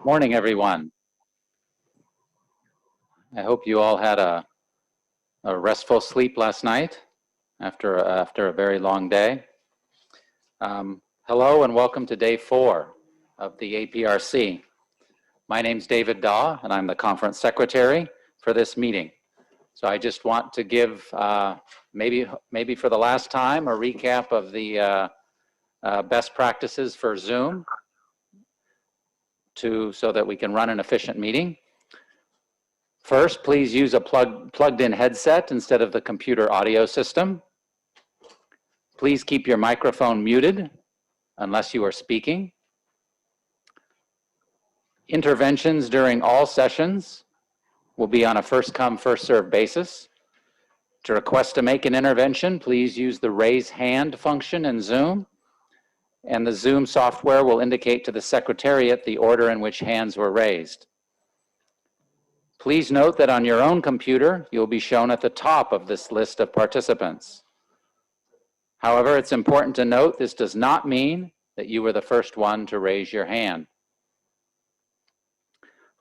Morning, everyone. I hope you all had a restful sleep last night after a very long day. Hello and welcome to day 4 of the APRC. My name's David Daw and I'm the conference secretary for this meeting. So I just want to give, maybe for the last time, a recap of the best practices for Zoom so that we can run an efficient meeting. First, please use a plugged-in headset instead of the computer audio system. Please keep your microphone muted unless you are speaking. Interventions during all sessions will be on a first-come, first-served basis. To request to make an intervention, please use the raise hand function in Zoom, and the Zoom software will indicate to the secretariat the order in which hands were raised. Please note that on your own computer, you'll be shown at the top of this list of participants. However, it's important to note this does not mean that you were the first one to raise your hand.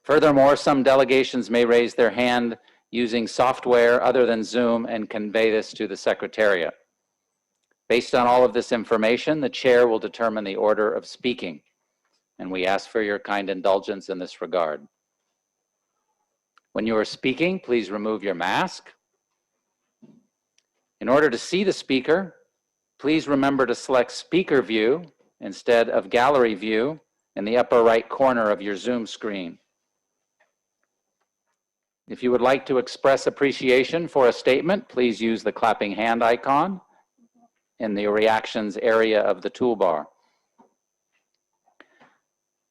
Furthermore, some delegations may raise their hand using software other than Zoom and convey this to the secretariat. Based on all of this information, the chair will determine the order of speaking, and we ask for your kind indulgence in this regard. When you are speaking, please remove your mask. In order to see the speaker, please remember to select speaker view instead of gallery view in the upper right corner of your Zoom screen. If you would like to express appreciation for a statement, please use the clapping hand icon in the reactions area of the toolbar.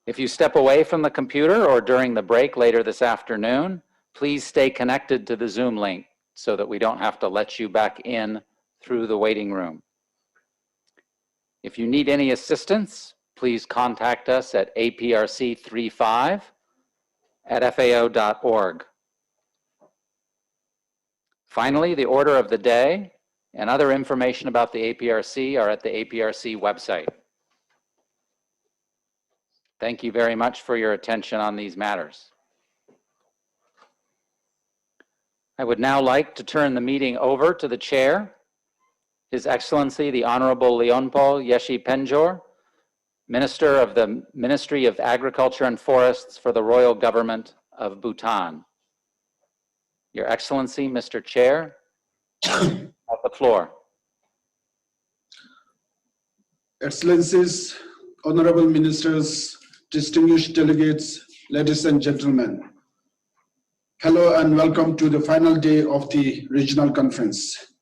If you step away from the computer or during the break later this afternoon, please stay connected to the Zoom link so that we don't have to let you back in through the waiting room. If you need any assistance, please contact us at aprc35@fao.org. Finally, the order of the day and other information about the APRC are at the APRC website. Thank you very much for your attention on these matters. I would now like to turn the meeting over to the chair, His Excellency the Honorable Leonpo Yeshi Penjor, Minister of the Ministry of Agriculture and Forests for the Royal Government of Bhutan. Your Excellency, Mr. Chair, you have the floor. Excellencies, honorable ministers, distinguished delegates, ladies and gentlemen. Hello and welcome to the final day of the regional conference.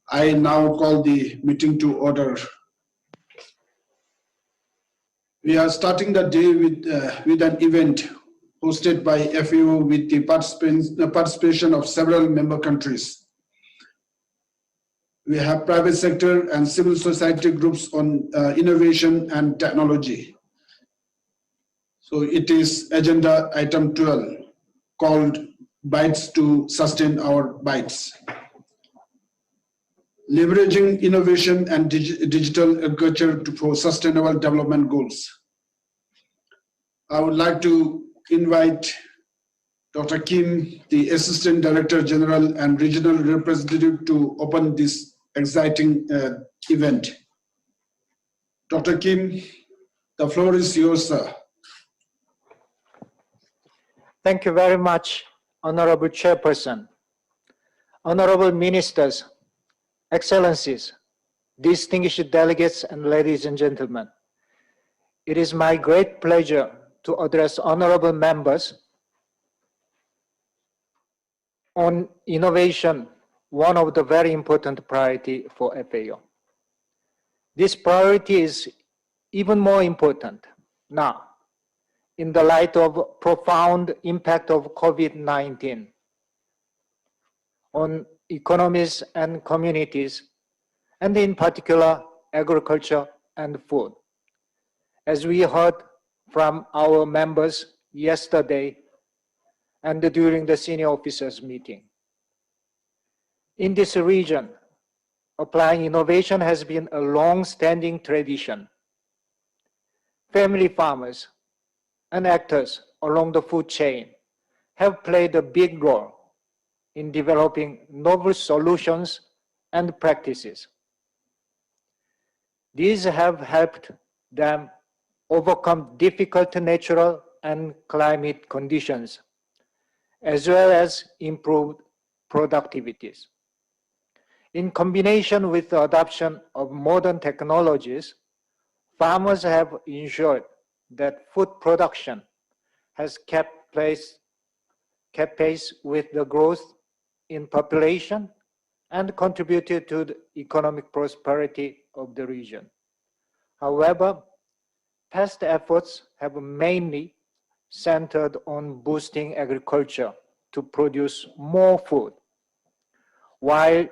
I now call the meeting to order. We are starting the day with an event hosted by FAO with the participation of several member countries. We have private sector and civil society groups on innovation and technology. So it is agenda item 12 called Bites to Sustain Our Bites. Leveraging innovation and digital agriculture for sustainable development goals. I would like to invite Dr. Kim, the Assistant Director General and Regional Representative, to open this exciting event. Dr. Kim, the floor is yours, sir. Thank you very much, Honorable Chairperson, Honorable Ministers, Excellencies, distinguished delegates, and ladies and gentlemen. It is my great pleasure to address honorable members on innovation, one of the very important priority for FAO. This priority is even more important now in the light of profound impact of COVID-19 on economies and communities, and in particular agriculture and food. As we heard from our members yesterday and during the senior officers meeting. In this region, applying innovation has been a long-standing tradition. Family farmers, and actors along the food chain have played a big role in developing novel solutions and practices. These have helped them overcome difficult natural and climate conditions, as well as improved productivities. In combination with the adoption of modern technologies, farmers have ensured that food production has kept pace with the growth in population and contributed to the economic prosperity of the region. However, past efforts have mainly centered on boosting agriculture to produce more food, while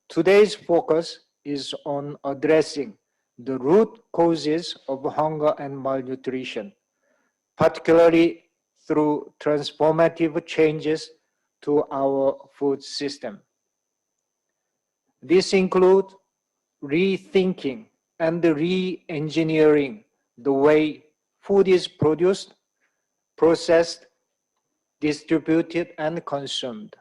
today's focus is on addressing the root causes of hunger and malnutrition, particularly through transformative changes to our food system. This includes rethinking and re-engineering the way food is produced, processed, distributed, and consumed.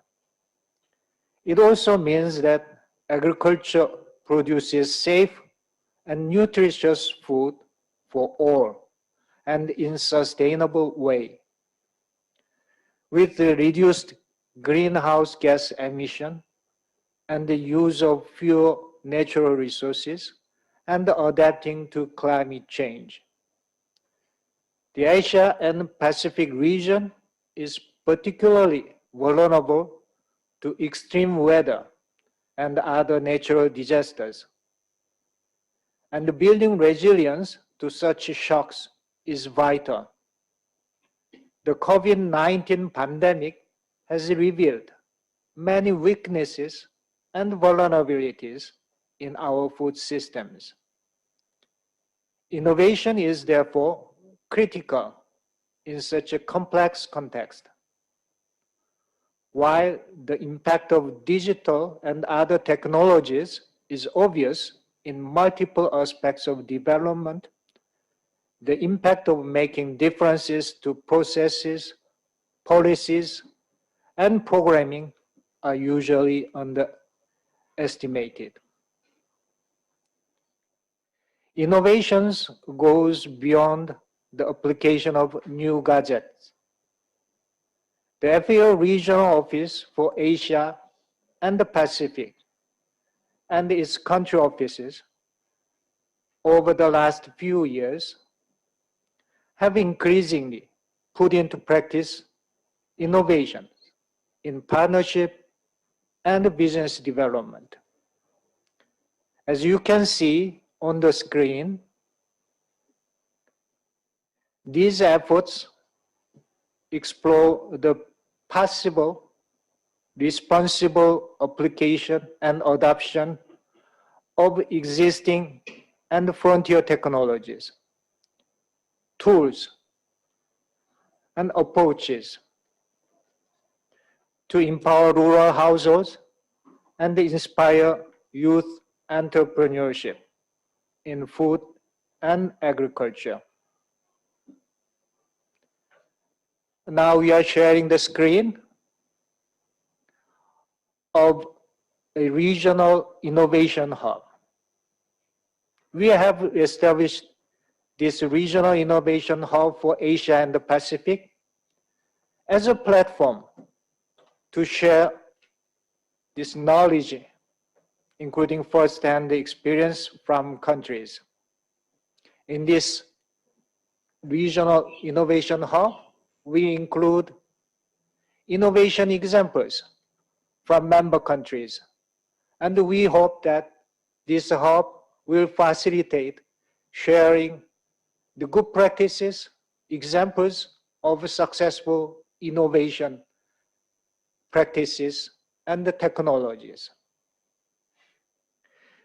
It also means that agriculture produces safe and nutritious food for all and in sustainable way. With the reduced greenhouse gas emission and the use of fewer natural resources and adapting to climate change. The Asia and Pacific region is particularly vulnerable to extreme weather and other natural disasters. And building resilience to such shocks is vital. The COVID-19 pandemic has revealed many weaknesses and vulnerabilities in our food systems. Innovation is therefore critical in such a complex context. While the impact of digital and other technologies is obvious in multiple aspects of development, the impact of making differences to processes, policies, and programming are usually underestimated. Innovations goes beyond the application of new gadgets. The FAO Regional Office for Asia and the Pacific and its country offices over the last few years have increasingly put into practice innovations in partnership and business development. As you can see on the screen, these efforts explore the possible responsible application and adoption of existing and frontier technologies, tools, and approaches to empower rural households and inspire youth entrepreneurship in food and agriculture. Now we are sharing the screen of a regional innovation hub. We have established this regional innovation hub for Asia and the Pacific as a platform to share this knowledge, including first-hand experience from countries. In this regional innovation hub, we include innovation examples from member countries, and we hope that this hub will facilitate sharing the good practices, examples of successful innovation practices and the technologies.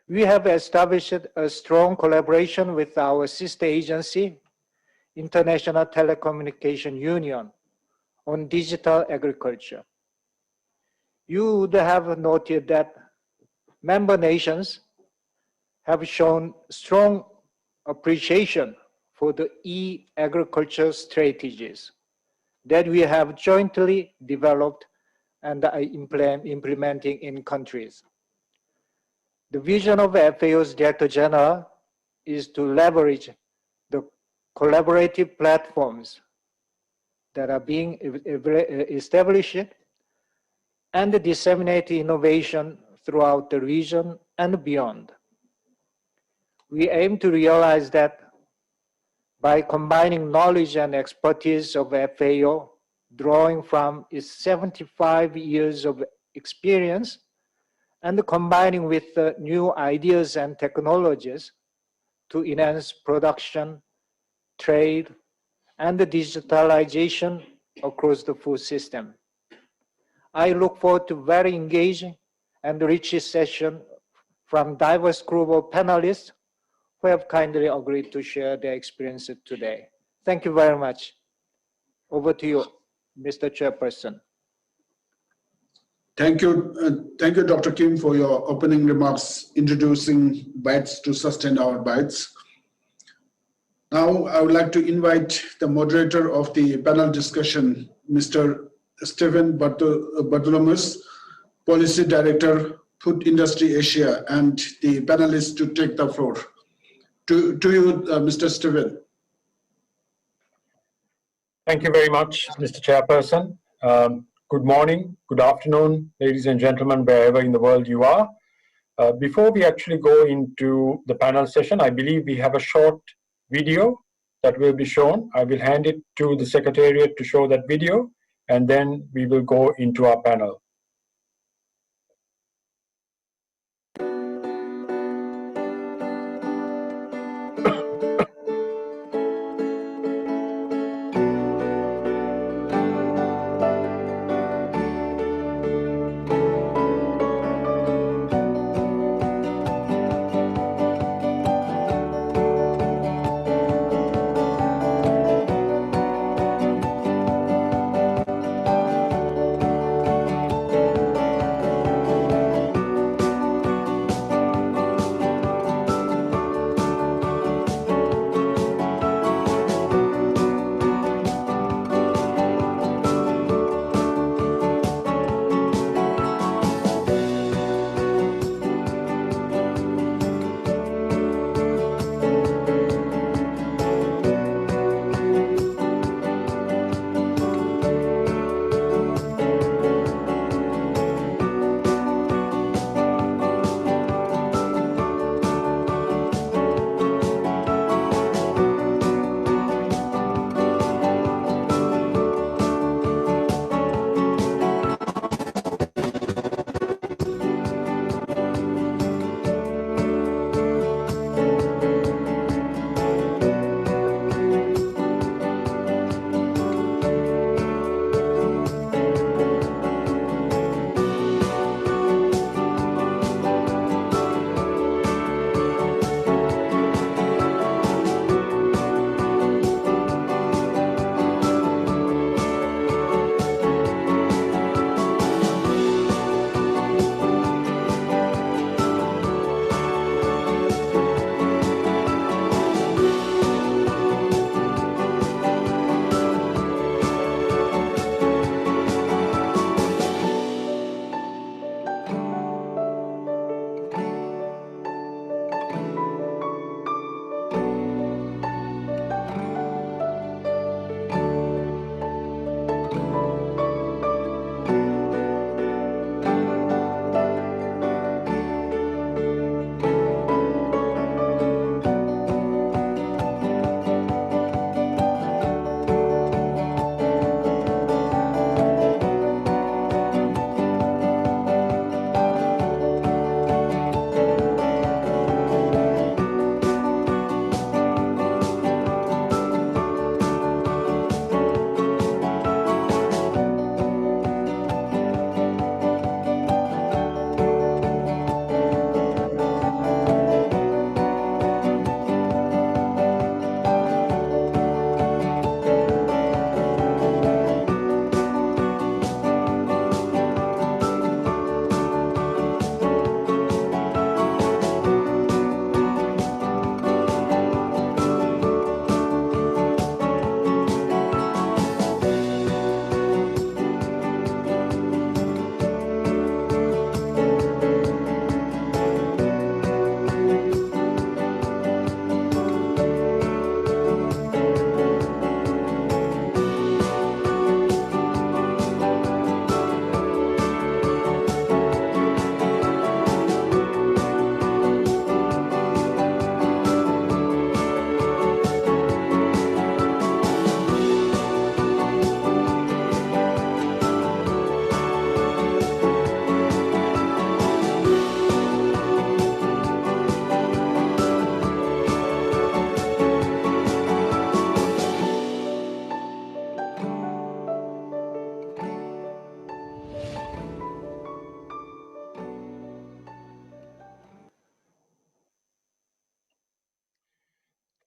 We have established a strong collaboration with our sister agency, International Telecommunication Union, on digital agriculture. You would have noted that member nations have shown strong appreciation for the e-agriculture strategies that we have jointly developed and are implementing in countries. The vision of FAO's Director General is to leverage the collaborative platforms that are being established and disseminate innovation throughout the region and beyond. We aim to realize that by combining knowledge and expertise of FAO, drawing from its 75 years of experience, and combining with new ideas and technologies to enhance production, trade, and the digitalization across the food system. I look forward to very engaging and rich session from diverse group of panelists who have kindly agreed to share their experiences today. Thank you very much. Over to you, Mr. Chairperson. Thank you, Dr. Kim, for your opening remarks introducing bites to sustain our bites. Now, I would like to invite the moderator of the panel discussion, Mr. Stephen Bartholomew, Policy Director, Food Industry Asia, and the panelists to take the floor. To you, Mr. Stephen. Thank you very much, Mr. Chairperson. Good morning, good afternoon, ladies and gentlemen, wherever in the world you are. Before we actually go into the panel session, I believe we have a short video that will be shown. I will hand it to the Secretariat to show that video, and then we will go into our panel.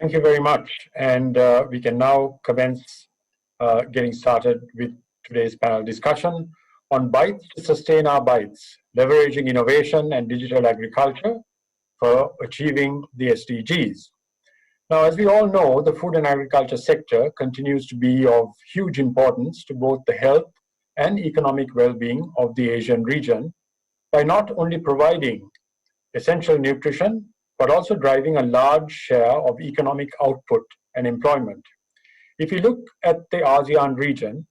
Thank you very much. And we can now commence getting started with today's panel discussion on Bites to Sustain Our Bites, leveraging innovation and digital agriculture for achieving the SDGs. Now, as we all know, the food and agriculture sector continues to be of huge importance to both the health and economic well-being of the Asian region by not only providing essential nutrition, but also driving a large share of economic output and employment. If you look at the ASEAN region,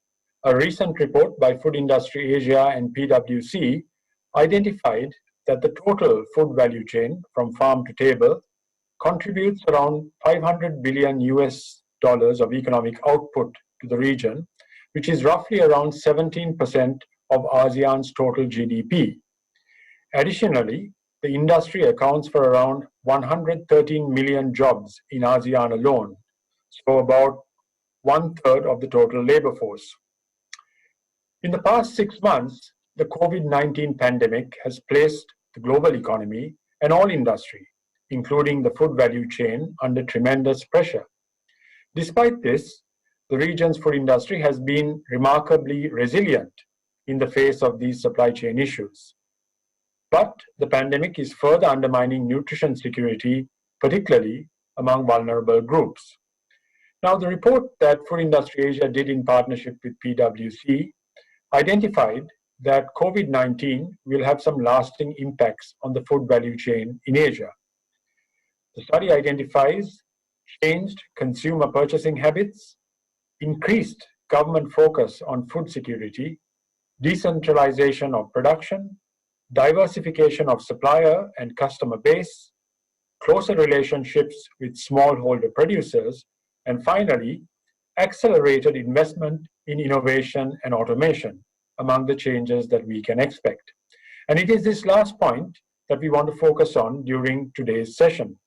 a recent report by Food Industry Asia and PwC identified that the total food value chain from farm to table contributes around $500 billion of economic output to the region, which is roughly around 17% of ASEAN's total GDP. Additionally, the industry accounts for around 113 million jobs in ASEAN alone, so about 1/3 of the total labor force. In the past 6 months, the COVID-19 pandemic has placed the global economy and all industry, including the food value chain, under tremendous pressure. Despite this, the region's food industry has been remarkably resilient in the face of these supply chain issues. But the pandemic is further undermining nutrition security, particularly among vulnerable groups. Now, the report that Food Industry Asia did in partnership with PwC identified that COVID-19 will have some lasting impacts on the food value chain in Asia. The study identifies changed consumer purchasing habits, increased government focus on food security, decentralization of production, diversification of supplier and customer base, closer relationships with smallholder producers, and finally, accelerated investment in innovation and automation among the changes that we can expect. And it is this last point that we want to focus on during today's session.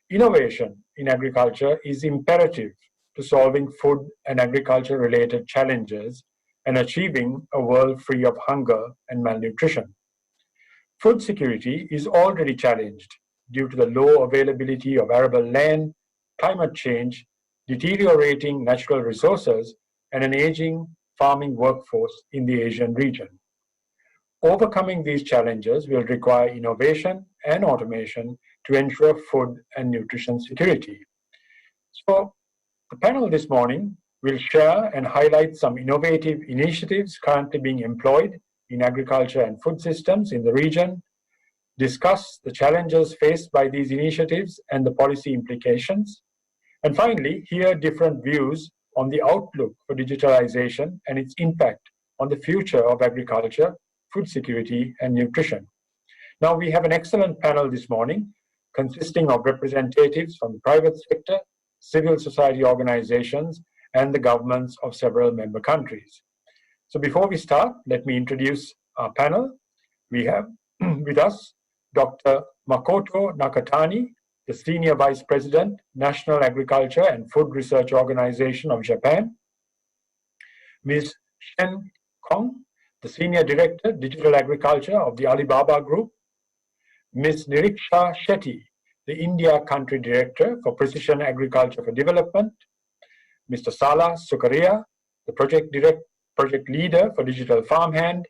Innovation in agriculture is imperative to solving food and agriculture-related challenges and achieving a world free of hunger and malnutrition. Food security is already challenged due to the low availability of arable land, climate change, deteriorating natural resources, and an aging farming workforce in the Asian region. Overcoming these challenges will require innovation and automation to ensure food and nutrition security. So, the panel this morning will share and highlight some innovative initiatives currently being employed in agriculture and food systems in the region, discuss the challenges faced by these initiatives and the policy implications, and finally, hear different views on the outlook for digitalization and its impact on the future of agriculture, food security, and nutrition. Now, we have an excellent panel this morning consisting of representatives from the private sector, civil society organizations, and the governments of several member countries. So before we start, let me introduce our panel. We have with us Dr. Makoto Nakatani, the Senior Vice President, National Agriculture and Food Research Organization of Japan. Ms. Shen Kong, the Senior Director, Digital Agriculture of the Alibaba Group. Ms. Niriksha Shetty, the India Country Director for Precision Agriculture for Development. Mr. Sala Sukaria, the Project Leader for Digital Farmhand.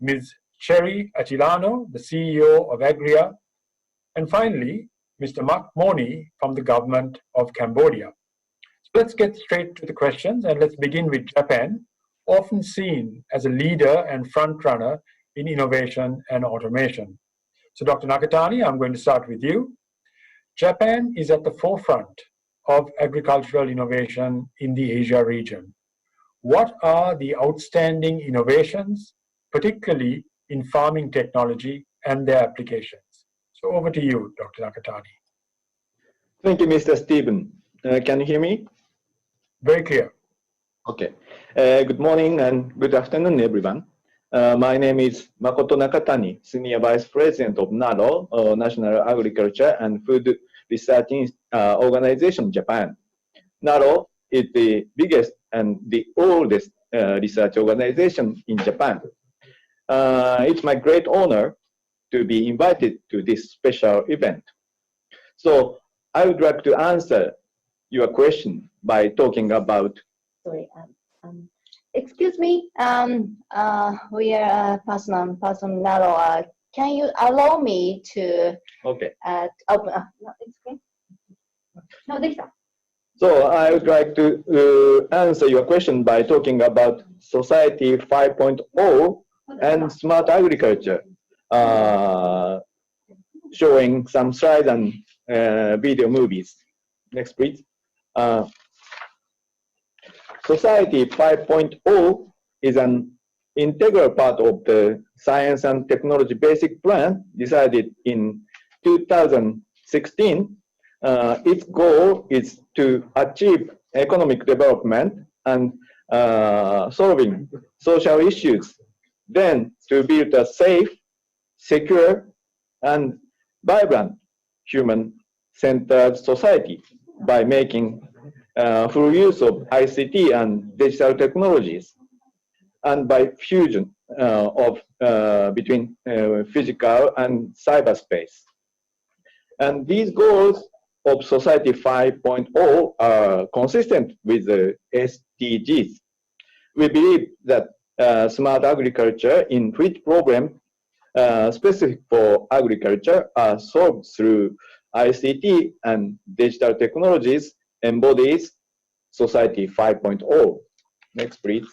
Ms. Cherry Atilano, the CEO of Agria. And finally, Mr. Mak Moni from the government of Cambodia. So let's get straight to the questions, and let's begin with Japan, often seen as a leader and front runner in innovation and automation. So Dr. Nakatani, I'm going to start with you. Japan is at the forefront of agricultural innovation in the Asia region. What are the outstanding innovations, particularly in farming technology and their applications? So over to you, Dr. Nakatani. Thank you, Mr. Stephen. Can you hear me? Very clear. Okay. Good morning and good afternoon, everyone. My name is Makoto Nakatani, Senior Vice President of NARO, National Agriculture and Food Research Organization, Japan. NARO is the biggest and the oldest research organization in Japan. It's my great honor to be invited to this special event. So I would like to answer your question by talking about. Sorry. Excuse me. We are person now. Can you allow me to Okay. open? No, it's okay. No, this. So I would like to answer your question by talking about Society 5.0 and smart agriculture, showing some slides and video movies. Next, please. Society 5.0 is an integral part of the Science and Technology Basic Plan decided in 2016. Its goal is to achieve economic development and solving social issues, then to build a safe, secure, and vibrant human-centered society by making full use of ICT and digital technologies, and by fusion between physical and cyberspace. And these goals of Society 5.0 are consistent with the SDGs. We believe that smart agriculture, in which problems specific for agriculture are solved through ICT and digital technologies, embodies Society 5.0. Next, please.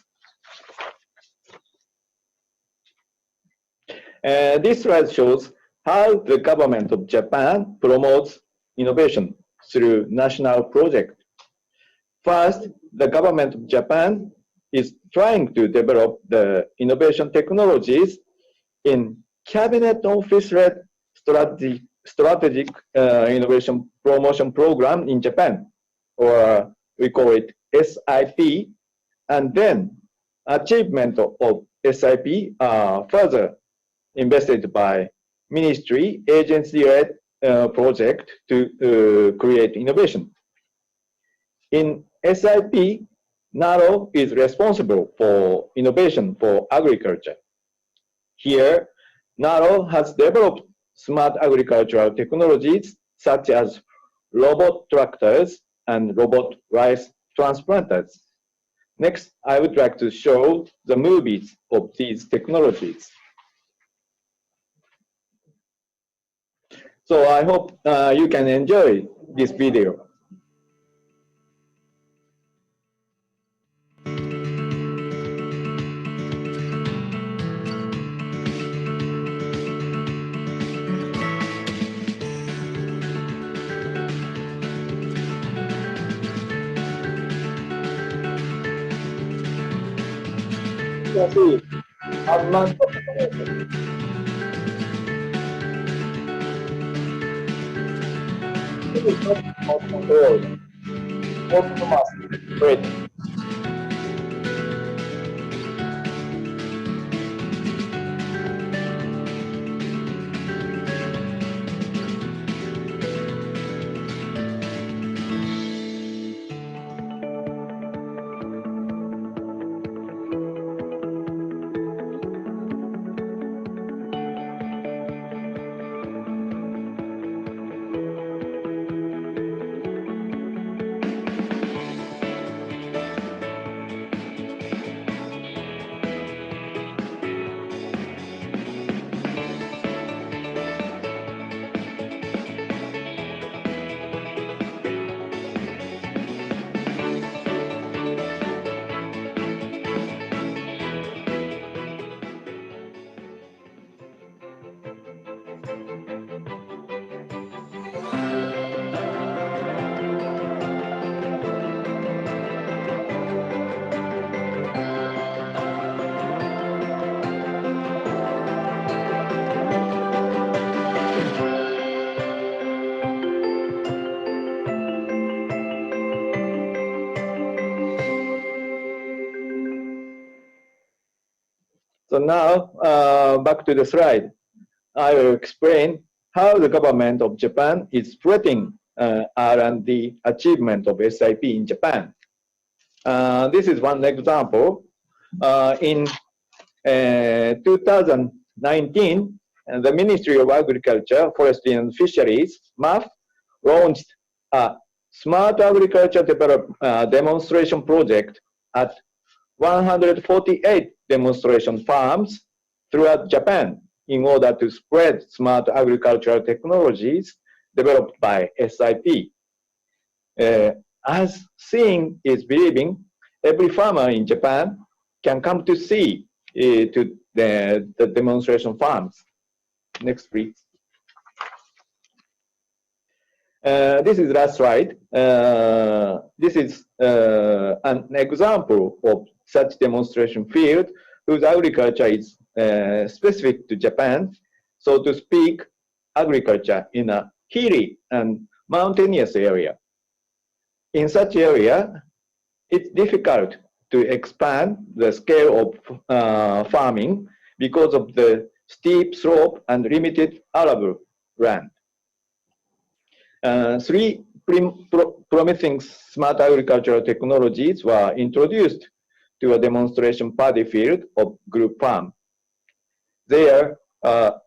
This slide shows how the government of Japan promotes innovation through national projects. First, the government of Japan is trying to develop the innovation technologies in Cabinet Office-led strategic innovation promotion program in Japan, or we call it SIP, and then achievement of SIP are further invested by ministry agency-led project to create innovation. In SIP, NARO is responsible for innovation for agriculture. Here, NARO has developed smart agricultural technologies such as robot tractors and robot rice transplanters. Next, I would like to show the movies of these technologies. So I hope you can enjoy this video. You can see advanced automation. It is not remote control, autonomous braking. So now, back to the slide. I will explain how the government of Japan is spreading R&D achievement of SIP in Japan. This is one example. In 2019, the Ministry of Agriculture, Forestry and Fisheries, MAF, launched a smart agriculture demonstration project at 148 demonstration farms throughout Japan in order to spread smart agricultural technologies developed by SIP. As seeing is believing, every farmer in Japan can come to see to the demonstration farms. Next, please. This is last slide. This is an example of such demonstration field whose agriculture is specific to Japan, so to speak, agriculture in a hilly and mountainous area. In such area, it's difficult to expand the scale of farming because of the steep slope and limited arable land. Three promising smart agricultural technologies were introduced to a demonstration paddy field of group farm. They are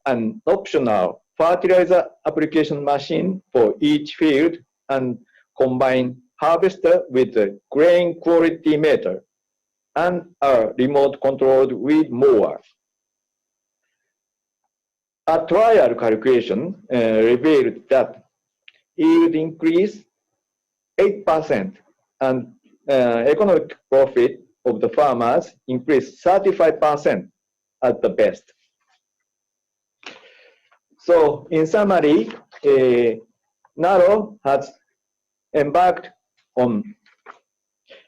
an optional fertilizer application machine for each field and combine harvester with a grain quality meter and a remote controlled weed mower. A trial calculation revealed that yield increase 8% and economic profit of the farmers increased 35% at the best. So in summary, NARO has embarked on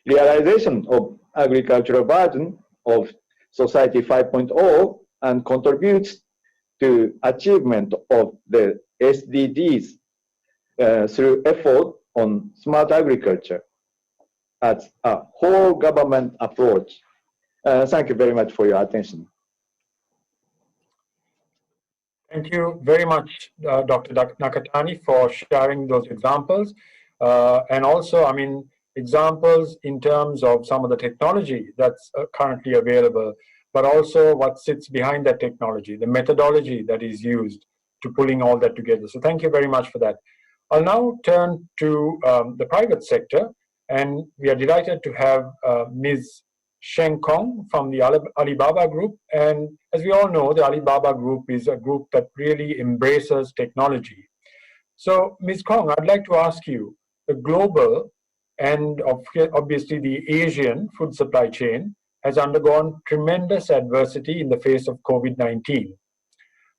realization of agricultural version of Society 5.0 and contributes to achievement of the SDGs through effort on smart agriculture as a whole government approach. Thank you very much for your attention. Thank you very much, Dr. Nakatani, for sharing those examples. And also, I mean, examples in terms of some of the technology that's currently available, but also what sits behind that technology, the methodology that is used to pulling all that together. So thank you very much for that. I'll now turn to the private sector, and we are delighted to have Ms. Sheng Kong from the Alibaba Group. And as we all know, the Alibaba Group is a group that really embraces technology. So, Ms. Kong, I'd like to ask you, the global and obviously the Asian food supply chain has undergone tremendous adversity in the face of COVID-19.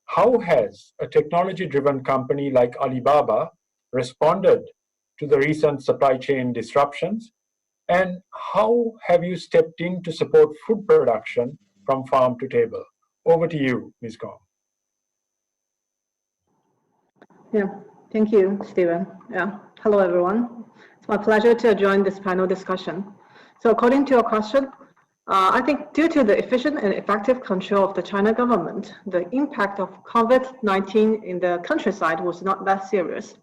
How has a technology-driven company like Alibaba responded to the recent supply chain disruptions? And how have you stepped in to support food production from farm to table? Over to you, Ms. Kong. Yeah, thank you, Stephen. Yeah, hello everyone. It's my pleasure to join this panel discussion. So according to your question, I think due to the efficient and effective control of the China government, the impact of COVID-19 in the countryside was not that serious.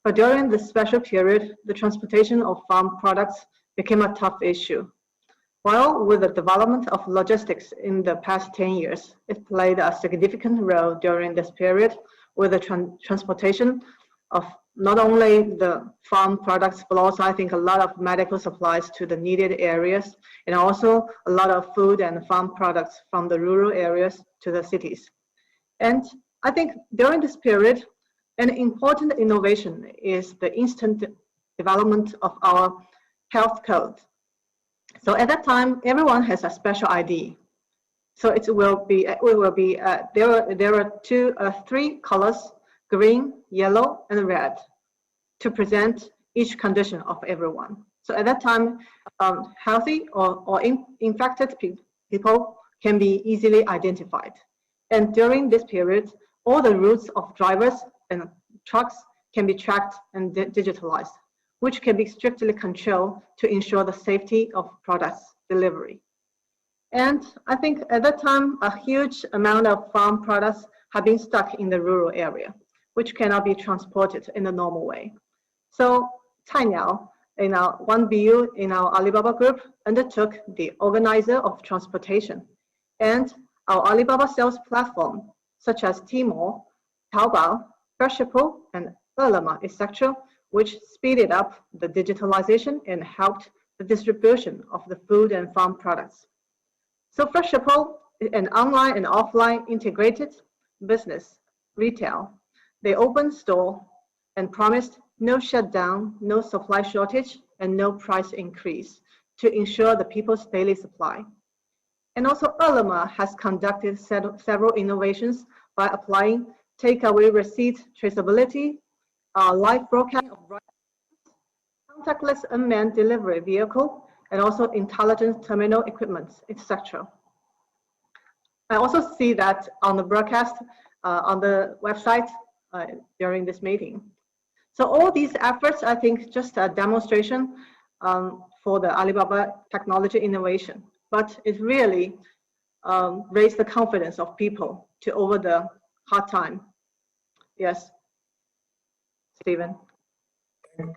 But during this special period, the transportation of farm products became a tough issue. While with the development of logistics in the past 10 years, it played a significant role during this period with the transportation of not only the farm products, but also I think a lot of medical supplies to the needed areas, and also a lot of food and farm products from the rural areas to the cities. And I think during this period, an important innovation is the instant development of our health code. So at that time, everyone has a special ID. So there are three colors, green, yellow, and red, to present each condition of everyone. So at that time, healthy or infected people can be easily identified. And during this period, all the routes of drivers and trucks can be tracked and digitalized, which can be strictly controlled to ensure the safety of products delivery. And I think at that time, a huge amount of farm products have been stuck in the rural area, which cannot be transported in the normal way. So Cainiao, in our 1BU in our Alibaba Group, undertook the organizer of transportation. And our Alibaba sales platform, such as Tmall, Taobao, Freshippo, and Ele.me, etc., which speeded up the digitalization and helped the distribution of the food and farm products. So first of all, an online and offline integrated business, retail. They opened store and promised no shutdown, no supply shortage, and no price increase to ensure the people's daily supply. And also Ele.me has conducted several innovations by applying takeaway receipt traceability, live broadcast of contactless unmanned delivery vehicle, and also intelligent terminal equipment, etc. I also see that on the broadcast on the website during this meeting. So all these efforts, I think, just a demonstration for the Alibaba technology innovation, but it really raised the confidence of people to over the hard time. Yes, Stephen.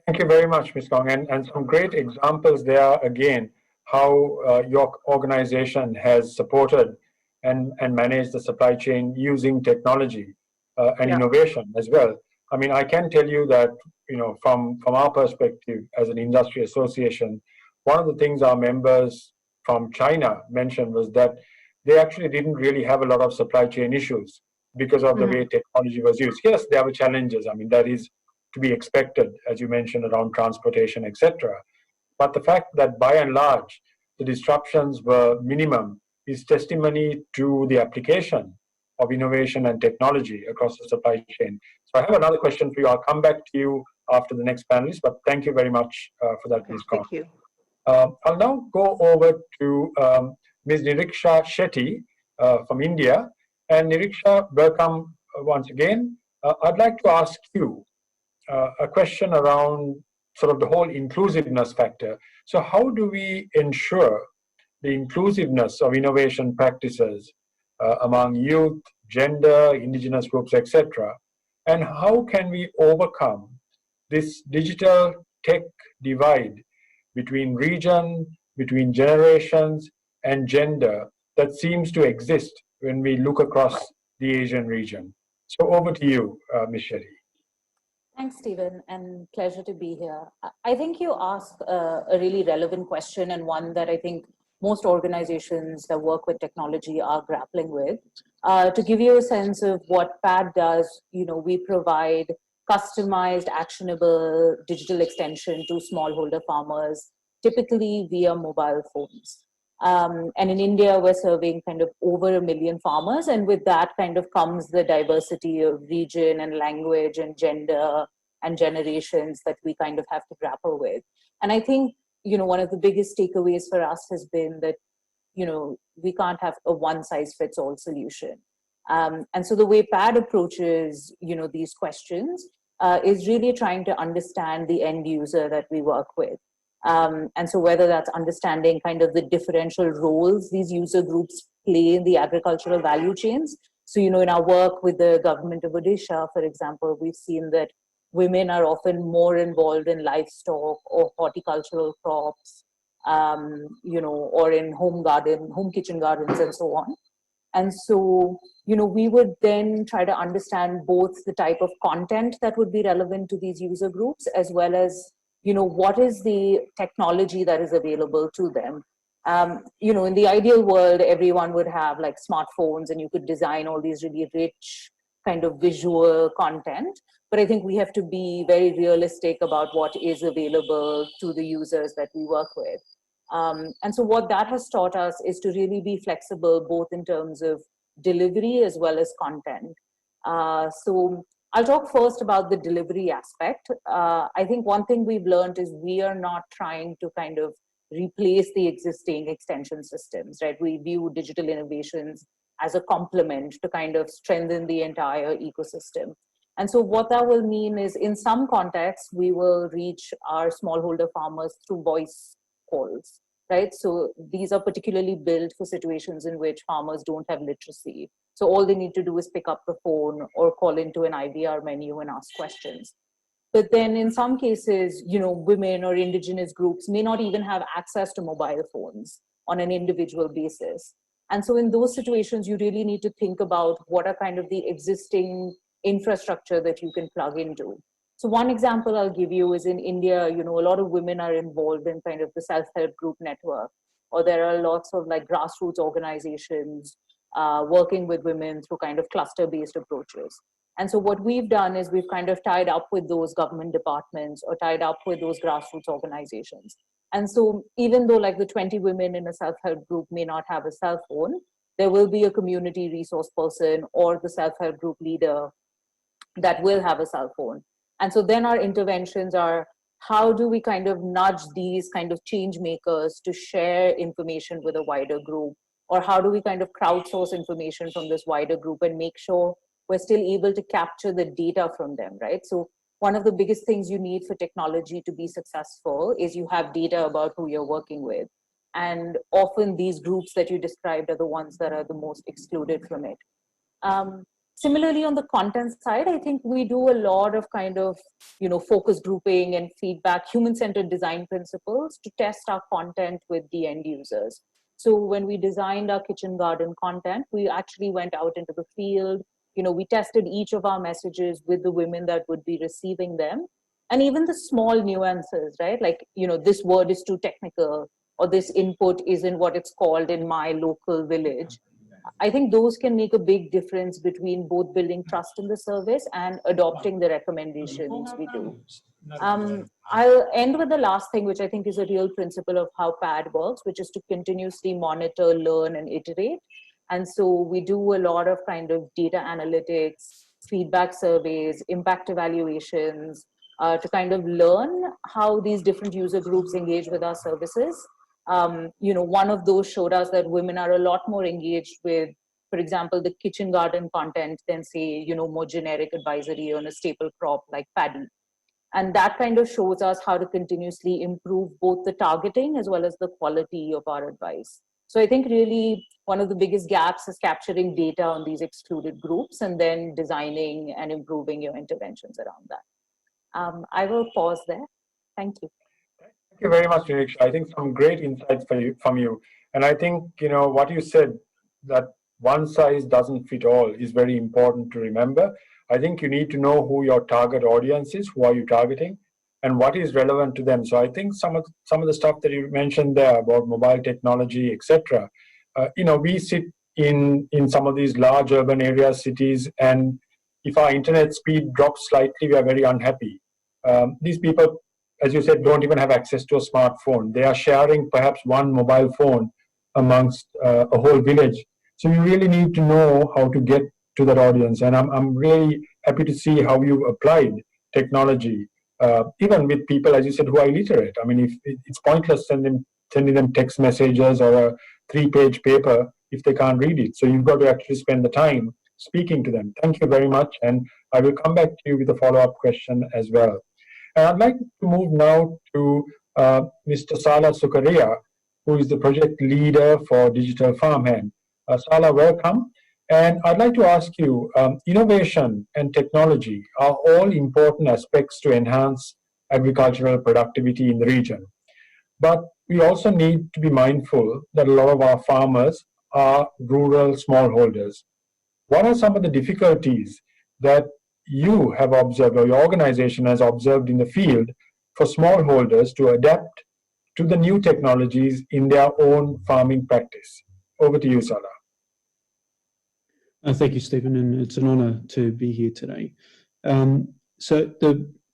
Thank you very much, Ms. Kong, and some great examples there again, how your organization has supported and managed the supply chain using technology and innovation as well. I mean, I can tell you that, you know, from our perspective as an industry association, one of the things our members from China mentioned was that they actually didn't really have a lot of supply chain issues because of the way technology was used. Yes, there were challenges. I mean, that is to be expected, as you mentioned, around transportation, etc. But the fact that by and large, the disruptions were minimum is testimony to the application of innovation and technology across the supply chain. So I have another question for you. I'll come back to you after the next panelist, but thank you very much for that, Ms. Kong. Thank you. I'll now go over to Ms. Niriksha Shetty from India. And Niriksha, welcome once again. I'd like to ask you a question around sort of the whole inclusiveness factor. So how do we ensure the inclusiveness of innovation practices among youth, gender, indigenous groups, etc.? And how can we overcome this digital tech divide between region, between generations, and gender that seems to exist when we look across the Asian region? So over to you, Ms. Shetty. Thanks, Stephen, and pleasure to be here. I think you asked a really relevant question, and one that I think most organizations that work with technology are grappling with. To give you a sense of what PAD does, you know, we provide customized, actionable digital extension to smallholder farmers, typically via mobile phones. And in India, we're serving kind of over 1 million farmers. And with that kind of comes the diversity of region and language and gender and generations that we kind of have to grapple with. And I think, you know, one of the biggest takeaways for us has been that, you know, we can't have a one-size-fits-all solution. And so the way PAD approaches, you know, these questions is really trying to understand the end user that we work with. And so whether that's understanding kind of the differential roles these user groups play in the agricultural value chains. So, you know, in our work with the government of Odisha, for example, we've seen that women are often more involved in livestock or horticultural crops, you know, or in home kitchen gardens and so on. And so, you know, we would then try to understand both the type of content that would be relevant to these user groups, as well as, you know, what is the technology that is available to them. You know, in the ideal world, everyone would have like smartphones and you could design all these really rich kind of visual content. But I think we have to be very realistic about what is available to the users that we work with. And so what that has taught us is to really be flexible, both in terms of delivery as well as content. So I'll talk first about the delivery aspect. I think one thing we've learned is we are not trying to kind of replace the existing extension systems, right? We view digital innovations as a complement to kind of strengthen the entire ecosystem. And so what that will mean is in some contexts, we will reach our smallholder farmers through voice calls, right? So these are particularly built for situations in which farmers don't have literacy. So all they need to do is pick up the phone or call into an IVR menu and ask questions. But then in some cases, you know, women or indigenous groups may not even have access to mobile phones on an individual basis. And so in those situations, you really need to think about what are kind of the existing infrastructure that you can plug into. So one example I'll give you is in India, a lot of women are involved in kind of the self-help group network, or there are lots of like grassroots organizations working with women through kind of cluster-based approaches. And so what we've done is we've kind of tied up with those government departments or tied up with those grassroots organizations. And so even though like the 20 women in a self-help group may not have a cell phone, there will be a community resource person or the self-help group leader that will have a cell phone. And so then our interventions are, how do we kind of nudge these kind of change makers to share information with a wider group? Or how do we kind of crowdsource information from this wider group and make sure we're still able to capture the data from them, right? So one of the biggest things you need for technology to be successful is you have data about who you're working with. And often these groups that you described are the ones that are the most excluded from it. Similarly, on the content side, I think we do a lot of kind of, focus grouping and feedback, human-centered design principles to test our content with the end users. So when we designed our kitchen garden content, we actually went out into the field. We tested each of our messages with the women that would be receiving them. And even the small nuances, right? Like, this word is too technical, or this input isn't what it's called in my local village. I think those can make a big difference between both building trust in the service and adopting the recommendations we do. I'll end with the last thing, which I think is a real principle of how PAD works, which is to continuously monitor, learn, and iterate. And so we do a lot of kind of data analytics, feedback surveys, impact evaluations, to kind of learn how these different user groups engage with our services. One of those showed us that women are a lot more engaged with, for example, the kitchen garden content than say, more generic advisory on a staple crop like paddy. And that kind of shows us how to continuously improve both the targeting as well as the quality of our advice. So I think really one of the biggest gaps is capturing data on these excluded groups and then designing and improving your interventions around that. I will pause there. Thank you. Thank you very much, Nirisha. I think some great insights from you. And I think, what you said, that one size doesn't fit all, is very important to remember. I think you need to know who your target audience is, who are you targeting, and what is relevant to them. So I think some of the stuff that you mentioned there about mobile technology, etc. We sit in some of these large urban areas, cities, and if our internet speed drops slightly, we are very unhappy. These people, as you said, don't even have access to a smartphone. They are sharing perhaps one mobile phone amongst a whole village. So you really need to know how to get to that audience. And I'm really happy to see how you've applied technology, even with people, as you said, who are illiterate. I mean, if it's pointless sending them text messages or a 3-page paper if they can't read it. So you've got to actually spend the time speaking to them. Thank you very much. And I will come back to you with a follow-up question as well. And I'd like to move now to Mr. Sala Sukaria, who is the project leader for Digital Farmhand. Sala, welcome. And I'd like to ask you, innovation and technology are all important aspects to enhance agricultural productivity in the region. But we also need to be mindful that a lot of our farmers are rural smallholders. What are some of the difficulties that you have observed, or your organization has observed in the field, for smallholders to adapt to the new technologies in their own farming practice? Over to you, Sala. Thank you, Stephen, and it's an honour to be here today. So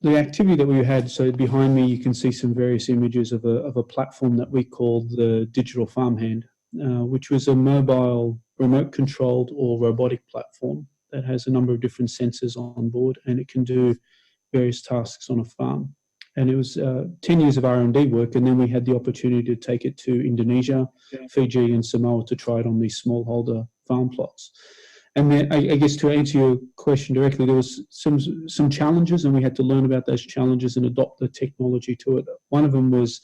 the activity that we had, so behind me you can see some various images of a platform that we called the Digital Farmhand, which was a mobile, remote-controlled or robotic platform that has a number of different sensors on board, and it can do various tasks on a farm. And it was 10 years of R&D work, and then we had the opportunity to take it to Indonesia, Fiji and Samoa to try it on these smallholder farm plots. And then I guess to answer your question directly, there was some challenges, and we had to learn about those challenges and adopt the technology to it. One of them was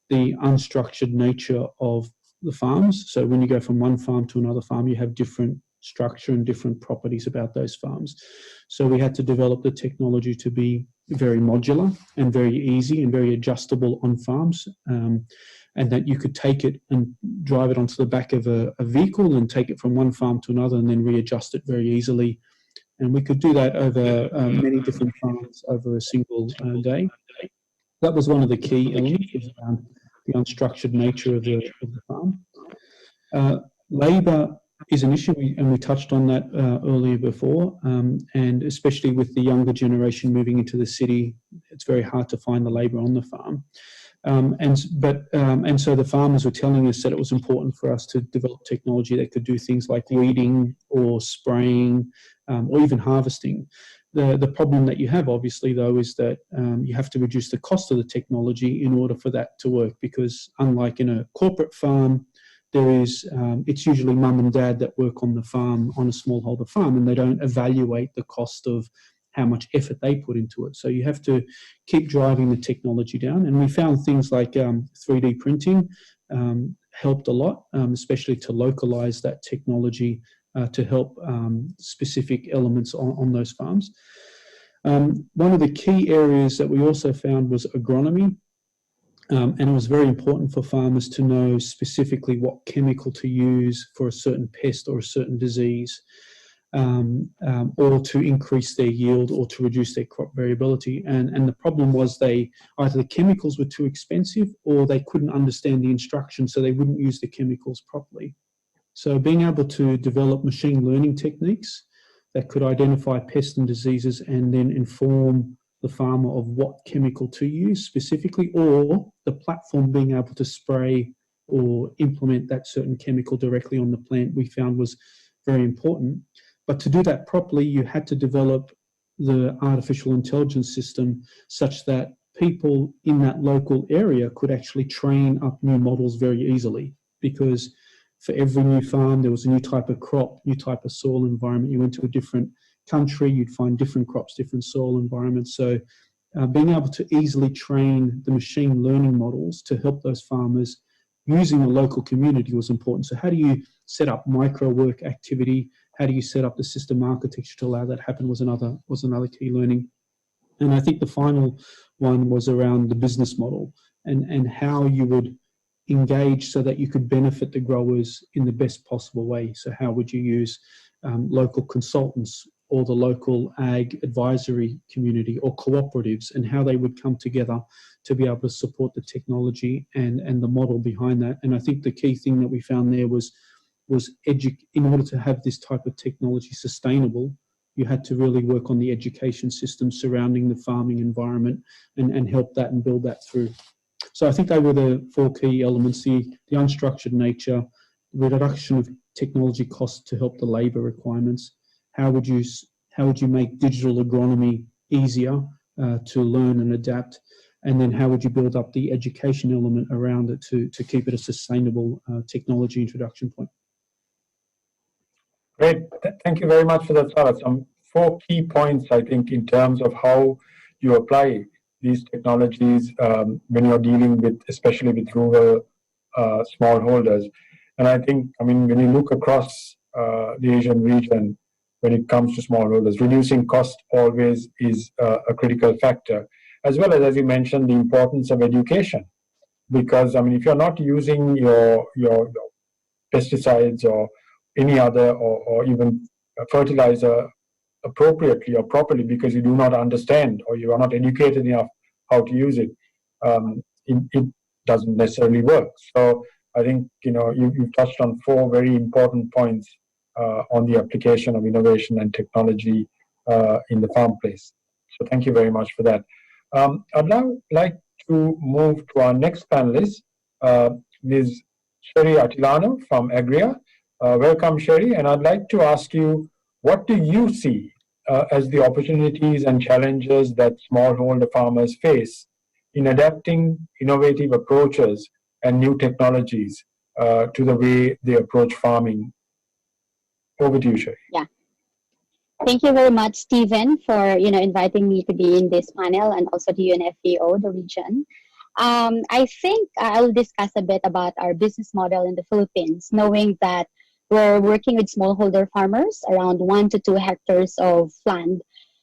the unstructured nature of the farms. So when you go from one farm to another farm, you have different structure and different properties about those farms. So we had to develop the technology to be very modular and very easy and very adjustable on farms, and that you could take it and drive it onto the back of a vehicle and take it from one farm to another and then readjust it very easily And we could do that over many different farms over a single day. That was one of the key elements, was around the unstructured nature of the farm. Labour is an issue, and we touched on that earlier before, and especially with the younger generation moving into the city, it's very hard to find the labour on the farm. And so the farmers were telling us that it was important for us to develop technology that could do things like weeding or spraying or even harvesting. The problem that you have, obviously, though, is that you have to reduce the cost of the technology in order for that to work, because unlike in a corporate farm, it's usually mum and dad that work on the farm, on a smallholder farm, and they don't evaluate the cost of how much effort they put into it. So you have to keep driving the technology down. And we found things like 3D printing helped a lot, especially to localize that technology to help specific elements on those farms. One of the key areas that we also found was agronomy. And it was very important for farmers to know specifically what chemical to use for a certain pest or a certain disease, or to increase their yield or to reduce their crop variability. And the problem was either the chemicals were too expensive or they couldn't understand the instructions, so they wouldn't use the chemicals properly. So being able to develop machine learning techniques that could identify pests and diseases and then inform the farmer of what chemical to use specifically, or the platform being able to spray or implement that certain chemical directly on the plant, we found was very important. But to do that properly, you had to develop the artificial intelligence system such that people in that local area could actually train up new models very easily, because for every new farm, there was a new type of crop, new type of soil environment. You went to a different country, you'd find different crops, different soil environments. So being able to easily train the machine learning models to help those farmers using the local community was important. So how do you set up micro work activity? How do you set up the system architecture to allow that to happen was another key learning. And I think the final one was around the business model and how you would engage so that you could benefit the growers in the best possible way. So how would you use local consultants or the local ag advisory community or cooperatives, and how they would come together to be able to support the technology and the model behind that. And I think the key thing that we found there was in order to have this type of technology sustainable, you had to really work on the education system surrounding the farming environment and help that and build that through. So I think they were the four key elements: the unstructured nature, the reduction of technology costs to help the labour requirements. How would you make digital agronomy easier to learn and adapt? And then how would you build up the education element around it to keep it a sustainable technology introduction point? Great. Thank you very much for that, Sarah. Some four key points, I think, in terms of how you apply these technologies when you're dealing with, especially with rural smallholders. And I think, when you look across the Asian region, when it comes to smallholders, reducing cost always is a critical factor, as well as you mentioned, the importance of education. Because, if you're not using your pesticides or any other or even fertilizer appropriately or properly because you do not understand or you are not educated enough how to use it, it doesn't necessarily work. So I think, you've touched on four very important points on the application of innovation and technology in the farm place. So thank you very much for that. I'd now like to move to our next panelist, Ms. Sherry Atilano from Agria. Welcome, Sherry, and I'd like to ask you, what do you see as the opportunities and challenges that smallholder farmers face in adapting innovative approaches and new technologies to the way they approach farming? Over to you, Sherry. Yeah. Thank you very much, Stephen, for inviting me to be in this panel, and also to UNFAO, the region. I think I'll discuss a bit about our business model in the Philippines, knowing that we're working with smallholder farmers around 1 to 2 hectares of land.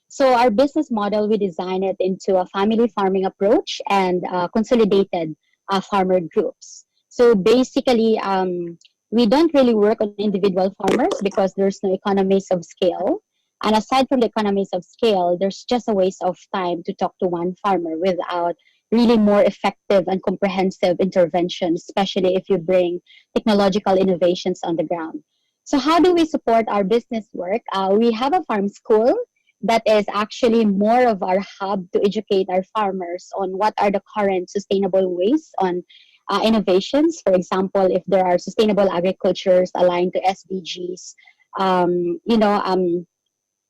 So our business model, we design it into a family farming approach and consolidated farmer groups. So basically, we don't really work on individual farmers because there's no economies of scale. And aside from the economies of scale, there's just a waste of time to talk to one farmer without really more effective and comprehensive intervention, especially if you bring technological innovations on the ground. So how do we support our business work? We have a farm school that is actually more of our hub to educate our farmers on what are the current sustainable ways on innovations. For example, if there are sustainable agricultures aligned to SDGs,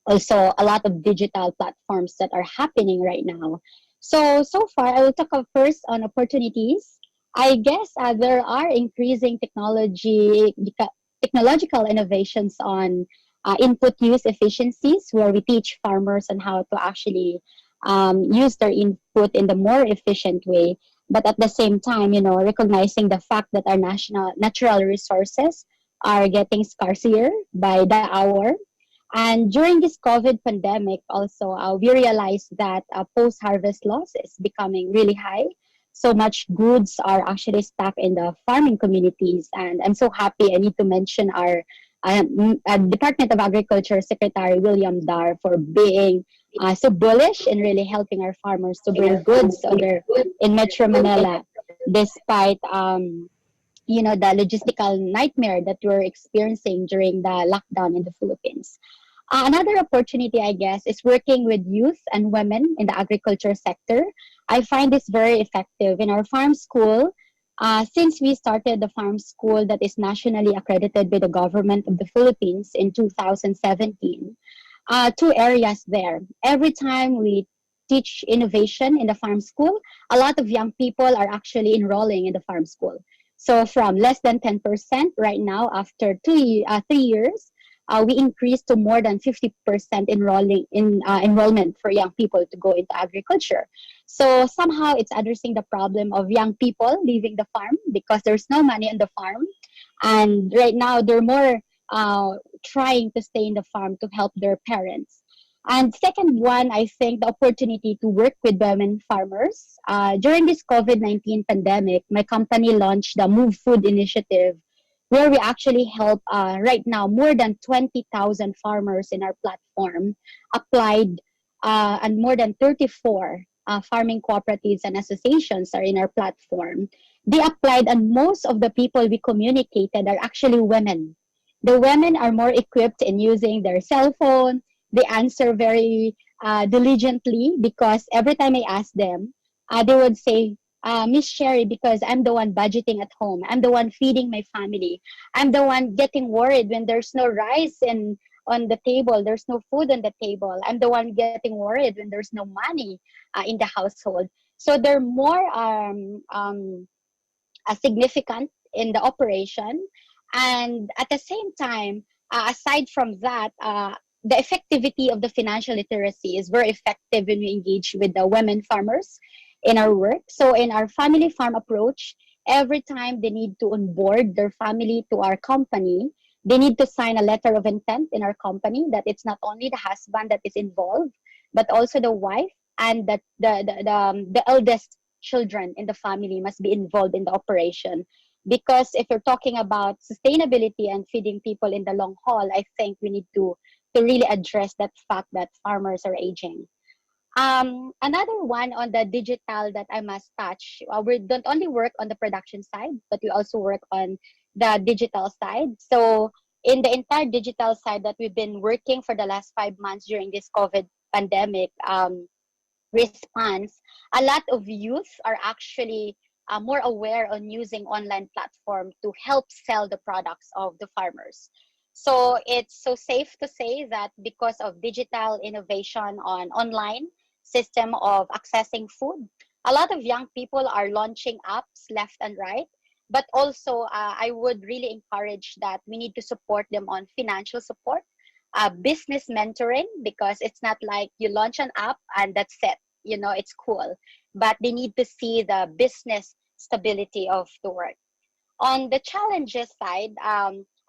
also a lot of digital platforms that are happening right now. So far, I will talk first on opportunities. I guess there are increasing technological innovations on input use efficiencies, where we teach farmers on how to actually use their input in the more efficient way. But at the same time, recognizing the fact that our natural resources are getting scarcer by the hour. And during this COVID pandemic, also, we realized that post-harvest loss is becoming really high. So much goods are actually stuck in the farming communities. And I'm so happy. I need to mention our Department of Agriculture Secretary William Dar for being so bullish and really helping our farmers to bring goods in Metro Manila, despite the logistical nightmare that we're experiencing during the lockdown in the Philippines. Another opportunity, I guess, is working with youth and women in the agriculture sector. I find this very effective in our farm school. Since we started the farm school that is nationally accredited by the government of the Philippines in 2017, two areas there. Every time we teach innovation in the farm school, a lot of young people are actually enrolling in the farm school. So from less than 10% right now, after 3 years, we increased to more than 50% enrollment for young people to go into agriculture. So somehow it's addressing the problem of young people leaving the farm because there's no money on the farm. And right now they're more trying to stay in the farm to help their parents. And second one, I think the opportunity to work with women farmers. During this COVID-19 pandemic, my company launched the Move Food Initiative, where we actually help right now more than 20,000 farmers in our platform applied, and more than 34 farming cooperatives and associations are in our platform. They applied, and most of the people we communicated are actually women. The women are more equipped in using their cell phone. They answer very diligently, because every time I ask them, they would say, Miss Sherry, because I'm the one budgeting at home. I'm the one feeding my family. I'm the one getting worried when there's no rice on the table, there's no food on the table. I'm the one getting worried when there's no money in the household. So they're more significant in the operation. And at the same time, aside from that, the effectivity of the financial literacy is very effective when we engage with the women farmers in our work. So in our family farm approach, every time they need to onboard their family to our company, they need to sign a letter of intent in our company that it's not only the husband that is involved, but also the wife, and that the eldest children in the family must be involved in the operation. Because if you're talking about sustainability and feeding people in the long haul, I think we need to really address that fact that farmers are aging. Another one on the digital that I must touch, we don't only work on the production side, but we also work on the digital side. So in the entire digital side that we've been working for the last 5 months during this COVID pandemic response, a lot of youth are actually more aware on using online platform to help sell the products of the farmers. So it's so safe to say that because of digital innovation on online system of accessing food, a lot of young people are launching apps left and right. But also, I would really encourage that we need to support them on financial support, business mentoring, because it's not like you launch an app and that's it. It's cool. But they need to see the business stability of the work. On the challenges side,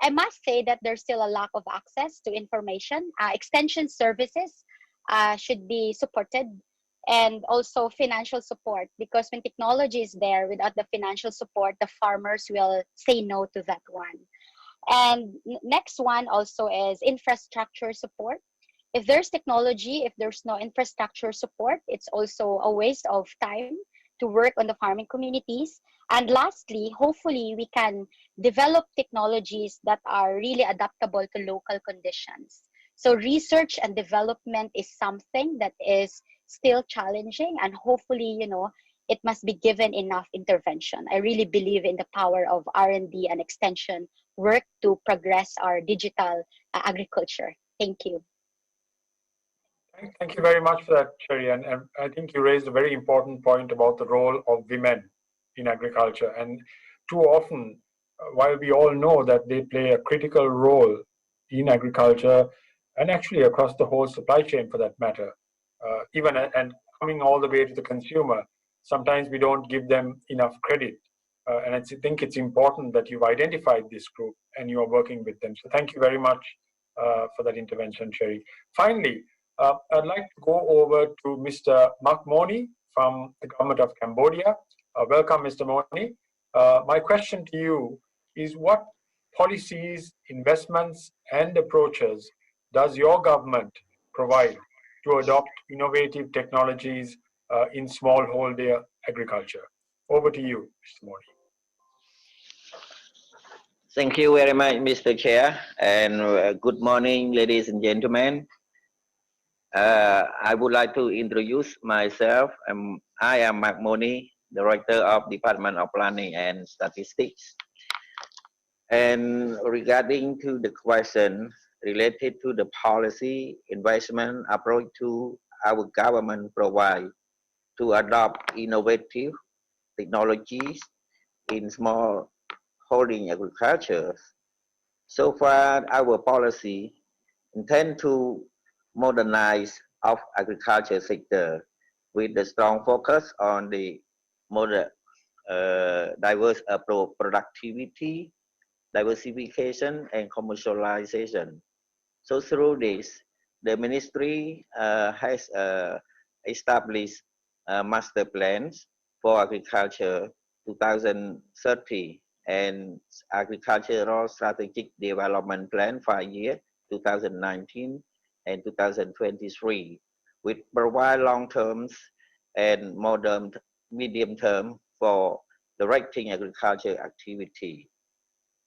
I must say that there's still a lack of access to information. Extension services should be supported, and also financial support, because when technology is there, without the financial support, the farmers will say no to that one. And next one also is infrastructure support. If there's technology, if there's no infrastructure support, it's also a waste of time to work on the farming communities. And lastly, hopefully we can develop technologies that are really adaptable to local conditions. So research and development is something that is still challenging, and hopefully, it must be given enough intervention. I really believe in the power of R&D and extension work to progress our digital agriculture. Thank you. Thank you very much for that, Sherry. And I think you raised a very important point about the role of women in agriculture. And too often, while we all know that they play a critical role in agriculture and actually across the whole supply chain for that matter, even and coming all the way to the consumer, sometimes we don't give them enough credit. And I think it's important that you've identified this group and you are working with them. So thank you very much for that intervention, Sherry. Finally, I'd like to go over to Mr. Mak Moni from the government of Cambodia. Welcome, Mr. Moni. My question to you is, what policies, investments, and approaches does your government provide to adopt innovative technologies in smallholder agriculture? Over to you, Mr. Moni. Thank you very much, Mr. Chair, and good morning, ladies and gentlemen. I would like to introduce myself. I am Mak Moni, Director of Department of Planning and Statistics. And regarding to the question related to the policy investment approach to our government provide to adopt innovative technologies in small holding agriculture. So far, our policy intend to modernize of agriculture sector with the strong focus on the diverse productivity, diversification, and commercialization. So through this, the ministry has established master plans for agriculture 2030 and agricultural strategic development plan 5 year 2019 and 2023, which provide long-term and medium-term for directing agriculture activity.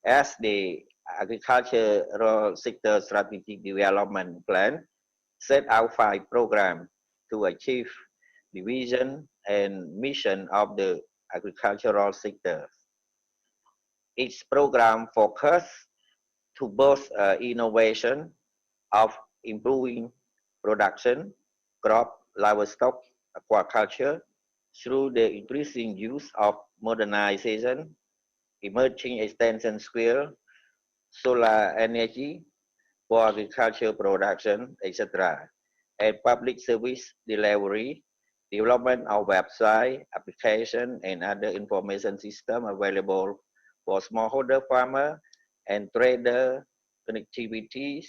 As the agricultural sector strategic development plan set out 5 programs to achieve the vision and mission of the agricultural sector. Each program focus to both innovation of improving production, crop, livestock, aquaculture through the increasing use of modernization, emerging extension skill, solar energy for agriculture production, etc., and public service delivery, development of website, application, and other information system available for smallholder farmer and trader, connectivities,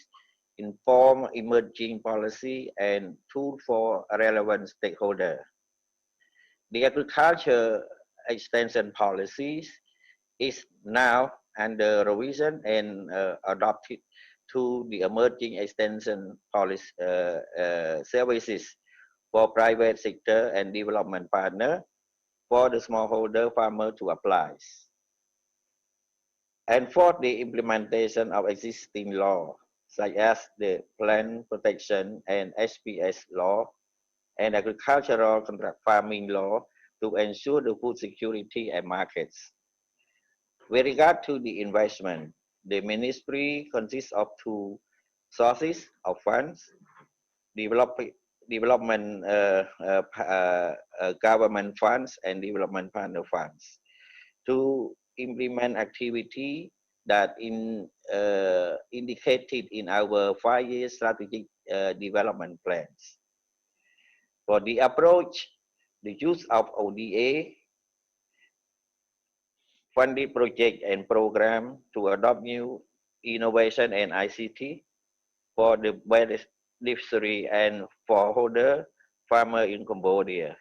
inform emerging policy, and tool for relevant stakeholder. The agriculture extension policies is now under revision and adopted to the emerging extension policy services for private sector and development partner for the smallholder farmer to apply. And for the implementation of existing law, such as the Plant Protection and SPS law and agricultural contract farming law to ensure the food security and markets. With regard to the investment, the ministry consists of 2 sources of funds, development government funds and development partner funds, to implement activity that indicated in our 5-year strategic development plans. For the approach, the use of ODA, funded project and program to adopt new innovation and ICT for the beneficiary and for farmer in Cambodia.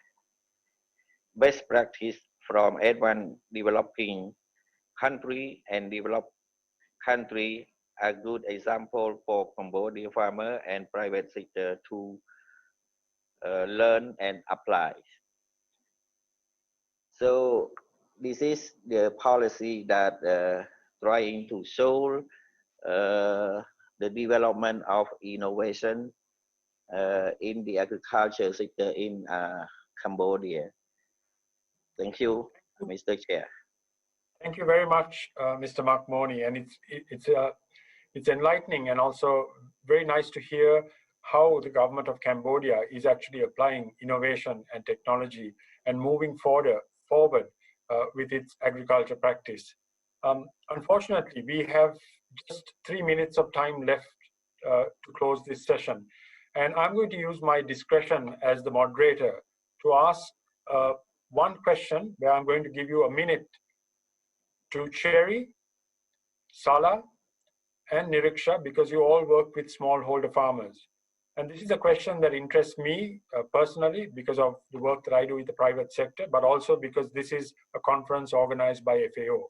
Best practice from advanced developing country and developed country a good example for Cambodia farmer and private sector to learn and apply. So this is the policy that trying to show the development of innovation in the agriculture sector in Cambodia. Thank you, Mr. Chair. Thank you very much, Mr. Makmoni, and it's enlightening and also very nice to hear how the government of Cambodia is actually applying innovation and technology and moving forward with its agriculture practice. Unfortunately, we have just 3 minutes of time left to close this session, and I'm going to use my discretion as the moderator to ask one question where I'm going to give you a minute to Cherry, Sala, and Niriksha, because you all work with smallholder farmers. And this is a question that interests me personally because of the work that I do with the private sector, but also because this is a conference organized by FAO.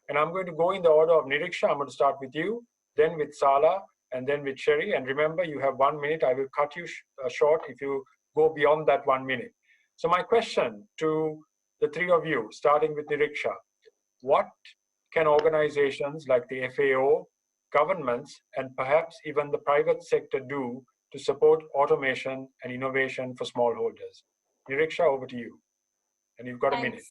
And I'm going to go in the order of Niriksha. I'm going to start with you, then with Sala, and then with Cherry. And remember, you have 1 minute. I will cut you short if you go beyond that 1 minute. So my question to the three of you, starting with Niriksha, what can organizations like the FAO, governments, and perhaps even the private sector do to support automation and innovation for smallholders? Niriksha, over to you. And you've got a minute.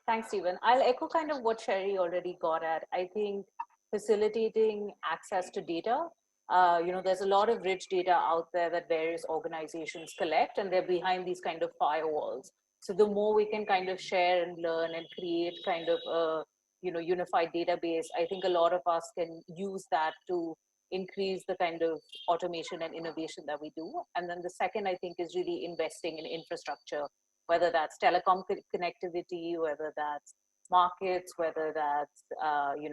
Thanks, Stephen. I'll echo kind of what Sherry already got at. I think facilitating access to data, there's a lot of rich data out there that various organizations collect, and they're behind these kind of firewalls. So the more we can kind of share and learn and create kind of a unified database, I think a lot of us can use that to increase the kind of automation and innovation that we do. And then the second, I think, is really investing in infrastructure, whether that's telecom connectivity, whether that's markets, whether that's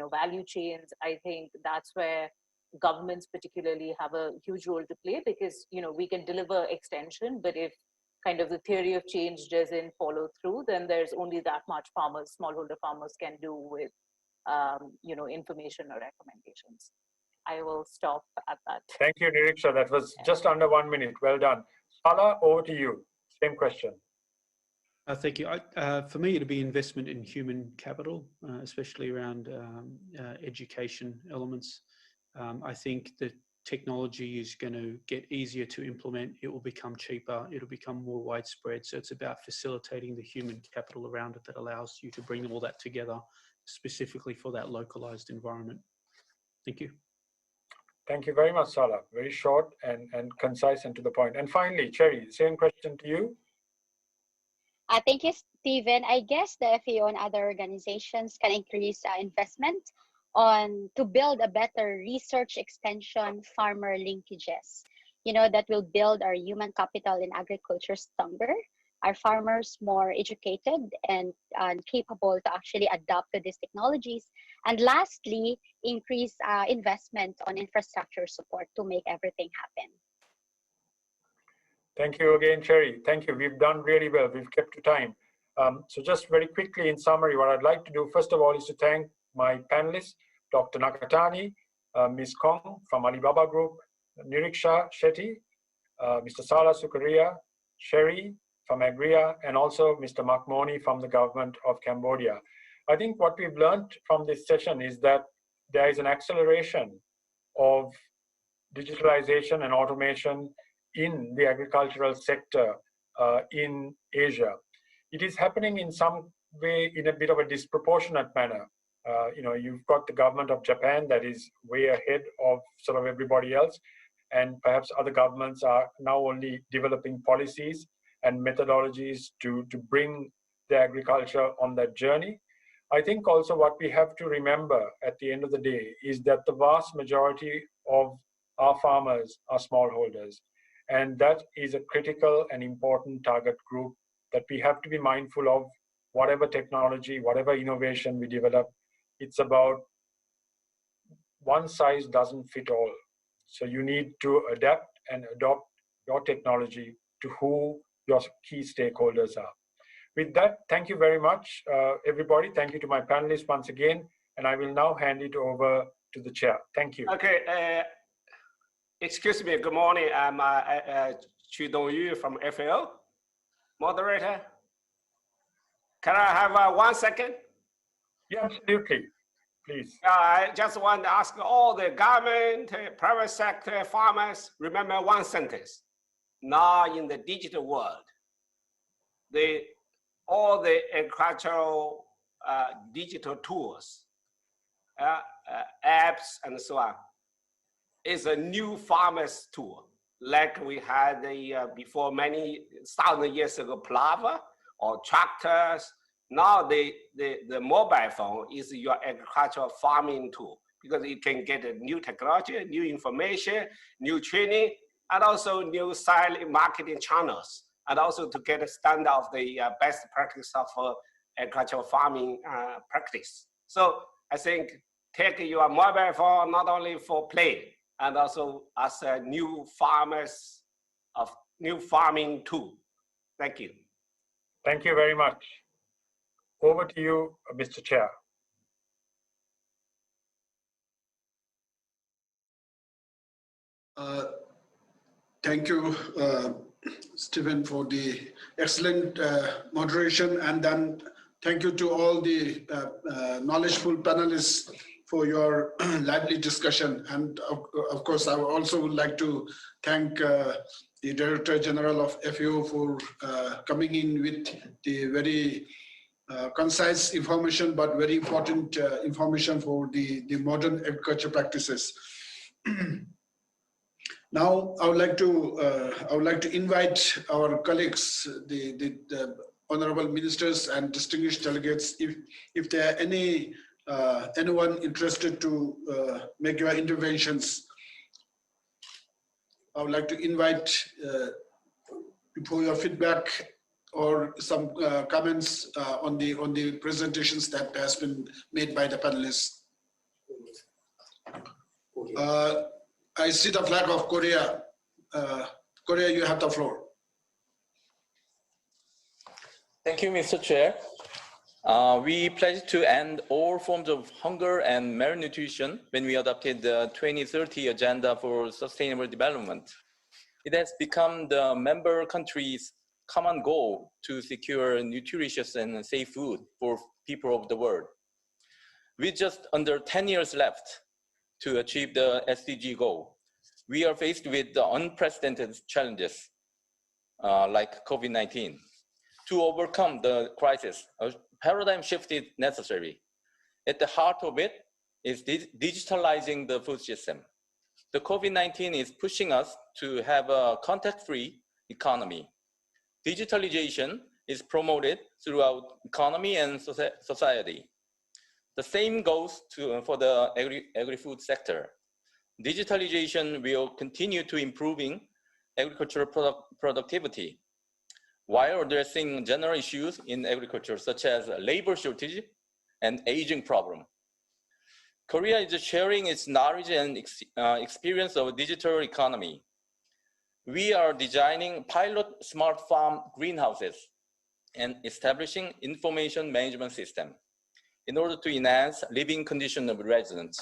value chains. I think that's where governments particularly have a huge role to play, because we can deliver extension, but if kind of the theory of change doesn't follow through, then there's only that much smallholder farmers can do with information or recommendations. I will stop at that. Thank you, Niriksha. That was just under 1 minute. Well done. Sala, over to you. Same question. Thank you. For me, it'd be investment in human capital, especially around education elements. I think that technology is going to get easier to implement. It will become cheaper. It'll become more widespread. So it's about facilitating the human capital around it that allows you to bring all that together specifically for that localized environment. Thank you. Thank you very much, Sala. Very short and concise and to the point. And finally, Cherry, same question to you. Thank you, Stephen. I guess the FAO and other organizations can increase investment to build a better research extension farmer linkages, that will build our human capital in agriculture stronger, our farmers more educated and capable to actually adapt to these technologies. And lastly, increase investment on infrastructure support to make everything happen. Thank you again, Cherry. Thank you. We've done really well. We've kept to time. So just very quickly in summary, what I'd like to do, first of all, is to thank my panelists, Dr. Nakatani, Ms. Kong from Alibaba Group, Niriksha Shetty, Mr. Sala Sukaria, Sherry from Agria, and also Mr. Makmoni from the government of Cambodia. I think what we've learned from this session is that there is an acceleration of digitalization and automation in the agricultural sector in Asia. It is happening in some way in a bit of a disproportionate manner. You've got the government of Japan that is way ahead of sort of everybody else, and perhaps other governments are now only developing policies and methodologies to bring the agriculture on that journey. I think also what we have to remember at the end of the day is that the vast majority of our farmers are smallholders, and that is a critical and important target group that we have to be mindful of. Whatever technology, whatever innovation we develop, it's about one size doesn't fit all. So you need to adapt and adopt your technology to who your key stakeholders are. With that, thank you very much, everybody. Thank you to my panelists once again. And I will now hand it over to the chair. Thank you. Okay. Excuse me. Good morning. I'm Chu Dongyu from FAO. Moderator, can I have 1 second? Yeah, absolutely. Please. I just want to ask all the government, private sector, farmers, remember one sentence. Now in the digital world, all the agricultural digital tools, apps and so on, is a new farmer's tool. Like we had before many thousand years ago, plover or tractors. Now the mobile phone is your agricultural farming tool because you can get a new technology, new information, new training, and also new silent marketing channels, and also to get a standard of the best practice of agricultural farming practice. So I think take your mobile phone not only for play, and also as a new farming tool. Thank you. Thank you very much. Over to you, Mr. Chair. Thank you, Stephen, for the excellent moderation, and then thank you to all the knowledgeable panelists for your lively discussion. And of course, I also would like to thank the Director General of FAO for coming in with the very concise information, but very important information for the modern agriculture practices. Now, I would like to invite our colleagues, the honorable ministers and distinguished delegates, if there are anyone interested to make your interventions. I would like to invite for your feedback or some comments on the presentations that has been made by the panelists. I see the flag of Korea. Korea, you have the floor. Thank you, Mr. Chair. We pledged to end all forms of hunger and malnutrition when we adopted the 2030 Agenda for Sustainable Development. It has become the member countries' common goal to secure nutritious and safe food for people of the world. With just under 10 years left to achieve the SDG goal, we are faced with the unprecedented challenges like COVID-19. To overcome the crisis, a paradigm shift is necessary. At the heart of it is digitalizing the food system. The COVID-19 is pushing us to have a contact-free economy. Digitalization is promoted throughout economy and society. The same goes for the agri-food sector. Digitalization will continue to improving agricultural productivity while addressing general issues in agriculture such as labor shortage and aging problem. Korea is sharing its knowledge and experience of digital economy. We are designing pilot smart farm greenhouses and establishing information management system in order to enhance living conditions of residents.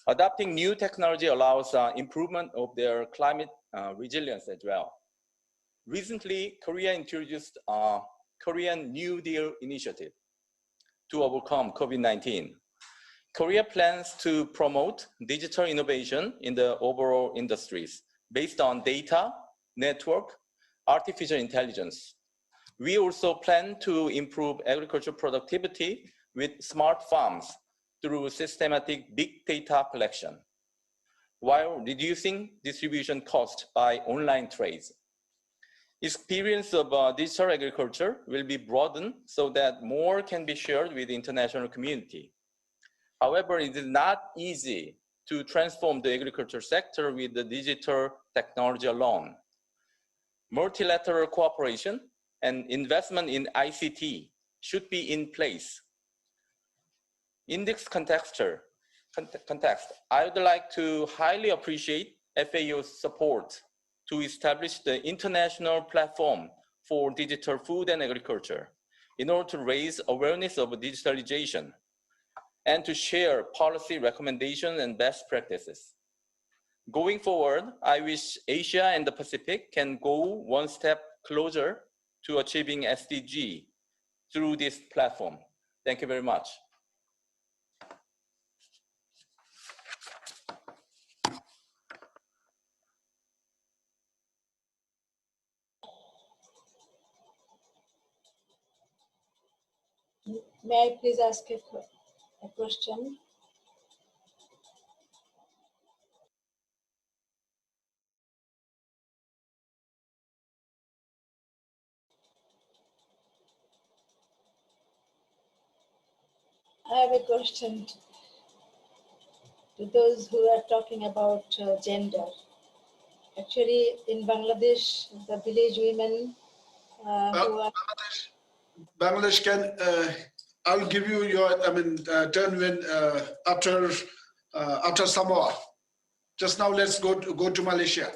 Adopting new technology allows improvement of their climate resilience as well. Recently, Korea introduced a Korean New Deal initiative to overcome COVID-19. Korea plans to promote digital innovation in the overall industries based on data, network, artificial intelligence. We also plan to improve agricultural productivity with smart farms through systematic big data collection, while reducing distribution costs by online trades. Experience of digital agriculture will be broadened so that more can be shared with the international community. However, it is not easy to transform the agriculture sector with the digital technology alone. Multilateral cooperation and investment in ICT should be in place. In this context, I would like to highly appreciate FAO's support to establish the international platform for digital food and agriculture in order to raise awareness of digitalization. and to share policy recommendations and best practices. Going forward, I wish Asia and the Pacific can go one step closer to achieving SDG through this platform. Thank you very much. May I please ask a question? I have a question to those who are talking about gender. Actually, in Bangladesh, the village women who are... Bangladesh can, I'll give you your, turn when after Samoa. Just now, let's go to Malaysia.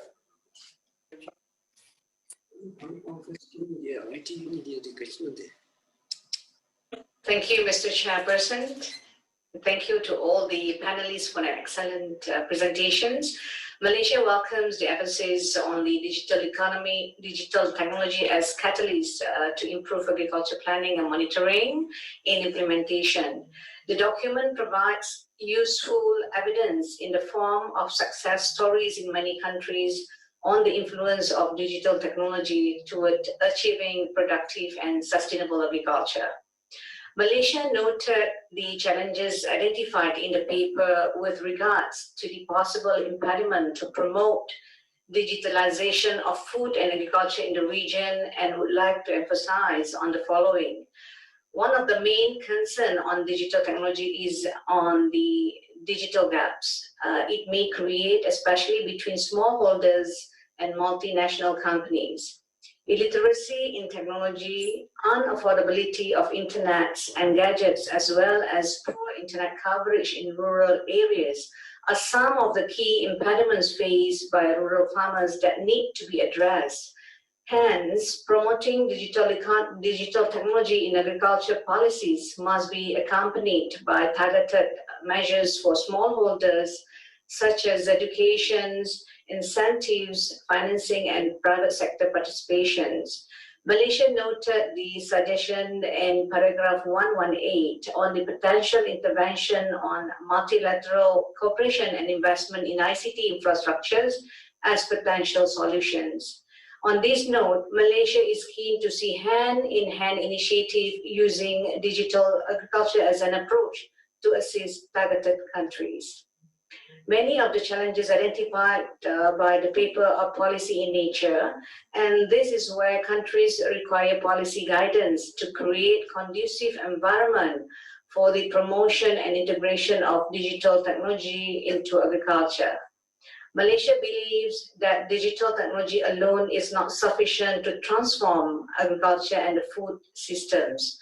Thank you, Mr. Chairperson. Thank you to all the panelists for their excellent presentations. Malaysia welcomes the emphasis on the digital economy, digital technology as catalyst to improve agriculture planning and monitoring and implementation. The document provides useful evidence in the form of success stories in many countries on the influence of digital technology toward achieving productive and sustainable agriculture. Malaysia noted the challenges identified in the paper with regards to the possible impediment to promote digitalization of food and agriculture in the region and would like to emphasize on the following. One of the main concerns on digital technology is on the digital gaps it may create, especially between smallholders and multinational companies. Illiteracy in technology, unaffordability of internet and gadgets, as well as poor internet coverage in rural areas are some of the key impediments faced by rural farmers that need to be addressed. Hence, promoting digital technology in agriculture policies must be accompanied by targeted measures for smallholders, such as education, incentives, financing, and private sector participations. Malaysia noted the suggestion in paragraph 118 on the potential intervention on multilateral cooperation and investment in ICT infrastructures as potential solutions. On this note, Malaysia is keen to see hand-in-hand initiative using digital agriculture as an approach to assist targeted countries. Many of the challenges identified by the paper are policy in nature, and this is where countries require policy guidance to create conducive environment for the promotion and integration of digital technology into agriculture. Malaysia believes that digital technology alone is not sufficient to transform agriculture and the food systems.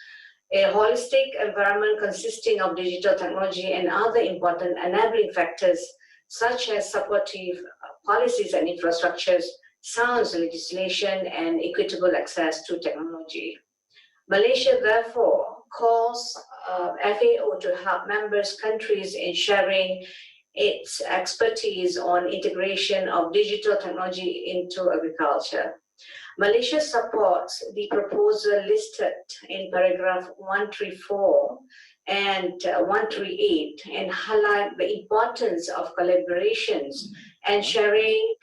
A holistic environment consisting of digital technology and other important enabling factors such as supportive policies and infrastructures, sound legislation, and equitable access to technology. Malaysia therefore calls FAO to help members countries in sharing its expertise on integration of digital technology into agriculture. Malaysia supports the proposal listed in paragraph 134 and 138 and highlight the importance of collaborations and sharing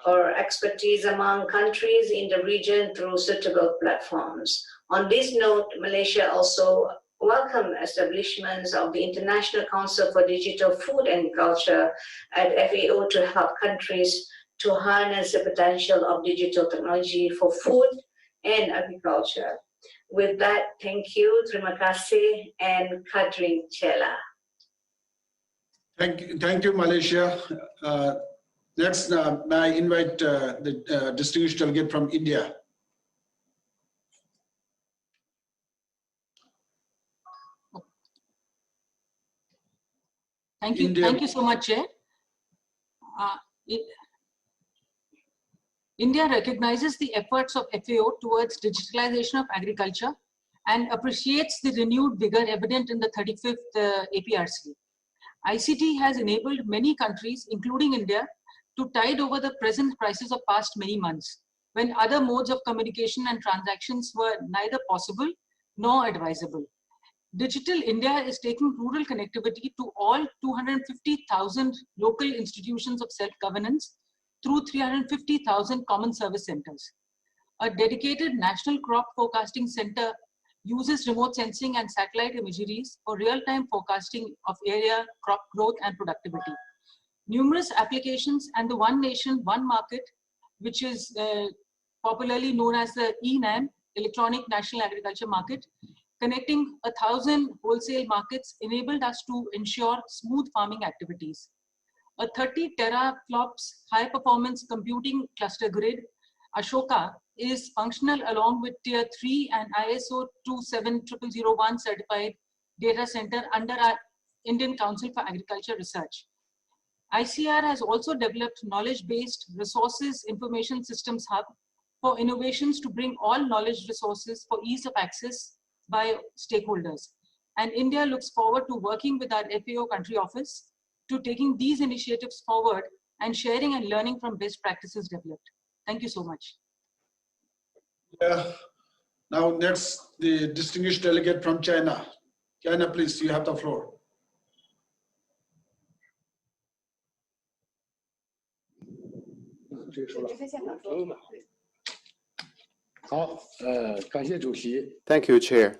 or expertise among countries in the region through suitable platforms. On this note, Malaysia also welcomes establishments of the International Council for Digital Food and Agriculture at FAO to help countries to harness the potential of digital technology for food and agriculture. With that, thank you, terima kasih, and Kadri Chela. Thank you, Malaysia. Next, may I invite the distinguished delegate from India. Thank you. Thank you so much, Chair. India recognizes the efforts of FAO towards digitalization of agriculture and appreciates the renewed vigor evident in the 35th APRC. ICT has enabled many countries, including India, to tide over the present crisis of past many months, when other modes of communication and transactions were neither possible nor advisable. Digital India is taking rural connectivity to all 250,000 local institutions of self-governance through 350,000 common service centers. A dedicated national crop forecasting center uses remote sensing and satellite imageries for real-time forecasting of area, crop growth, and productivity. Numerous applications and the One Nation, One Market, which is popularly known as the ENAM, Electronic National Agriculture Market, connecting 1,000 wholesale markets enabled us to ensure smooth farming activities. A 30 teraflops high-performance computing cluster grid, Ashoka, is functional along with Tier 3 and ISO 27001 certified data center under our Indian Council for Agriculture Research. ICR has also developed knowledge-based resources information systems hub for innovations to bring all knowledge resources for ease of access by stakeholders. And India looks forward to working with our FAO country office to taking these initiatives forward and sharing and learning from best practices developed. Thank you so much. Now next, the distinguished delegate from China. China, please, you have the floor. Thank you, Chair.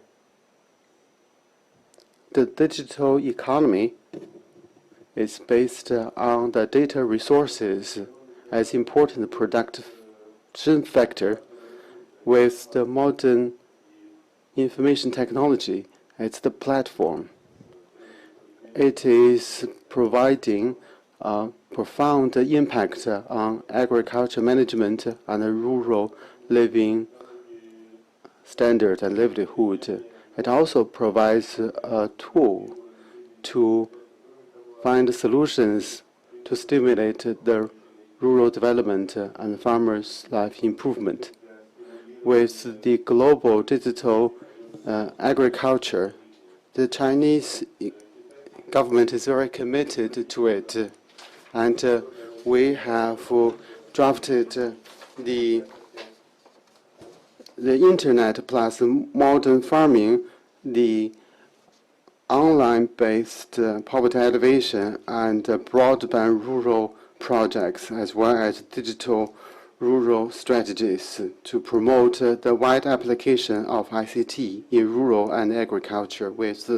The digital economy is based on the data resources as important production factor with the modern information technology as the platform. It is providing a profound impact on agriculture management and rural living standard and livelihood. It also provides a tool to find solutions to stimulate the rural development and farmers' life improvement. With the global digital agriculture, the Chinese government is very committed to it, and we have drafted the internet plus modern farming, the online-based poverty elevation and broadband rural projects, as well as digital rural strategies to promote the wide application of ICT in rural and agriculture with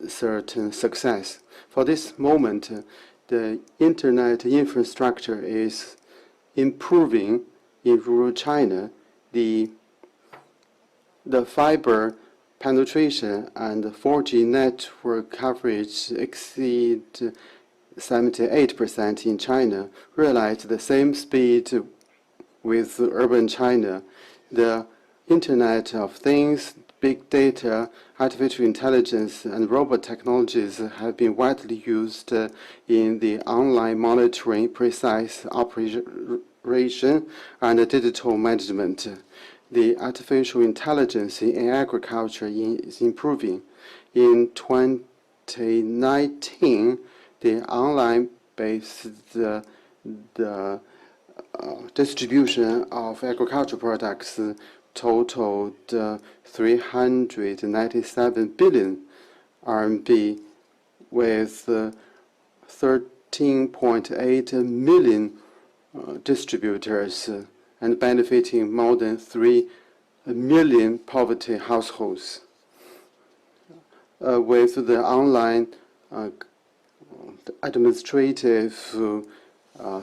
certain success. For this moment, the internet infrastructure is improving in rural China. The fiber penetration and 4G network coverage exceed 78% in China, realized the same speed with urban China. The Internet of Things, big data, artificial intelligence, and robot technologies have been widely used in the online monitoring, precise operation, and digital management. The artificial intelligence in agriculture is improving. In 2019, the online-based distribution of agricultural products totaled 397 billion RMB, with 13.8 million distributors and benefiting more than 3 million poverty households. With the online administrative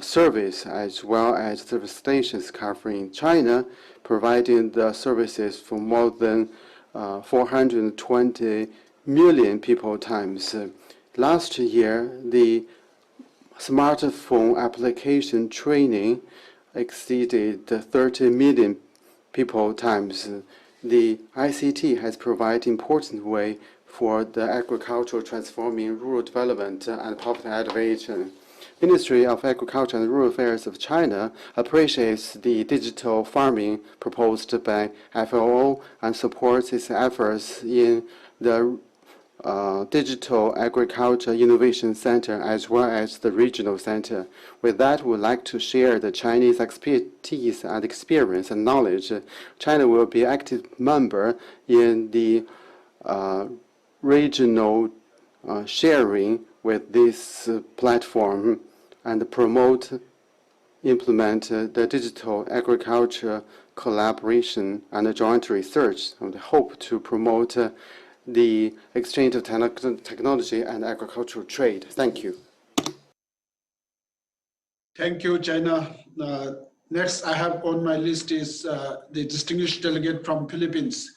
service, as well as service stations covering China, providing the services for more than 420 million people times. Last year, the smartphone application training exceeded 30 million people times. The ICT has provided important way for the agricultural transforming rural development and poverty elevation. Ministry of Agriculture and Rural Affairs of China appreciates the digital farming proposed by FAO and supports its efforts in the Digital Agriculture Innovation Center as well as the regional center. With that, we would like to share the Chinese expertise and experience and knowledge. China will be an active member in the regional sharing with this platform and promote, implement the digital agriculture collaboration and joint research. And hope to promote the exchange of technology and agricultural trade. Thank you. Thank you, China. Next I have on my list is the distinguished delegate from Philippines.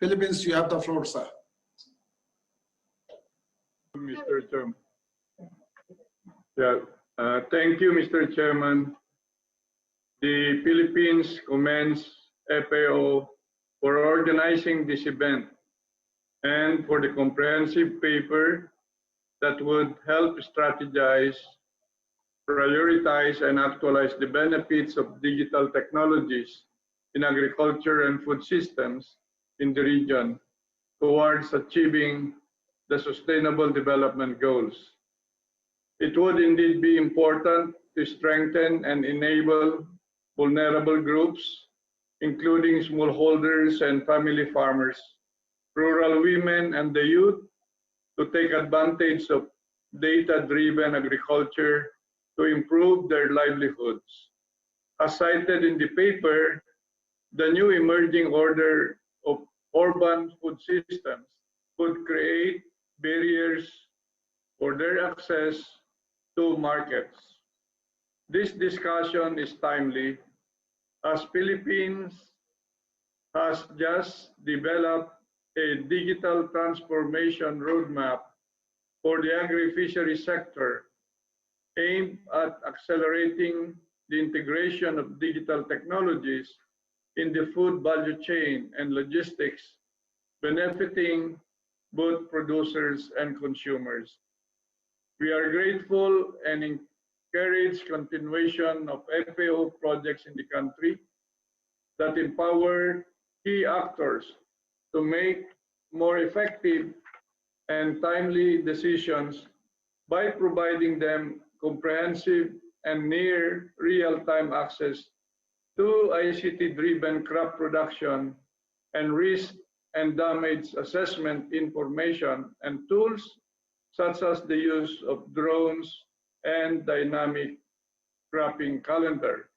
Philippines, you have the floor, sir. Mr. Chairman. Thank you, Mr. Chairman. The Philippines commends FAO for organizing this event and for the comprehensive paper that would help strategize, prioritize, and actualize the benefits of digital technologies in agriculture and food systems in the region towards achieving the Sustainable Development Goals. It would indeed be important to strengthen and enable vulnerable groups, including smallholders and family farmers, rural women, and the youth, to take advantage of data-driven agriculture to improve their livelihoods. As cited in the paper, the new emerging order of urban food systems could create barriers for their access to markets. This discussion is timely as Philippines has just developed a digital transformation roadmap for the agri-fishery sector aimed at accelerating the integration of digital technologies in the food value chain and logistics, benefiting both producers and consumers. We are grateful and encourage continuation of FAO projects in the country that empower key actors to make more effective and timely decisions by providing them comprehensive and near real-time access to ICT-driven crop production and risk and damage assessment information and tools such as the use of drones and dynamic cropping calendar.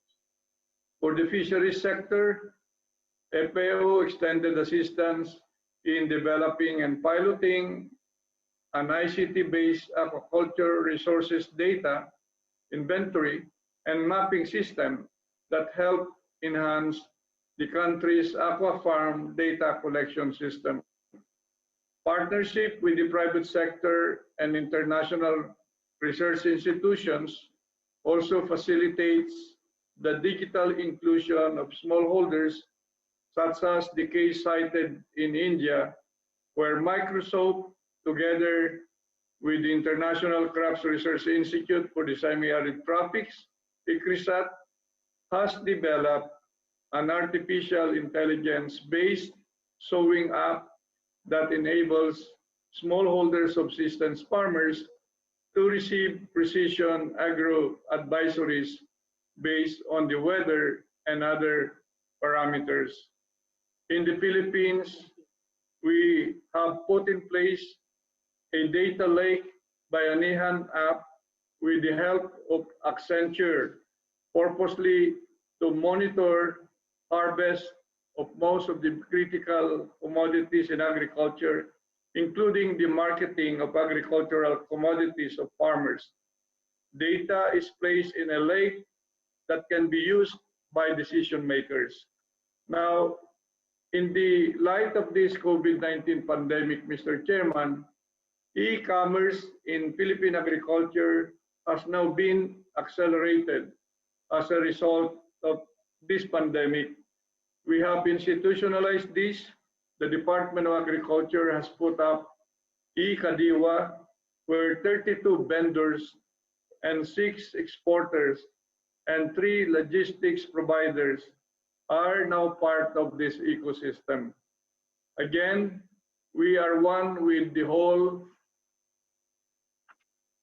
For the fisheries sector, FAO extended assistance in developing and piloting an ICT-based aquaculture resources data inventory and mapping system that help enhance the country's aqua farm data collection system. Partnership with the private sector and international research institutions also facilitates the digital inclusion of smallholders, such as the case cited in India, where Microsoft, together with the International Crops Research Institute for the Semi-Arid Tropics, ICRISAT, has developed an artificial intelligence-based sowing app that enables smallholder subsistence farmers to receive precision agro advisories based on the weather and other parameters. In the Philippines, we have put in place a data lake by an e-hand app with the help of Accenture, purposely to monitor harvest of most of the critical commodities in agriculture, including the marketing of agricultural commodities of farmers. Data is placed in a lake that can be used by decision makers. Now, in the light of this COVID-19 pandemic, Mr. Chairman, e-commerce in Philippine agriculture has now been accelerated as a result of this pandemic. We have institutionalized this. The Department of Agriculture has put up e-Kadiwa, where 32 vendors and 6 exporters and 3 logistics providers are now part of this ecosystem. Again, we are one with the whole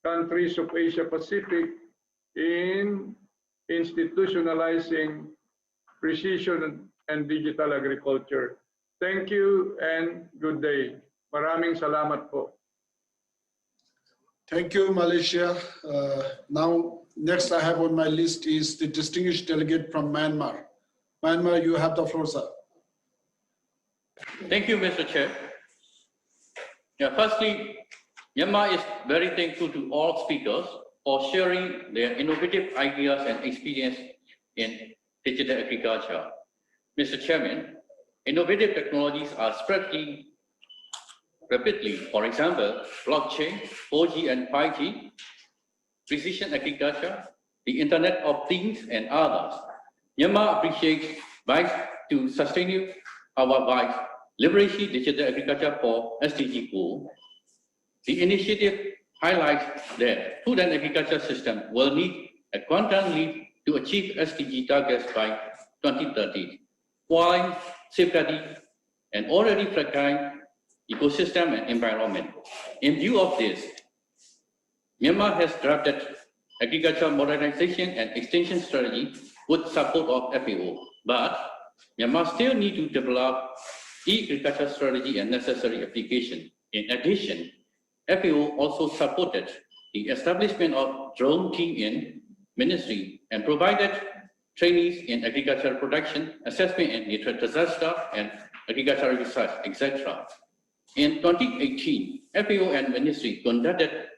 countries of Asia Pacific in institutionalizing precision and digital agriculture. Thank you and good day. Maraming salamat po. Thank you, Malaysia. Now, next I have on my list is the distinguished delegate from Myanmar. Myanmar, you have the floor, sir. Thank you, Mr. Chair. Yeah, firstly, Myanmar is very thankful to all speakers for sharing their innovative ideas and experience in digital agriculture. Mr. Chairman, innovative technologies are spreading rapidly. For example, blockchain, 4G and 5G, precision agriculture, the Internet of Things, and others. Myanmar appreciates Vice to sustain our Vice leveraging digital agriculture for SDG goal. The initiative highlights that food and agriculture system will need a quantum leap to achieve SDG targets by 2030, while safeguarding an already fragile ecosystem and environment. In view of this, Myanmar has drafted agriculture modernization and extension strategy with support of FAO, but Myanmar still need to develop e-agriculture strategy and necessary application. In addition, FAO also supported the establishment of drone team in ministry and provided trainees in agricultural production, assessment and disaster and agricultural research, etc. In 2018, FAO and ministry conducted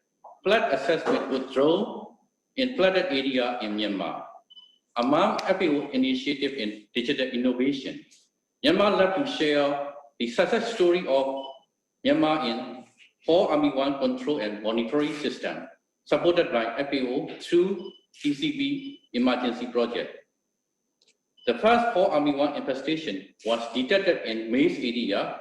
flood assessment with drone in flooded area in Myanmar. Among FAO initiative in digital innovation, Myanmar love to share the success story of Myanmar in 4-Army-1 control and monitoring system, supported by FAO through TCB emergency project. The first 4-Army-1 infestation was detected in maize area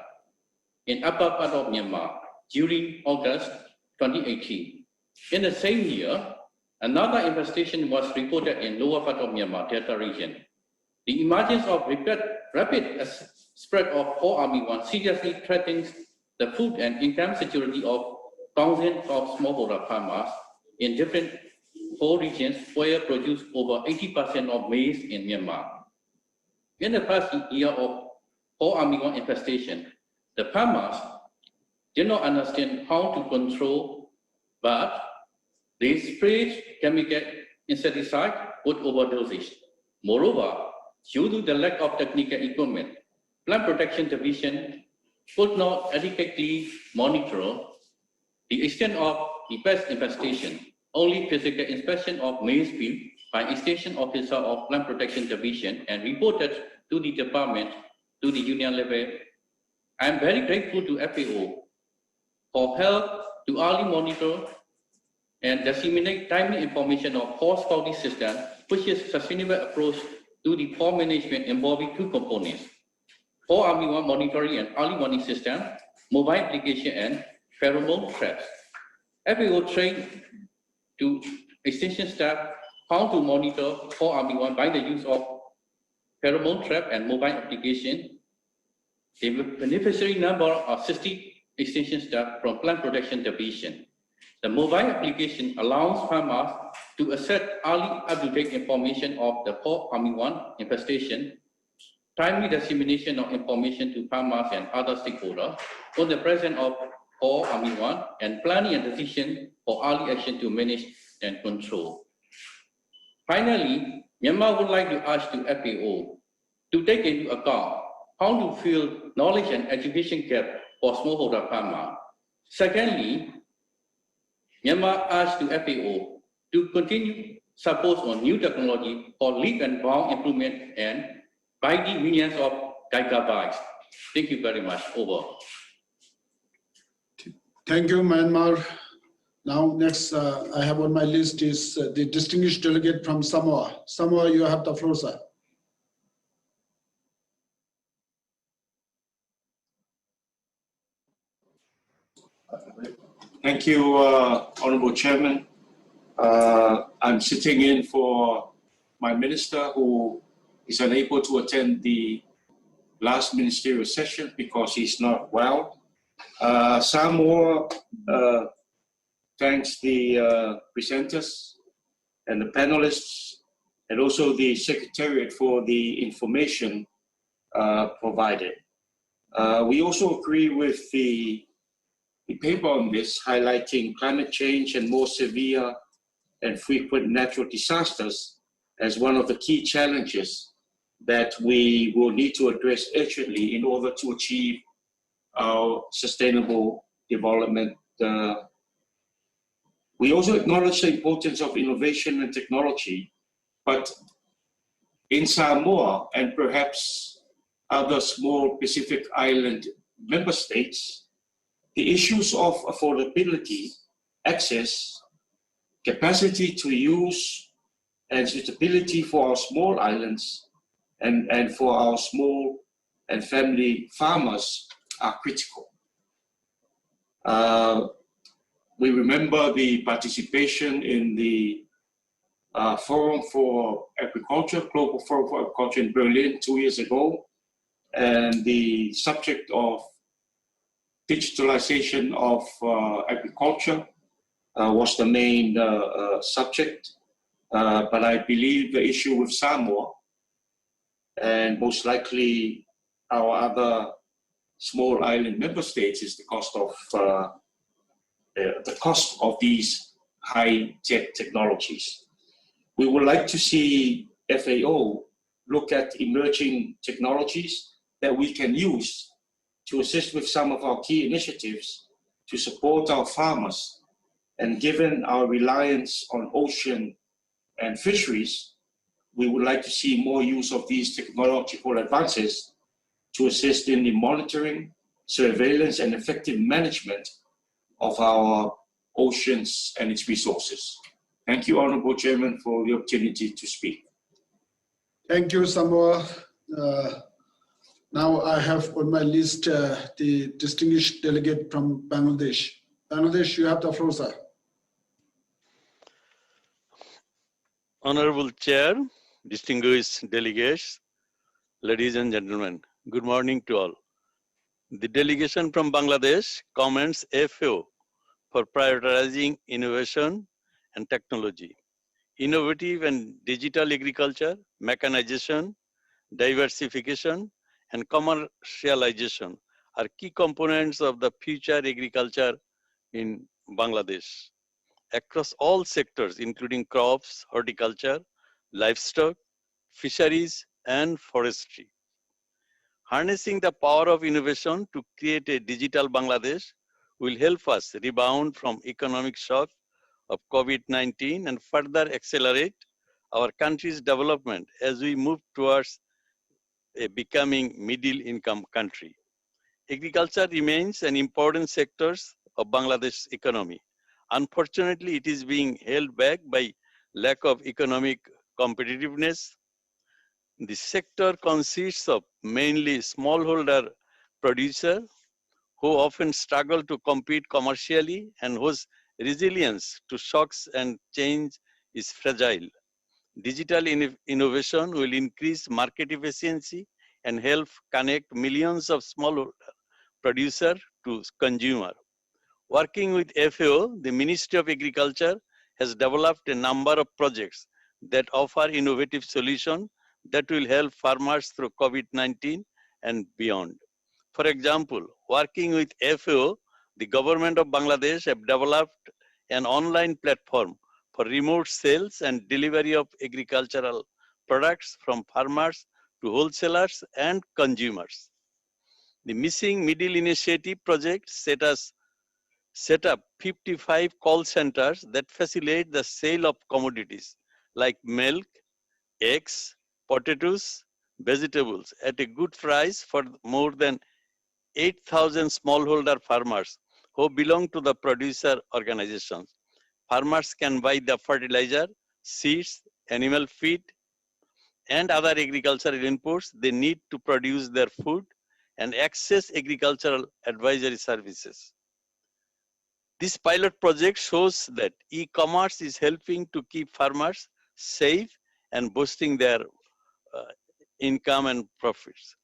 in upper part of Myanmar during August 2018. In the same year, another infestation was reported in lower part of Myanmar Delta region. The emergence of rapid spread of 4-Army-1 seriously threatens the food and income security of thousands of smallholder farmers in different 4 regions where produce over 80% of maize in Myanmar. In the first year of 4-Army-1 infestation, the farmers did not understand how to control, but they sprayed chemical insecticide with overdosage. Moreover, due to the lack of technical equipment, Plant Protection Division could not adequately monitor the extent of the pest infestation. Only physical inspection of maize field by Extension Officer of Plant Protection Division and reported to the department to the union level. I am very grateful to FAO for help to early monitor and disseminate timely information of horse quality system, which is sustainable approach to the farm management involving 2 components: 4-Army-1 monitoring and early warning system, mobile application, and pheromone traps. FAO trained to extension staff how to monitor 4-Army-1 by the use of pheromone trap and mobile application. The beneficiary number of 60 extension staff from Plant Protection Division. The mobile application allows farmers to access early up-to-date information of the 4-Army-1 infestation, timely dissemination of information to farmers and other stakeholders on the presence of 4-Army-1, and planning and decision for early action to manage and control. Finally, Myanmar would like to ask to FAO to take into account how to fill knowledge and education gap for smallholder farmers. Secondly, Myanmar asks to FAO to continue support on new technology for leap and bound improvement and by the millions of gigabytes. Thank you very much. Over. Thank you, Myanmar. Now, next I have on my list is the distinguished delegate from Samoa. Samoa, you have the floor, sir. Thank you, Honorable Chairman. I'm sitting in for my minister who is unable to attend the last ministerial session because he's not well. Samoa thanks the presenters and the panelists and also the Secretariat for the information provided. We also agree with the paper on this, highlighting climate change and more severe and frequent natural disasters as one of the key challenges that we will need to address urgently in order to achieve our sustainable development. We also acknowledge the importance of innovation and technology, but in Samoa and perhaps other small Pacific Island member states, the issues of affordability, access, capacity to use, and suitability for our small islands and for our small and family farmers are critical. We remember the participation in the Forum for Agriculture, Global Forum for Agriculture in Berlin 2 years ago, and the subject of digitalization of agriculture was the main subject. But I believe the issue with Samoa and most likely our other small island member states is the cost of these high-tech technologies. We would like to see FAO look at emerging technologies that we can use to assist with some of our key initiatives to support our farmers. And given our reliance on ocean and fisheries, we would like to see more use of these technological advances to assist in the monitoring, surveillance, and effective management of our oceans and its resources. Thank you, Honorable Chairman, for the opportunity to speak. Thank you, Samoa. Now I have on my list the distinguished delegate from Bangladesh. Bangladesh, you have the floor, sir. Honorable Chair, distinguished delegates, ladies and gentlemen, good morning to all. The delegation from Bangladesh commends FAO for prioritizing innovation and technology. Innovative and digital agriculture, mechanization, diversification, and commercialization are key components of the future agriculture in Bangladesh. Across all sectors, including crops, horticulture, livestock, fisheries, and forestry. Harnessing the power of innovation to create a digital Bangladesh will help us rebound from economic shock of COVID-19 and further accelerate our country's development as we move towards a becoming middle-income country. Agriculture remains an important sector of Bangladesh's economy. Unfortunately, it is being held back by lack of economic competitiveness. The sector consists of mainly smallholder producers who often struggle to compete commercially and whose resilience to shocks and change is fragile. Digital innovation will increase market efficiency and help connect millions of smallholder producers to consumers. Working with FAO, the Ministry of Agriculture has developed a number of projects that offer innovative solutions that will help farmers through COVID-19 and beyond. For example, working with FAO, the government of Bangladesh have developed an online platform for remote sales and delivery of agricultural products from farmers to wholesalers and consumers. The Missing Middle Initiative project set up 55 call centers that facilitate the sale of commodities like milk, eggs, potatoes, vegetables at a good price for more than 8,000 smallholder farmers who belong to the producer organizations. Farmers can buy the fertilizer, seeds, animal feed, and other agricultural inputs they need to produce their food and access agricultural advisory services. This pilot project shows that e-commerce is helping to keep farmers safe and boosting their income and profits.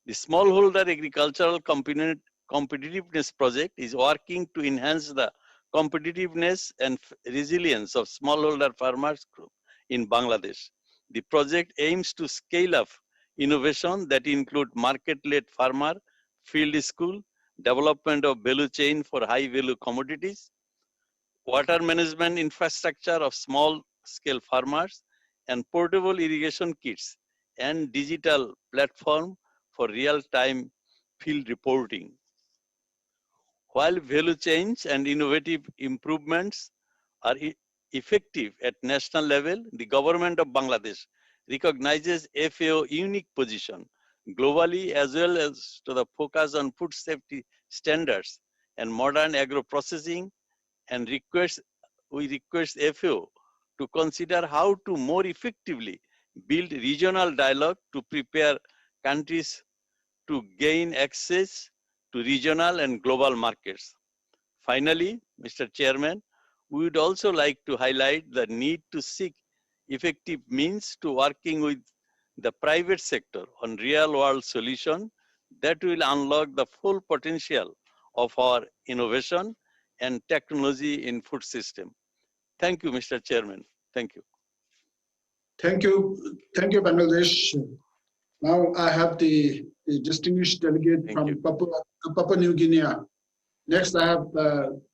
The smallholder agricultural competitiveness project is working to enhance the competitiveness and resilience of smallholder farmers group in Bangladesh. The project aims to scale up innovation that include market-led farmer, field school, development of value chain for high-value commodities, water management infrastructure of small-scale farmers, and portable irrigation kits and digital platform for real-time field reporting. While value change and innovative improvements are effective at national level, the government of Bangladesh recognizes FAO unique position globally as well as to the focus on food safety standards and modern agro-processing, and we request FAO to consider how to more effectively build regional dialogue to prepare countries to gain access to regional and global markets. Finally, Mr. Chairman, we would also like to highlight the need to seek effective means to working with the private sector on real-world solutions that will unlock the full potential of our innovation and technology in food system. Thank you, Mr. Chairman. Thank you. Thank you, Bangladesh. Now I have the distinguished delegate from Papua New Guinea. Next, I have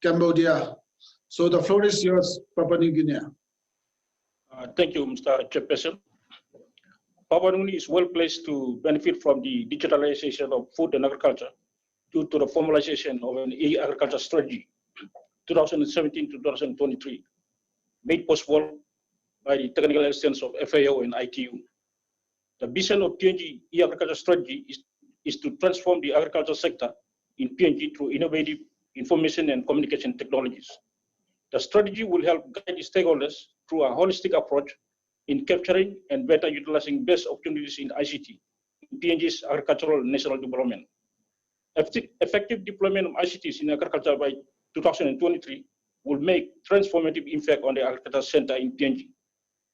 Cambodia. So the floor is yours, Papua New Guinea. Thank you, Mr. Chairperson. Papua New Guinea is well placed to benefit from the digitalization of food and agriculture due to the formalization of an e-agriculture strategy 2017-2023, made possible by the technical assistance of FAO and ITU. The vision of PNG e-agriculture strategy is to transform the agriculture sector in PNG through innovative information and communication technologies. The strategy will help guide the stakeholders through a holistic approach in capturing and better utilizing best opportunities in ICT in PNG's agricultural national development. Effective deployment of ICTs in agriculture by 2023 will make transformative impact on the agriculture center in PNG.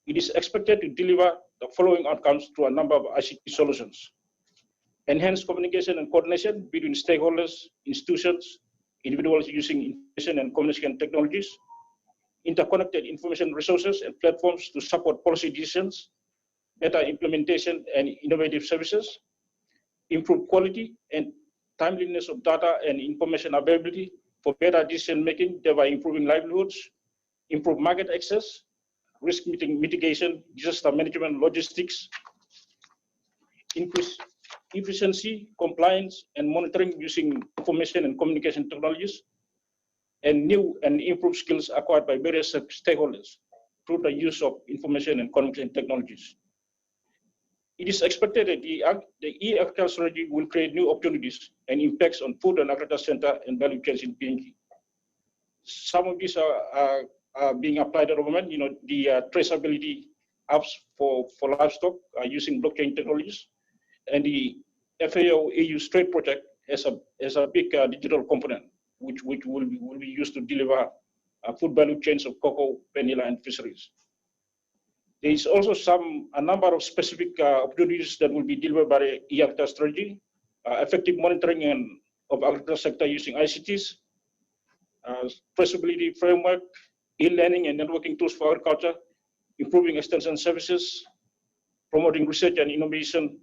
It is expected to deliver the following outcomes through a number of ICT solutions: enhanced communication and coordination between stakeholders, institutions, individuals using information and communication technologies, interconnected information resources and platforms to support policy decisions, better implementation and innovative services, improved quality and timeliness of data and information availability for better decision making, thereby improving livelihoods, improved market access, risk mitigation, disaster management, logistics, increase efficiency, compliance, and monitoring using information and communication technologies, and new and improved skills acquired by various stakeholders through the use of information and communication technologies. It is expected that the e-agriculture strategy will create new opportunities and impacts on food and agriculture center and value chains in PNG. Some of these are being applied at the moment. You know, the traceability apps for livestock are using blockchain technologies, and the FAO EU Trade project has a big digital component, which will be used to deliver food value chains of cocoa, vanilla, and fisheries. There is also a number of specific opportunities that will be delivered by the e-agriculture strategy, effective monitoring of agriculture sector using ICTs, traceability framework, e-learning and networking tools for agriculture, improving extension services, promoting research and innovation,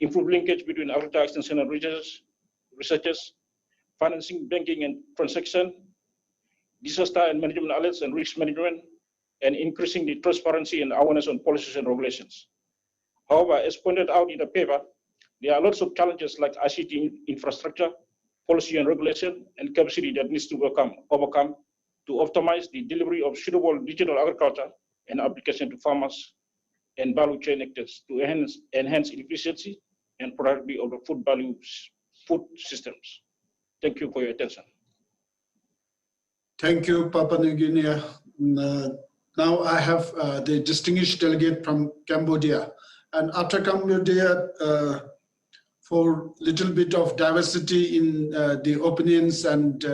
improve linkage between agriculture extension and researchers, financing, banking and transaction, disaster and management alerts and risk management, and increasing the transparency and awareness on policies and regulations. However, as pointed out in the paper, there are lots of challenges like ICT infrastructure, policy and regulation, and capacity that needs to be overcome to optimize the delivery of suitable digital agriculture and application to farmers and value chain actors to enhance efficiency and productivity of the food systems. Thank you for your attention. Thank you, Papua New Guinea. Now I have the distinguished delegate from Cambodia. And after Cambodia, for a little bit of diversity in the opinions and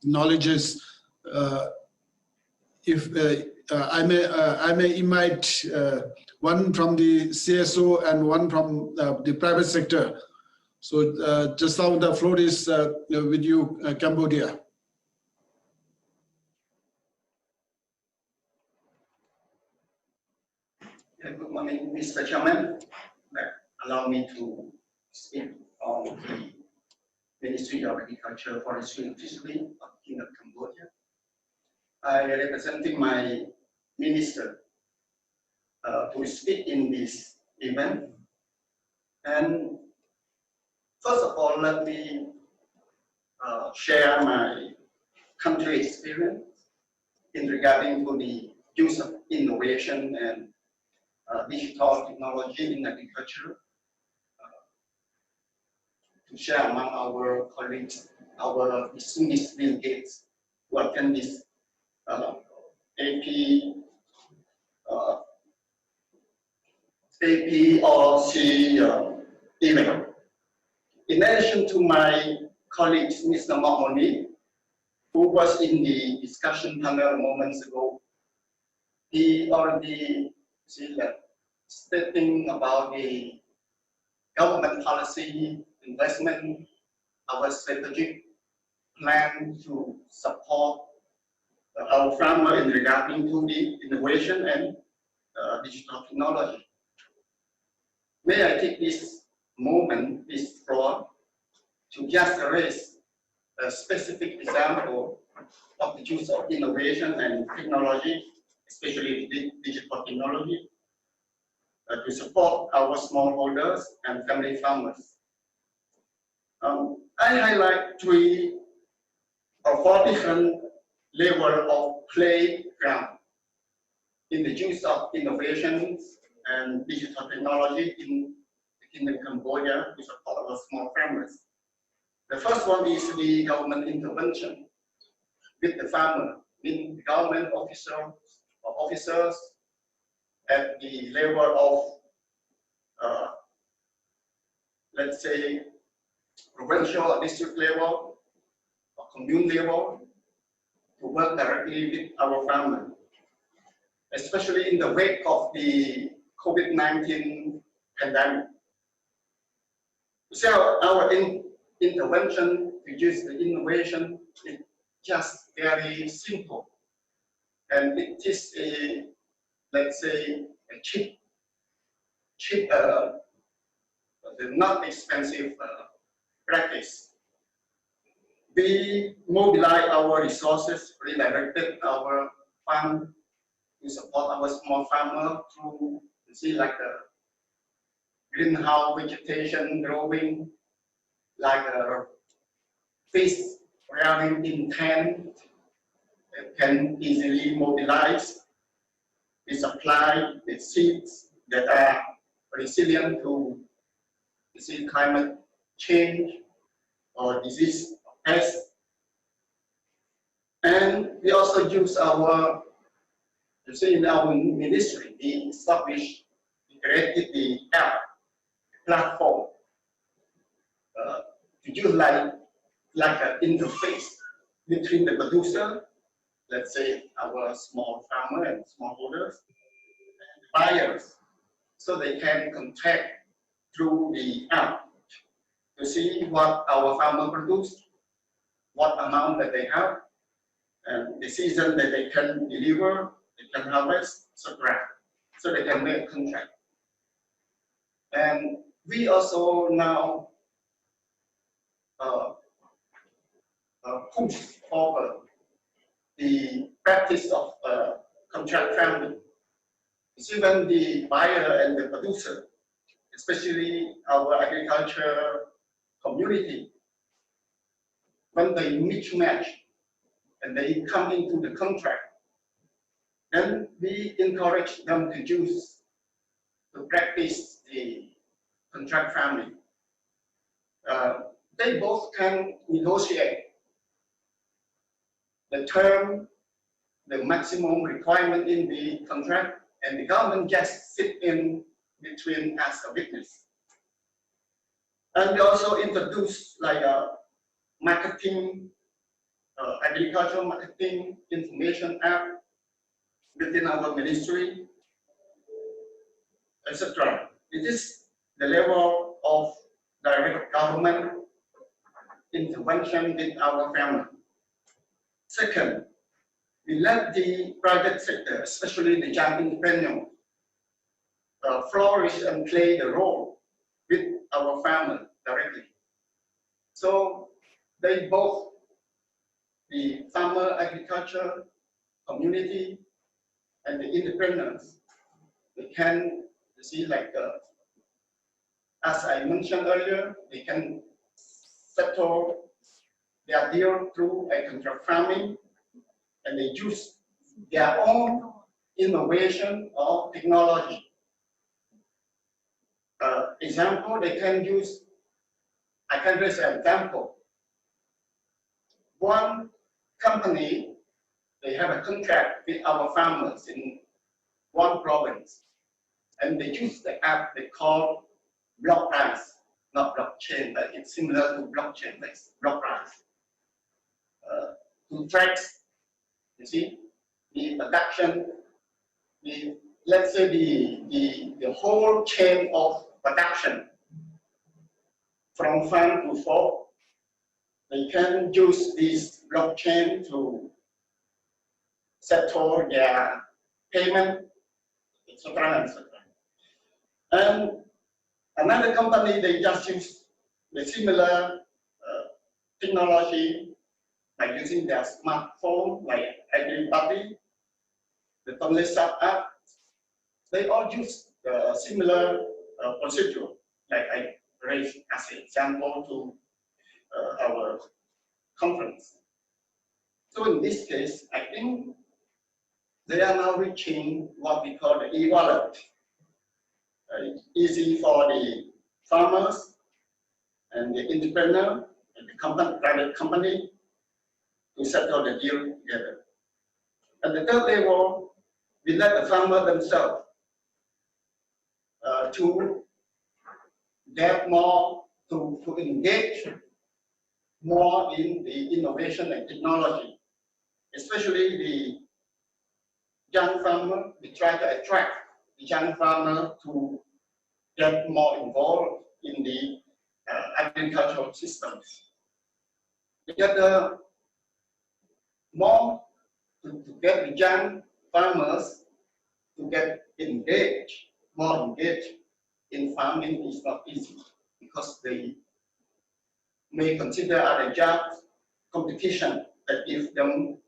knowledges. If I may invite one from the CSO and one from the private sector. So just now the floor is with you, Cambodia. Good morning, Mr. Chairman. Allow me to speak on the Ministry of Agriculture, Forestry and Fishery of Kingdom of Cambodia. I representing my minister to speak in this event. And first of all, let me share my country experience in regarding to the use of innovation and digital technology in agriculture to share among our colleagues, our distinguished delegates who attend this APRC event. In addition to my colleagues, Mr. Mahoney, who was in the discussion panel moments ago, he already stating about the government policy, investment, our strategic plan to support our farmer in regarding to the innovation and digital technology. May I take this moment, this floor, to just raise a specific example of the use of innovation and technology, especially digital technology, to support our smallholders and family farmers. I highlight 3 or 4 different levels of playground in the use of innovations and digital technology in the Kingdom of Cambodia to support our small farmers. The first one is the government intervention with the farmer, meaning the government officers at the level of, let's say, provincial or district level or commune level to work directly with our farmers, especially in the wake of the COVID-19 pandemic. So our intervention to use the innovation is just very simple, and it is a, let's say, a cheap, not expensive practice. We mobilize our resources, redirected our fund to support our small farmer through, you see, like a greenhouse vegetation growing, like a fish rearing in tent, can easily mobilize. We supply the seeds that are resilient to climate change or disease pests. And we also use our, you see, in our ministry, we established, we created the app platform to use like an interface between the producer, let's say our small farmer and smallholders, and buyers, so they can contact through the app to see what our farmer produce, what amount that they have, and the season that they can deliver, they can harvest, etc. So they can make a contract. And we also now push forward the practice of contract farming. See, when the buyer and the producer, especially our agriculture community, when they mismatch and they come into the contract, then we encourage them to practice the contract farming. They both can negotiate the term, the maximum requirement in the contract, and the government just sit in between as a witness. And we also introduce like a marketing agricultural marketing information app within our ministry, etc. It is the level of direct government intervention with our family. Second, we let the private sector, especially the young entrepreneur, flourish and play the role with our family directly. So they both, the farmer agriculture community and the independents, they can, you see, like, as I mentioned earlier, they can settle their deal through a contract farming, and they use their own innovation or technology. Example, they can use, I can raise an example. One company, they have a contract with our farmers in one province, and they use the app they call block price, not blockchain, but it's similar to blockchain, like block price, to track, you see, the production, let's say the whole chain of production from farm to fork. They can use this blockchain to settle their payment, etc. etc. And another company, they just use the similar technology by using their smartphone, like everybody, the Tonle Sap app. They all use the similar procedure, like I raised as an example to our conference. So in this case, I think they are now reaching what we call the e-wallet. Easy for the farmers and the entrepreneur and the company, private company to settle the deal together. At the third level, we let the farmer themselves to get more, to engage more in the innovation and technology, especially the young farmer. We try to attract the young farmer to get more involved in the agricultural systems. To get more, to get the young farmers to get engaged, more engaged in farming is not easy, because they may consider other jobs competition that give them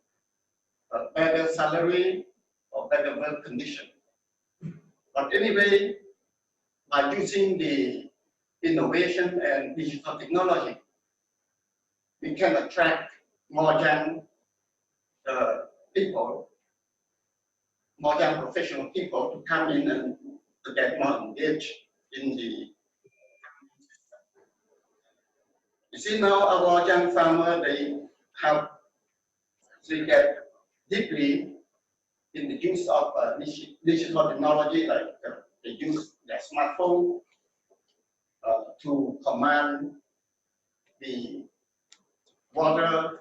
a better salary or better work condition. But anyway, by using the innovation and digital technology, we can attract more young people, more young professional people to come in and to get more engaged in the. You see now our young farmer, they get deeply in the use of digital technology, like they use their smartphone to command the water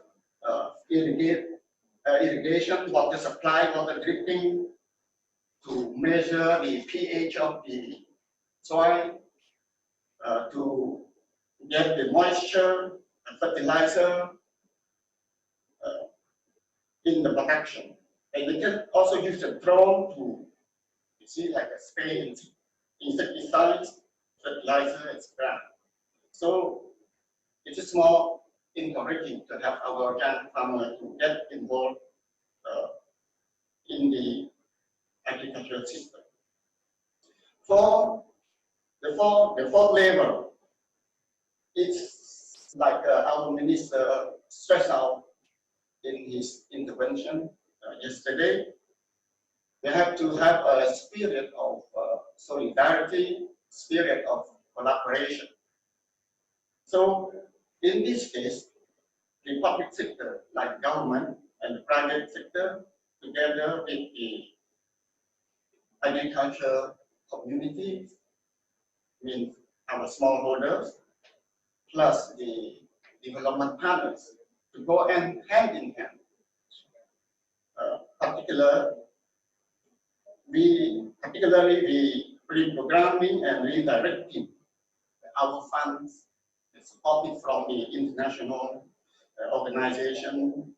irrigation, water supply, water dripping, to measure the pH of the soil, to get the moisture and fertilizer in the production. And they can also use a drone to, you see, like a spray insecticides, fertilizer, etc. So it is more encouraging to have our young farmers to get involved in the agricultural system. For the fourth level, it's like our minister stressed out in his intervention yesterday. We have to have a spirit of solidarity, spirit of collaboration. So in this case, the public sector, like government and the private sector, together with the agriculture community, means our smallholders, plus the development partners, to go hand in hand. Particularly the reprogramming and redirecting our funds supported from the international organization,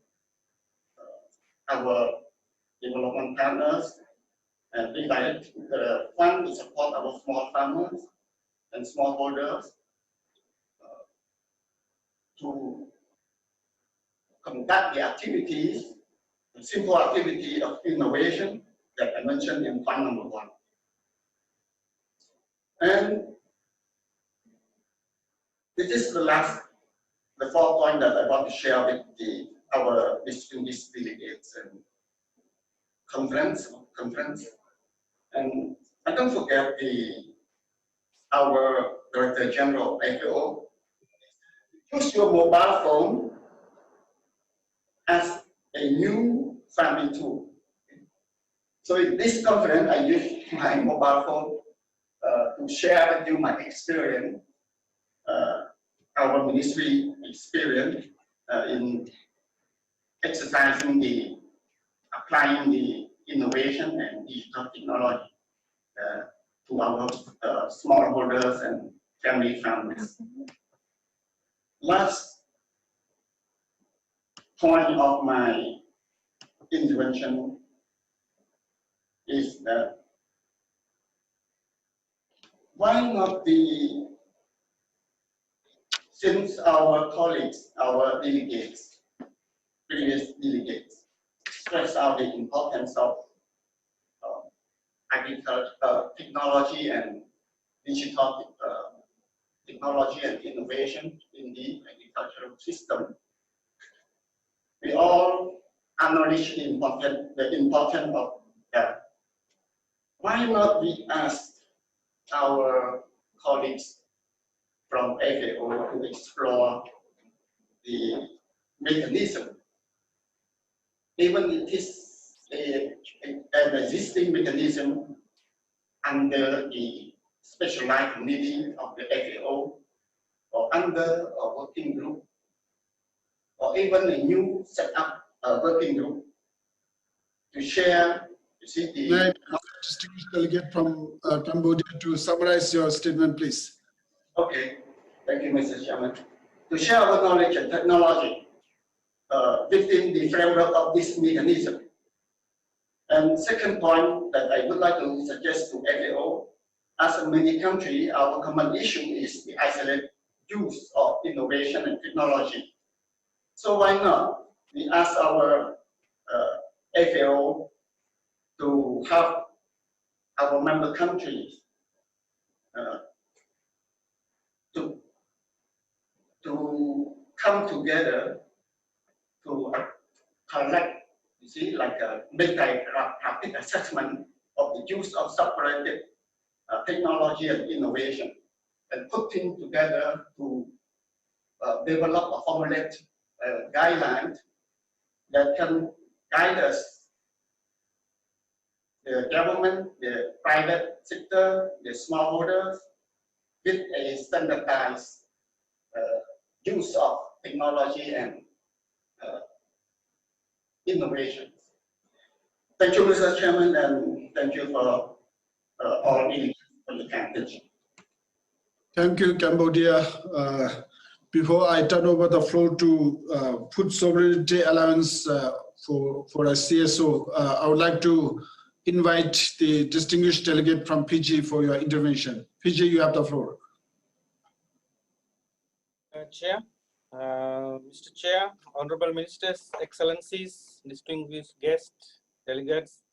our development partners, and redirect the fund to support our small farmers and smallholders to conduct the activities, the simple activity of innovation that I mentioned in fund number 1. And this is the 4th point that I want to share with our distinguished delegates and conference. And I don't forget our Director General of FAO. Use your mobile phone as a new farming tool. So in this conference, I use my mobile phone to share with you my experience, our ministry experience in exercising applying the innovation and digital technology to our smallholders and family farmers. Last point of my intervention is that why not since our colleagues, our delegates, previous delegates, stress out the importance of agriculture, technology and digital technology and innovation in the agricultural system. We all acknowledge the importance of that. Why not we ask our colleagues from FAO to explore the mechanism, even if it is an existing mechanism under the specialized committee of the FAO or under a working group or even a new set up working group to share, you see, the distinguished delegate from Cambodia to summarize your statement, please. Okay, thank you, Mr. Chairman. To share our knowledge and technology within the framework of this mechanism. And second point that I would like to suggest to FAO, as a many countries, our common issue is the isolated use of innovation and technology. So why not we ask our FAO to help our member countries to come together to collect, you see, like make a rapid assessment of the use of separated technology and innovation, and putting together to develop or formulate guidelines that can guide us, the government, the private sector, the smallholders, with a standardized use of technology and innovations. Thank you, Mr. Chairman, and thank you for all the attention. Thank you, Cambodia. Before I turn over the floor to Food Sovereignty Alliance for a CSO, I would like to invite the distinguished delegate from Fiji for your intervention. Fiji, you have the floor. Chair, Mr. Chair, Honorable Ministers, Excellencies, distinguished guests, delegates.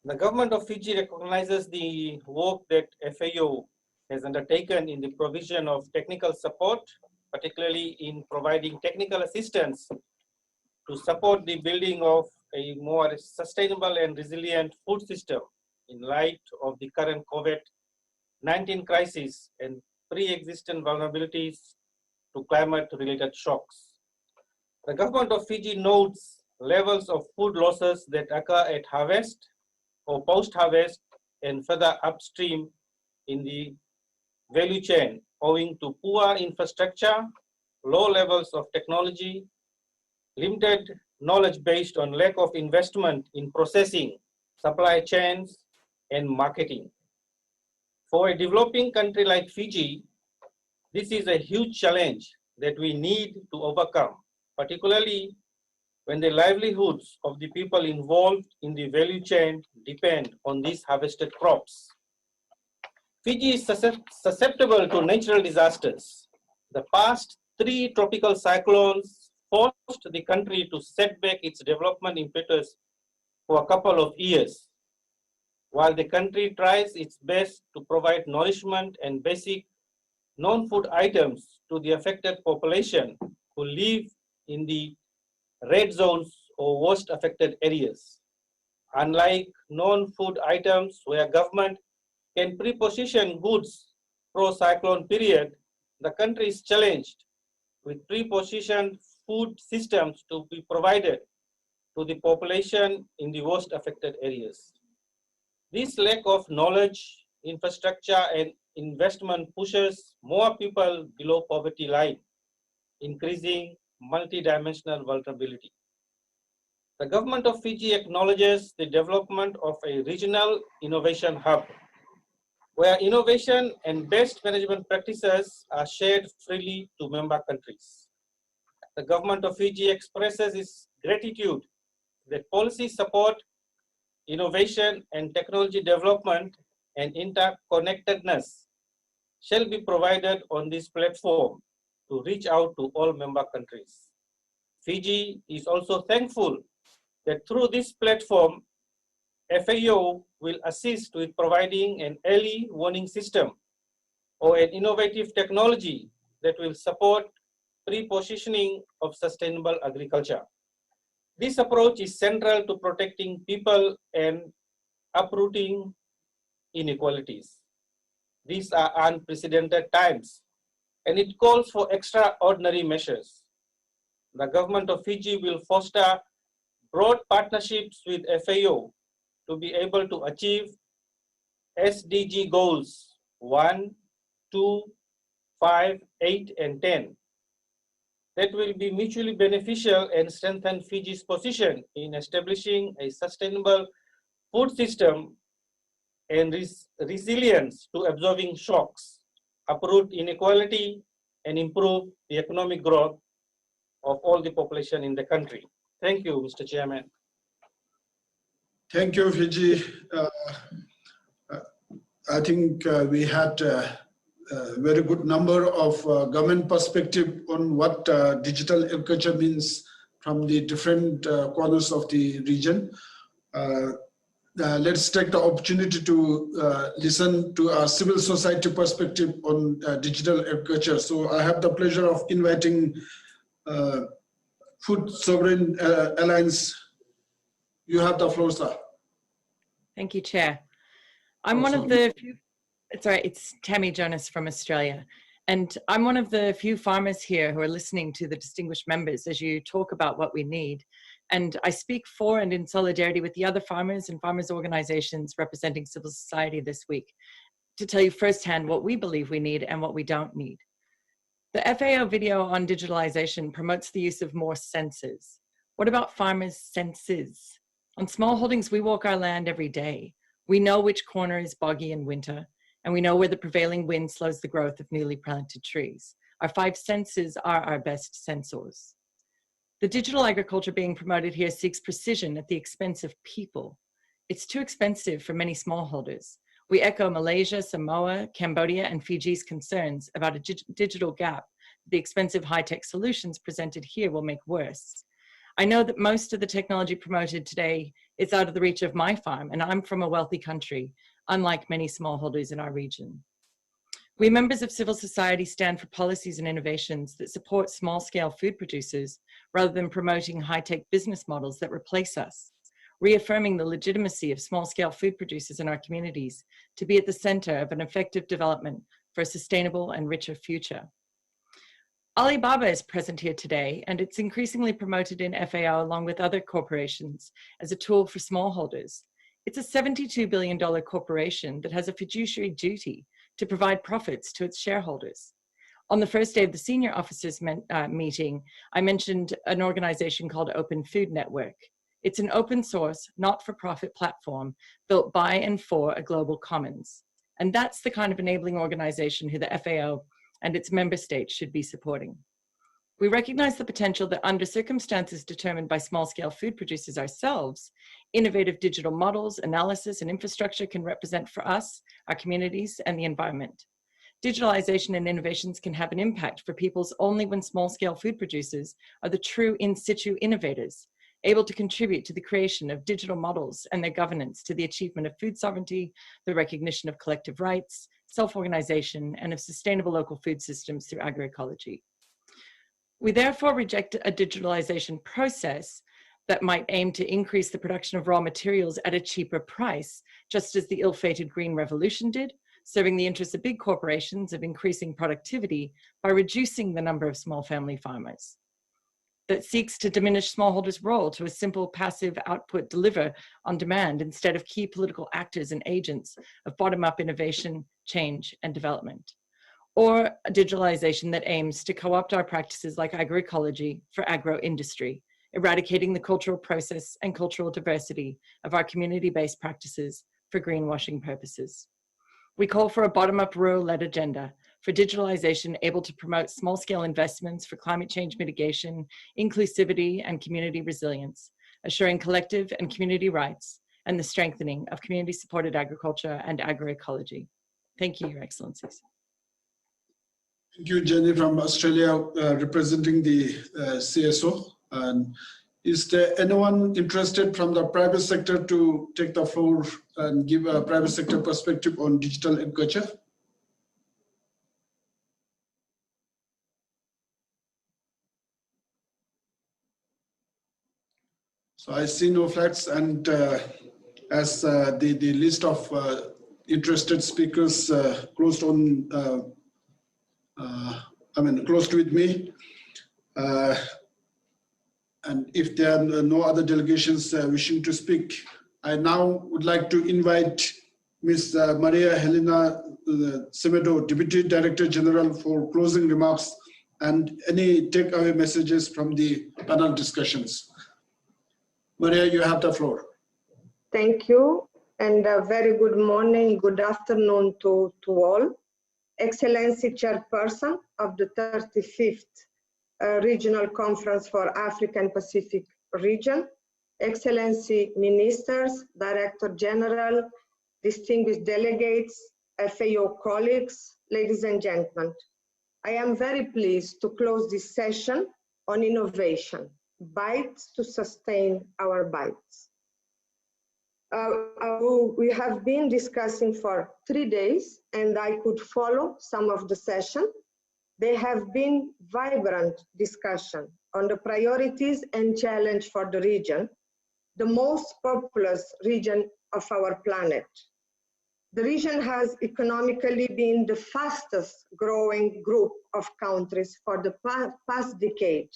The government of Fiji recognizes the work that FAO has undertaken in the provision of technical support, particularly in providing technical assistance to support the building of a more sustainable and resilient food system in light of the current COVID-19 crisis and pre-existing vulnerabilities to climate-related shocks. The government of Fiji notes levels of food losses that occur at harvest or post-harvest and further upstream in the value chain owing to poor infrastructure, low levels of technology, limited knowledge based on lack of investment in processing, supply chains, and marketing. For a developing country like Fiji, this is a huge challenge that we need to overcome, particularly when the livelihoods of the people involved in the value chain depend on these harvested crops. Fiji is susceptible to natural disasters. The past 3 tropical cyclones forced the country to set back its development impetus for a couple of years, while the country tries its best to provide nourishment and basic non-food items to the affected population who live in the red zones or worst affected areas. Unlike non-food items where government can pre-position goods pro-cyclone period, the country is challenged with pre-positioned food systems to be provided to the population in the worst affected areas. This lack of knowledge, infrastructure, and investment pushes more people below poverty line, increasing multidimensional vulnerability. The government of Fiji acknowledges the development of a regional innovation hub, where innovation and best management practices are shared freely to member countries. The government of Fiji expresses its gratitude that policy support, innovation and technology development and interconnectedness shall be provided on this platform to reach out to all member countries. Fiji is also thankful that through this platform, FAO will assist with providing an early warning system or an innovative technology that will support pre-positioning of sustainable agriculture. This approach is central to protecting people and uprooting inequalities. These are unprecedented times, and it calls for extraordinary measures. The government of Fiji will foster broad partnerships with FAO to be able to achieve SDG goals 1, 2, 5, 8, and 10 that will be mutually beneficial and strengthen Fiji's position in establishing a sustainable food system and resilience to absorbing shocks, uproot inequality, and improve the economic growth of all the population in the country. Thank you, Mr. Chairman. Thank you, Fiji. I think we had a very good number of government perspective on what digital agriculture means from the different corners of the region. Let's take the opportunity to listen to our civil society perspective on digital agriculture. So I have the pleasure of inviting Food Sovereign Alliance. You have the floor, sir. Thank you, Chair. I'm one of the few, it's Tammy Jonas from Australia. And I'm one of the few farmers here who are listening to the distinguished members as you talk about what we need. And I speak for and in solidarity with the other farmers and farmers organizations representing civil society this week to tell you firsthand what we believe we need and what we don't need. The FAO video on digitalization promotes the use of more senses. What about farmers' senses? On small holdings, we walk our land every day. We know which corner is boggy in winter, and we know where the prevailing wind slows the growth of newly planted trees. Our 5 senses are our best sensors. The digital agriculture being promoted here seeks precision at the expense of people. It's too expensive for many smallholders. We echo Malaysia, Samoa, Cambodia, and Fiji's concerns about a digital gap the expensive high-tech solutions presented here will make worse. I know that most of the technology promoted today is out of the reach of my farm, and I'm from a wealthy country, unlike many smallholders in our region. We members of civil society stand for policies and innovations that support small-scale food producers rather than promoting high-tech business models that replace us, reaffirming the legitimacy of small-scale food producers in our communities to be at the center of an effective development for a sustainable and richer future. Alibaba is present here today, and it's increasingly promoted in FAO along with other corporations as a tool for smallholders. It's a $72 billion corporation that has a fiduciary duty to provide profits to its shareholders. On the first day of the senior officers meeting, I mentioned an organization called Open Food Network. It's an open source, not-for-profit platform built by and for a global commons. And that's the kind of enabling organization who the FAO and its member states should be supporting. We recognize the potential that under circumstances determined by small-scale food producers ourselves, innovative digital models, analysis, and infrastructure can represent for us, our communities, and the environment. Digitalization and innovations can have an impact for peoples only when small-scale food producers are the true in-situ innovators, able to contribute to the creation of digital models and their governance to the achievement of food sovereignty, the recognition of collective rights, self-organization, and of sustainable local food systems through agroecology. We therefore reject a digitalization process that might aim to increase the production of raw materials at a cheaper price, just as the ill-fated Green Revolution did, serving the interests of big corporations of increasing productivity by reducing the number of small family farmers. That seeks to diminish smallholders' role to a simple passive output deliver on demand instead of key political actors and agents of bottom-up innovation, change, and development. Or a digitalization that aims to co-opt our practices like agroecology for agro-industry, eradicating the cultural process and cultural diversity of our community-based practices for greenwashing purposes. We call for a bottom-up rural-led agenda for digitalization able to promote small-scale investments for climate change mitigation, inclusivity, and community resilience, assuring collective and community rights, and the strengthening of community-supported agriculture and agroecology. Thank you, Your Excellencies. Thank you, Jenny from Australia, representing the CSO. And is there anyone interested from the private sector to take the floor and give a private sector perspective on digital agriculture? So I see no flags, and as the list of interested speakers closed on, closed with me. And if there are no other delegations wishing to speak, I now would like to invite Ms. Maria Helena Semedo, Deputy Director General, for closing remarks and any takeaway messages from the panel discussions. Maria, you have the floor. Thank you, and a very good morning, good afternoon to all. Excellency Chairperson of the 35th Regional Conference for African Pacific Region, Excellency Ministers, Director General, distinguished delegates, FAO colleagues, ladies and gentlemen. I am very pleased to close this session on innovation, bites to sustain our bites. We have been discussing for 3 days, and I could follow some of the session. They have been vibrant discussion on the priorities and challenge for the region, the most populous region of our planet. The region has economically been the fastest growing group of countries for the past decade.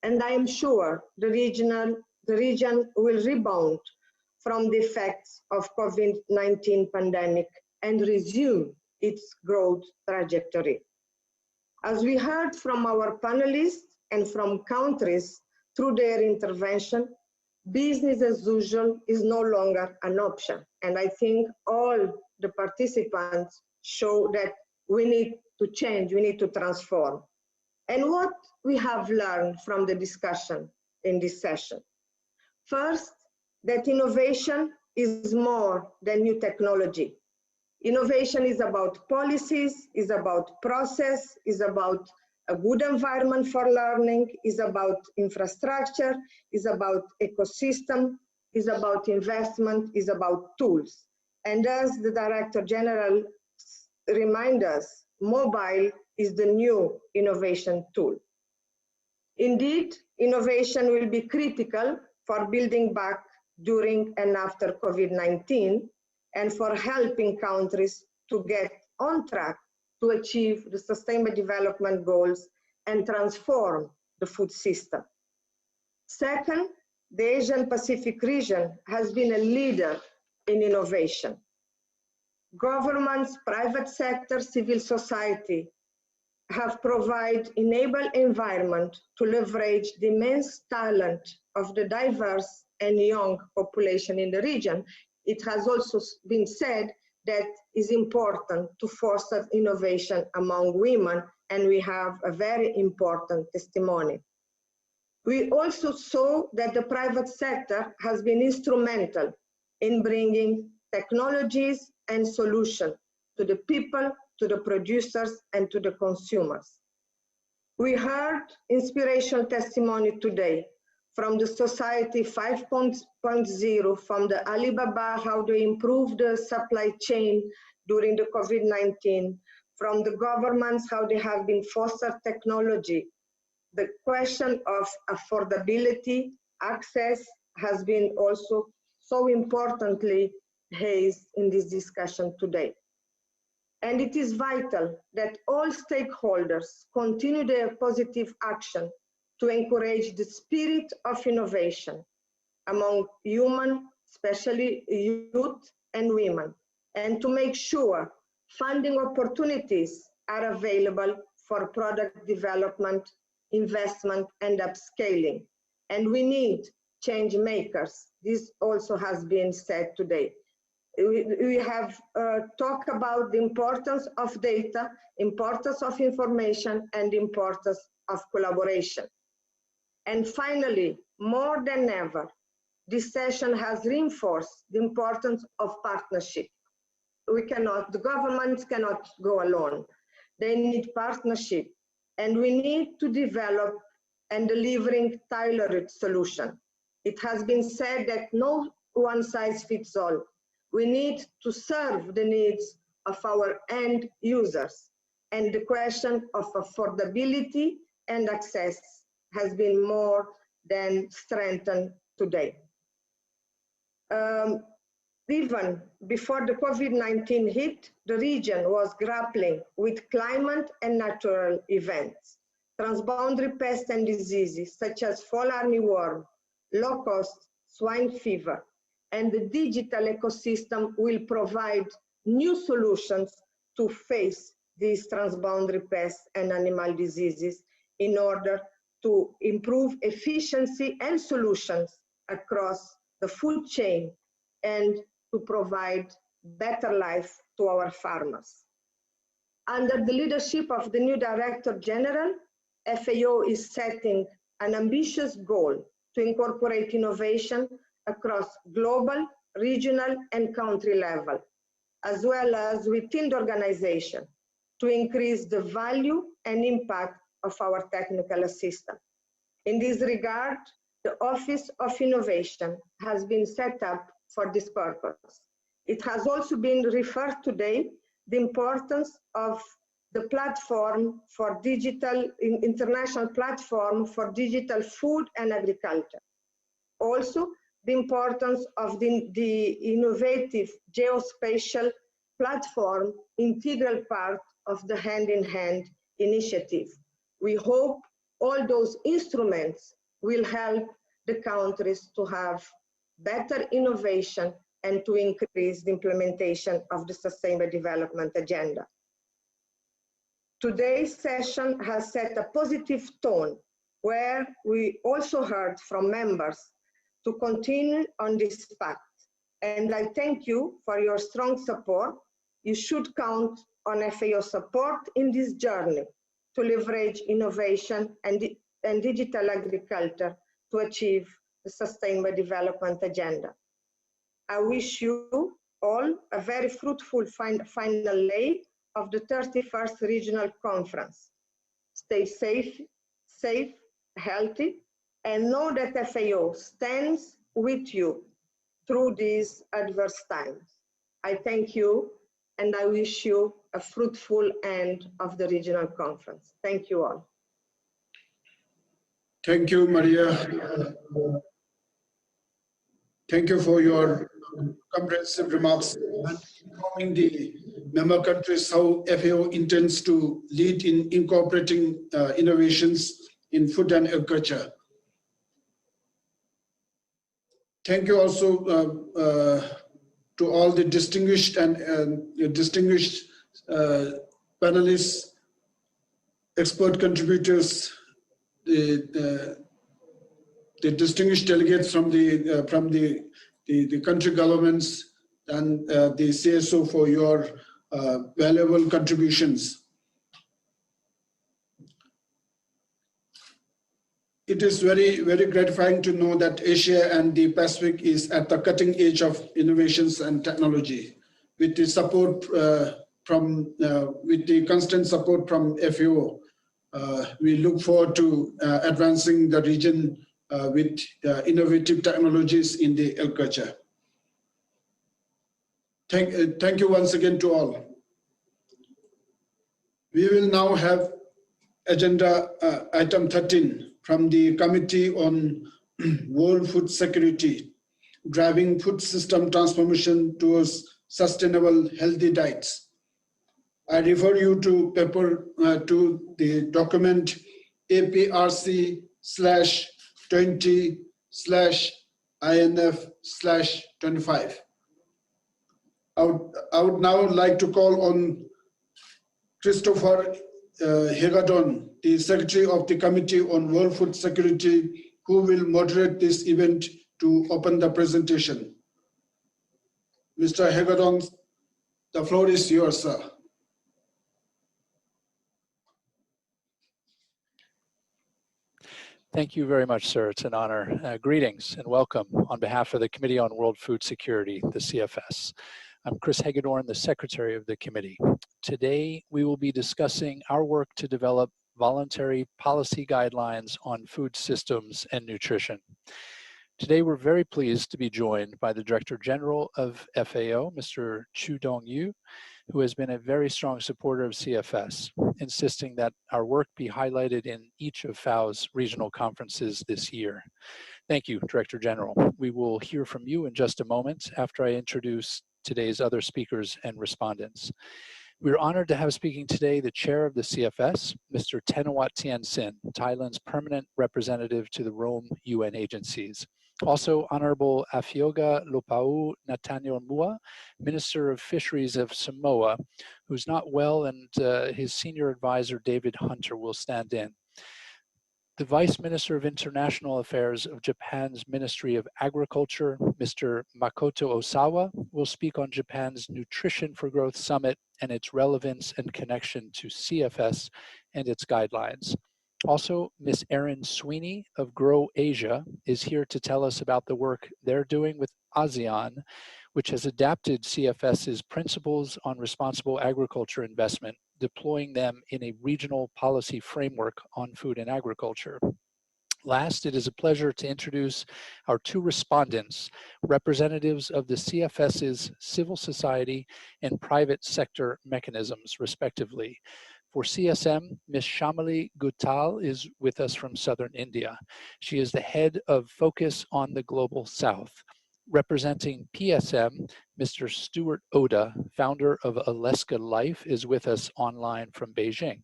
And I am sure the region will rebound from the effects of COVID-19 pandemic and resume its growth trajectory. As we heard from our panelists and from countries through their intervention, business as usual is no longer an option. And I think all the participants show that we need to change, we need to transform. And what we have learned from the discussion in this session. First, that innovation is more than new technology. Innovation is about policies, is about process, is about a good environment for learning, is about infrastructure, is about ecosystem, is about investment, is about tools. And as the Director General reminds us, mobile is the new innovation tool. Indeed, innovation will be critical for building back during and after COVID-19 and for helping countries to get on track to achieve the Sustainable Development Goals and transform the food system. Second, the Asian Pacific region has been a leader in innovation. Governments, private sector, civil society have provided enable environment to leverage the immense talent of the diverse and young population in the region. It has also been said that it's important to foster innovation among women, and we have a very important testimony. We also saw that the private sector has been instrumental in bringing technologies and solutions to the people, to the producers, and to the consumers. We heard inspirational testimony today from the Society 5.0, from the Alibaba, how they improved the supply chain during the COVID-19, from the governments, how they have been fostered technology. The question of affordability, access has been also so importantly raised in this discussion today. And it is vital that all stakeholders continue their positive action to encourage the spirit of innovation among human, especially youth and women, and to make sure funding opportunities are available for product development, investment, and upscaling. And we need change makers. This also has been said today. We have talked about the importance of data, importance of information, and importance of collaboration. And finally, more than ever, this session has reinforced the importance of partnership. The governments cannot go alone. They need partnership, and we need to develop and delivering tailored solution. It has been said that no one size fits all. We need to serve the needs of our end users, and the question of affordability and access has been more than strengthened today. Even before the COVID-19 hit, the region was grappling with climate and natural events, transboundary pests and diseases such as fall armyworm, locust, swine fever, and the digital ecosystem will provide new solutions to face these transboundary pests and animal diseases in order to improve efficiency and solutions across the food chain and to provide better life to our farmers. Under the leadership of the new Director General, FAO is setting an ambitious goal to incorporate innovation across global, regional, and country level, as well as within the organization, to increase the value and impact of our technical assistance. In this regard, the Office of Innovation has been set up for this purpose. It has also been referred today the importance of the platform for digital, international platform for digital food and agriculture. Also, the importance of the innovative geospatial platform, integral part of the hand-in-hand initiative. We hope all those instruments will help the countries to have better innovation and to increase the implementation of the Sustainable Development Agenda. Today's session has set a positive tone where we also heard from members to continue on this path. And I thank you for your strong support. You should count on FAO support in this journey to leverage innovation and digital agriculture to achieve the Sustainable Development Agenda. I wish you all a very fruitful final day of the 31st Regional Conference. Stay safe, healthy, and know that FAO stands with you through these adverse times. I thank you, and I wish you a fruitful end of the Regional Conference. Thank you all. Thank you, Maria. Thank you for your comprehensive remarks and informing the member countries how FAO intends to lead in incorporating innovations in food and agriculture. Thank you also to all the distinguished and distinguished panelists expert contributors, the distinguished delegates from the country governments, and the CSO for your valuable contributions. It is very, very gratifying to know that Asia and the Pacific is at the cutting edge of innovations and technology. With the support with the constant support from FAO, we look forward to advancing the region with innovative technologies in the agriculture. Thank you once again to all. We will now have agenda item 13 from the Committee on World Food Security, driving food system transformation towards sustainable healthy diets. I refer you to the document APRC/20/INF/25. I would now like to call on Christopher Hegadon, the Secretary of the Committee on World Food Security, who will moderate this event to open the presentation. Mr. Hegadon, the floor is yours, sir. Thank you very much, sir. It's an honor. Greetings and welcome on behalf of the Committee on World Food Security, the CFS. I'm Chris Hagedorn, the Secretary of the Committee. Today, we will be discussing our work to develop voluntary policy guidelines on food systems and nutrition. Today, we're very pleased to be joined by the Director General of FAO, Mr. Chu Dong-yu, who has been a very strong supporter of CFS, insisting that our work be highlighted in each of FAO's regional conferences this year. Thank you, Director General. We will hear from you in just a moment after I introduce today's other speakers and respondents. We're honored to have speaking today the chair of the CFS, Mr. Thenawat Tiansin, Thailand's permanent representative to the Rome UN agencies. Also, Honorable Afioga Lopau Nathaniel Mua, Minister of Fisheries of Samoa, who's not well, and his senior advisor, David Hunter, will stand in. The Vice Minister of International Affairs of Japan's Ministry of Agriculture, Mr. Makoto Osawa, will speak on Japan's Nutrition for Growth Summit and its relevance and connection to CFS and its guidelines. Also, Ms. Erin Sweeney of Grow Asia is here to tell us about the work they're doing with ASEAN, which has adapted CFS's principles on responsible agriculture investment, deploying them in a regional policy framework on food and agriculture. Last, it is a pleasure to introduce our two respondents, representatives of the CFS's civil society and private sector mechanisms, respectively. For CSM, Ms. Shamali Guttal is with us from Southern India. She is the head of Focus on the Global South. Representing PSM, Mr. Stuart Oda, founder of Aleska Life, is with us online from Beijing.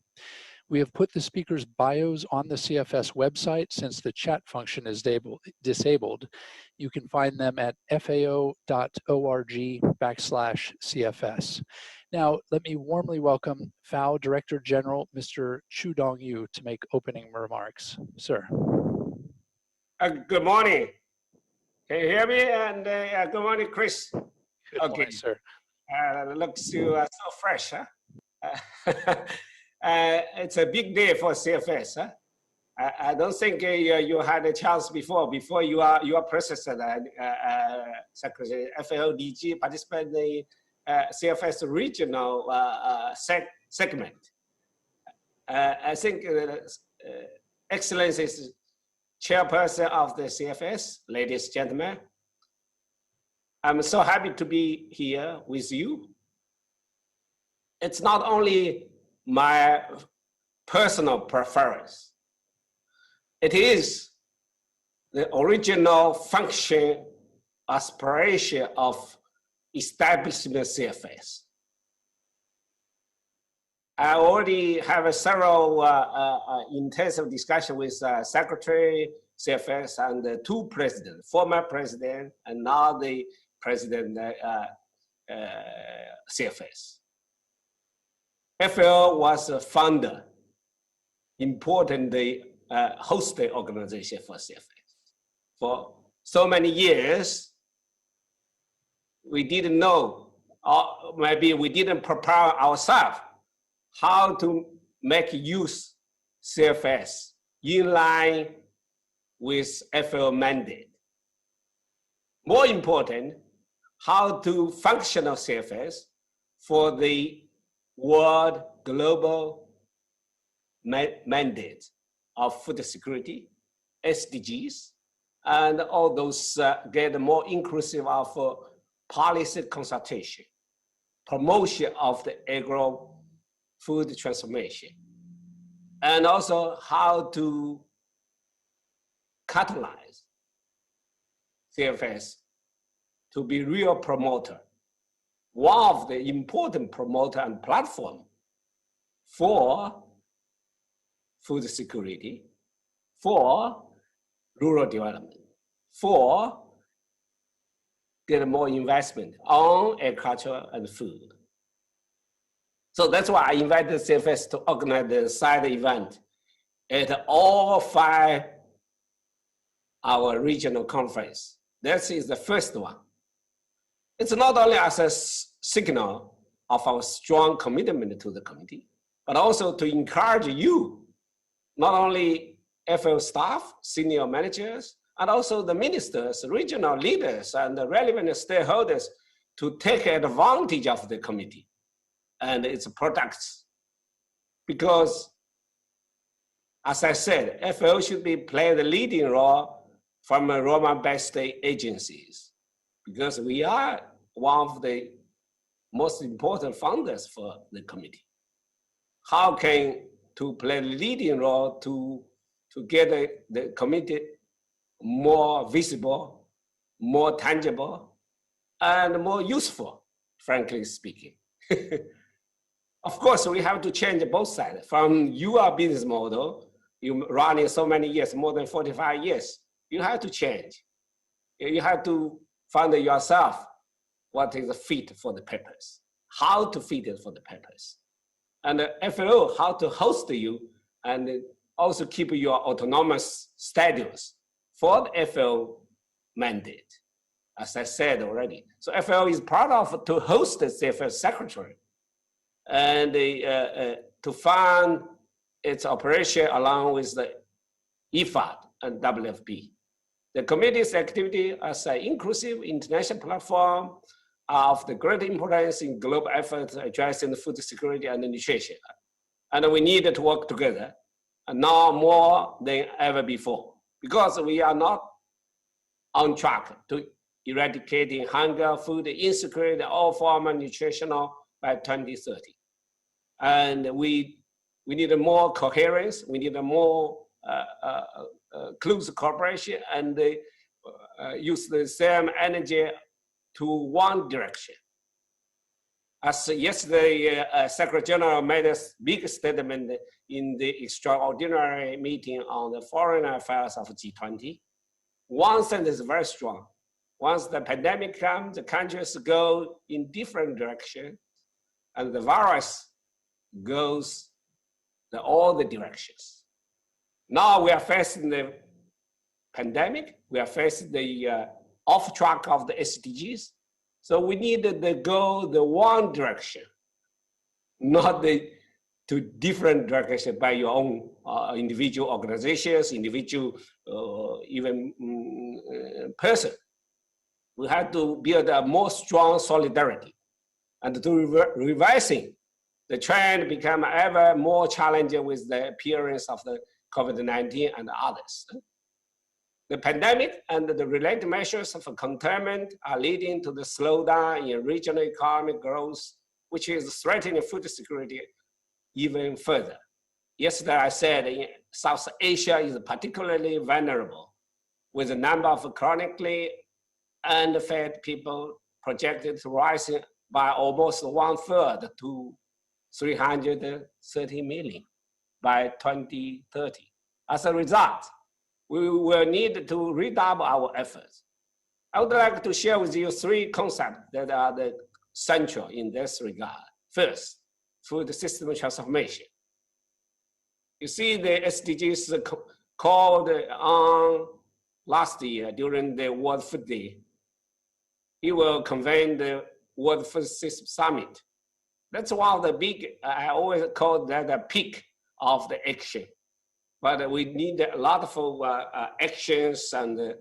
We have put the speakers' bios on the CFS website since the chat function is disabled. You can find them at fao.org/CFS. Now, let me warmly welcome FAO Director General, Mr. Chu Dong-yu, to make opening remarks. Sir. Good morning. Can you hear me? And good morning, Chris. Good morning, sir. Looks so fresh, huh? It's a big day for CFS, huh? I don't think you had a chance before you are president, Secretary FAO DG, participate in the CFS regional segment. I think Excellency is Chairperson of the CFS, ladies and gentlemen. I'm so happy to be here with you. It's not only my personal preference. It is the original function, aspiration of establishing the CFS. I already have a several intensive discussion with Secretary CFS and the two presidents, former president and now the president CFS. FAO was a founder important hosting organization for CFS. For so many years, we didn't know, or maybe we didn't prepare ourselves how to make use CFS in line with FAO mandate. More important, how to function of CFS for the world global mandate of food security, SDGs, and all those get more inclusive of policy consultation, promotion of the agro-food transformation, and also how to catalyze CFS to be real promoter, one of the important promoter and platform for food security, for rural development, for get more investment on agriculture and food. So that's why I invited CFS to organize the side event at all 5 our regional conference. This is the first one. It's not only as a signal of our strong commitment to the committee, but also to encourage you, not only FAO staff, senior managers, and also the ministers, regional leaders, and the relevant stakeholders to take advantage of the committee and its products. Because, as I said, FAO should be play the leading role from Roma-based agencies, because we are one of the most important funders for the committee. How can to play the leading role to get the committee more visible, more tangible, and more useful, frankly speaking. Of course, we have to change both sides. From your business model, you running so many years, more than 45 years, you have to change. You have to find yourself what is fit for the purpose, how to fit it for the purpose. And FAO, how to host you and also keep your autonomous status for the FAO mandate, as I said already. So FAO is proud of to host the CFS secretary and to fund its operation along with the IFAD and WFP. The committee's activity as an inclusive international platform of the great importance in global efforts addressing food security and nutrition. And we need to work together, and now more than ever before, because we are not on track to eradicating hunger, food insecurity, all forms of nutritional by 2030. And we need more coherence, we need a more close cooperation, and use the same energy to one direction. As yesterday, Secretary General made a big statement in the extraordinary meeting on the foreign affairs of G20. One sentence is very strong. Once the pandemic comes, the countries go in different directions, and the virus goes all the directions. Now we are facing the pandemic, we are facing the off track of the SDGs. So we need to go the one direction, not the two different directions by your own individual organizations, individual even person. We have to build a more strong solidarity, and to reversing the trend become ever more challenging with the appearance of the COVID-19 and others. The pandemic and the related measures of containment are leading to the slowdown in regional economic growth, which is threatening food security even further. Yesterday I said South Asia is particularly vulnerable, with the number of chronically underfed people projected to rise by almost 1/3 to 330 million by 2030. As a result, we will need to redouble our efforts. I would like to share with you 3 concepts that are the central in this regard. First, food system transformation. You see the SDGs called on last year during the World Food Day. He will convene the World Food System Summit. That's one of the big, I always call that a peak of the action. But we need a lot of actions and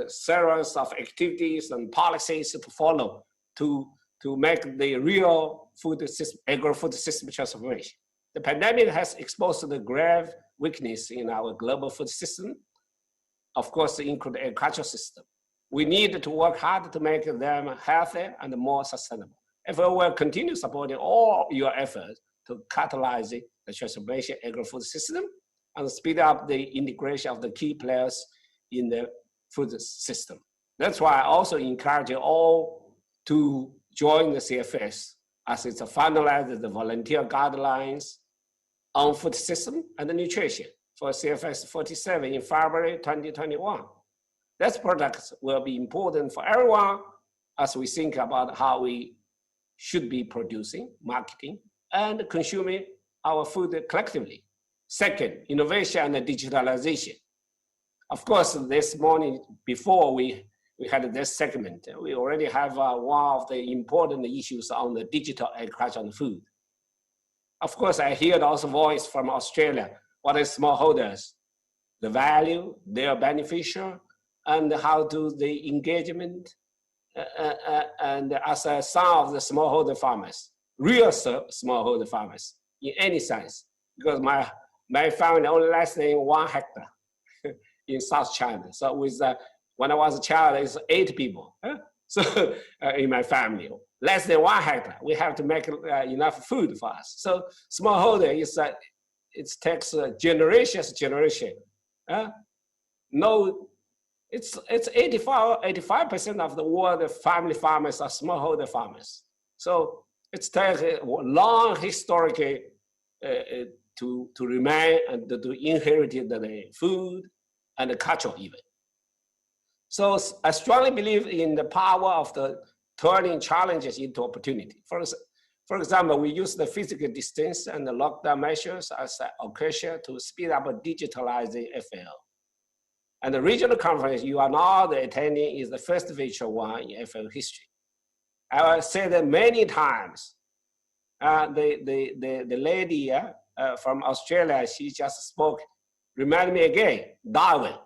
series of activities and policies to follow to make the real food system, agro-food system transformation. The pandemic has exposed the grave weakness in our global food system, of course, include the agricultural system. We need to work hard to make them healthier and more sustainable. If we will continue supporting all your efforts to catalyze the transformation agro-food system and speed up the integration of the key players in the food system. That's why I also encourage you all to join the CFS as it's finalized the volunteer guidelines on food system and nutrition for CFS 47 in February 2021. These products will be important for everyone as we think about how we should be producing, marketing, and consuming our food collectively. Second, innovation and digitalization. Of course, this morning, before we had this segment, we already have one of the important issues on the digital agriculture and food. Of course, I hear also voice from Australia. What is smallholders? The value, their beneficial, and how do the engagement, and as a son of the smallholder farmers, real smallholder farmers in any sense, because my family only less than 1 hectare in South China. So with when I was a child, it's 8 people. So in my family, less than 1 hectare, we have to make enough food for us. So smallholder is it takes generations. No, it's 85% of the world family farmers are smallholder farmers. So it's takes a long historic to remain and to inherit the food and the culture even. So I strongly believe in the power of the turning challenges into opportunity. For example, we use the physical distance and the lockdown measures as an occasion to speed up digitalizing FAO. And the regional conference you are now attending is the first virtual one in FAO history. I will say that many times. The lady from Australia, she just spoke, remind me again, Darwin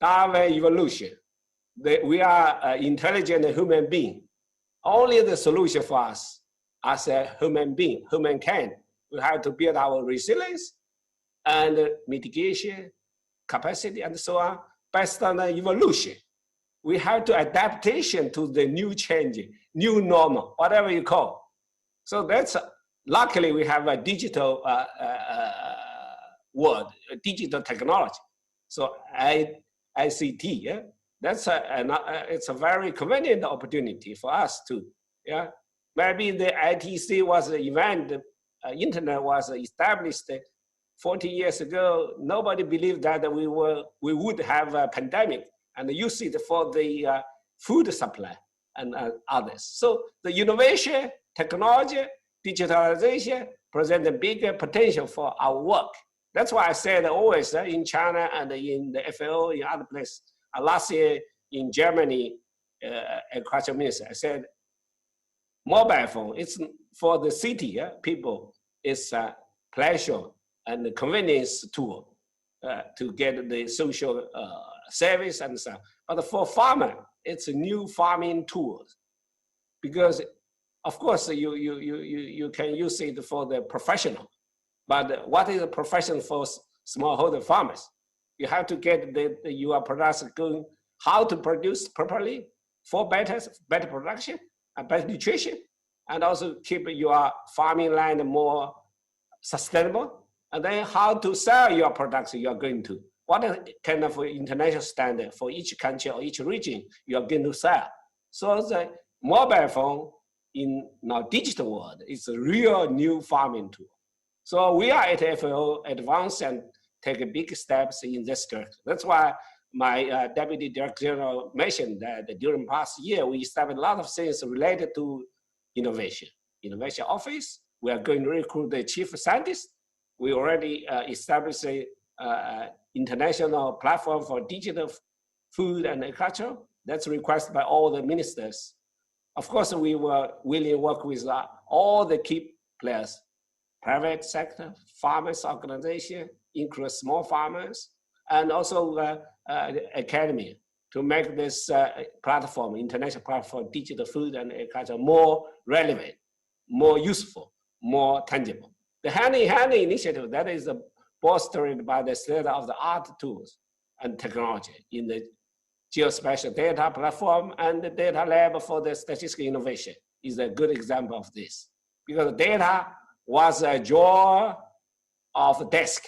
evolution. We are intelligent human being. Only the solution for us as a human being, humankind, we have to build our resilience and mitigation capacity and so on, based on the evolution. We have to adaptation to the new change, new normal, whatever you call. So that's, luckily we have a digital world, digital technology. So ICT, yeah? That's it's a very convenient opportunity for us too. Yeah, maybe the ITC was an event, internet was established 40 years ago. Nobody believed that we would have a pandemic and use it for the food supply and others. So the innovation, technology, digitalization present a bigger potential for our work. That's why I said always in China and in the FAO, in other places. Last year in Germany, agriculture minister, I said, mobile phone, it's for the city people, it's a pleasure and a convenience tool to get the social service and stuff. But for farmer, it's a new farming tool because, of course, you can use it for the professional. But what is a profession for smallholder farmers? You have to get your products going, how to produce properly for better production and better nutrition, and also keep your farming land more sustainable. And then how to sell your products you are going to. What kind of international standard for each country or each region you are going to sell. So the mobile phone in now digital world is a real new farming tool. So we are at FAO advance and take big steps in this direction. That's why my Deputy Director General mentioned that during past year, we established a lot of things related to innovation. Innovation office, we are going to recruit the chief scientist. we already established a international platform for digital food and agriculture. That's requested by all the ministers. Of course, we were willing to work with all the key players, private sector, farmers organization, include small farmers, and also academy to make this platform, international platform, digital food and agriculture more relevant, more useful, more tangible. The hand-in-hand initiative that is bolstered by the state-of-the-art tools and technology in the geospatial data platform and the data lab for the statistical innovation is a good example of this. Because data was a drawer of desk,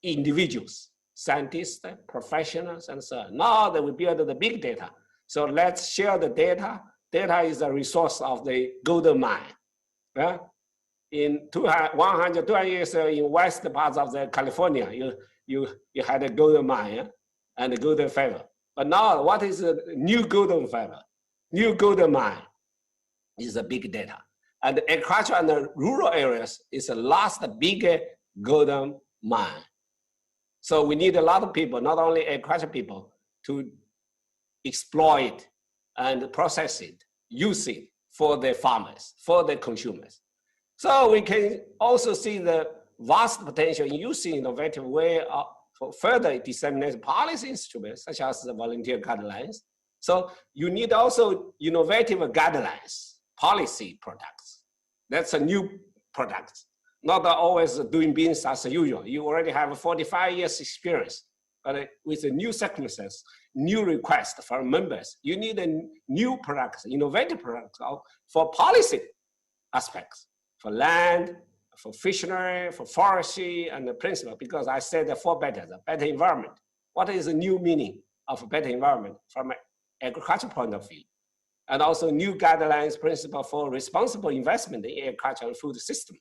individuals, scientists, professionals, and so on. Now that we build the big data, so let's share the data. Data is a resource of the golden mine. Yeah? In 200 years in west parts of the California, you had a golden mine, yeah? And a golden fever. But now, what is the new golden fever? New golden mine is the big data. And the agriculture and the rural areas is the last big golden mine. So we need a lot of people, not only agriculture people, to exploit and process it, use it for the farmers, for the consumers. So we can also see the vast potential in using innovative way for further disseminate policy instruments, such as the volunteer guidelines. So you need also innovative guidelines, policy products. That's a new product, not always doing business as usual. You already have 45 years experience, but with the new circumstances, new requests from members, you need a new products, innovative products for policy aspects, for land, for fishery, for forestry, and the principle, because I said the four better, the better environment. What is the new meaning of a better environment from an agricultural point of view? And also new guidelines, principle for responsible investment in agriculture and food system.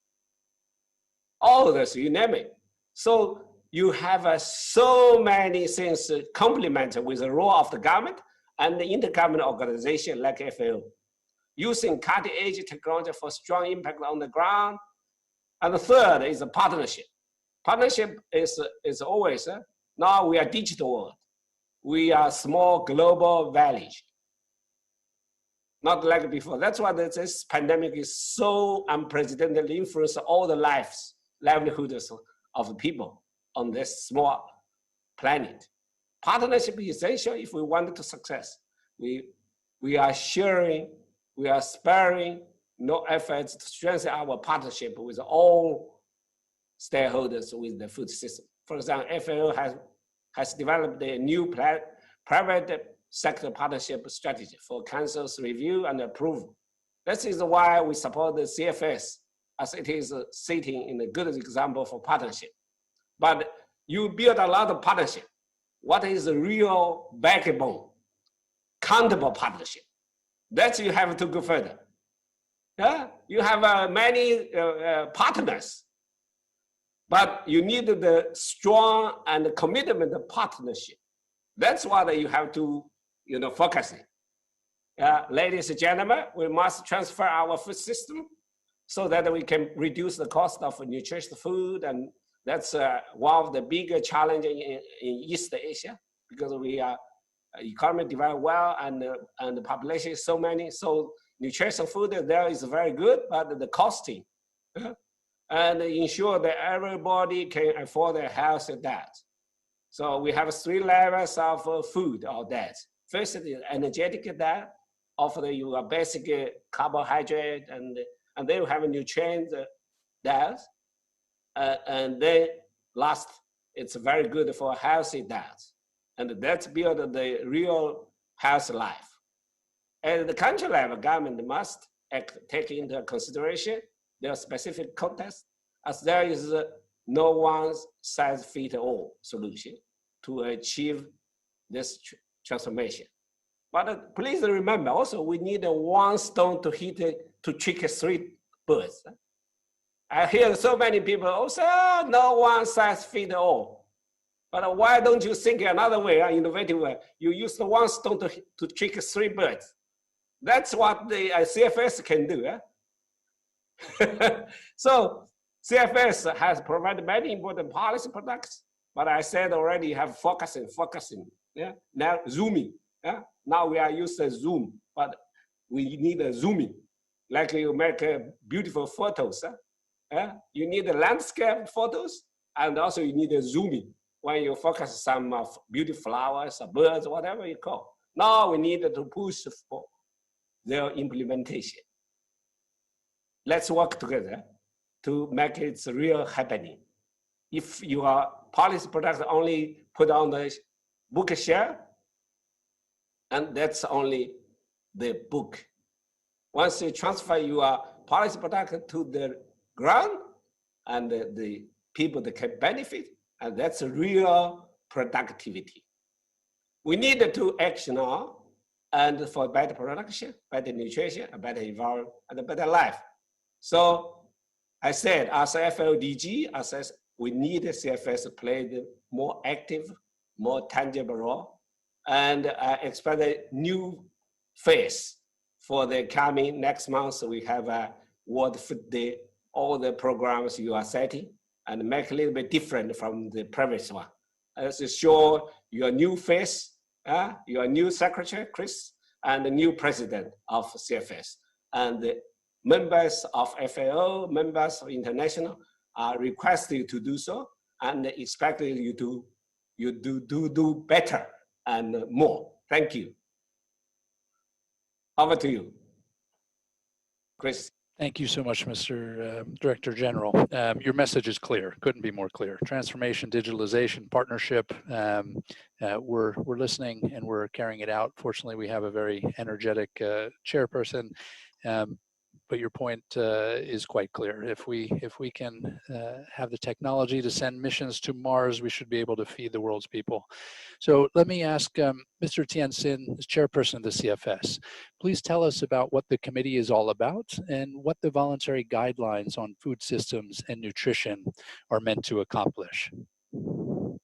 All of this, you name it. So you have so many things complemented with the role of the government and the intergovernmental organization like FAO, using cutting-edge technology for strong impact on the ground. And the third is a partnership. Partnership is always, now we are digital world. We are small global village. Not like before. That's why this pandemic is so unprecedented, influence all the lives, livelihoods of people on this small planet. Partnership is essential if we want to success. We are sharing, we are sparing no efforts to strengthen our partnership with all stakeholders with the food system. For example, FAO has developed a new private sector partnership strategy for council's review and approval. This is why we support the CFS as it is sitting in a good example for partnership. But you build a lot of partnership. What is the real backbone? Countable partnership. That's you have to go further. Yeah? You have many partners, but you need the strong and commitment partnership. That's what you have to focus on. Ladies and gentlemen, we must transfer our food system so that we can reduce the cost of nutritious food, and that's one of the bigger challenges in East Asia, because we are economy developed well and the population is so many, so nutrition food there is very good, but the costing and ensure that everybody can afford a healthy diet. So we have 3 levels of food or diet. First is energetic diet, offer you a basic carbohydrate, and then you have a nutrient diet, and then last, it's very good for a healthy diet, and that's build the real healthy life. At the country level, government must take into consideration their specific context, as there is no one-size-fits-all solution to achieve this transformation. But please remember, also we need one stone to trick 3 birds. I hear so many people also, no one size fits all. But why don't you think another way, an innovative way? You use the one stone to trick 3 birds. That's what the CFS can do. So CFS has provided many important policy products, but I said already have focusing. Yeah, now zooming. Yeah, now we are using Zoom, but we need a zooming. Like you make beautiful photos. Yeah, you need the landscape photos, and also you need a zooming when you focus some of beautiful flowers, or birds, whatever you call. Now we need to push for their implementation. Let's work together to make it real happening. If your policy products only put on the book share, and that's only the book. Once you transfer your policy product to the ground, and the people that can benefit, and that's a real productivity. We need to act now, and for better production, better nutrition, a better environment, and a better life. So I said, as a FLDG, we need CFS to play the more active, more tangible role, and I expect a new phase for the coming next month. We have a World Food Day, all the programs you are setting, and make a little bit different from the previous one. As to show your new face, your new secretary, Chris, and the new president of CFS. And the members of FAO, members of international are requested to do so, and expected you to do better and more. Thank you. Over to you, Chris. Thank you so much, Mr. Director General. Your message is clear, couldn't be more clear. Transformation, digitalization, partnership, we're listening and we're carrying it out. Fortunately, we have a very energetic chairperson, but your point is quite clear. If we can have the technology to send missions to Mars, we should be able to feed the world's people. So let me ask Mr. Tianxin, chairperson of the CFS, please tell us about what the committee is all about and what the voluntary guidelines on food systems and nutrition are meant to accomplish.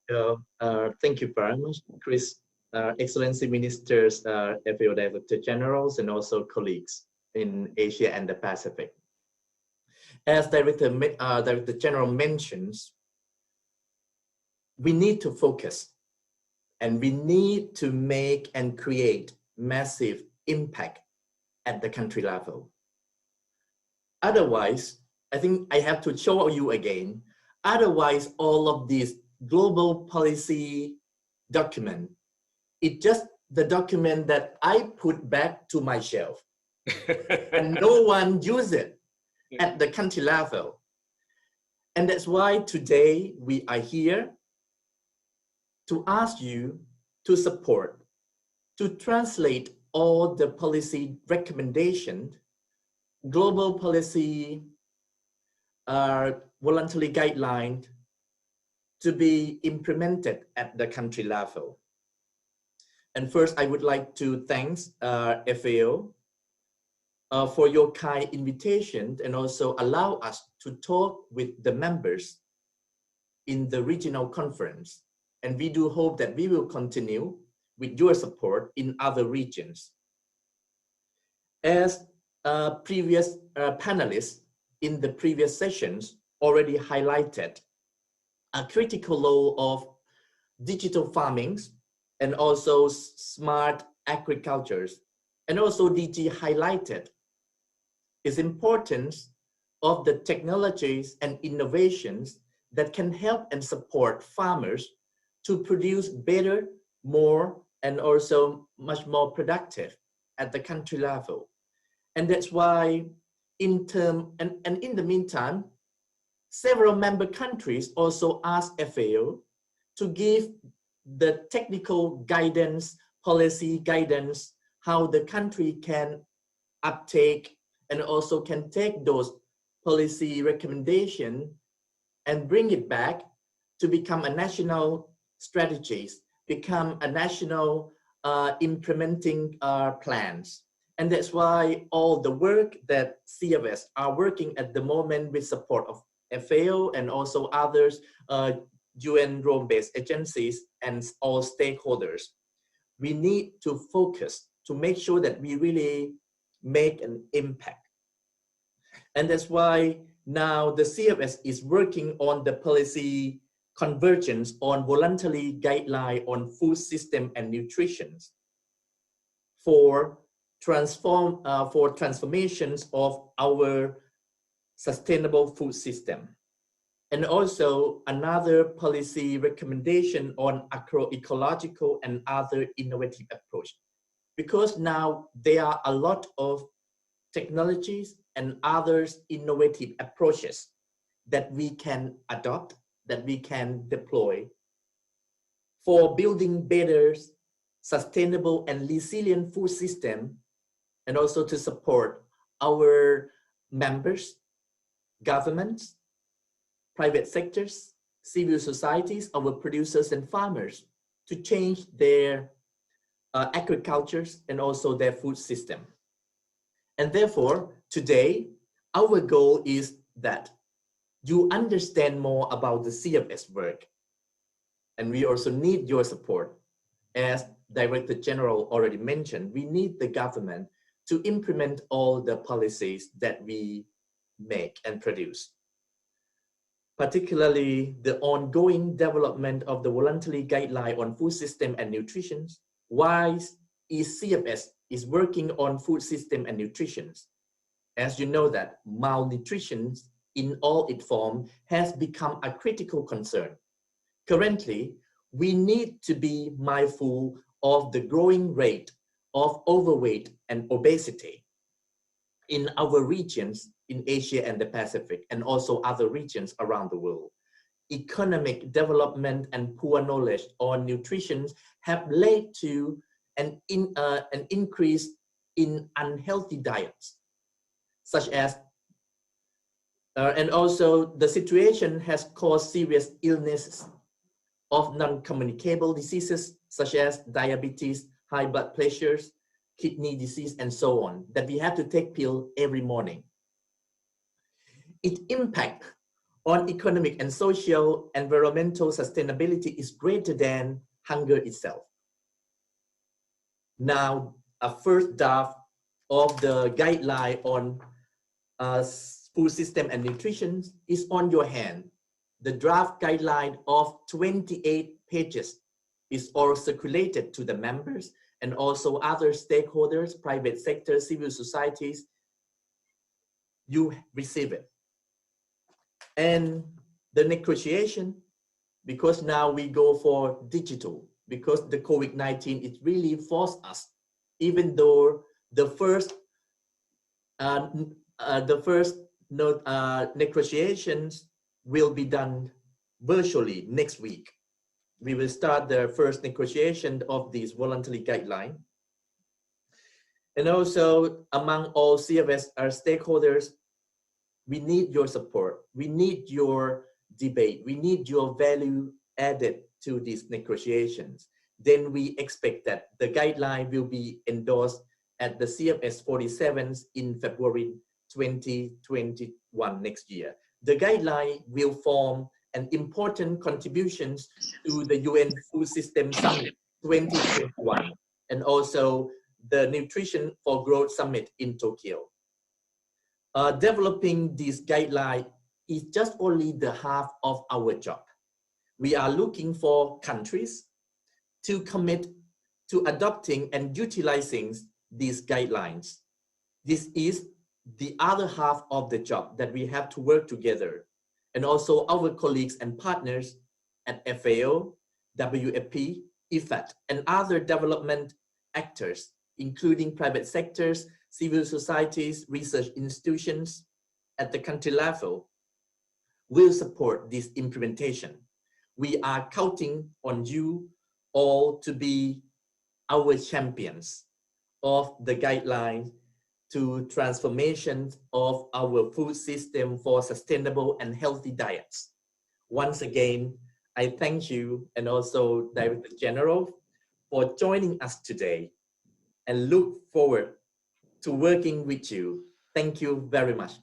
Thank you very much, Chris. Excellency Ministers, FAO Director Generals, and also colleagues in Asia and the Pacific. As Director General mentions, we need to focus and we need to make and create massive impact at the country level. Otherwise, I think I have to show you again, otherwise all of these global policy document, it's just the document that I put back to my shelf. And no one uses it at the country level. And that's why today we are here to ask you to support, to translate all the policy recommendations, global policy voluntary guidelines to be implemented at the country level. And first, I would like to thank FAO for your kind invitation and also allow us to talk with the members in the regional conference. And we do hope that we will continue with your support in other regions. As previous panelists in the previous sessions already highlighted, a critical role of digital farming and also smart agricultures, and also DG highlighted is importance of the technologies and innovations that can help and support farmers to produce better, more, and also much more productive at the country level. And that's why in the meantime, several member countries also asked FAO to give the technical guidance, policy guidance, how the country can uptake and also can take those policy recommendations and bring it back to become a national strategies, become a national implementing plans. And that's why all the work that CFS are working at the moment with support of FAO and also others, UN Rome-based agencies and all stakeholders. We need to focus to make sure that we really make an impact. And that's why Now the CFS is working on the policy convergence on voluntary guideline on food system and nutrition for transformations of our sustainable food system. And also another policy recommendation on agroecological and other innovative approach. Because now there are a lot of technologies and others innovative approaches that we can adopt, that we can deploy for building better, sustainable and resilient food system, and also to support our members, governments, private sectors, civil societies, our producers and farmers to change their agricultures and also their food system. And therefore, today, our goal is that you understand more about the CFS work. And we also need your support. As Director General already mentioned, we need the government to implement all the policies that we make and produce. Particularly the ongoing development of the voluntary guideline on food system and nutrition. Why is CFS is working on food system and nutrition? As you know that malnutrition in all its forms has become a critical concern. Currently, we need to be mindful of the growing rate of overweight and obesity in our regions in Asia and the Pacific, and also other regions around the world. Economic development and poor knowledge on nutrition have led to an increase in unhealthy diets, such as, and also the situation has caused serious illnesses of non-communicable diseases, such as diabetes, high blood pressures, kidney disease, and so on, that we have to take pill every morning. Its impact on economic and social environmental sustainability is greater than hunger itself. Now, a first draft of the guideline on food system and nutrition is on your hand. The draft guideline of 28 pages is all circulated to the members and also other stakeholders, private sector, civil societies. You receive it. And the negotiation, because now we go for digital, because the COVID-19, it really forced us, even though the first negotiations will be done virtually next week. We will start the first negotiation of this voluntary guideline. And also among all CFS stakeholders, we need your support. We need your debate. We need your value added to these negotiations. Then we expect that the guideline will be endorsed at the CFS 47 in February 2021 next year. The guideline will form an important contribution to the UN Food System Summit 2021 and also the Nutrition for Growth Summit in Tokyo. Developing this guideline is just only the half of our job. We are looking for countries to commit to adopting and utilizing these guidelines. This is the other half of the job that we have to work together. And also our colleagues and partners at FAO, WFP, IFAD, and other development actors, including private sectors, civil societies, research institutions at the country level, will support this implementation. We are counting on you all to be our champions of the guidelines to transformation of our food system for sustainable and healthy diets. Once again, I thank you and also Director General for joining us today and look forward to working with you. Thank you very much.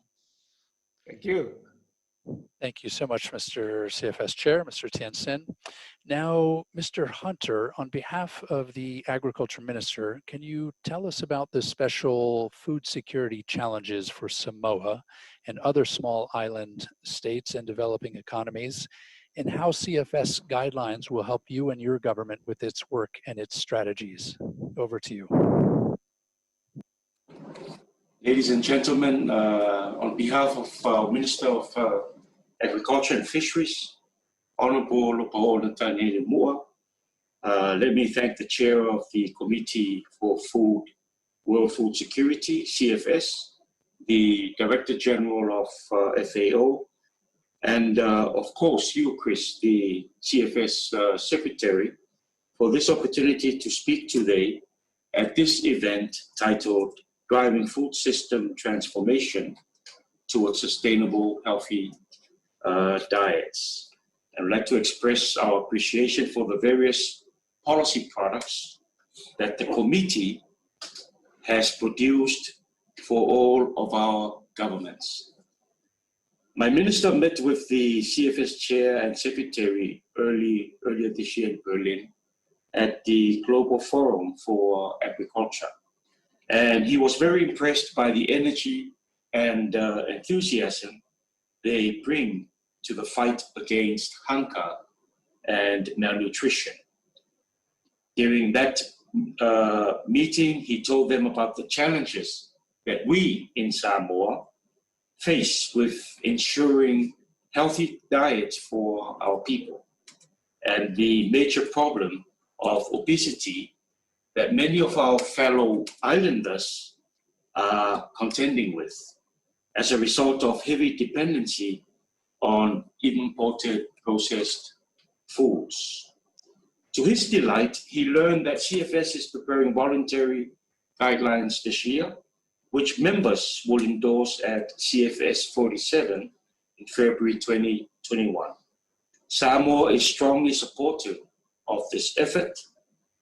Thank you. Thank you so much, Mr. CFS Chair, Mr. Tiansin. Now, Mr. Hunter, on behalf of the Agriculture Minister, can you tell us about the special food security challenges for Samoa and other small island states and developing economies, and how CFS guidelines will help you and your government with its work and its strategies? Over to you. Ladies and gentlemen, on behalf of Minister of Agriculture and Fisheries, Honorable Lopaho Natane Mua, let me thank the chair of the Committee for World Food Security, CFS, the Director General of FAO, and of course you, Chris, the CFS Secretary, for this opportunity to speak today at this event titled Driving Food System Transformation Towards Sustainable, Healthy Diets. I'd like to express our appreciation for the various policy products that the committee has produced for all of our governments. My minister met with the CFS chair and secretary earlier this year in Berlin at the Global Forum for Agriculture. And he was very impressed by the energy and enthusiasm they bring to the fight against hunger and malnutrition. During that meeting, he told them about the challenges that we in Samoa face with ensuring healthy diets for our people, and the major problem of obesity that many of our fellow islanders are contending with as a result of heavy dependency on imported processed foods. To his delight, he learned that CFS is preparing voluntary guidelines this year, which members will endorse at CFS 47 in February 2021. Samoa is strongly supportive of this effort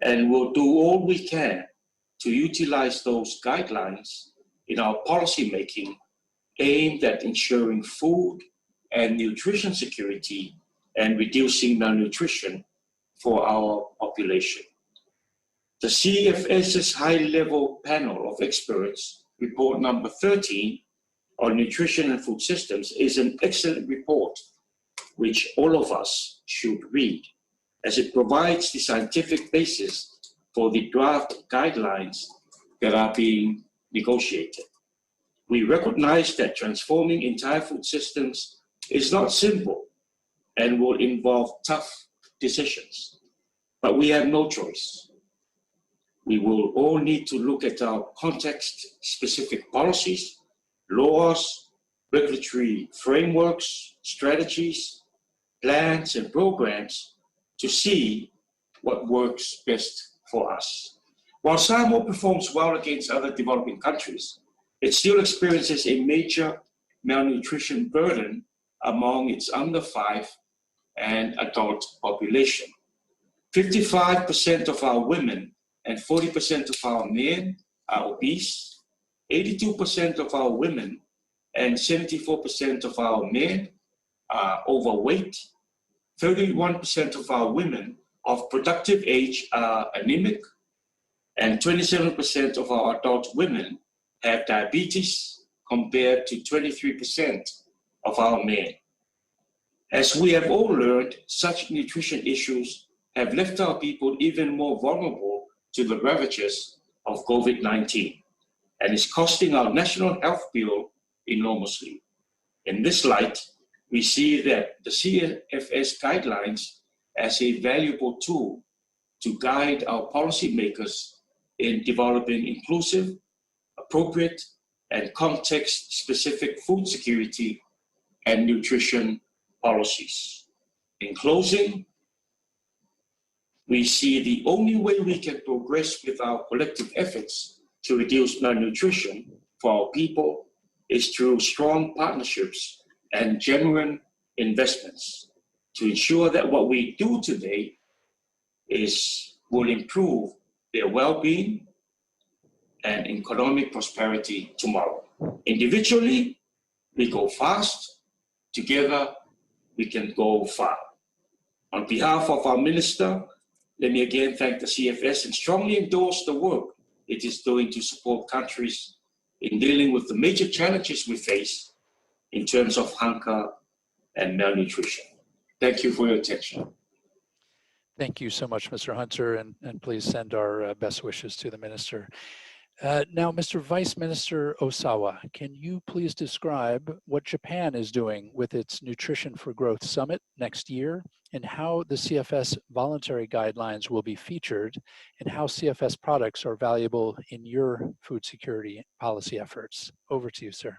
and will do all we can to utilize those guidelines in our policy making aimed at ensuring food and nutrition security and reducing malnutrition for our population. The CFS's high-level panel of experts, report number 13 on nutrition and food systems, is an excellent report which all of us should read, as it provides the scientific basis for the draft guidelines that are being negotiated. We recognize that transforming entire food systems is not simple and will involve tough decisions, but we have no choice. We will all need to look at our context-specific policies, laws, regulatory frameworks, strategies, plans, and programs to see what works best for us. While Samoa performs well against other developing countries, it still experiences a major malnutrition burden among its under 5 and adult population. 55% of our women and 40% of our men are obese. 82% of our women and 74% of our men are overweight. 31% of our women of productive age are anemic, and 27% of our adult women have diabetes compared to 23% of our men. As we have all learned, such nutrition issues have left our people even more vulnerable to the ravages of COVID-19 and is costing our national health bill enormously. In this light, we see that the CFS guidelines as a valuable tool to guide our policymakers in developing inclusive, appropriate, and context-specific food security and nutrition policies. In closing, we see the only way we can progress with our collective efforts to reduce malnutrition for our people is through strong partnerships and genuine investments to ensure that what we do today will improve their well-being and economic prosperity tomorrow. Individually, we go fast. Together, we can go far. On behalf of our minister, let me again thank the CFS and strongly endorse the work it is doing to support countries in dealing with the major challenges we face in terms of hunger and malnutrition. Thank you for your attention. Thank you so much, Mr. Hunter, and please send our best wishes to the minister. Now, Mr. Vice Minister Osawa, can you please describe what Japan is doing with its Nutrition for Growth Summit next year, and how the CFS voluntary guidelines will be featured, and how CFS products are valuable in your food security policy efforts? Over to you, sir.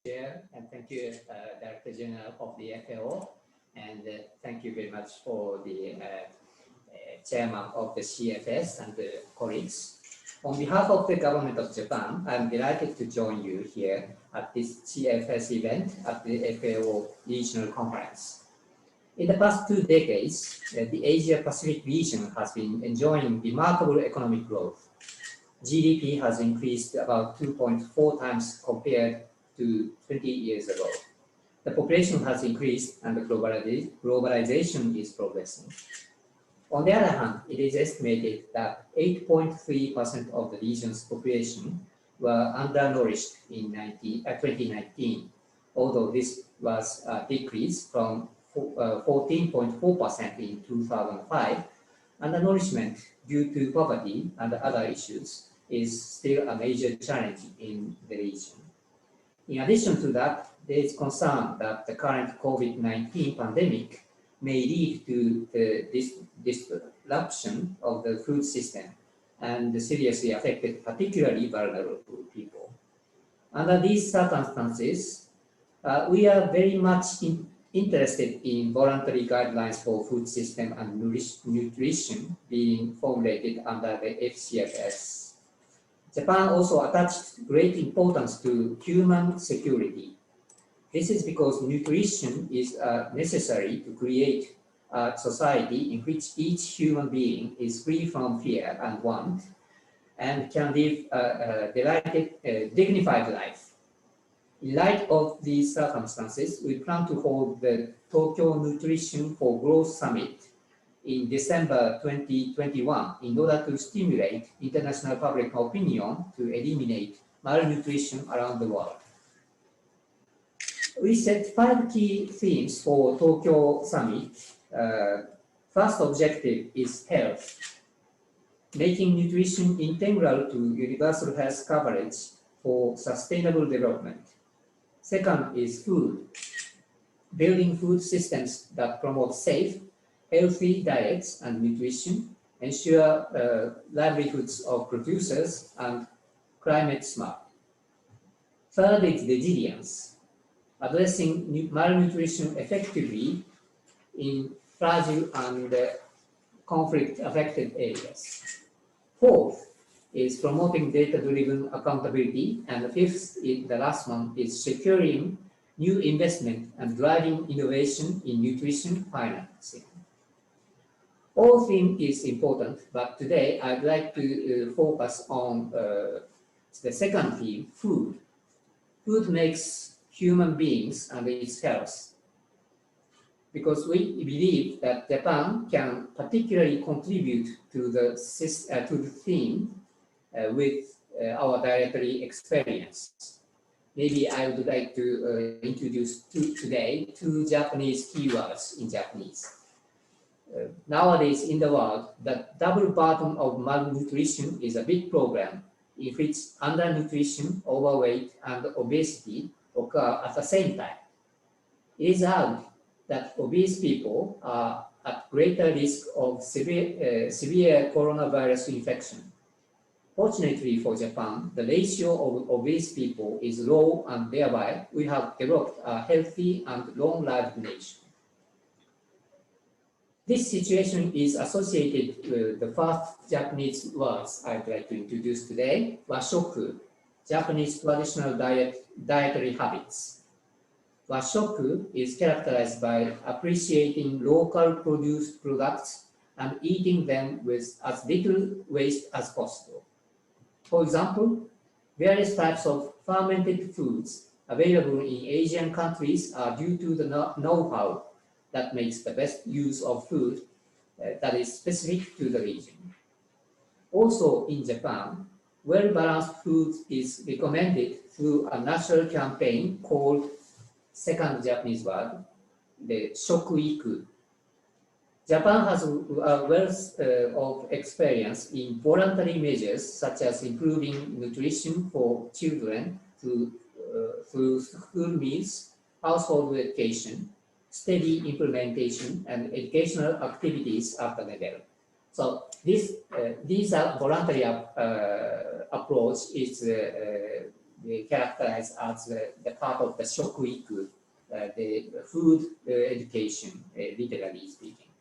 Chair, and thank you, Director General of the FAO, and thank you very much for the Chairman of the CFS and the colleagues. On behalf of the Government of Japan, I'm delighted to join you here at this CFS event at the FAO Regional Conference. In the past 2 decades, the Asia-Pacific region has been enjoying remarkable economic growth. GDP has increased about 2.4 times compared to 20 years ago. The population has increased and the globalization is progressing. On the other hand, it is estimated that 8.3% of the region's population were undernourished in 2019, although this was a decrease from 14.4% in 2005. Undernourishment due to poverty and other issues is still a major challenge in the region. In addition to that, there is concern that the current COVID-19 pandemic may lead to the disruption of the food system and seriously affected particularly vulnerable people. Under these circumstances, we are very much interested in voluntary guidelines for food system and nutrition being formulated under the FCFS. Japan also attached great importance to human security. This is because nutrition is necessary to create a society in which each human being is free from fear and want and can live a dignified life. In light of these circumstances, we plan to hold the Tokyo Nutrition for Growth Summit in December 2021 in order to stimulate international public opinion to eliminate malnutrition around the world. We set 5 key themes for Tokyo Summit. First objective is health, making nutrition integral to universal health coverage for sustainable development. Second is food, building food systems that promote safe, healthy diets and nutrition, ensure livelihoods of producers, and climate smart. Third is resilience, addressing malnutrition effectively in fragile and conflict-affected areas. Fourth is promoting data-driven accountability, and the fifth, the last one, is securing new investment and driving innovation in nutrition financing. All theme is important, but today I'd like to focus on the second theme, food. Food makes human beings and its health, because we believe that Japan can particularly contribute to the theme with our dietary experience. Maybe I would like to introduce today 2 Japanese keywords in Japanese. Nowadays in the world, the double burden of malnutrition is a big problem in which undernutrition, overweight, and obesity occur at the same time. It is out that obese people are at greater risk of severe coronavirus infection. Fortunately for Japan, the ratio of obese people is low, and thereby we have developed a healthy and long-lived nation. This situation is associated with the first Japanese words I'd like to introduce today, washoku, Japanese traditional dietary habits. Washoku is characterized by appreciating local produced products and eating them with as little waste as possible. For example, various types of fermented foods available in Asian countries are due to the know-how that makes the best use of food that is specific to the region. Also in Japan, well-balanced food is recommended through a national campaign called second Japanese word, the shokuiku. Japan has a wealth of experience in voluntary measures such as improving nutrition for children through school meals, household education, steady implementation, and educational activities at the level. So these are voluntary approach is characterized as the part of the shokuiku, the food education, literally speaking.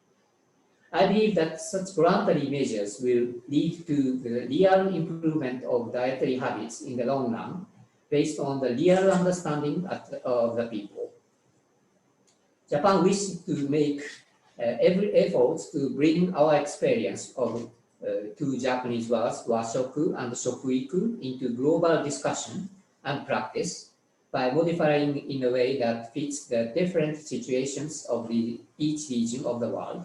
I believe that such voluntary measures will lead to the real improvement of dietary habits in the long run, based on the real understanding of the people. Japan wishes to make every effort to bring our experience of two Japanese words, washoku and shokuiku, into global discussion and practice by modifying in a way that fits the different situations of each region of the world,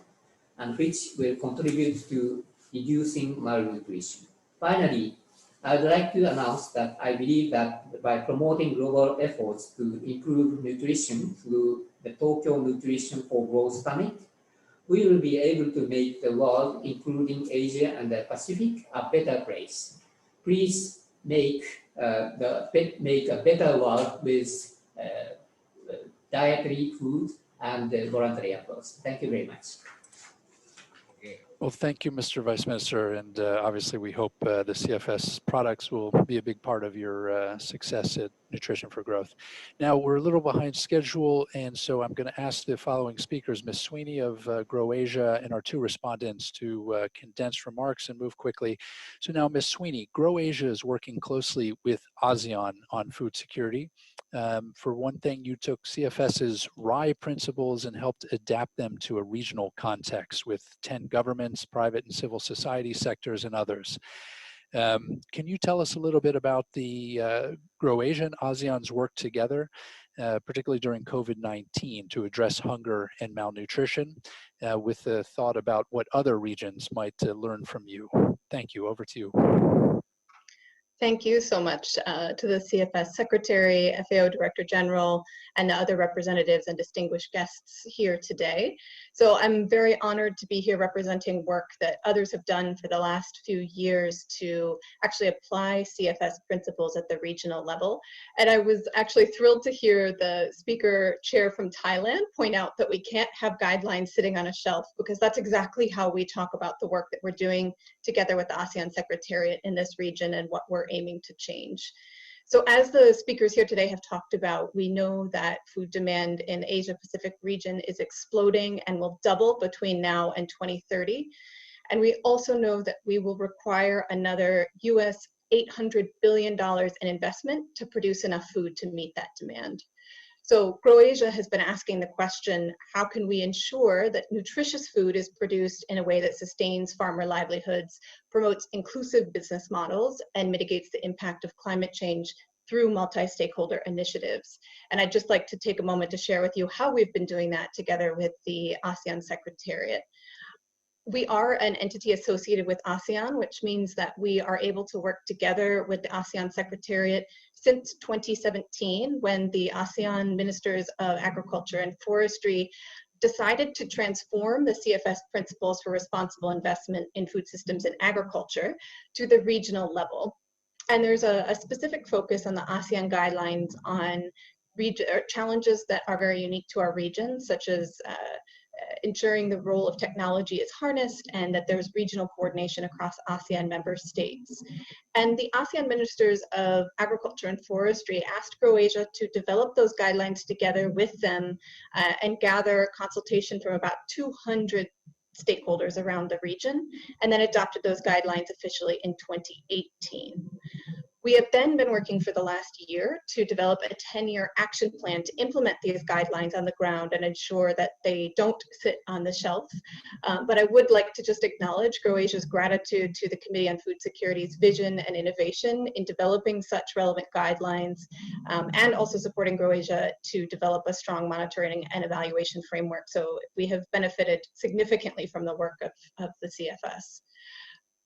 and which will contribute to reducing malnutrition. Finally, I would like to announce that I believe that by promoting global efforts to improve nutrition through the Tokyo Nutrition for Growth Summit, we will be able to make the world, including Asia and the Pacific, a better place. Please make a better world with dietary food and voluntary approach. Thank you very much. Well, thank you, Mr. Vice Minister, and obviously we hope the CFS products will be a big part of your success at Nutrition for Growth. Now, we're a little behind schedule, and so I'm going to ask the following speakers, Ms. Sweeney of Grow Asia and our two respondents, to condense remarks and move quickly. So now, Ms. Sweeney, Grow Asia is working closely with ASEAN on food security. For one thing, you took CFS's RIE principles and helped adapt them to a regional context with 10 governments, private and civil society sectors, and others. Can you tell us a little bit about the Grow Asia and ASEAN's work together, particularly during COVID-19, to address hunger and malnutrition, with a thought about what other regions might learn from you? Thank you. Over to you. Thank you so much to the CFS Secretary, FAO Director General, and the other representatives and distinguished guests here today. So I'm very honored to be here representing work that others have done for the last few years to actually apply CFS principles at the regional level. And I was actually thrilled to hear the speaker chair from Thailand point out that we can't have guidelines sitting on a shelf, because that's exactly how we talk about the work that we're doing together with the ASEAN Secretariat in this region and what we're aiming to change. So as the speakers here today have talked about, we know that food demand in the Asia Pacific region is exploding and will double between now and 2030. And we also know that we will require another US $800 billion in investment to produce enough food to meet that demand. So Grow Asia has been asking the question, how can we ensure that nutritious food is produced in a way that sustains farmer livelihoods, promotes inclusive business models, and mitigates the impact of climate change through multi-stakeholder initiatives? And I'd just like to take a moment to share with you how we've been doing that together with the ASEAN Secretariat. We are an entity associated with ASEAN, which means that we are able to work together with the ASEAN Secretariat since 2017, when the ASEAN Ministers of Agriculture and Forestry decided to transform the CFS principles for responsible investment in food systems and agriculture to the regional level. And there's a specific focus on the ASEAN guidelines on challenges that are very unique to our region, such as ensuring the role of technology is harnessed and that there's regional coordination across ASEAN member states. And the ASEAN Ministers of Agriculture and Forestry asked Grow Asia to develop those guidelines together with them and gather consultation from about 200 stakeholders around the region, and then adopted those guidelines officially in 2018. We have then been working for the last year to develop a 10-year action plan to implement these guidelines on the ground and ensure that they don't sit on the shelf. But I would like to just acknowledge GrowAsia's gratitude to the Committee on Food Security's vision and innovation in developing such relevant guidelines, and also supporting GrowAsia to develop a strong monitoring and evaluation framework. So we have benefited significantly from the work of the CFS.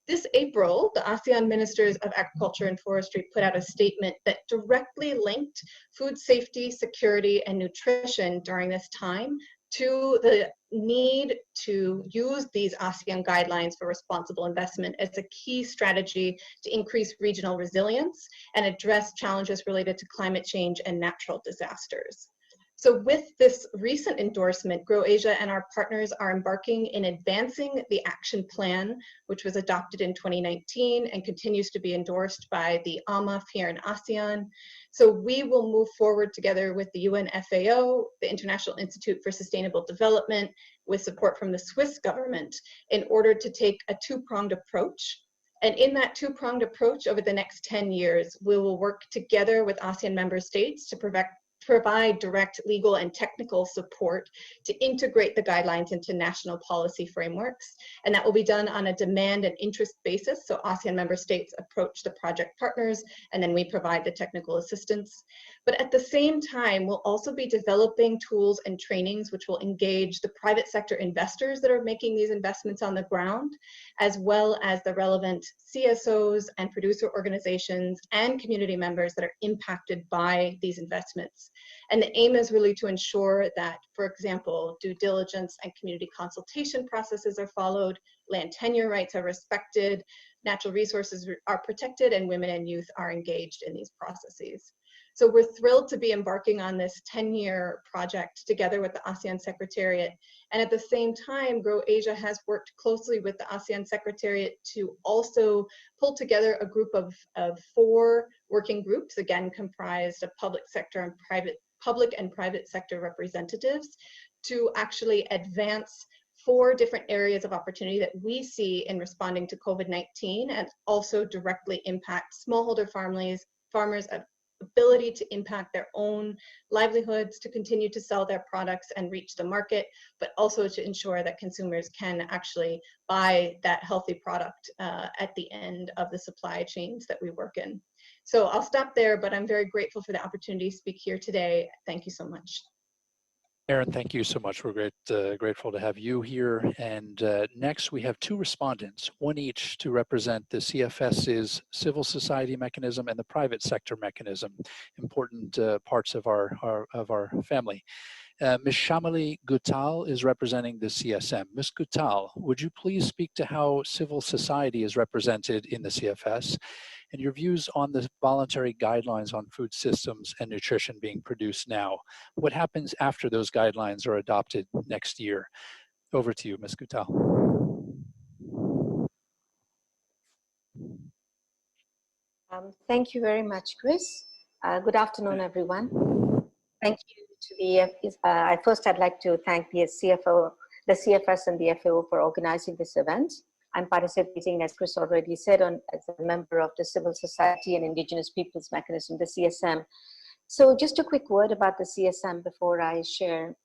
This April, the ASEAN Ministers of Agriculture and Forestry put out a statement that directly linked food safety, security, and nutrition during this time to the need to use these ASEAN guidelines for responsible investment as a key strategy to increase regional resilience and address challenges related to climate change and natural disasters. So with this recent endorsement, GrowAsia and our partners are embarking in advancing the action plan, which was adopted in 2019 and continues to be endorsed by the AMAF here in ASEAN. So we will move forward together with the UN FAO, the International Institute for Sustainable Development, with support from the Swiss government in order to take a two-pronged approach. And in that two-pronged approach over the next 10 years, we will work together with ASEAN member states to provide direct legal and technical support to integrate the guidelines into national policy frameworks. And that will be done on a demand and interest basis. So ASEAN member states approach the project partners, and then we provide the technical assistance. But at the same time, we'll also be developing tools and trainings which will engage the private sector investors that are making these investments on the ground, as well as the relevant CSOs and producer organizations and community members that are impacted by these investments. And the aim is really to ensure that, for example, due diligence and community consultation processes are followed, land tenure rights are respected, natural resources are protected, and women and youth are engaged in these processes. So we're thrilled to be embarking on this 10-year project together with the ASEAN Secretariat. And at the same time, GrowAsia has worked closely with the ASEAN Secretariat to also pull together a group of 4 working groups, again comprised of public and private sector representatives, to actually advance 4 different areas of opportunity that we see in responding to COVID-19 and also directly impact smallholder farmers' ability to impact their own livelihoods, to continue to sell their products and reach the market, but also to ensure that consumers can actually buy that healthy product at the end of the supply chains that we work in. So I'll stop there, but I'm very grateful for the opportunity to speak here today. Thank you so much. Aaron, thank you so much. We're grateful to have you here. And next we have 2 respondents, one each to represent the CFS's civil society mechanism and the private sector mechanism, important parts of our family. Ms. Shamali Guttal is representing the CSM. Ms. Guttal, would you please speak to how civil society is represented in the CFS and your views on the voluntary guidelines on food systems and nutrition being produced now? What happens after those guidelines are adopted next year? Over to you, Ms. Guttal. Thank you very much, Chris. Good afternoon, everyone. Thank you to the, first I'd like to thank the CFS and the FAO for organizing this event. I'm participating, as Chris already said, as a member of the Civil Society and Indigenous Peoples Mechanism, the CSM. So just a quick word about the CSM before I share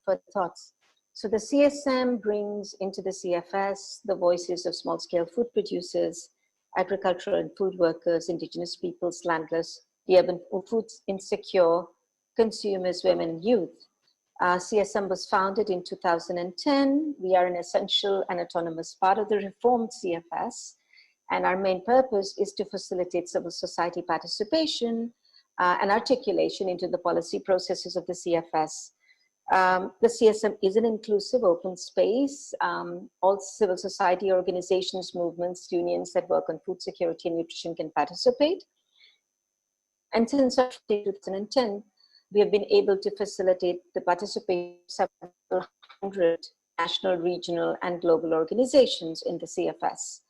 further thoughts. So the CSM brings into the CFS the voices of small-scale food producers, agricultural and food workers, Indigenous peoples, landless, the urban food insecure, consumers, women, and youth. CSM was founded in 2010. We are an essential and autonomous part of the reformed CFS, and our main purpose is to facilitate civil society participation and articulation into the policy processes of the CFS. The CSM is an inclusive open space. All civil society organizations, movements, unions that work on food security and nutrition can participate. And since 2010, we have been able to facilitate the participation of several hundred national, regional, and global organizations in the CFS.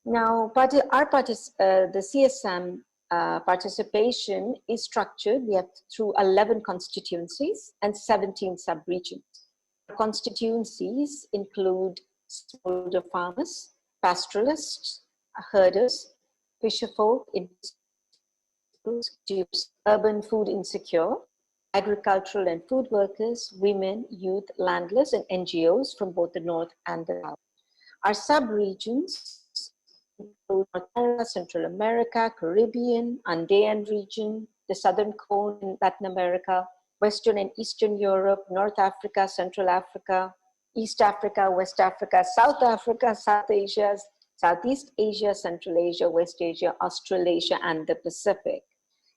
Now, the CSM participation is structured. We have through 11 constituencies and 17 sub-regions. Constituencies include smallholder farmers, pastoralists, herders, fisherfolk, urban food insecure, agricultural and food workers, women, youth, landless, and NGOs from both the North and the South. Our sub-regions include North America, Central America, Caribbean, Andean region, the Southern Cone in Latin America, Western and Eastern Europe, North Africa, Central Africa, East Africa, West Africa, South Asia, Southeast Asia, Central Asia, West Asia, Australasia, and the Pacific.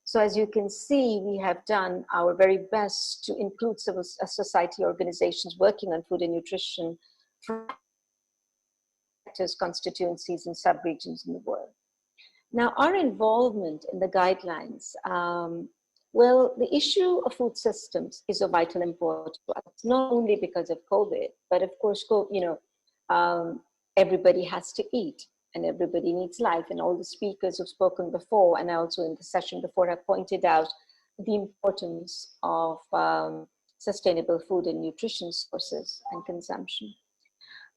So as you can see, we have done our very best to include civil society organizations working on food and nutrition from constituencies and sub-regions in the world. Now, our involvement in the guidelines, well, the issue of food systems is of vital importance to us, not only because of COVID, but of course, everybody has to eat and everybody needs life. And all the speakers who've spoken before, and also in the session before, have pointed out the importance of sustainable food and nutrition sources and consumption.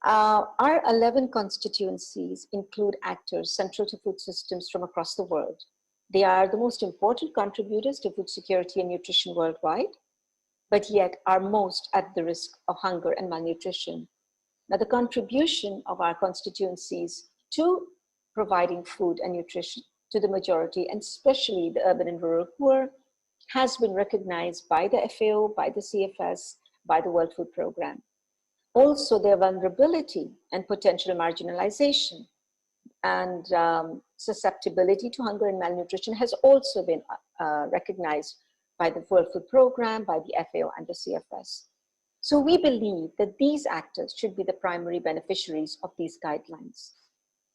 Our 11 constituencies include actors central to food systems from across the world. They are the most important contributors to food security and nutrition worldwide, but yet are most at the risk of hunger and malnutrition. Now, the contribution of our constituencies to providing food and nutrition to the majority, and especially the urban and rural poor, has been recognized by the FAO, by the CFS, by the World Food Programme. Also, their vulnerability and potential marginalization and susceptibility to hunger and malnutrition has also been recognized by the World Food Programme, by the FAO and the CFS. So we believe that these actors should be the primary beneficiaries of these guidelines.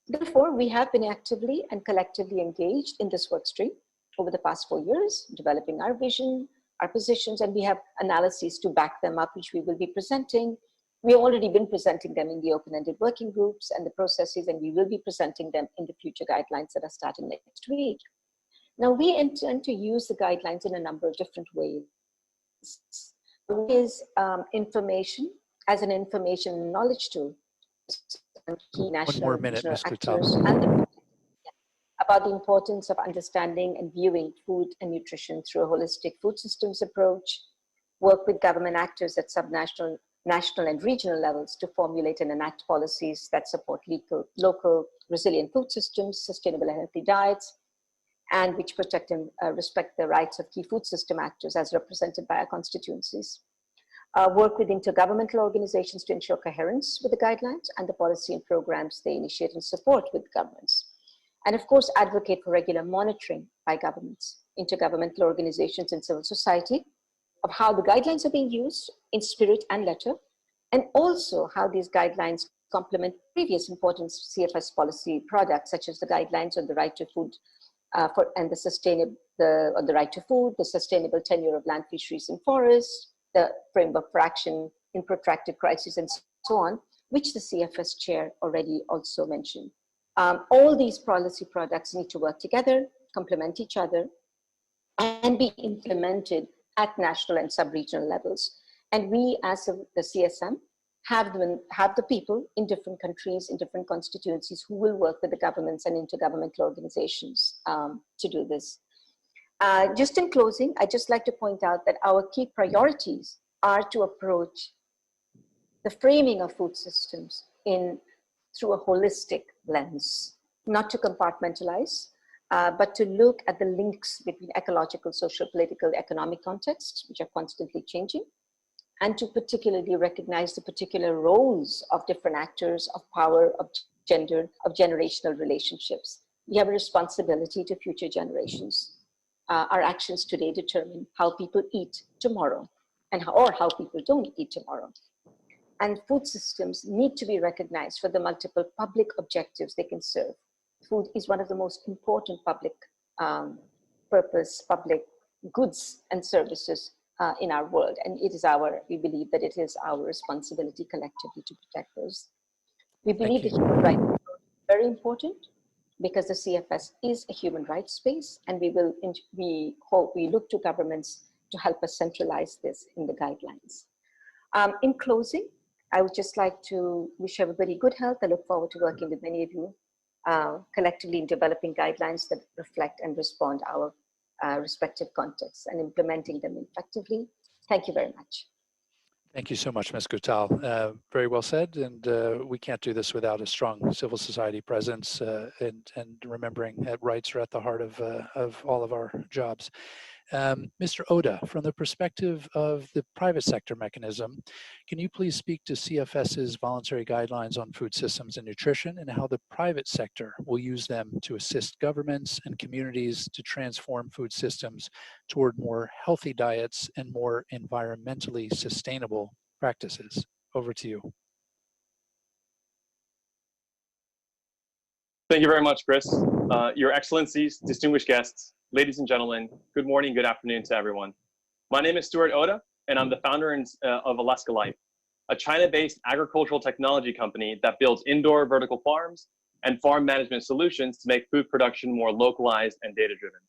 Therefore, we have been actively and collectively engaged in this work stream over the past 4 years, developing our vision, our positions, and we have analyses to back them up, which we will be presenting. We've already been presenting them in the open-ended working groups and the processes, and we will be presenting them in the future guidelines that are starting next week. Now, we intend to use the guidelines in a number of different ways. One is information as an information and knowledge tool. Key national One more minute, Mr. actors and about the importance of understanding and viewing food and nutrition through a holistic food systems approach, work with government actors at subnational, national and regional levels to formulate and enact policies that support local resilient food systems, sustainable and healthy diets, and which protect and respect the rights of key food system actors as represented by our constituencies. Work with intergovernmental organizations to ensure coherence with the guidelines and the policy and programs they initiate and support with governments. And of course, advocate for regular monitoring by governments, intergovernmental organizations and civil society of how the guidelines are being used in spirit and letter, and also how these guidelines complement previous important CFS policy products, such as the guidelines on the right to food and the right to food, the sustainable tenure of land, fisheries, and forests, the framework for action in protracted crises, and so on, which the CFS chair already also mentioned. All these policy products need to work together, complement each other, and be implemented at national and sub-regional levels. And we, as the CSM, have the people in different countries, in different constituencies, who will work with the governments and intergovernmental organizations to do this. Just in closing, I'd just like to point out that our key priorities are to approach the framing of food systems through a holistic lens, not to compartmentalize, but to look at the links between ecological, social, political, economic contexts, which are constantly changing, and to particularly recognize the particular roles of different actors, of power, of gender, of generational relationships. We have a responsibility to future generations. Our actions today determine how people eat tomorrow, or how people don't eat tomorrow. And food systems need to be recognized for the multiple public objectives they can serve. Food is one of the most important public purpose, public goods and services in our world. And it is we believe that it is our responsibility collectively to protect those. We believe that human rights are very important, because the CFS is a human rights space, and we look to governments to help us centralize this in the guidelines. In closing, I would just like to wish everybody good health. I look forward to working with many of you collectively in developing guidelines that reflect and respond our respective contexts and implementing them effectively. Thank you very much. Thank you so much, Ms. Guttal. Very well said, and we can't do this without a strong civil society presence and remembering that rights are at the heart of all of our jobs. Mr. Oda, from the perspective of the private sector mechanism, can you please speak to CFS's voluntary guidelines on food systems and nutrition and how the private sector will use them to assist governments and communities to transform food systems toward more healthy diets and more environmentally sustainable practices? Over to you. Thank you very much, Chris. Your Excellencies, distinguished guests, ladies and gentlemen, good morning, good afternoon to everyone. My name is Stuart Oda, and I'm the founder of Alaska Life, a China-based agricultural technology company that builds indoor vertical farms and farm management solutions to make food production more localized and data-driven.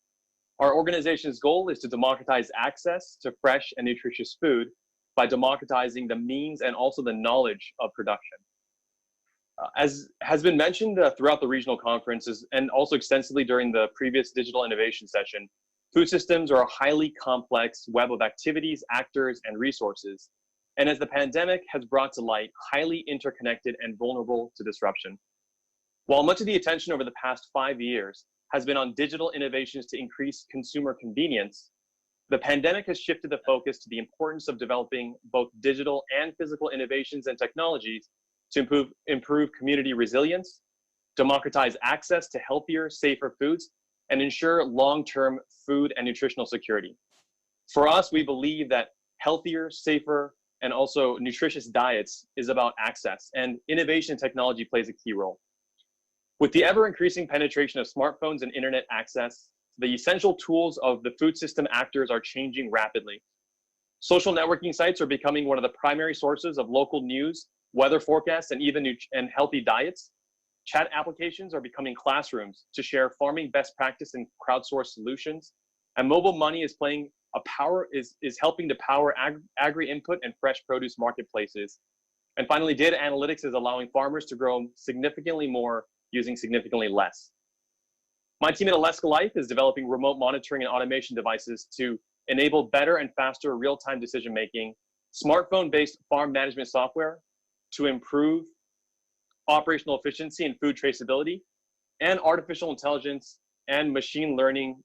Our organization's goal is to democratize access to fresh and nutritious food by democratizing the means and also the knowledge of production. As has been mentioned throughout the regional conferences and also extensively during the previous digital innovation session, food systems are a highly complex web of activities, actors, and resources. And as the pandemic has brought to light, highly interconnected and vulnerable to disruption. While much of the attention over the past 5 years has been on digital innovations to increase consumer convenience, the pandemic has shifted the focus to the importance of developing both digital and physical innovations and technologies to improve community resilience, democratize access to healthier, safer foods, and ensure long-term food and nutritional security. For us, we believe that healthier, safer, and also nutritious diets is about access, and innovation technology plays a key role. With the ever-increasing penetration of smartphones and internet access, the essential tools of the food system actors are changing rapidly. Social networking sites are becoming one of the primary sources of local news, weather forecasts, and even healthy diets. Chat applications are becoming classrooms to share farming best practice and crowdsourced solutions. And mobile money is helping to power agri-input and fresh produce marketplaces. And finally, data analytics is allowing farmers to grow significantly more using significantly less. My team at Alaska Life is developing remote monitoring and automation devices to enable better and faster real-time decision-making, smartphone-based farm management software to improve operational efficiency and food traceability, and artificial intelligence and machine learning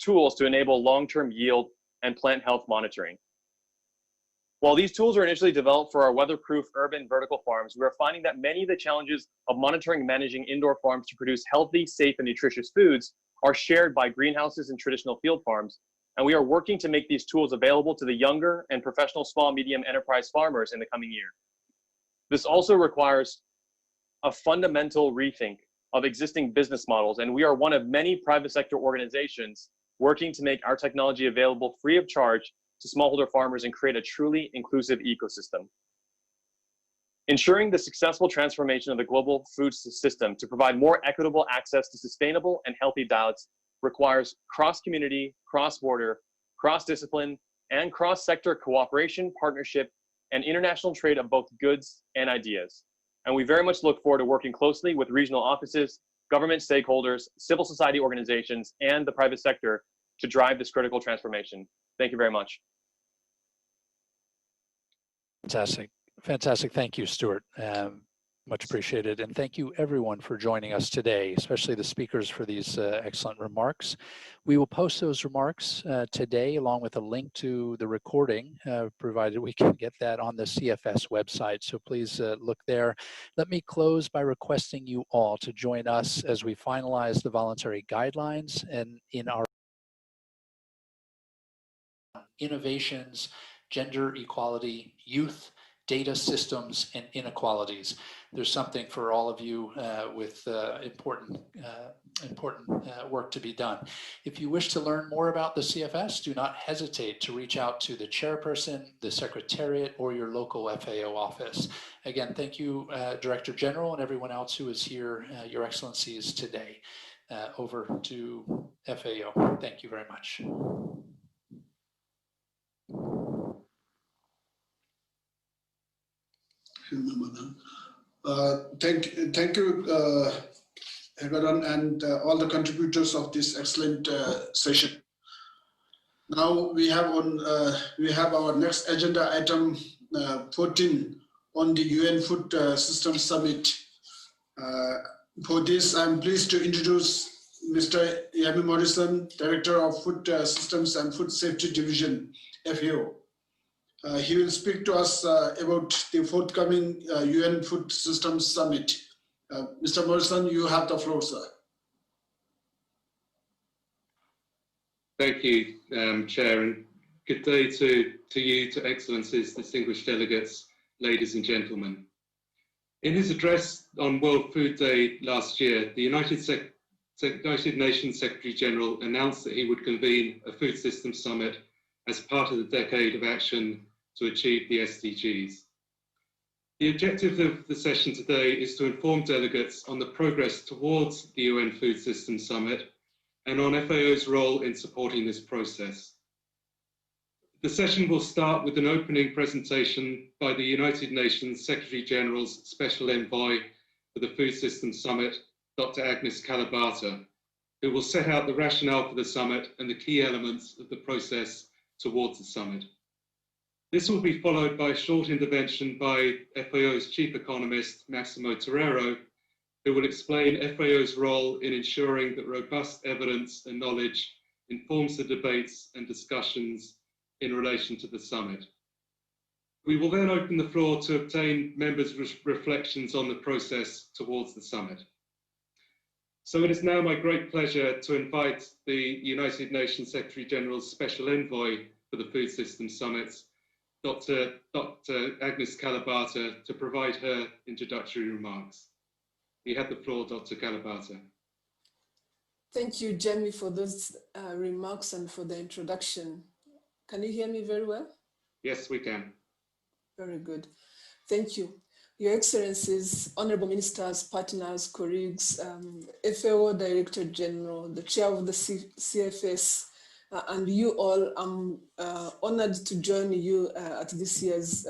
tools to enable long-term yield and plant health monitoring. While these tools are initially developed for our weatherproof urban vertical farms, we are finding that many of the challenges of monitoring and managing indoor farms to produce healthy, safe, and nutritious foods are shared by greenhouses and traditional field farms, and we are working to make these tools available to the younger and professional small, medium enterprise farmers in the coming year. This also requires a fundamental rethink of existing business models, and we are one of many private sector organizations working to make our technology available free of charge to smallholder farmers and create a truly inclusive ecosystem. Ensuring the successful transformation of the global food system to provide more equitable access to sustainable and healthy diets requires cross-community, cross-border, cross-discipline, and cross-sector cooperation, partnership, and international trade of both goods and ideas. And we very much look forward to working closely with regional offices, government stakeholders, civil society organizations, and the private sector to drive this critical transformation. Thank you very much. Fantastic. Fantastic. Thank you, Stuart. Much appreciated. And thank you everyone for joining us today, especially the speakers for these excellent remarks. We will post those remarks today along with a link to the recording, provided we can get that on the CFS website. So please look there. Let me close by requesting you all to join us as we finalize the voluntary guidelines and in our innovations, gender equality, youth, data systems, and inequalities. There's something for all of you with important work to be done. If you wish to learn more about the CFS, do not hesitate to reach out to the chairperson, the secretariat, or your local FAO office. Again, thank you, Director General, and everyone else who is here, Your Excellencies, today. Over to FAO. Thank you very much. Thank you, Hegaran, and all the contributors of this excellent session. Now we have our next agenda item 14 on the UN Food Systems Summit. For this, I'm pleased to introduce Mr. Yami Morrison, Director of Food Systems and Food Safety Division, FAO. He will speak to us about the forthcoming UN Food Systems Summit. Mr. Morrison, you have the floor, sir. Thank you, Chair, and good day to you, to Excellencies, distinguished delegates, ladies and gentlemen. In his address on World Food Day last year, the United Nations Secretary General announced that he would convene a Food Systems Summit as part of the Decade of Action to achieve the SDGs. The objective of the session today is to inform delegates on the progress towards the UN Food Systems Summit and on FAO's role in supporting this process. The session will start with an opening presentation by the United Nations Secretary General's Special Envoy for the Food Systems Summit, Dr. Agnes Kalibata, who will set out the rationale for the summit and the key elements of the process towards the summit. This will be followed by a short intervention by FAO's Chief Economist, Massimo Torero, who will explain FAO's role in ensuring that robust evidence and knowledge informs the debates and discussions in relation to the summit. We will then open the floor to obtain members' reflections on the process towards the summit. So it is now my great pleasure to invite the United Nations Secretary General's Special Envoy for the Food Systems Summit, Dr. Agnes Kalibata, to provide her introductory remarks. You have the floor, Dr. Kalibata. Thank you, Jamie, for those remarks and for the introduction. Can you hear me very well? Yes, we can. Very good. Thank you. Your Excellencies, Honorable Ministers, partners, colleagues, FAO Director General, the Chair of the CFS, and you all, I'm honored to join you at this year's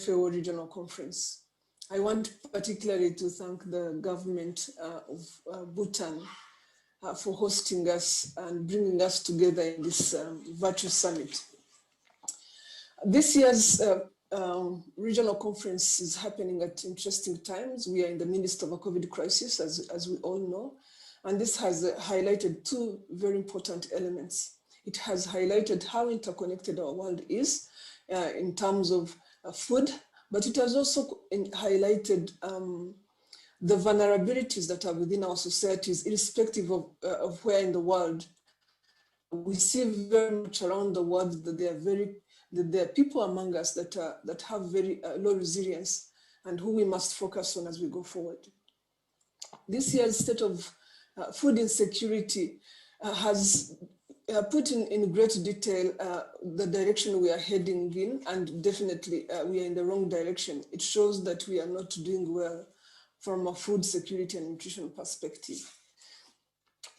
FAO Regional Conference. I want particularly to thank the government of Bhutan for hosting us and bringing us together in this virtual summit. This year's regional conference is happening at interesting times. We are in the midst of a COVID crisis, as we all know, and this has highlighted two very important elements. It has highlighted how interconnected our world is in terms of food, but it has also highlighted the vulnerabilities that are within our societies, irrespective of where in the world. We see very much around the world that there are people among us that have very low resilience and who we must focus on as we go forward. This year's state of food insecurity has put in great detail the direction we are heading in, and definitely we are in the wrong direction. It shows that we are not doing well from a food security and nutrition perspective.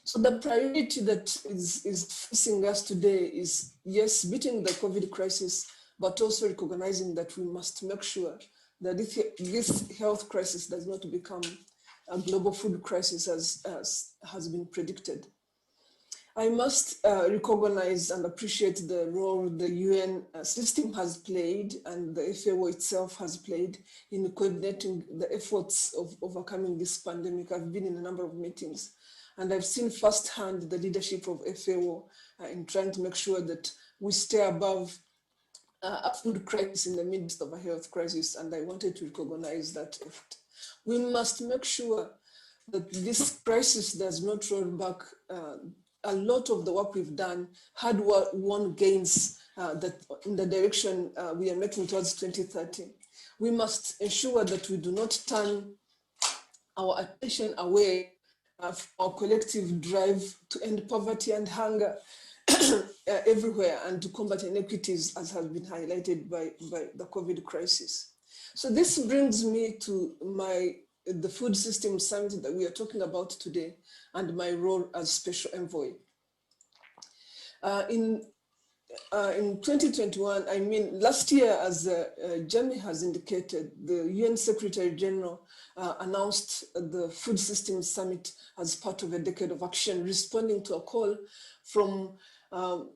So the priority that is facing us today is, yes, beating the COVID crisis, but also recognizing that we must make sure that this health crisis does not become a global food crisis as has been predicted. I must recognize and appreciate the role the UN system has played and the FAO itself has played in coordinating the efforts of overcoming this pandemic. I've been in a number of meetings and I've seen firsthand the leadership of FAO in trying to make sure that we stay above a food crisis in the midst of a health crisis, and I wanted to recognize that effort. We must make sure that this crisis does not roll back. A lot of the work we've done had won gains that in the direction we are making towards 2030. We must ensure that we do not turn our attention away from our collective drive to end poverty and hunger everywhere and to combat inequities, as has been highlighted by the COVID crisis. So this brings me to the Food Systems Summit that we are talking about today and my role as Special Envoy. In 2021, I mean, last year, as Jamie has indicated, the UN Secretary General announced the Food Systems Summit as part of a decade of action, responding to a call from from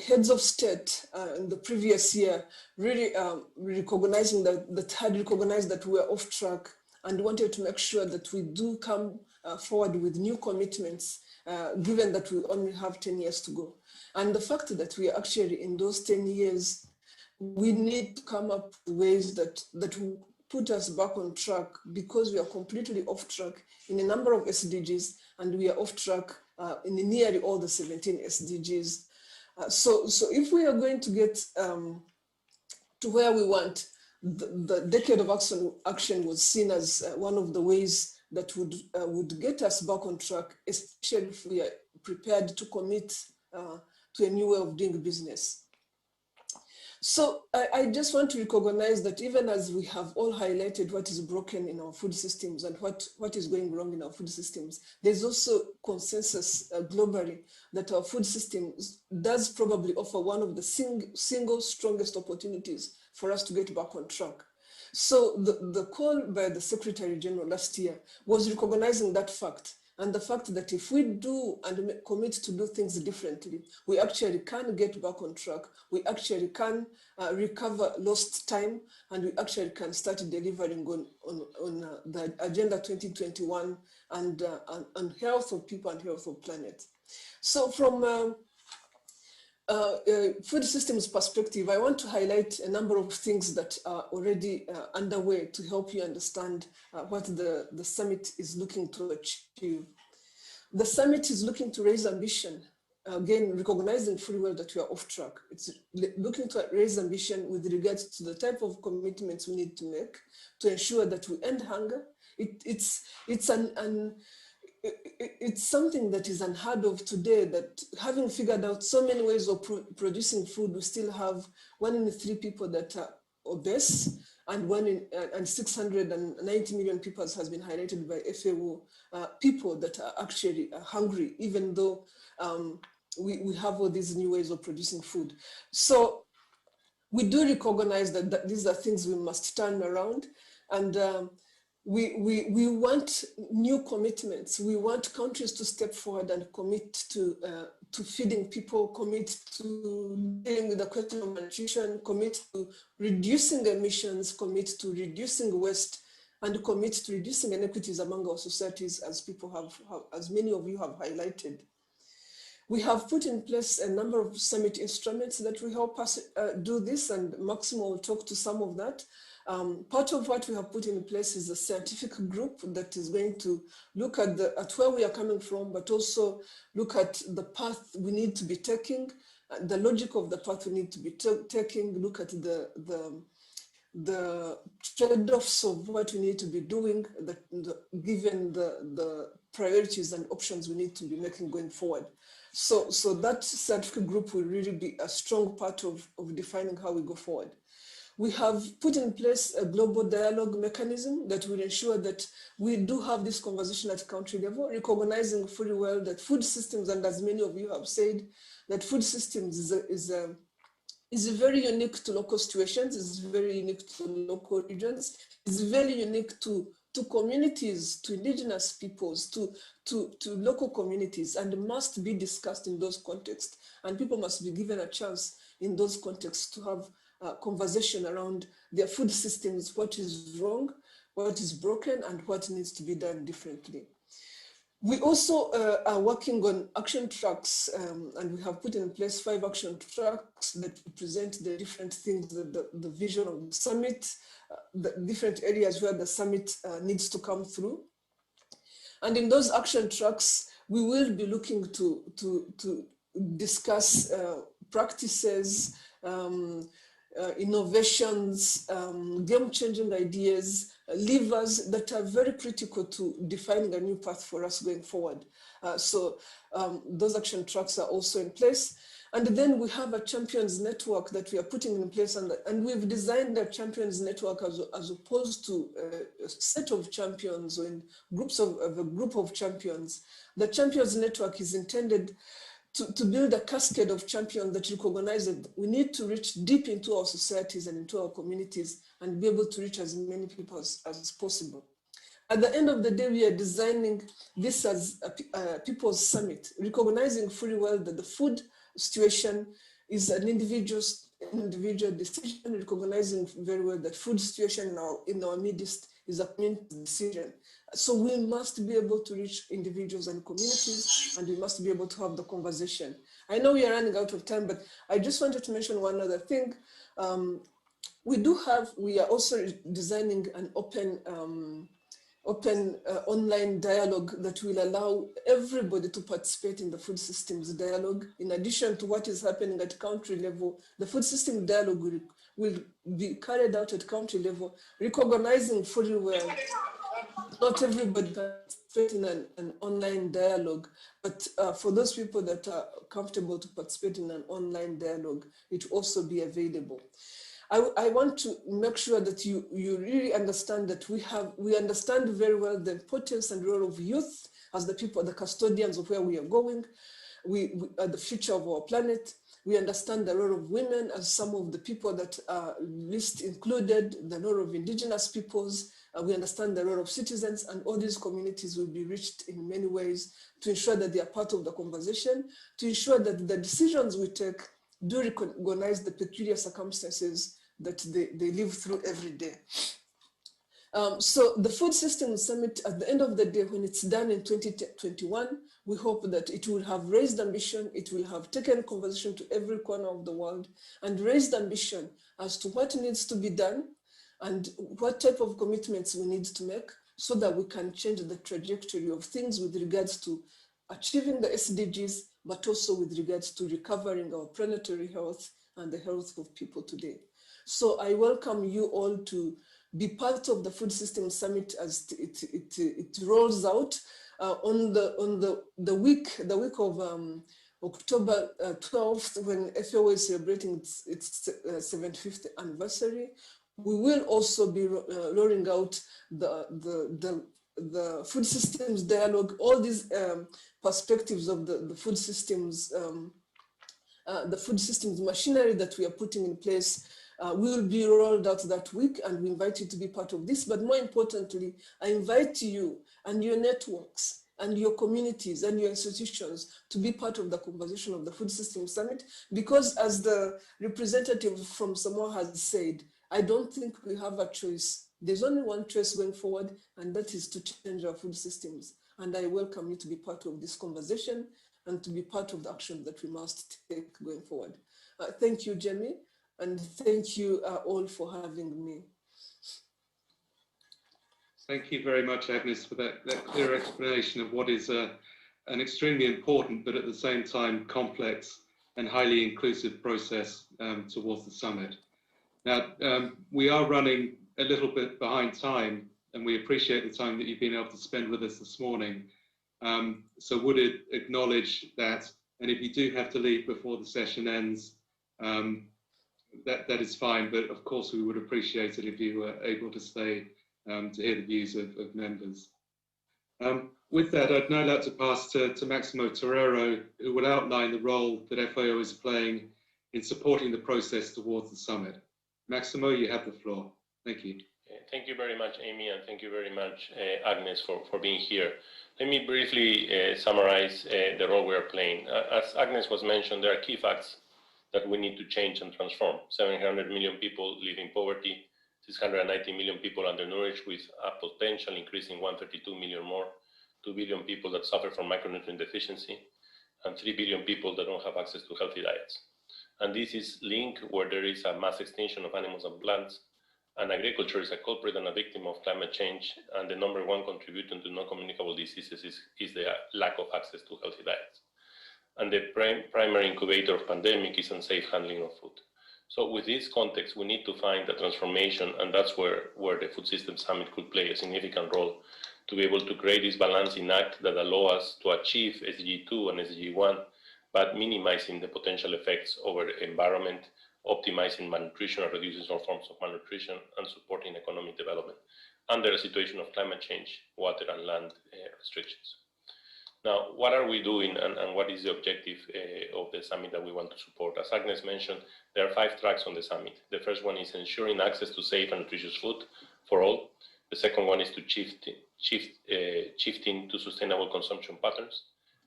heads of state in the previous year, really recognizing that had recognized that we were off track and wanted to make sure that we do come forward with new commitments, given that we only have 10 years to go. And the fact that we are actually in those 10 years, we need to come up with ways that will put us back on track, because we are completely off track in a number of SDGs, and we are off track in nearly all the 17 SDGs. So if we are going to get to where we want, the decade of action was seen as one of the ways that would get us back on track, especially if we are prepared to commit to a new way of doing business. So I just want to recognize that even as we have all highlighted what is broken in our food systems and what is going wrong in our food systems, there's also consensus globally that our food systems does probably offer one of the single strongest opportunities for us to get back on track. So the call by the Secretary General last year was recognizing that fact, and the fact that if we do and commit to do things differently, we actually can get back on track, we actually can recover lost time, and we actually can start delivering on the Agenda 2021 and health of people and health of planet. So from food systems perspective, I want to highlight a number of things that are already underway to help you understand what the summit is looking to achieve. The summit is looking to raise ambition, again, recognizing fully well that we are off track. It's looking to raise ambition with regards to the type of commitments we need to make to ensure that we end hunger. It's something that is unheard of today, that having figured out so many ways of producing food, we still have 1 in 3 people that are obese, and 690 million people, as has been highlighted by FAO, people that are actually hungry, even though we have all these new ways of producing food. So we do recognize that these are things we must turn around, and we want new commitments. We want countries to step forward and commit to feeding people, commit to dealing with the question of nutrition, commit to reducing emissions, commit to reducing waste, and commit to reducing inequities among our societies, as as many of you have highlighted. We have put in place a number of summit instruments that will help us do this, and Maximo will talk to some of that. Part of what we have put in place is a scientific group that is going to look at where we are coming from, but also look at the path we need to be taking, the logic of the path we need to be taking, look at the trade-offs of what we need to be doing, given the priorities and options we need to be making going forward. So that scientific group will really be a strong part of defining how we go forward. We have put in place a global dialogue mechanism that will ensure that we do have this conversation at country level, recognizing fully well that food systems, and as many of you have said, that food systems is very unique to local situations, is very unique to local regions, is very unique to communities, to indigenous peoples, to local communities, and must be discussed in those contexts. And people must be given a chance in those contexts to have conversation around their food systems, what is wrong, what is broken, and what needs to be done differently. We also are working on action tracks, and we have put in place 5 action tracks that present the different things, the vision of the summit, the different areas where the summit needs to come through. And in those action tracks, we will be looking to discuss practices, innovations, game-changing ideas, levers that are very critical to defining a new path for us going forward. So those action tracks are also in place. And then we have a champions network that we are putting in place, and we've designed a champions network as opposed to a set of champions or in groups of a group of champions. The champions network is intended to build a cascade of champions that recognize that we need to reach deep into our societies and into our communities and be able to reach as many people as possible. At the end of the day, we are designing this as a people's summit, recognizing fully well that the food situation is an individual decision, recognizing very well that food situation in our midst is a community decision. So we must be able to reach individuals and communities, and we must be able to have the conversation. I know we are running out of time, but I just wanted to mention one other thing. We are also designing an open online dialogue that will allow everybody to participate in the food systems dialogue. In addition to what is happening at country level, the food system dialogue will be carried out at country level, recognizing fully well not everybody participates in an online dialogue, but for those people that are comfortable to participate in an online dialogue, it will also be available. I want to make sure that you really understand that we understand very well the importance and role of youth as the people, the custodians of where we are going. We are the future of our planet. We understand the role of women as some of the people that are least included, the role of indigenous peoples. We understand the role of citizens, and all these communities will be reached in many ways to ensure that they are part of the conversation, to ensure that the decisions we take do recognize the peculiar circumstances that they live through every day. So the Food Systems Summit, at the end of the day, when it's done in 2021, we hope that it will have raised ambition, it will have taken conversation to every corner of the world, and raised ambition as to what needs to be done and what type of commitments we need to make so that we can change the trajectory of things with regards to achieving the SDGs, but also with regards to recovering our planetary health and the health of people today. So I welcome you all to be part of the Food Systems Summit as it rolls out on the week of October 12th, when FAO is celebrating its 75th anniversary. We will also be rolling out the food systems dialogue, all these perspectives of the food systems machinery that we are putting in place will be rolled out that week, and we invite you to be part of this. But more importantly, I invite you and your networks and your communities and your institutions to be part of the conversation of the Food Systems Summit, because as the representative from Samoa has said, I don't think we have a choice. There's only one choice going forward, and that is to change our food systems. And I welcome you to be part of this conversation and to be part of the action that we must take going forward. Thank you, Jamie, and thank you all for having me. Thank you very much, Agnes, for that clear explanation of what is an extremely important, but at the same time complex and highly inclusive process towards the summit. Now, we are running a little bit behind time, and we appreciate the time that you've been able to spend with us this morning. So would it acknowledge that, and if you do have to leave before the session ends, that is fine, but of course we would appreciate it if you were able to stay to hear the views of members. With that, I'd now like to pass to Maximo Torero, who will outline the role that FAO is playing in supporting the process towards the summit. Maximo, you have the floor. Thank you. Thank you very much, Amy, and thank you very much, Agnes, for being here. Let me briefly summarize the role we are playing. As Agnes was mentioned, there are key facts that we need to change and transform. 700 million people live in poverty, 690 million people undernourished, with a potential increasing 132 million more, 2 billion people that suffer from micronutrient deficiency, and 3 billion people that don't have access to healthy diets. And this is linked where there is a mass extinction of animals and plants, and agriculture is a culprit and a victim of climate change, and the #1 contributor to non-communicable diseases is the lack of access to healthy diets. And the primary incubator of pandemic is unsafe handling of food. So with this context, we need to find a transformation, and that's where the Food Systems Summit could play a significant role to be able to create this balancing act that allow us to achieve SDG 2 and SDG 1, but minimizing the potential effects over the environment, optimizing malnutrition and reducing all forms of malnutrition, and supporting economic development under a situation of climate change, water and land restrictions. Now, what are we doing, and what is the objective of the summit that we want to support? As Agnes mentioned, there are 5 tracks on the summit. The first one is ensuring access to safe and nutritious food for all. The second one is to shifting to sustainable consumption patterns.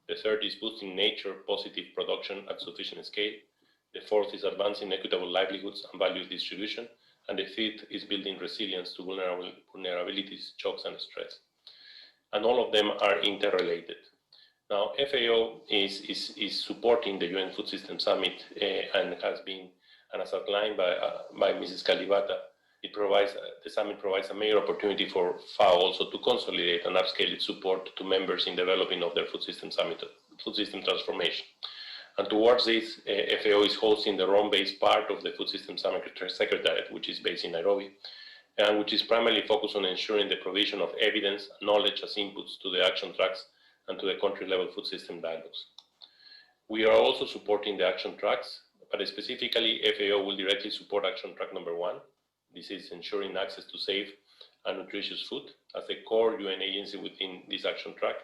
The third is boosting nature positive production at sufficient scale. The fourth is advancing equitable livelihoods and value distribution. And the fifth is building resilience to vulnerabilities, shocks, and stress. And all of them are interrelated. Now, FAO is supporting the UN Food System Summit and has been, and as outlined by Mrs. Kalibata, the summit provides a major opportunity for FAO also to consolidate and upscale its support to members in developing of their food system transformation. And towards this, FAO is hosting the Rome-based part of the Food System Summit Secretariat, which is based in Nairobi, and which is primarily focused on ensuring the provision of evidence, knowledge as inputs to the action tracks and to the country-level food system dialogues. We are also supporting the action tracks, but specifically, FAO will directly support action track number 1. This is ensuring access to safe and nutritious food as a core UN agency within this action track.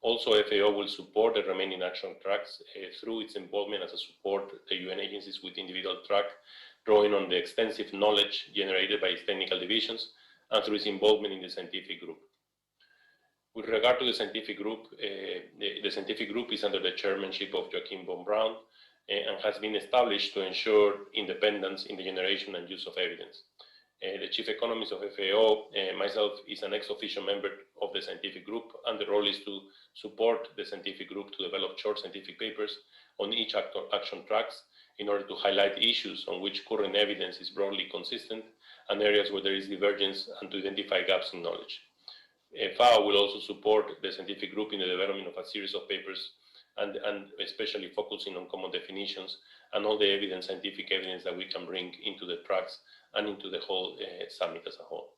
Also, FAO will support the remaining action tracks through its involvement as a support the UN agencies with individual track, drawing on the extensive knowledge generated by its technical divisions and through its involvement in the scientific group. With regard to the scientific group, the scientific group is under the chairmanship of Joachim von Braun and has been established to ensure independence in the generation and use of evidence. The chief economist of FAO, myself, is an ex-officio member of the scientific group, and the role is to support the scientific group to develop short scientific papers on each action tracks in order to highlight issues on which current evidence is broadly consistent and areas where there is divergence and to identify gaps in knowledge. FAO will also support the scientific group in the development of a series of papers and especially focusing on common definitions and all the scientific evidence that we can bring into the tracks and into the whole summit as a whole.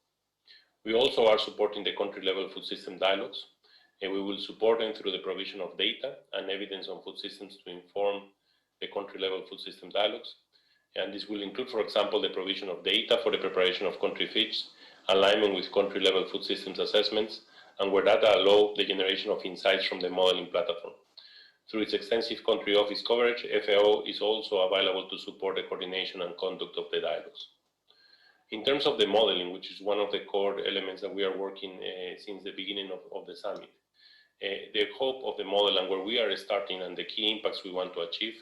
We also are supporting the country-level food system dialogues, and we will support them through the provision of data and evidence on food systems to inform the country-level food system dialogues. And this will include, for example, the provision of data for the preparation of country feeds, alignment with country-level food systems assessments, and where data allow the generation of insights from the modeling platform. Through its extensive country office coverage, FAO is also available to support the coordination and conduct of the dialogues. In terms of the modeling, which is one of the core elements that we are working since the beginning of the summit, the hope of the model and where we are starting and the key impacts we want to achieve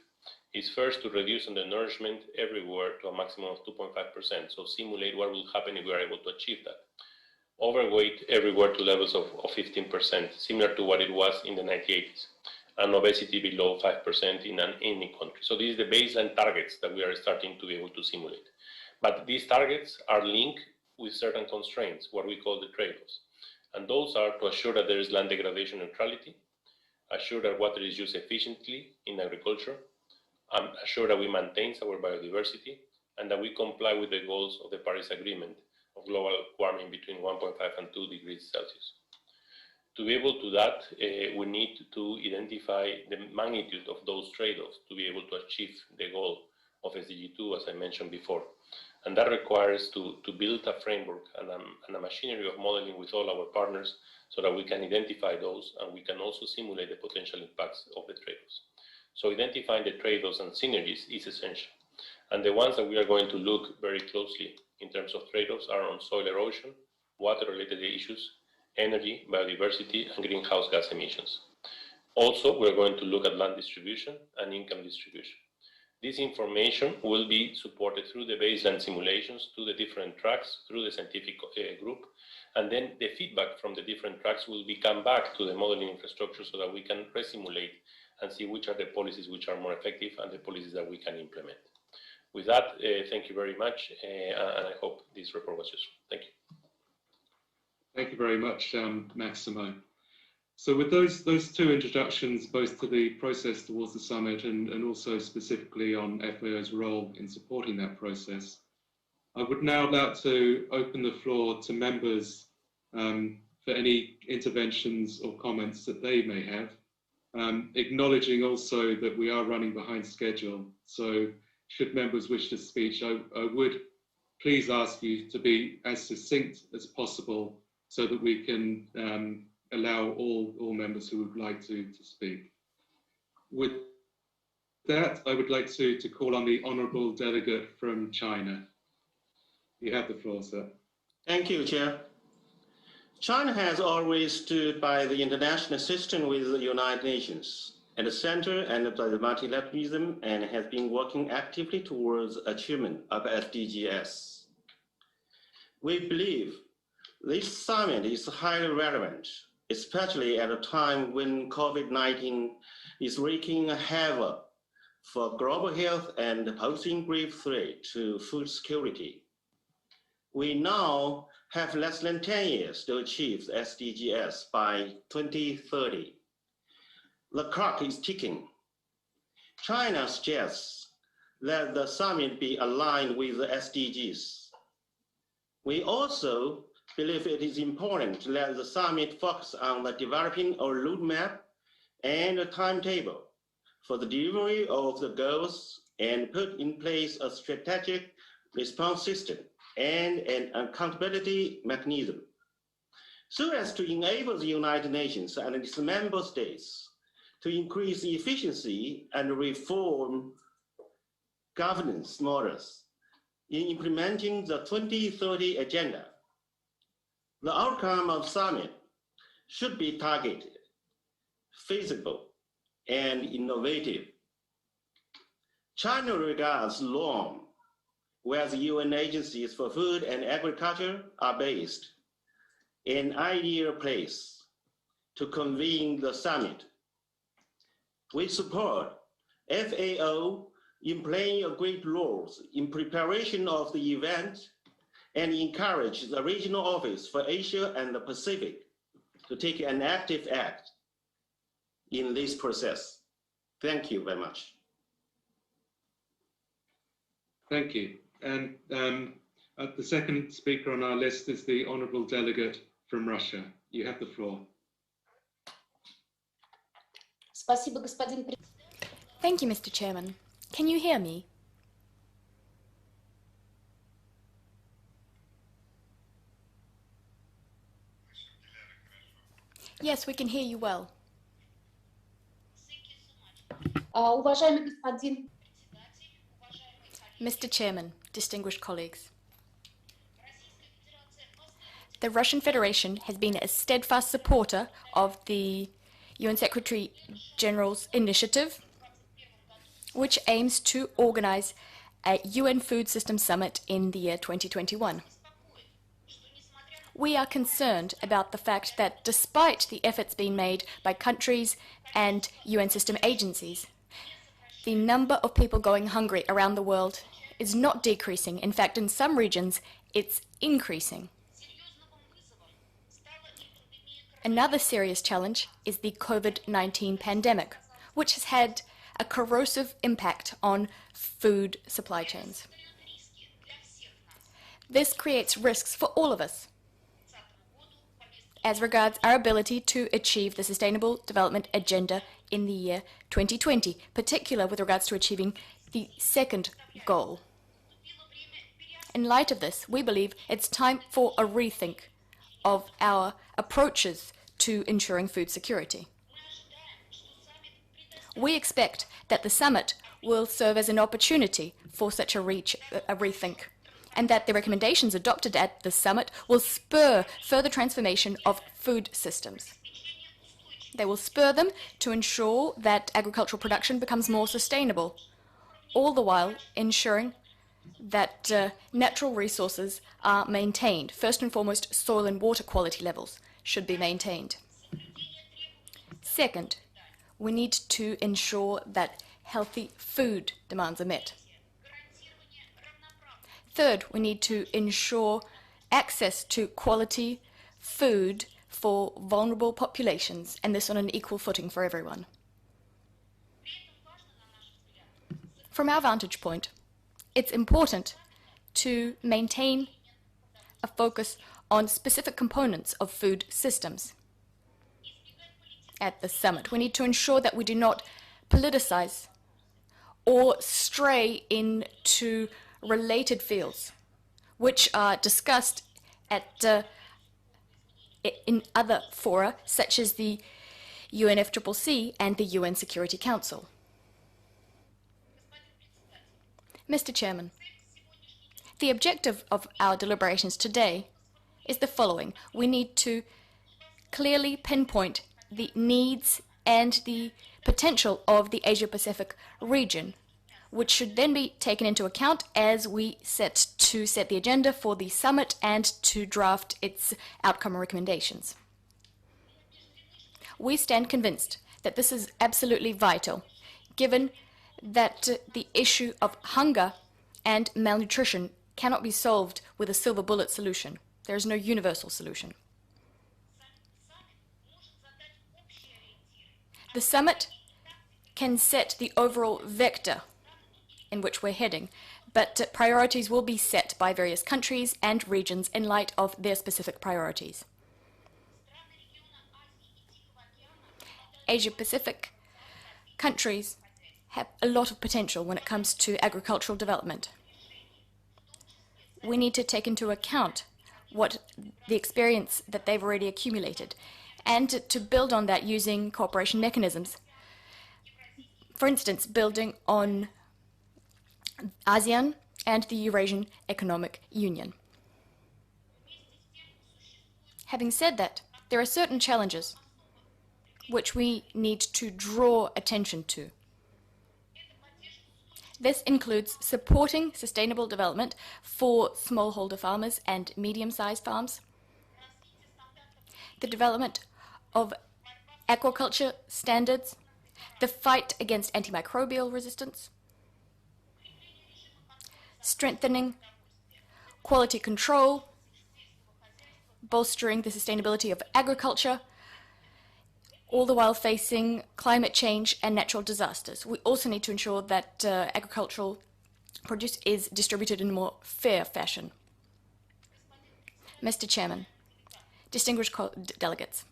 is first to reduce undernourishment everywhere to a maximum of 2.5%. So simulate what will happen if we are able to achieve that. Overweight everywhere to levels of 15%, similar to what it was in the 1980s. And obesity below 5% in any country. So these are the baseline targets that we are starting to be able to simulate. But these targets are linked with certain constraints, what we call the trade-offs. And those are to assure that there is land degradation neutrality, assure that water is used efficiently in agriculture, and assure that we maintain our biodiversity, and that we comply with the goals of the Paris Agreement of global warming between 1.5 and 2 degrees Celsius. To be able to do that, we need to identify the magnitude of those trade-offs to be able to achieve the goal of SDG 2, as I mentioned before. And that requires to build a framework and a machinery of modeling with all our partners so that we can identify those and we can also simulate the potential impacts of the trade-offs. So identifying the trade-offs and synergies is essential. And the ones that we are going to look very closely in terms of trade-offs are on soil erosion, water-related issues, energy, biodiversity, and greenhouse gas emissions. Also, we're going to look at land distribution and income distribution. This information will be supported through the baseline simulations to the different tracks, through the scientific group, and then the feedback from the different tracks will come back to the modeling infrastructure so that we can resimulate and see which are the policies which are more effective and the policies that we can implement. With that, thank you very much, and I hope this report was useful. Thank you. Thank you very much, Maximo. So with those two introductions, both to the process towards the summit and also specifically on FAO's role in supporting that process, I would now like to open the floor to members for any interventions or comments that they may have, acknowledging also that we are running behind schedule. So should members wish to speak, I would please ask you to be as succinct as possible so that we can allow all members who would like to speak. With that, I would like to call on the Honourable Delegate from China. You have the floor, sir. Thank you, Chair. China has always stood by the international system with the United Nations at the center and the multilateralism, and has been working actively towards achievement of SDGs. We believe this summit is highly relevant, especially at a time when COVID-19 is wreaking havoc for global health and posing grave threat to food security. We now have less than 10 years to achieve the SDGs by 2030. The clock is ticking. China suggests that the summit be aligned with the SDGs. We also believe it is important to let the summit focus on the developing a roadmap and a timetable for the delivery of the goals and put in place a strategic response system and an accountability mechanism so as to enable the United Nations and its member states to increase efficiency and reform governance models in implementing the 2030 agenda. The outcome of summit should be targeted, feasible, and innovative. China regards Rome, where the UN agencies for food and agriculture are based, an ideal place to convene the summit. We support FAO in playing a great role in preparation of the event and encourage the Regional Office for Asia and the Pacific to take an active act in this process. Thank you very much. Thank you. And the second speaker on our list is the Honourable Delegate from Russia. You have the floor. Thank you, Mr. Chairman. Can you hear me? Yes, we can hear you well. Mr. Chairman, distinguished colleagues, the Russian Federation has been a steadfast supporter of the UN Secretary General's initiative, which aims to organize a UN Food System Summit in the year 2021. We are concerned about the fact that despite the efforts being made by countries and UN system agencies, the number of people going hungry around the world is not decreasing. In fact, in some regions, it's increasing. Another serious challenge is the COVID-19 pandemic, which has had a corrosive impact on food supply chains. This creates risks for all of us as regards our ability to achieve the Sustainable Development Agenda in the year 2020, particularly with regards to achieving the second goal. In light of this, we believe it's time for a rethink of our approaches to ensuring food security. We expect that the summit will serve as an opportunity for such a rethink, and that the recommendations adopted at the summit will spur further transformation of food systems. They will spur them to ensure that agricultural production becomes more sustainable, all the while ensuring that natural resources are maintained. First and foremost, soil and water quality levels should be maintained. Second, we need to ensure that healthy food demands are met. Third, we need to ensure access to quality food for vulnerable populations, and this on an equal footing for everyone. From our vantage point, it's important to maintain a focus on specific components of food systems. At the summit, we need to ensure that we do not politicize or stray into related fields, which are discussed at in other fora, such as the UNFCCC and the UN Security Council. Mr. Chairman, the objective of our deliberations today is the following. We need to clearly pinpoint the needs and the potential of the Asia-Pacific region, which should then be taken into account as we set the agenda for the summit and to draft its outcome recommendations. We stand convinced that this is absolutely vital, given that the issue of hunger and malnutrition cannot be solved with a silver bullet solution. There is no universal solution. The summit can set the overall vector in which we're heading, but priorities will be set by various countries and regions in light of their specific priorities. Asia-Pacific countries have a lot of potential when it comes to agricultural development. We need to take into account what the experience that they've already accumulated and to build on that using cooperation mechanisms. For instance, building on ASEAN and the Eurasian Economic Union. Having said that, there are certain challenges which we need to draw attention to. This includes supporting sustainable development for smallholder farmers and medium-sized farms, the development of aquaculture standards, the fight against antimicrobial resistance, strengthening quality control, bolstering the sustainability of agriculture, all the while facing climate change and natural disasters. We also need to ensure that agricultural produce is distributed in a more fair fashion. Mr. Chairman, distinguished delegates,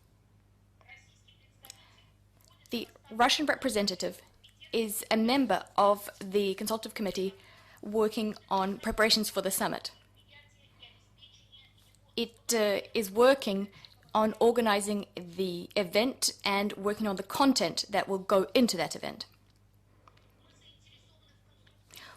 the Russian representative is a member of the consultative committee working on preparations for the summit. It is working on organizing the event and working on the content that will go into that event.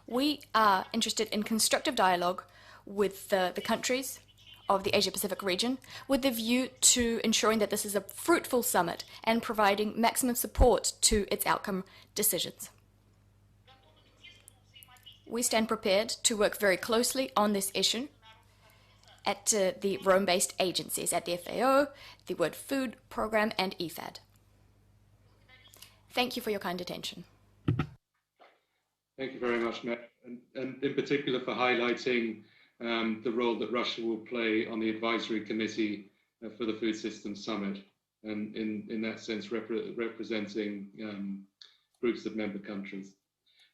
We are interested in constructive dialogue with the countries of the Asia-Pacific region with the view to ensuring that this is a fruitful summit and providing maximum support to its outcome decisions. We stand prepared to work very closely on this issue at the Rome-based agencies, at the FAO, the World Food Programme and IFAD. Thank you for your kind attention. Thank you very much, Matt, and in particular for highlighting the role that Russia will play on the advisory committee for the Food Systems Summit, and in that sense representing groups of member countries.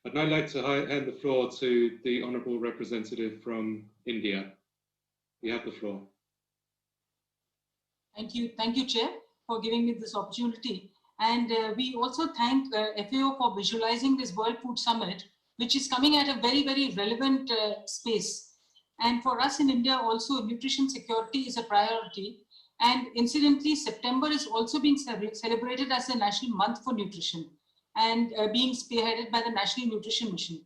I'd now like to hand the floor to the Honourable Representative from India. You have the floor. Thank you, Chair, for giving me this opportunity. And we also thank FAO for visualizing this World Food Summit, which is coming at a very, very relevant space. And for us in India also, nutrition security is a priority. And incidentally, September is also being celebrated as the National Month for Nutrition and being spearheaded by the National Nutrition Mission.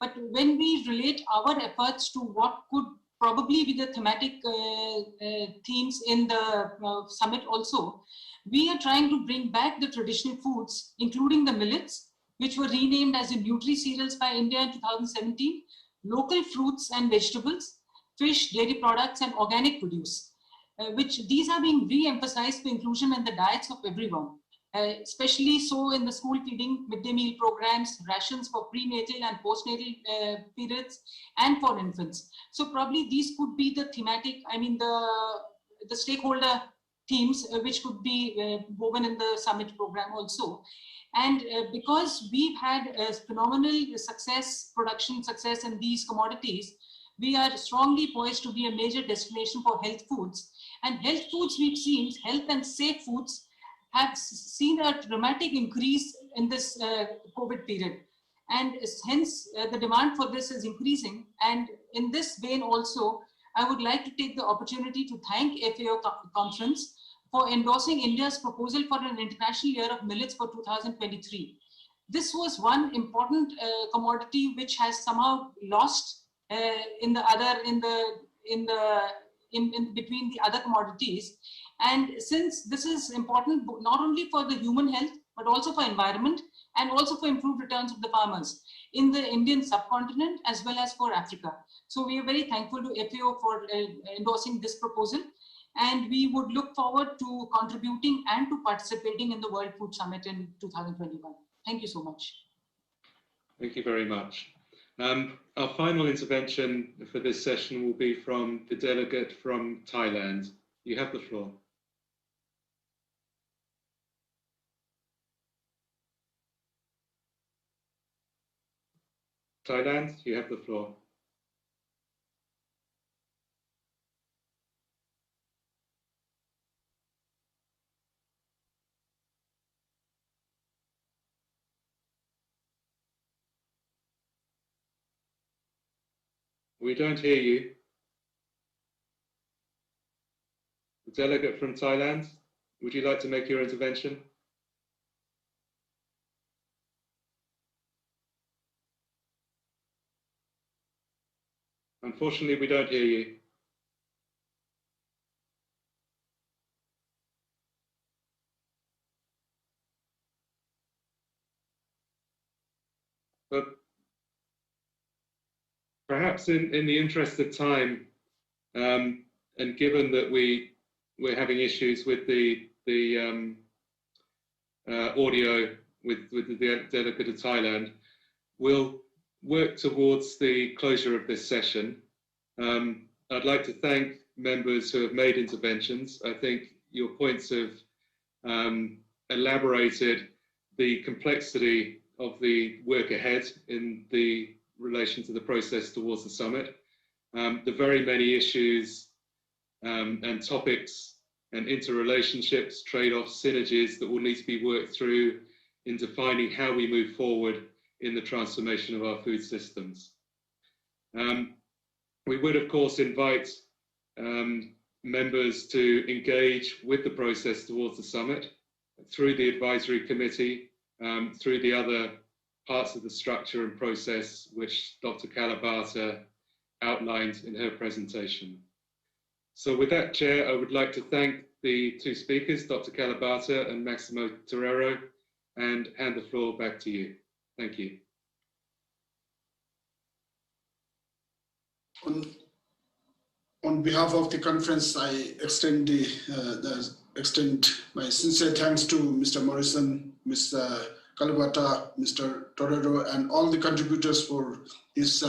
But when we relate our efforts to what could probably be the thematic themes in the summit also, we are trying to bring back the traditional foods, including the millets, which were renamed as the Nutri-Cereals by India in 2017, local fruits and vegetables, fish, dairy products, and organic produce, which these are being re-emphasized for inclusion in the diets of everyone, especially so in the school feeding, midday meal programs, rations for prenatal and postnatal periods, and for infants. So probably these could be the thematic, the stakeholder themes which could be woven in the summit program also. And because we've had a phenomenal production success in these commodities, we are strongly poised to be a major destination for health foods. And health foods, we've seen, health and safe foods have seen a dramatic increase in this COVID period. And hence, the demand for this is increasing. And in this vein also, I would like to take the opportunity to thank FAO Conference for endorsing India's proposal for an International Year of Millets for 2023. This was one important commodity which has somehow lost in the in between the other commodities. And since this is important not only for the human health, but also for environment and also for improved returns of the farmers in the Indian subcontinent as well as for Africa. So we are very thankful to FAO for endorsing this proposal. And we would look forward to contributing and to participating in the World Food Summit in 2021. Thank you so much. Thank you very much. Our final intervention for this session will be from the delegate from Thailand. You have the floor. Thailand, you have the floor. We don't hear you. The delegate from Thailand, would you like to make your intervention? Unfortunately, we don't hear you. But perhaps in the interest of time, and given that we're having issues with the audio with the delegate of Thailand, we'll work towards the closure of this session. I'd like to thank members who have made interventions. I think your points have elaborated the complexity of the work ahead in the relation to the process towards the summit. The very many issues and topics and interrelationships, trade-offs, synergies that will need to be worked through in defining how we move forward in the transformation of our food systems. We would, of course, invite members to engage with the process towards the summit through the advisory committee, through the other parts of the structure and process which Dr. Kalabata outlined in her presentation. So with that, Chair, I would like to thank the two speakers, Dr. Kalabata and Maximo Terrero, and hand the floor back to you. Thank you. On behalf of the conference, I extend my sincere thanks to Mr. Morrison, Mr. Kalabata, Mr. Torero, and all the contributors for this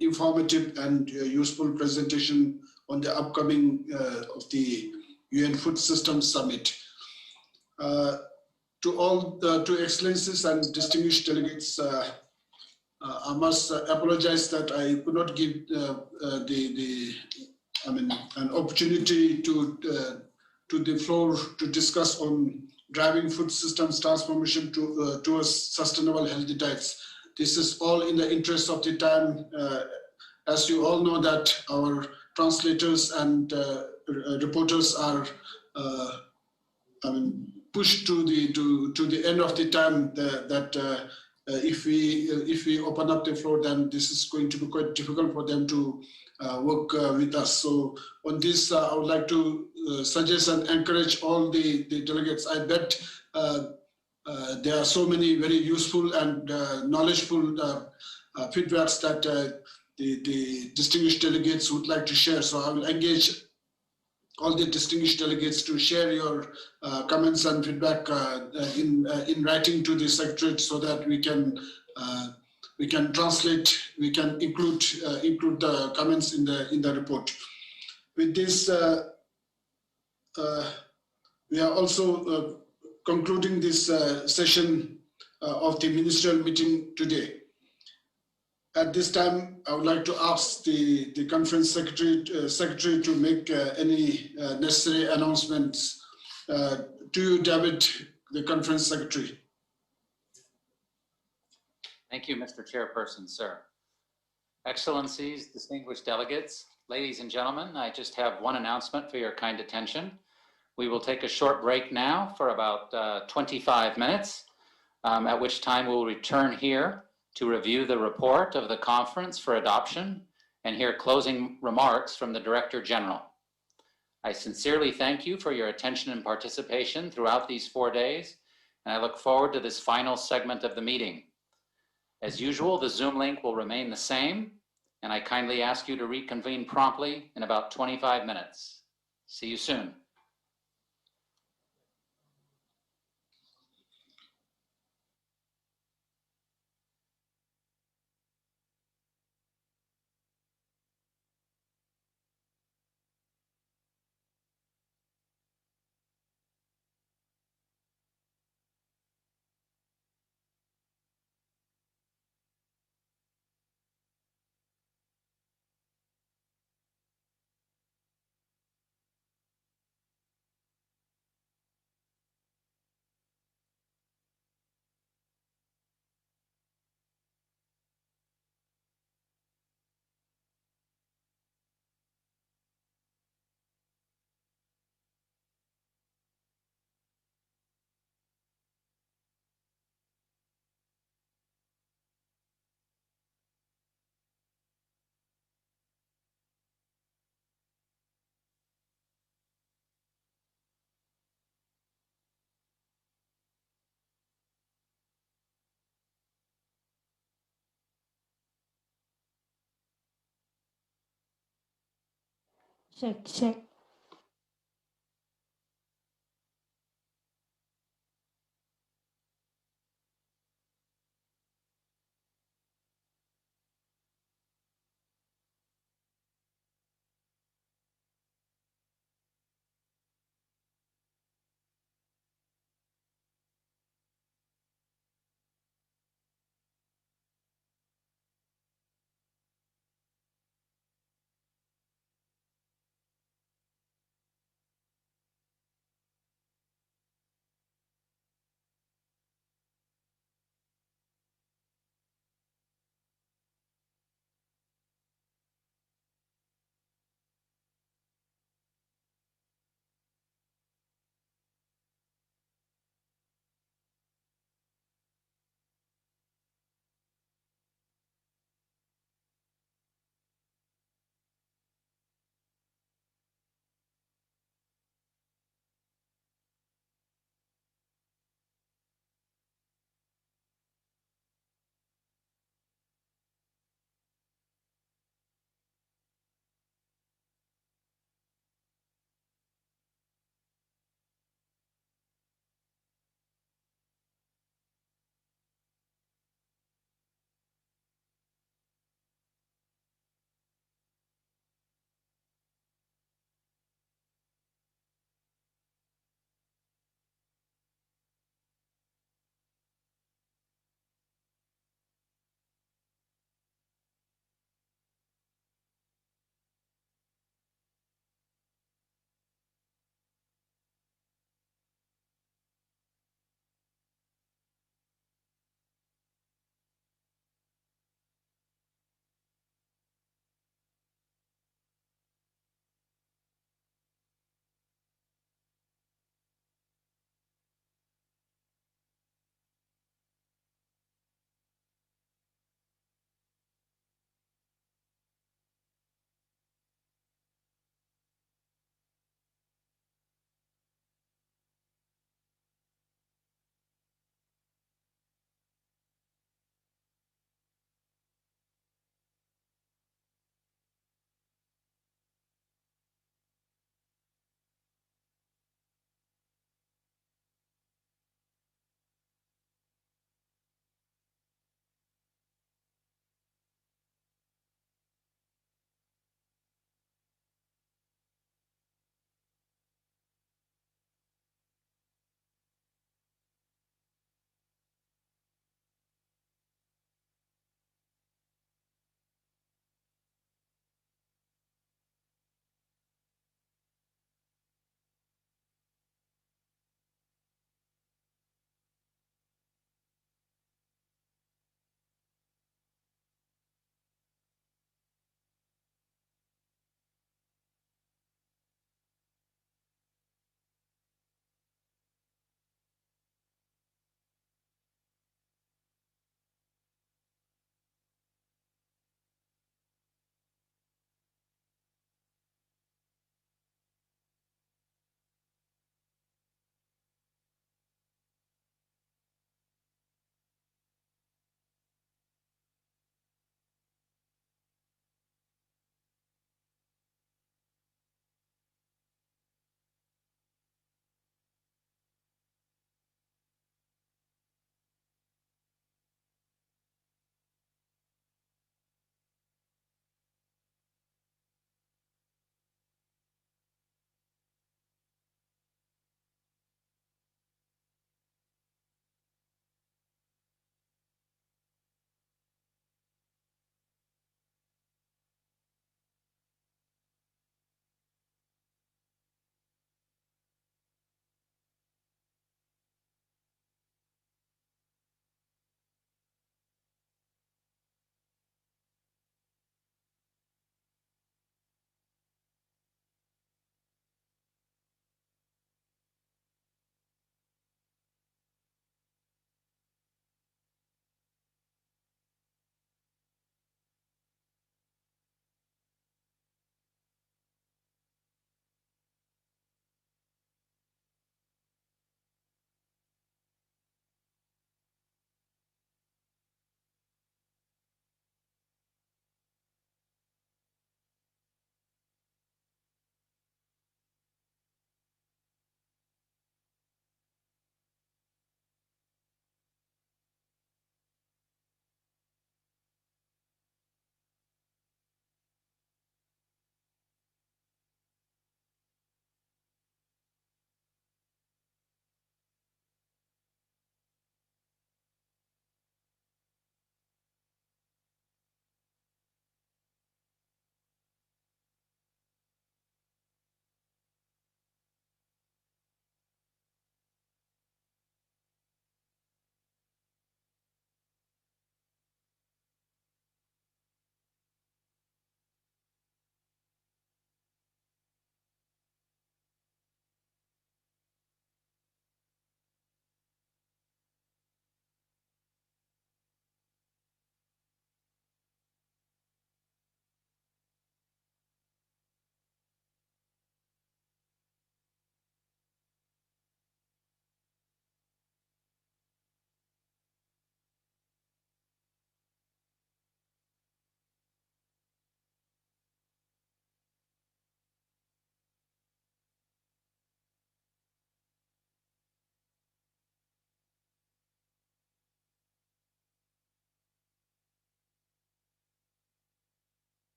informative and useful presentation on the upcoming of the UN Food Systems Summit. To all the two excellencies and distinguished delegates, I must apologize that I could not give an opportunity to the floor to discuss on driving food systems transformation towards sustainable healthy diets. This is all in the interest of the time. As you all know that our translators and reporters are pushed to the end of the time that if we open up the floor, then this is going to be quite difficult for them to work with us. So on this, I would like to suggest and encourage all the delegates. I bet there are so many very useful and knowledgeful feedbacks that the distinguished delegates would like to share. So I will engage all the distinguished delegates to share your comments and feedback in writing to the Secretariat so that we can translate, we can include the comments in the report. With this, we are also concluding this session of the ministerial meeting today. At this time, I would like to ask the conference secretary to make any necessary announcements. To you, David, the conference secretary. Thank you, Mr. Chairperson, sir. Excellencies, distinguished delegates, ladies and gentlemen, I just have one announcement for your kind attention. We will take a short break now for about 25 minutes, at which time we'll return here to review the report of the conference for adoption and hear closing remarks from the Director General. I sincerely thank you for your attention and participation throughout these 4 days, and I look forward to this final segment of the meeting. As usual, the Zoom link will remain the same, and I kindly ask you to reconvene promptly in about 25 minutes. See you soon. Check.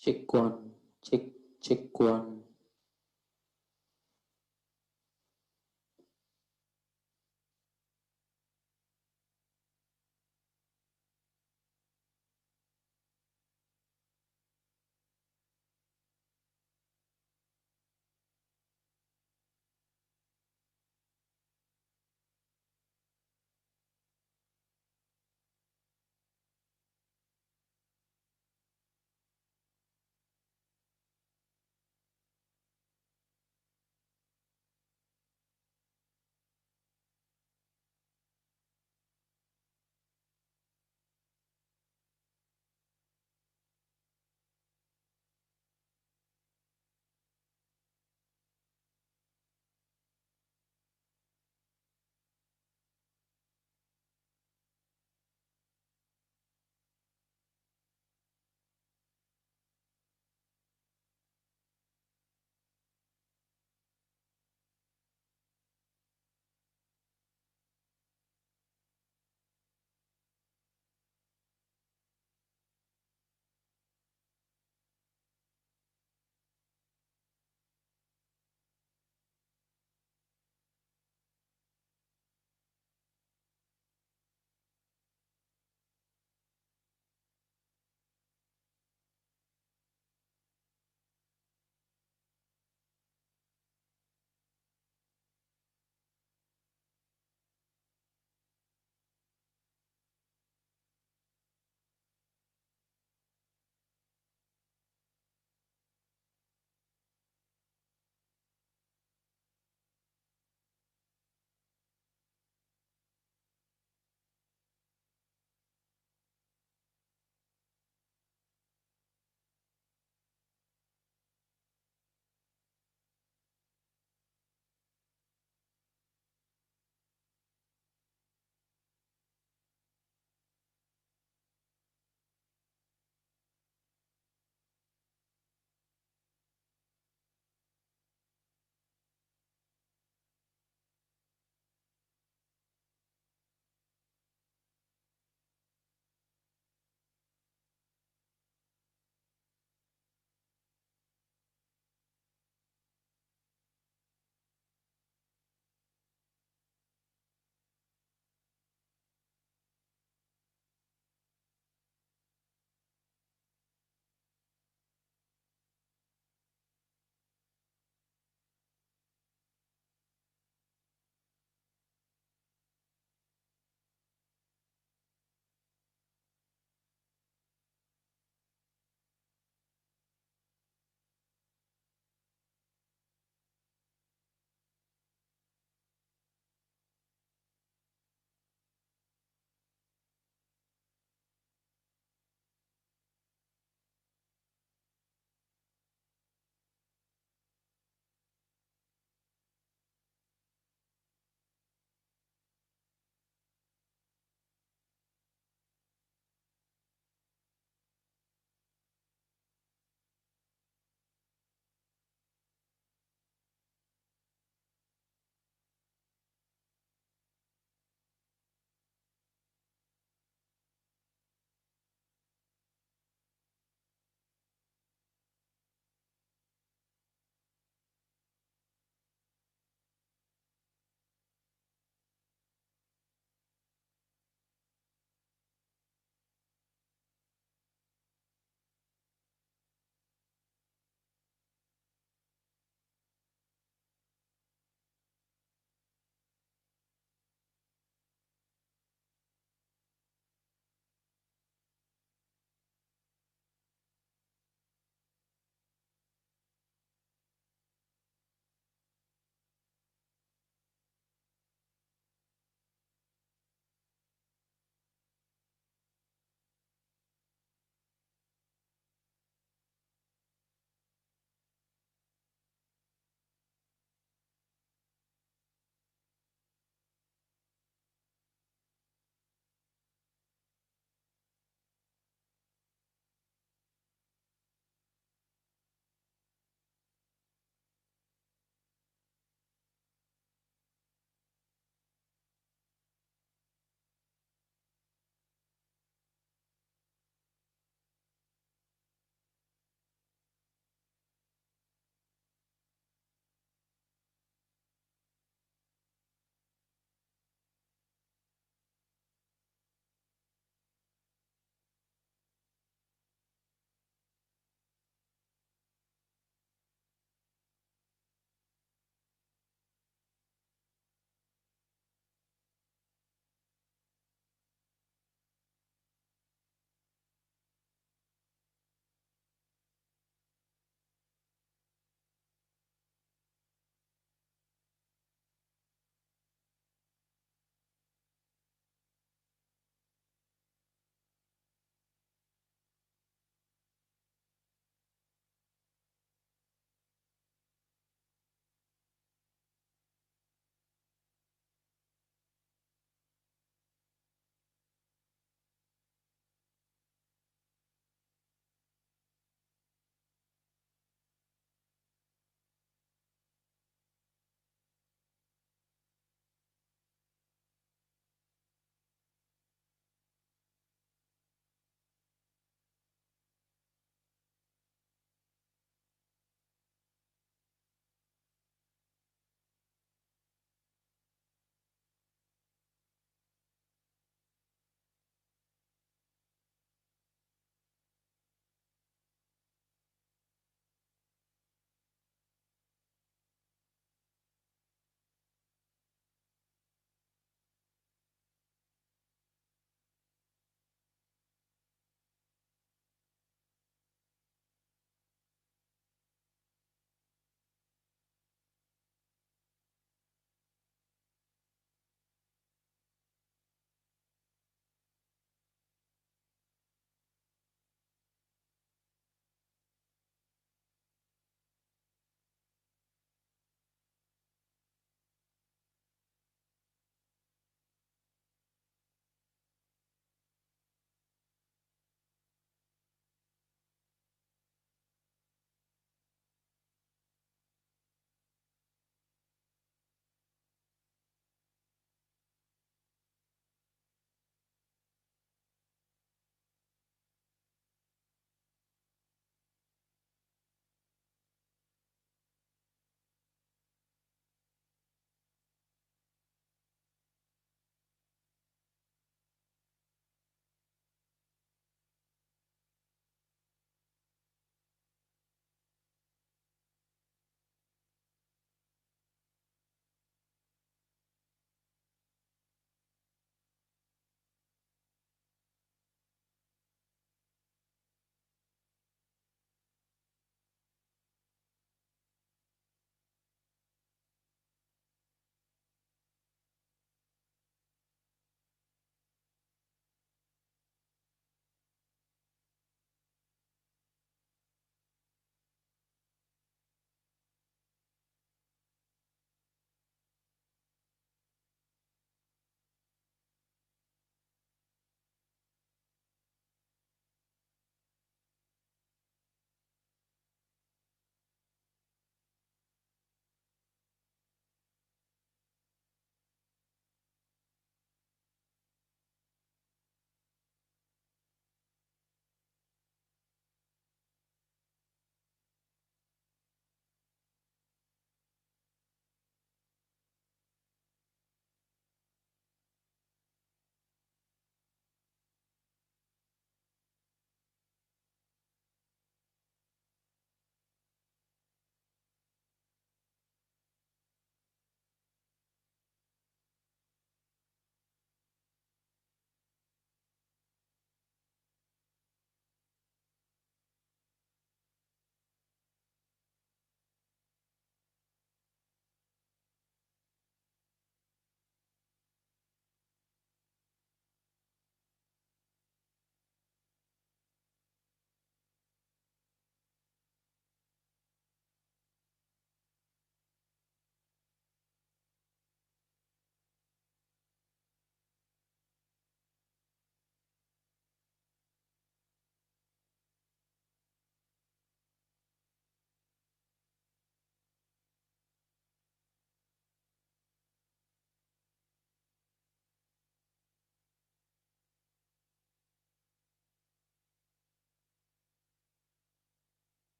Check one, check one.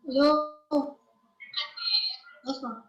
Yo, this one.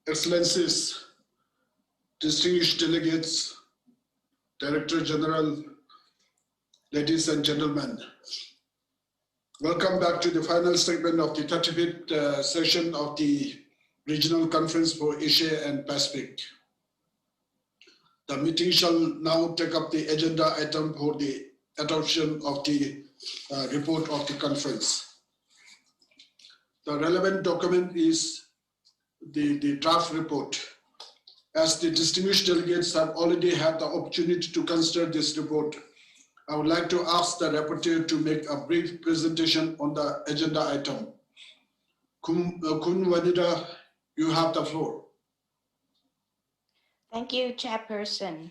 Excellencies, distinguished delegates, Director General, ladies and gentlemen, welcome back to the final segment of the 35th session of the Regional Conference for Asia and Pacific. The meeting shall now take up the agenda item for the adoption of the report of the conference. The relevant document is the draft report. As the distinguished delegates have already had the opportunity to consider this report, I would like to ask the rapporteur to make a brief presentation on the agenda item. Kun Wanida, you have the floor. Thank you, Chairperson.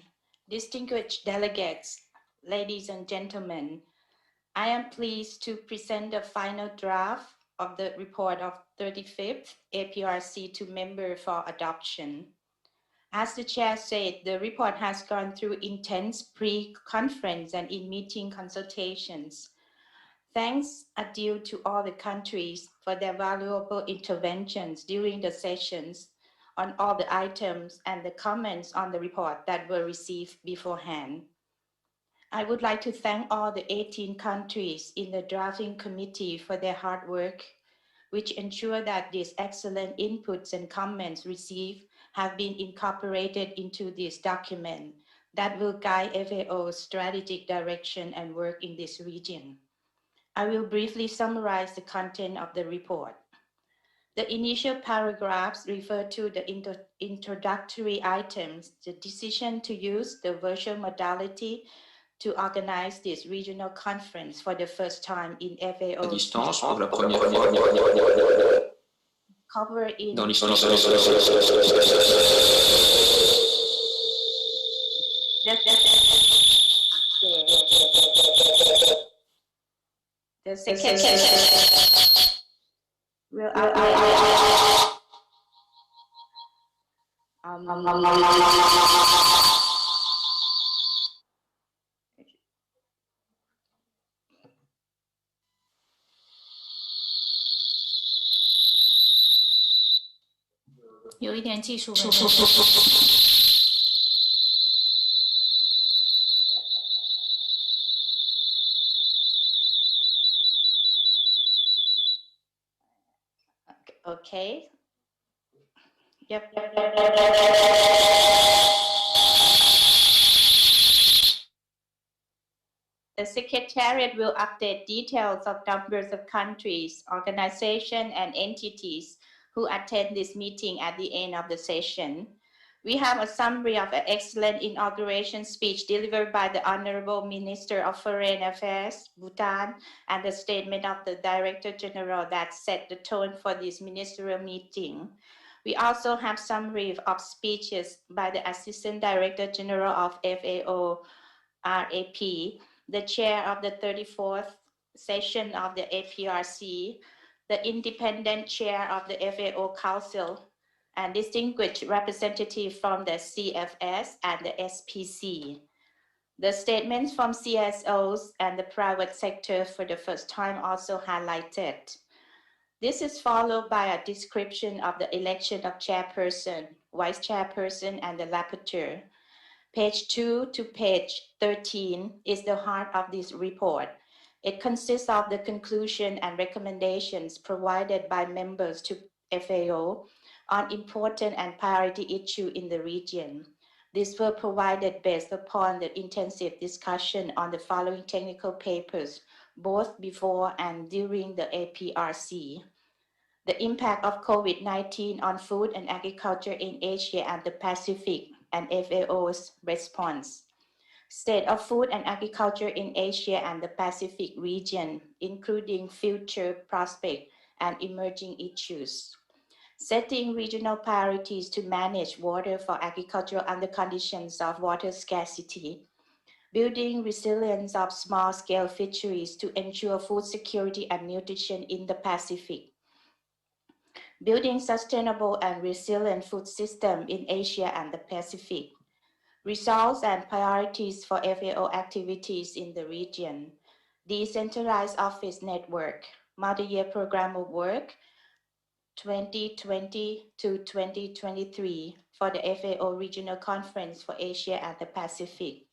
Distinguished delegates, ladies and gentlemen, I am pleased to present the final draft of the report of 35th APRC to member for adoption. As the chair said, the report has gone through intense pre-conference and in-meeting consultations. Thanks are due to all the countries for their valuable interventions during the sessions on all the items and the comments on the report that were received beforehand. I would like to thank all the 18 countries in the drafting committee for their hard work, which ensure that these excellent inputs and comments received have been incorporated into this document that will guide FAO's strategic direction and work in this region. I will briefly summarize the content of the report. The initial paragraphs refer to the introductory items, the decision to use the virtual modality to organize this regional conference for the first time in FAO. À distance pour la première fois. Cover in Dans l'histoire. The second will有一点技术问题。Okay. Yep. The Secretariat will update details of numbers of countries, organizations, and entities who attend this meeting at the end of the session. We have a summary of an excellent inauguration speech delivered by the Honorable Minister of Foreign Affairs, Bhutan, and the statement of the Director General that set the tone for this ministerial meeting. We also have summary of speeches by the Assistant Director General of FAO, RAP, the chair of the 34th session of the APRC, the independent chair of the FAO Council, and distinguished representatives from the CFS and the SPC. The statements from CSOs and the private sector for the first time also highlighted. This is followed by a description of the election of chairperson, vice chairperson, and the rapporteur. Page 2 to page 13 is the heart of this report. It consists of the conclusion and recommendations provided by members to FAO on important and priority issues in the region. These were provided based upon the intensive discussion on the following technical papers, both before and during the APRC. The impact of COVID-19 on food and agriculture in Asia and the Pacific, and FAO's response. State of food and agriculture in Asia and the Pacific region, including future prospects and emerging issues. Setting regional priorities to manage water for agriculture under conditions of water scarcity. Building resilience of small-scale fisheries to ensure food security and nutrition in the Pacific. Building sustainable and resilient food system in Asia and the Pacific. Results and priorities for FAO activities in the region. Decentralized office network. multi-year program of work 2020 to 2023 for the FAO Regional Conference for Asia and the Pacific.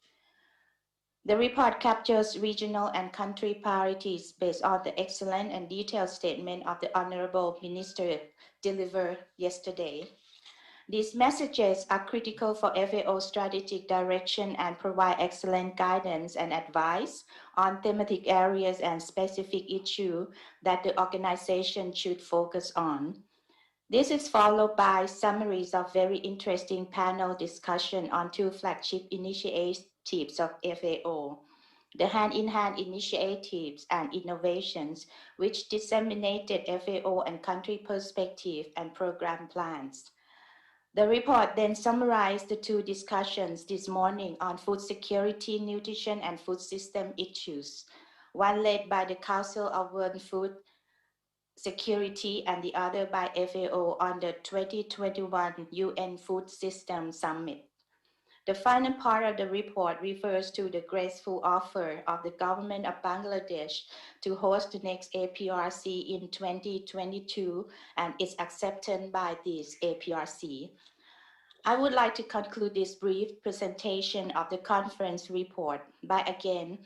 The report captures regional and country priorities based on the excellent and detailed statement of the Honorable Minister delivered yesterday. These messages are critical for FAO strategic direction and provide excellent guidance and advice on thematic areas and specific issues that the organization should focus on. This is followed by summaries of very interesting panel discussion on two flagship initiatives of FAO, the hand-in-hand initiatives and innovations, which disseminated FAO and country perspective and program plans. The report then summarized the two discussions this morning on food security, nutrition, and food system issues, one led by the Council of World Food Security and the other by FAO on the 2021 UN Food System Summit. The final part of the report refers to the graceful offer of the government of Bangladesh to host the next APRC in 2022 and its acceptance by this APRC. I would like to conclude this brief presentation of the conference report by again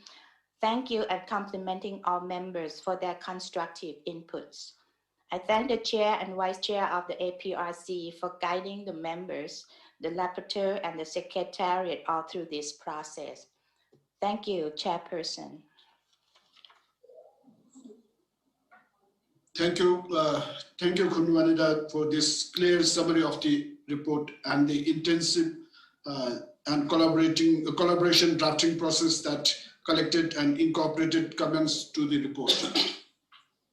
thank you and complimenting our members for their constructive inputs. I thank the Chair and Vice Chair of the APRC for guiding the members, the rapporteur, and the Secretariat all through this process. Thank you, Chairperson. Thank you, Khun Vanida, for this clear summary of the report and the intensive and collaboration drafting process that collected and incorporated comments to the report.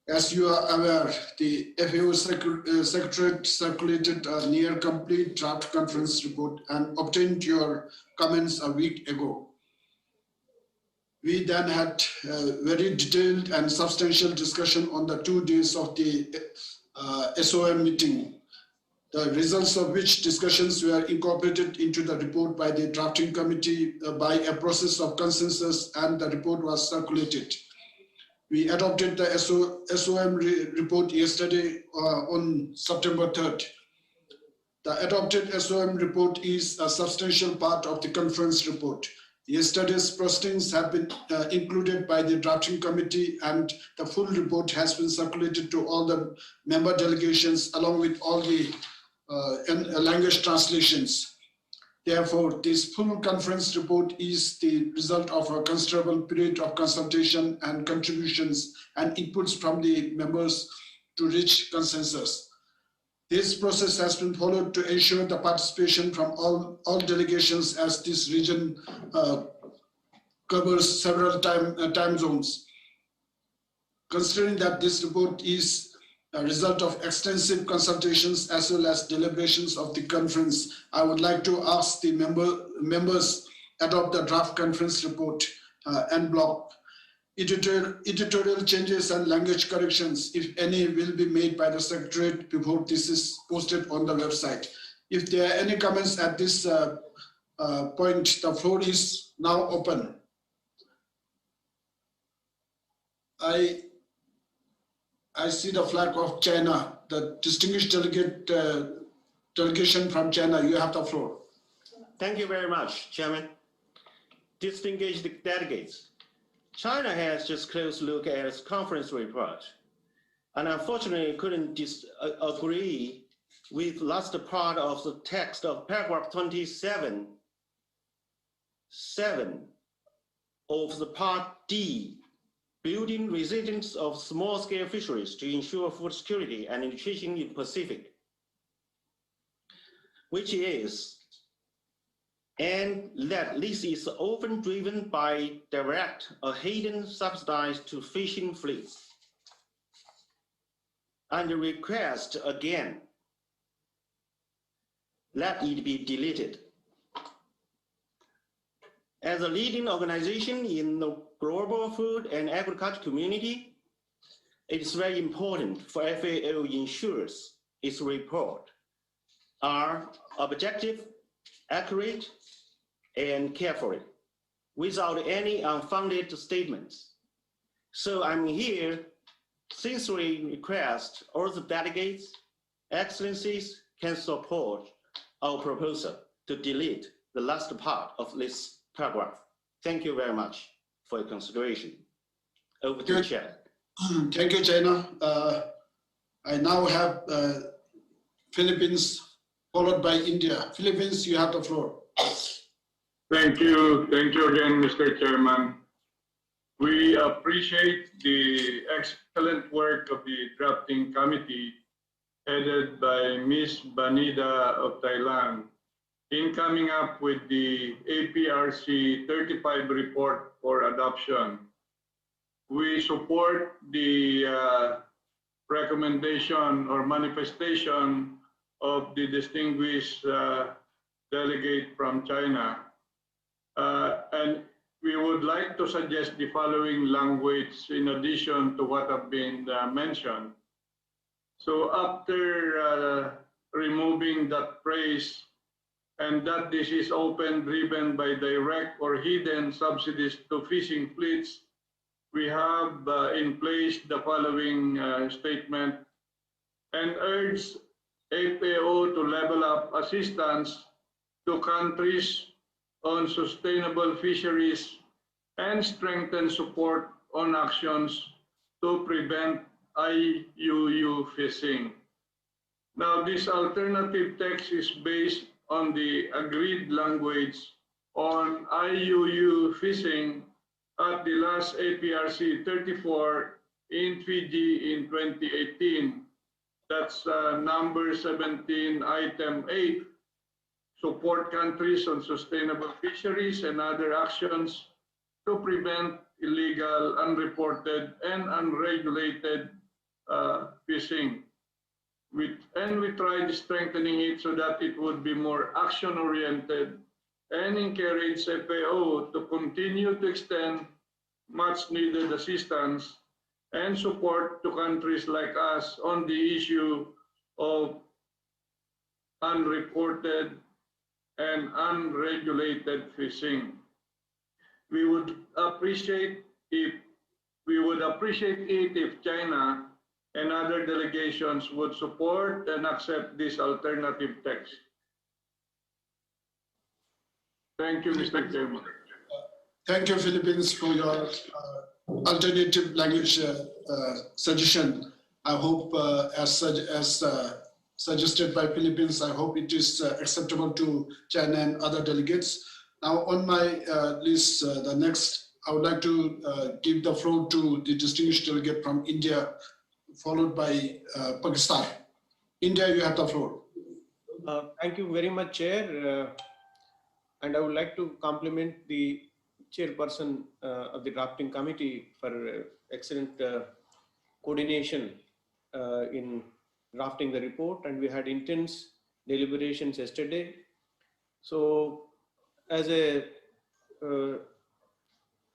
As you are aware, the FAO Secretariat circulated a near complete draft conference report and obtained your comments a week ago. We then had a very detailed and substantial discussion on the 2 days of the SOM meeting, the results of which discussions were incorporated into the report by the drafting committee by a process of consensus, and the report was circulated. We adopted the SOM report yesterday on September 3rd. The adopted SOM report is a substantial part of the conference report. Yesterday's proceedings have been included by the drafting committee, and the full report has been circulated to all the member delegations along with all the language translations. Therefore, this full conference report is the result of a considerable period of consultation and contributions and inputs from the members to reach consensus. This process has been followed to ensure the participation from all delegations, as this region covers several time zones. Considering that this report is a result of extensive consultations as well as deliberations of the conference, I would like to ask the members adopt the draft conference report en bloc. Editorial changes and language corrections, if any, will be made by the Secretariat before this is posted on the website. If there are any comments at this point, the floor is now open. I see the flag of China, the distinguished delegation from China. You have the floor. Thank you very much, Chairman. Distinguished delegates, China has just close look at its conference report, and unfortunately couldn't agree with last part of the text of paragraph 27(7) of the part D, building resilience of small-scale fisheries to ensure food security and nutrition in the Pacific, which is, and that this is often driven by direct or hidden subsidies to fishing fleets. And the request again, let it be deleted. As a leading organization in the global food and agriculture community, it is very important for FAO ensures its report are objective, accurate, and carefully, without any unfounded statements. So I'm here sincerely request all the delegates, excellencies can support our proposal to delete the last part of this paragraph. Thank you very much for your consideration. Over to the chair. Thank you, China. I now have Philippines followed by India. Philippines, you have the floor. Thank you again, Mr. Chairman. We appreciate the excellent work of the drafting committee headed by Ms. Banida of Thailand in coming up with the APRC 35 report for adoption. We support the recommendation or manifestation of the distinguished delegate from China. And we would like to suggest the following language in addition to what have been mentioned. So after removing that phrase, and that this is often driven by direct or hidden subsidies to fishing fleets, we have in place the following statement, and urge FAO to level up assistance to countries on sustainable fisheries and strengthen support on actions to prevent IUU fishing. Now, this alternative text is based on the agreed language on IUU fishing at the last APRC 34 in Fiji in 2018. That's number 17, item 8. Support countries on sustainable fisheries and other actions to prevent illegal, unreported, and unregulated fishing. We tried strengthening it so that it would be more action-oriented and encourage FAO to continue to extend much-needed assistance and support to countries like us on the issue of unreported and unregulated fishing. We would appreciate it if China and other delegations would support and accept this alternative text. Thank you, Mr. Chairman. Thank you, Philippines, for your alternative language suggestion. I hope, as suggested by Philippines, I hope it is acceptable to China and other delegates. Now, on my list, the next, I would like to give the floor to the distinguished delegate from India, followed by Pakistan. India, you have the floor. Thank you very much, Chair. And I would like to compliment the chairperson of the drafting committee for excellent coordination in drafting the report, and we had intense deliberations yesterday. So as a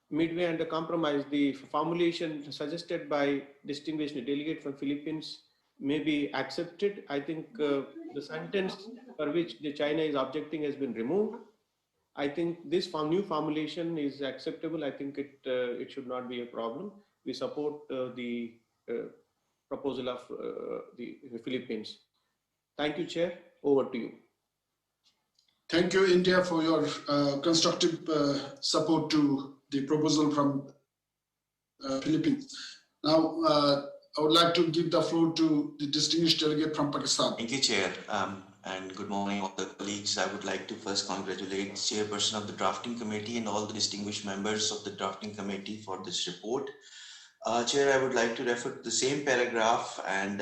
midway and a compromise, the formulation suggested by distinguished delegate from Philippines may be accepted. I think the sentence for which the China is objecting has been removed. I think this new formulation is acceptable. I think it should not be a problem. We support the proposal of the Philippines. Thank you, Chair. Over to you. Thank you, India, for your constructive support to the proposal from Philippines. Now, I would like to give the floor to the distinguished delegate from Pakistan. Thank you, Chair. And good morning, all the colleagues. I would like to first congratulate Chairperson of the Drafting Committee and all the distinguished members of the Drafting Committee for this report. Chair, I would like to refer to the same paragraph, and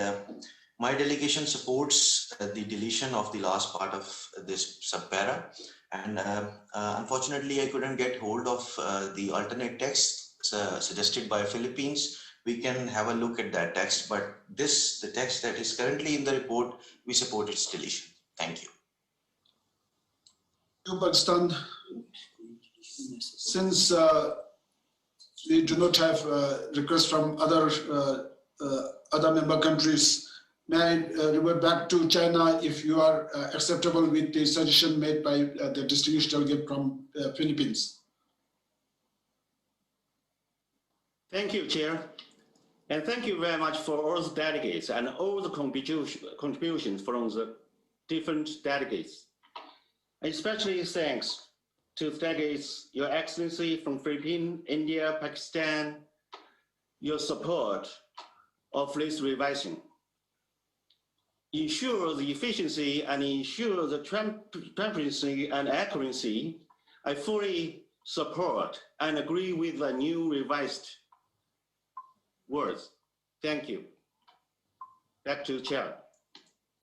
my delegation supports the deletion of the last part of this subpara. And unfortunately, I couldn't get hold of the alternate text suggested by Philippines. We can have a look at that text, but the text that is currently in the report, we support its deletion. Thank you. Thank you, Pakistan. Since we do not have requests from other member countries, may I revert back to China if you are acceptable with the suggestion made by the distinguished delegate from Philippines. Thank you, Chair. And thank you very much for all the delegates and all the contributions from the different delegates. Especially thanks to the delegates, Your Excellency from Philippines, India, Pakistan, your support of this revision. Ensure the efficiency and ensure the transparency and accuracy. I fully support and agree with the new revised words. Thank you. Back to the chair.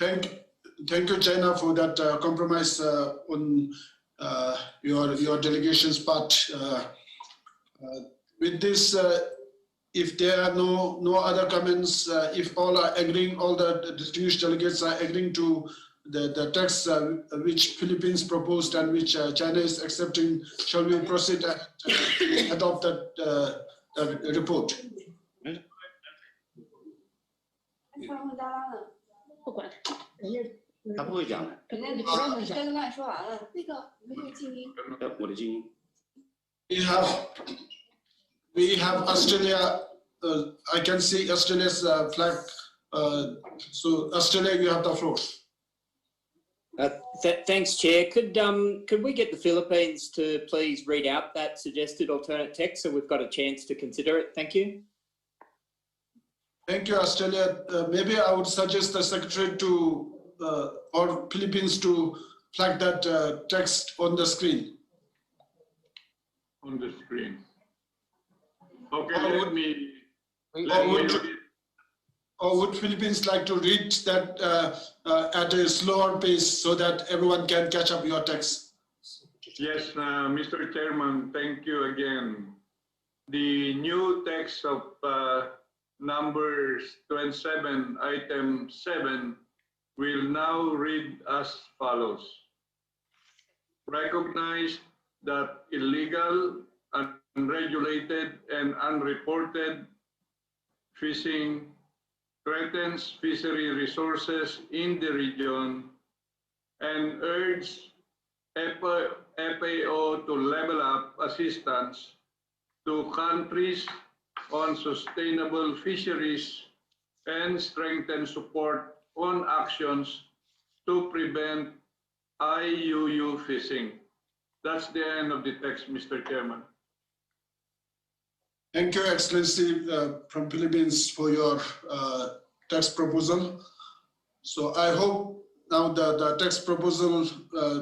Thank you, China, for that compromise on your delegation's part. With this, if there are no other comments, if all are agreeing, all the distinguished delegates are agreeing to the text which Philippines proposed and which China is accepting, shall we proceed and adopt that report? 不管，人家他不会讲的。人家刚才说完了，那个没有静音。我的静音。We have Australia. I can see Australia's flag. So Australia, you have the floor. Thanks, Chair. Could we get the Philippines to please read out that suggested alternate text so we've got a chance to consider it? Thank you. Thank you, Australia. Maybe I would suggest the Secretary to or Philippines to flag that text on the screen. On the screen. Okay, let me. Or would Philippines like to read that at a slower pace so that everyone can catch up your text? Yes, Mr. Chairman, thank you again. The new text of numbers 27, item 7, will now read as follows. Recognize that illegal, unregulated, and unreported fishing threatens fishery resources in the region and urge FAO to level up assistance to countries on sustainable fisheries and strengthen support on actions to prevent IUU fishing. That's the end of the text, Mr. Chairman. Thank you, Excellency, from Philippines for your text proposal. So I hope now the text proposal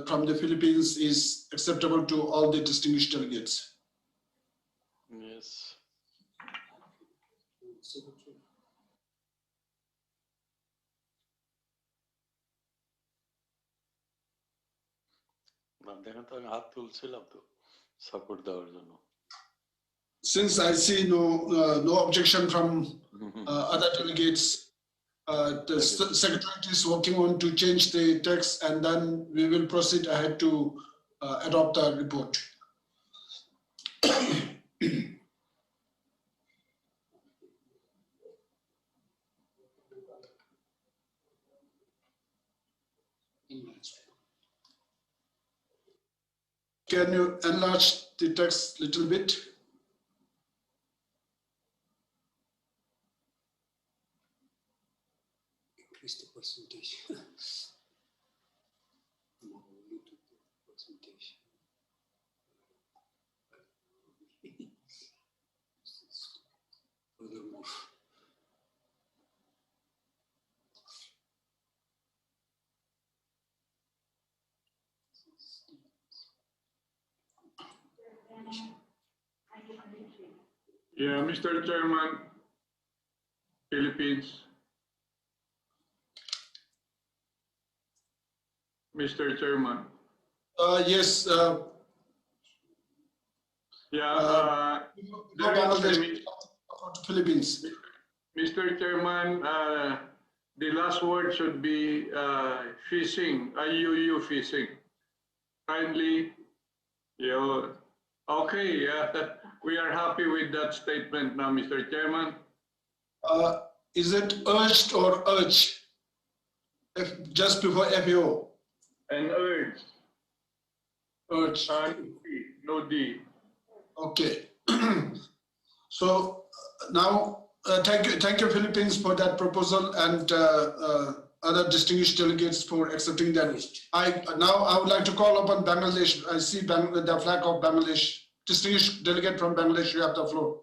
from the Philippines is acceptable to all the distinguished delegates. Yes. Since I see no objection from other delegates, the Secretary is working on to change the text, and then we will proceed ahead to adopt the report. Can you enlarge the text a little bit? Increase the percentage. Furthermore. Yeah, Mr. Chairman, Philippines. Mr. Chairman. Yes. Philippines. Mr. Chairman, the last word should be fishing, IUU fishing. Kindly, okay, we are happy with that statement now, Mr. Chairman. Is it urged or urged? Just before FAO? And urged. Urged. No D. Okay. So now Thank you, Philippines, for that proposal, and other distinguished delegates for accepting that. Now I would like to call upon Bangladesh. I see the flag of Bangladesh. Distinguished delegate from Bangladesh, you have the floor.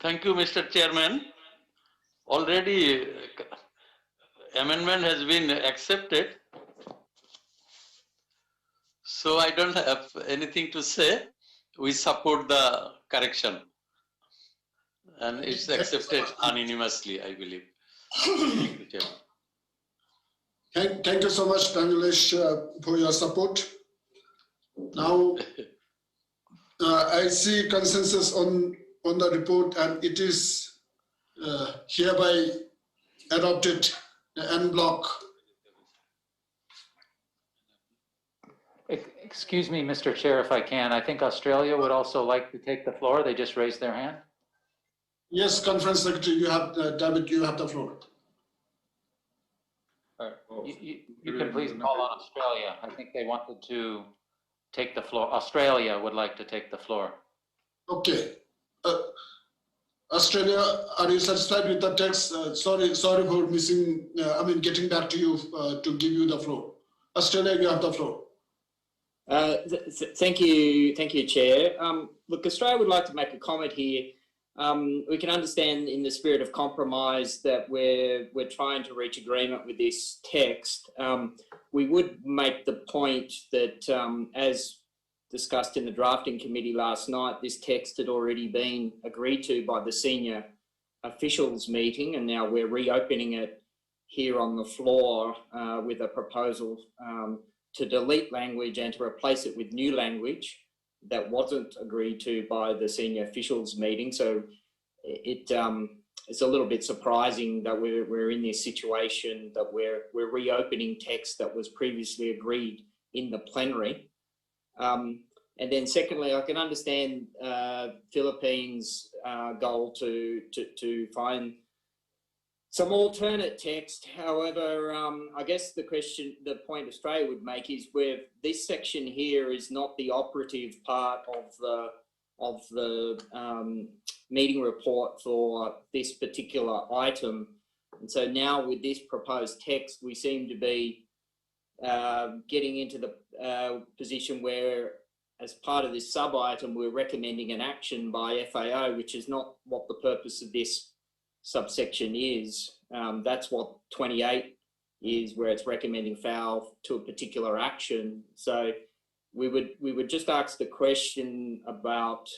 Thank you, Mr. Chairman. Already amendment has been accepted, so I don't have anything to say. We support the correction, and it's accepted unanimously, I believe. Thank you, Chairman. Thank you so much, Bangladesh, for your support. Now, I see consensus on the report, and it is hereby adopted en bloc. Excuse me, Mr. Chair, if I can. I think Australia would also like to take the floor. They just raised their hand. Yes, Conference Secretary, you have, David, you have the floor. You can please call on Australia. I think they wanted to take the floor. Australia would like to take the floor. Okay. Australia, are you satisfied with the text? Sorry for missing, getting back to you to give you the floor. Australia, you have the floor. Thank you, Chair. Look, Australia would like to make a comment here. We can understand in the spirit of compromise that we're trying to reach agreement with this text. We would make the point that, as discussed in the drafting committee last night, this text had already been agreed to by the senior officials meeting, and now we're reopening it here on the floor with a proposal to delete language and to replace it with new language that wasn't agreed to by the senior officials meeting. So it's a little bit surprising that we're in this situation, that we're reopening text that was previously agreed in the plenary. And then secondly, I can understand Philippines' goal to find some alternate text. However, I guess the point Australia would make is where this section here is not the operative part of the meeting report for this particular item. And so now with this proposed text, we seem to be getting into the position where, as part of this sub-item, we're recommending an action by FAO, which is not what the purpose of this subsection is. That's what 28 is, where it's recommending FAO to a particular action. So we would just ask the question about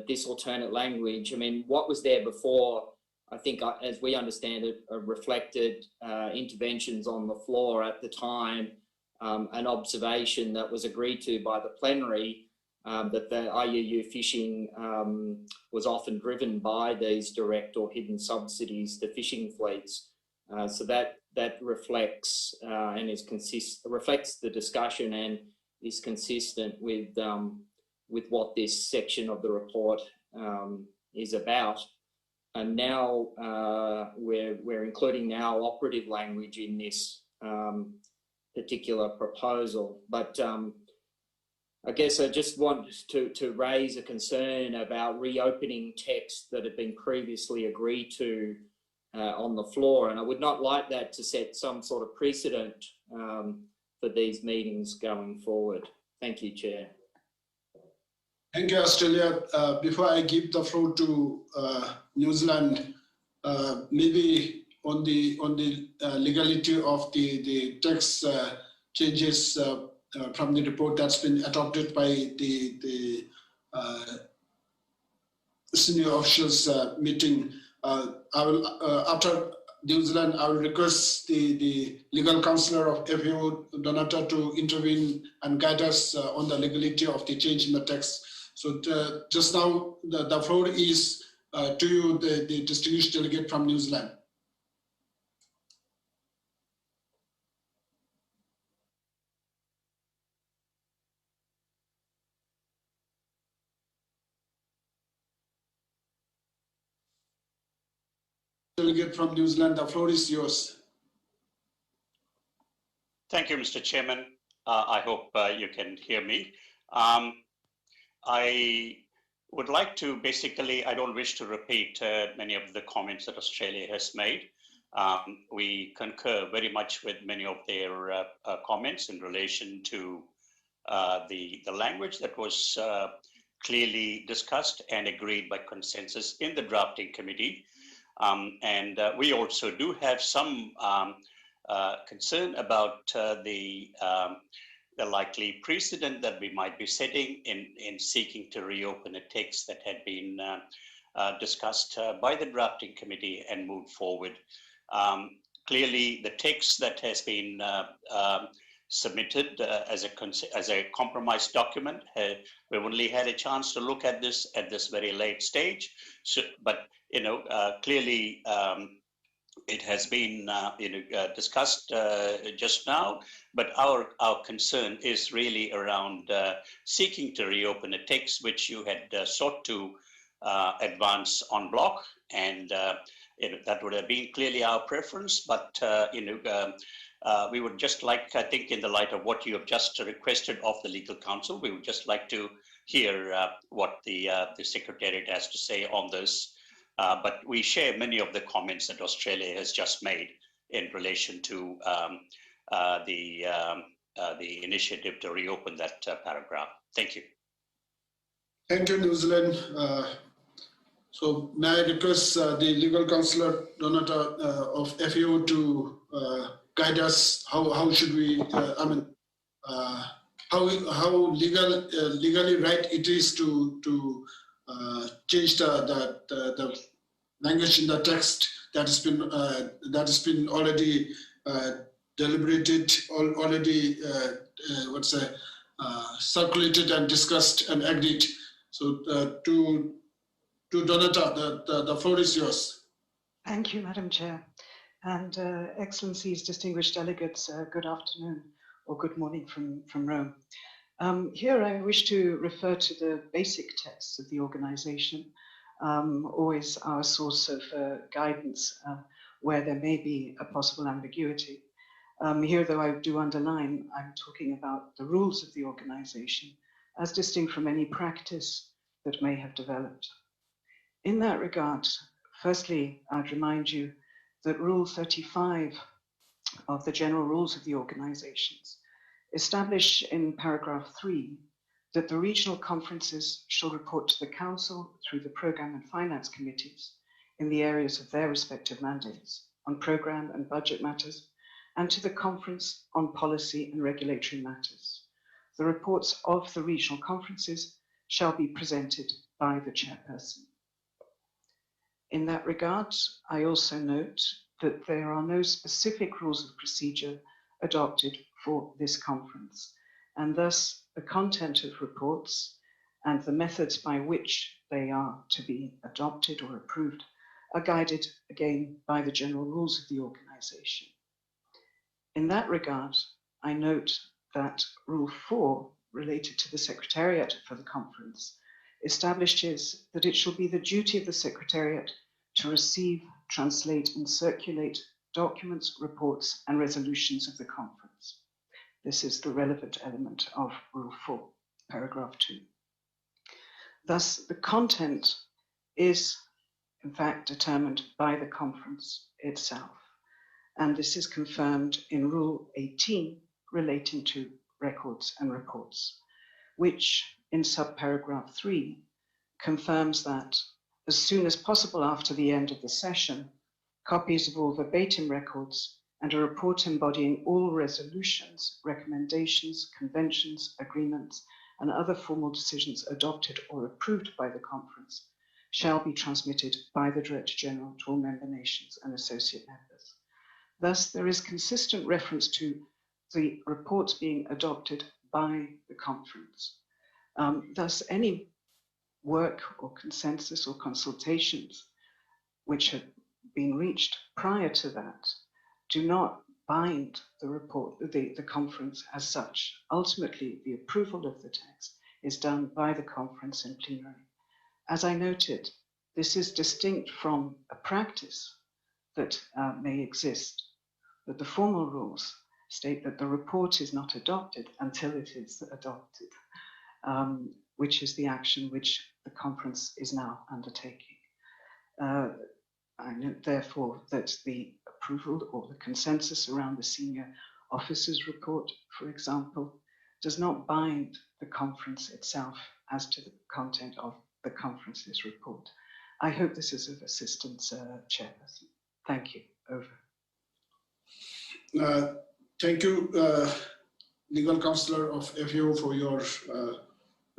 this alternate language. I mean, what was there before, I think, as we understand it, reflected interventions on the floor at the time, an observation that was agreed to by the plenary, that the IUU fishing was often driven by these direct or hidden subsidies to fishing fleets. So that reflects and reflects the discussion and is consistent with what this section of the report is about. And now we're including now operative language in this particular proposal. But I guess I just want to raise a concern about reopening text that had been previously agreed to on the floor. And I would not like that to set some sort of precedent for these meetings going forward. Thank you, Chair. Thank you, Australia. Before I give the floor to New Zealand, maybe on the legality of the text changes from the report that's been adopted by the senior officials meeting. I will, after New Zealand, I will request the legal counselor of FAO, Donata, to intervene and guide us on the legality of the change in the text. So just now, the floor is to you, the distinguished delegate from New Zealand. Delegate from New Zealand, the floor is yours. Thank you, Mr. Chairman. I hope you can hear me. I would like to basically, I don't wish to repeat many of the comments that Australia has made. We concur very much with many of their comments in relation to the language that was clearly discussed and agreed by consensus in the drafting committee. And we also do have some concern about the likely precedent that we might be setting in seeking to reopen a text that had been discussed by the drafting committee and moved forward. Clearly, the text that has been submitted as a compromise document, we've only had a chance to look at this very late stage. So, but clearly. It has been discussed just now, but our concern is really around seeking to reopen a text which you had sought to advance en bloc, and that would have been clearly our preference. But we would just like, I think, in the light of what you have just requested of the legal counsel, we would just like to hear what the Secretariat has to say on this. But we share many of the comments that Australia has just made in relation to the initiative to reopen that paragraph. Thank you. Thank you, New Zealand. So may I request the legal counsellor Donata of FAO to guide us? How should we? How legally right it is to change the language in the text that has been already deliberated, already circulated and discussed and agreed. So to Donata, the floor is yours. Thank you, Madam Chair. And Excellencies, distinguished delegates, good afternoon or good morning from Rome. Here I wish to refer to the basic texts of the organization, always our source of guidance where there may be a possible ambiguity. Here, though, I do underline, I'm talking about the rules of the organization as distinct from any practice that may have developed. In that regard, firstly, I'd remind you that Rule 35 of the General Rules of the Organizations establish in paragraph 3 that the regional conferences shall report to the Council through the Programme and Finance Committees in the areas of their respective mandates on programme and budget matters, and to the Conference on policy and regulatory matters. The reports of the regional conferences shall be presented by the chairperson. In that regard, I also note that there are no specific rules of procedure adopted for this conference, and thus the content of reports and the methods by which they are to be adopted or approved are guided again by the general rules of the organization. In that regard, I note that Rule 4, related to the Secretariat for the conference, establishes that it shall be the duty of the Secretariat to receive, translate, and circulate documents, reports, and resolutions of the conference. This is the relevant element of Rule 4, paragraph 2. Thus, the content is, in fact, determined by the conference itself. And this is confirmed in Rule 18 relating to records and reports, which in subparagraph 3 confirms that as soon as possible after the end of the session, copies of all verbatim records and a report embodying all resolutions, recommendations, conventions, agreements, and other formal decisions adopted or approved by the conference shall be transmitted by the Director General to all member nations and associate members. Thus, there is consistent reference to the reports being adopted by the conference. Thus, any work or consensus or consultations which have been reached prior to that do not bind the report, the conference as such. Ultimately, the approval of the text is done by the conference in plenary. As I noted, this is distinct from a practice that may exist, but the formal rules state that the report is not adopted until it is adopted, which is the action which the conference is now undertaking. I note therefore that the approval or the consensus around the senior officers report, for example, does not bind the conference itself as to the content of the conference's report. I hope this is of assistance, Chairperson. Thank you. Over. Thank you, Legal Counselor of FAO, for your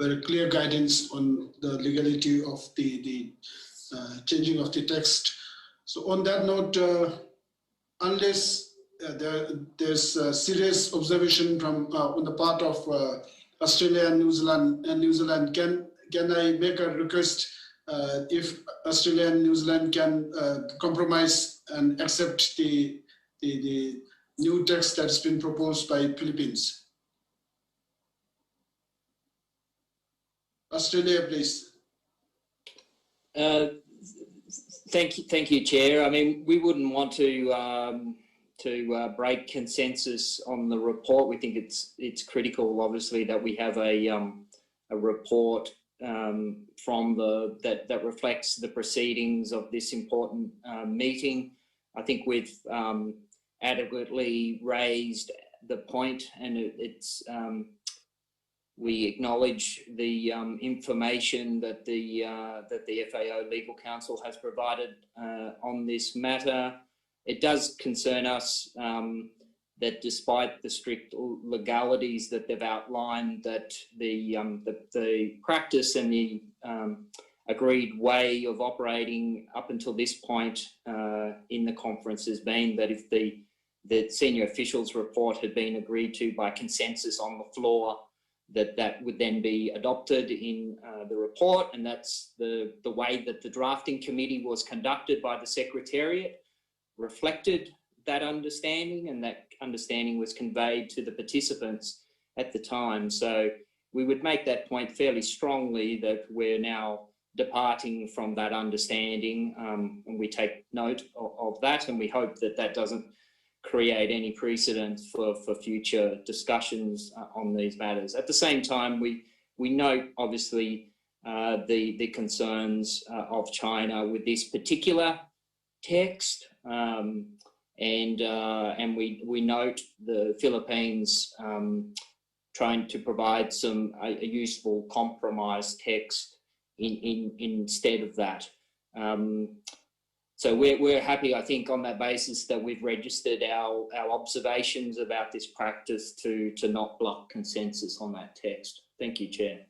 very clear guidance on the legality of the changing of the text. So on that note, unless there's a serious observation from on the part of Australia and New Zealand, can I make a request if Australia and New Zealand can compromise and accept the new text that's been proposed by Philippines? Australia, please. Thank you, Chair. I mean, we wouldn't want to break consensus on the report. We think it's critical, obviously, that we have a report from that reflects the proceedings of this important meeting. I think we've adequately raised the point, and we acknowledge the information that the FAO Legal Counsel has provided on this matter. It does concern us that despite the strict legalities that they've outlined, that the practice and the agreed way of operating up until this point in the conference has been that if the senior officials report had been agreed to by consensus on the floor, that would then be adopted in the report, and that's the way that the drafting committee was conducted by the Secretariat reflected that understanding, and that understanding was conveyed to the participants at the time. So we would make that point fairly strongly that we're now departing from that understanding, and we take note of that, and we hope that that doesn't create any precedent for future discussions on these matters. At the same time, we note obviously the concerns of China with this particular text, and we note the Philippines trying to provide a useful compromise text instead of that. So we're happy, I think, on that basis that we've registered our observations about this practice to not block consensus on that text. Thank you, Chair.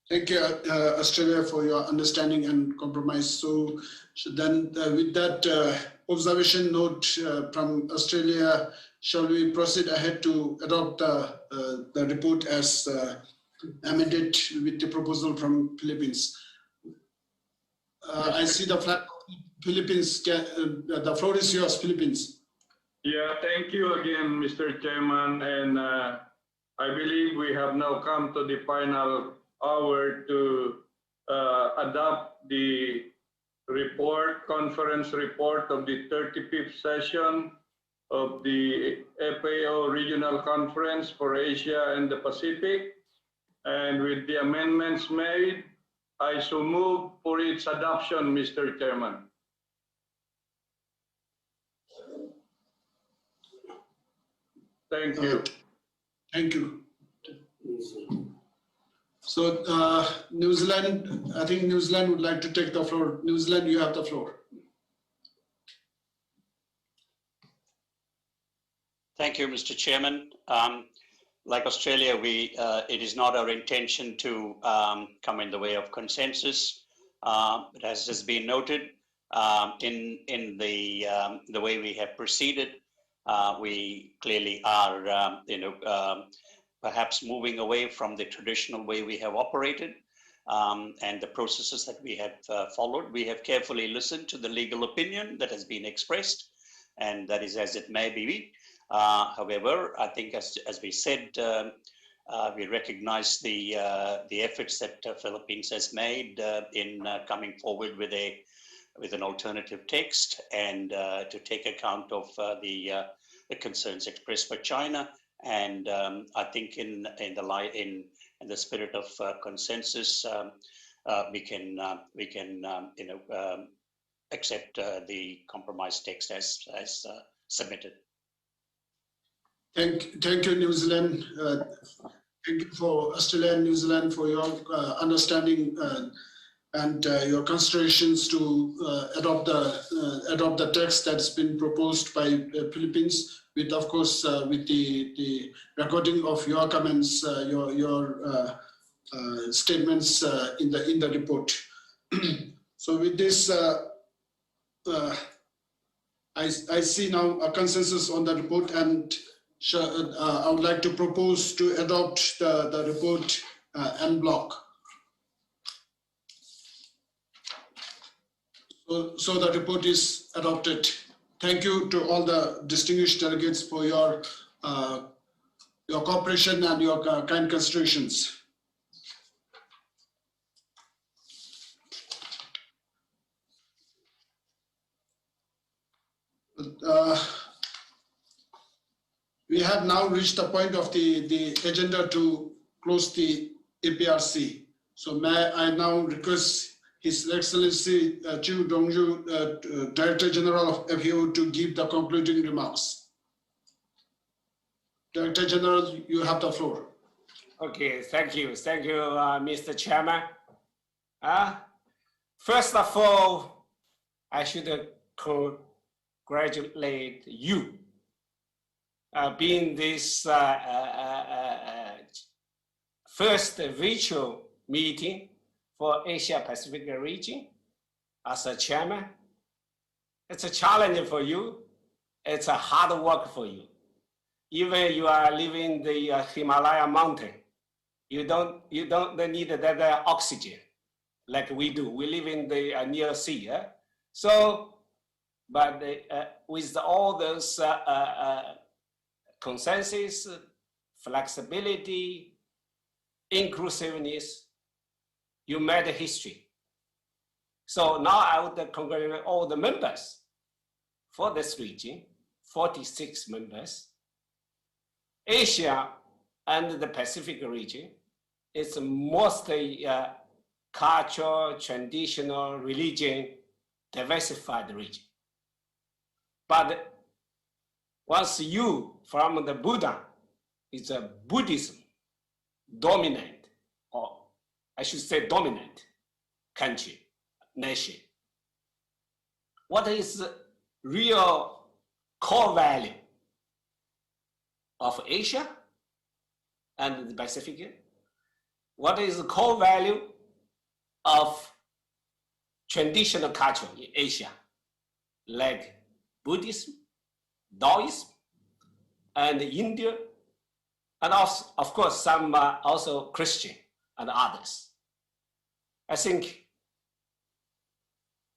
Thank you, Australia, for your understanding and compromise. So then with that observation note from Australia, shall we proceed ahead to adopt the report as amended with the proposal from Philippines? I see the flag of Philippines. The floor is yours, Philippines. Yeah, thank you again, Mr. Chairman. And I believe we have now come to the final hour to adopt the conference report of the 35th session of the FAO Regional Conference for Asia and the Pacific. And with the amendments made, I so move for its adoption, Mr. Chairman. Thank you. Thank you. So New Zealand, I think New Zealand would like to take the floor. New Zealand, you have the floor. Thank you, Mr. Chairman. Like Australia, it is not our intention to come in the way of consensus. But as has been noted, in the way we have proceeded, we clearly are, perhaps moving away from the traditional way we have operated and the processes that we have followed. We have carefully listened to the legal opinion that has been expressed, and that is as it may be. However, I think as we said, we recognize the efforts that Philippines has made in coming forward with an alternative text, and to take account of the concerns expressed by China. And I think in the spirit of consensus, we can accept the compromise text as submitted. Thank you, New Zealand. Thank you for Australia and New Zealand for your understanding and your considerations to adopt the text that's been proposed by the Philippines, with of course with the recording of your comments, your statements in the report. So with this, I see now a consensus on the report, and I would like to propose to adopt the report en bloc. So the report is adopted. Thank you to all the distinguished delegates for your cooperation and your kind considerations. We have now reached the point of the agenda to close the APRC. So may I now request His Excellency Chiu Dongju, Director General of FAO, to give the concluding remarks. Director General, you have the floor. Okay, thank you, Mr. Chairman. First of all, I should congratulate you being this first virtual meeting for Asia Pacific region as a chairman. It's a challenge for you. It's a hard work for you. Even you are living the Himalaya mountain, you don't need that oxygen like we do. We live in the near sea. So, but with all those consensus, flexibility, inclusiveness, you made a history. So now I would congratulate all the members for this region, 46 members. Asia and the Pacific region is mostly cultural, traditional, religion, diversified region. But once you, from the Buddha, it's a Buddhism dominant, or I should say dominant country, nation. What is the real core value of Asia and the Pacific? What is the core value of traditional culture in Asia, like Buddhism, Taoism, and India, and also, of course, some also Christian and others. I think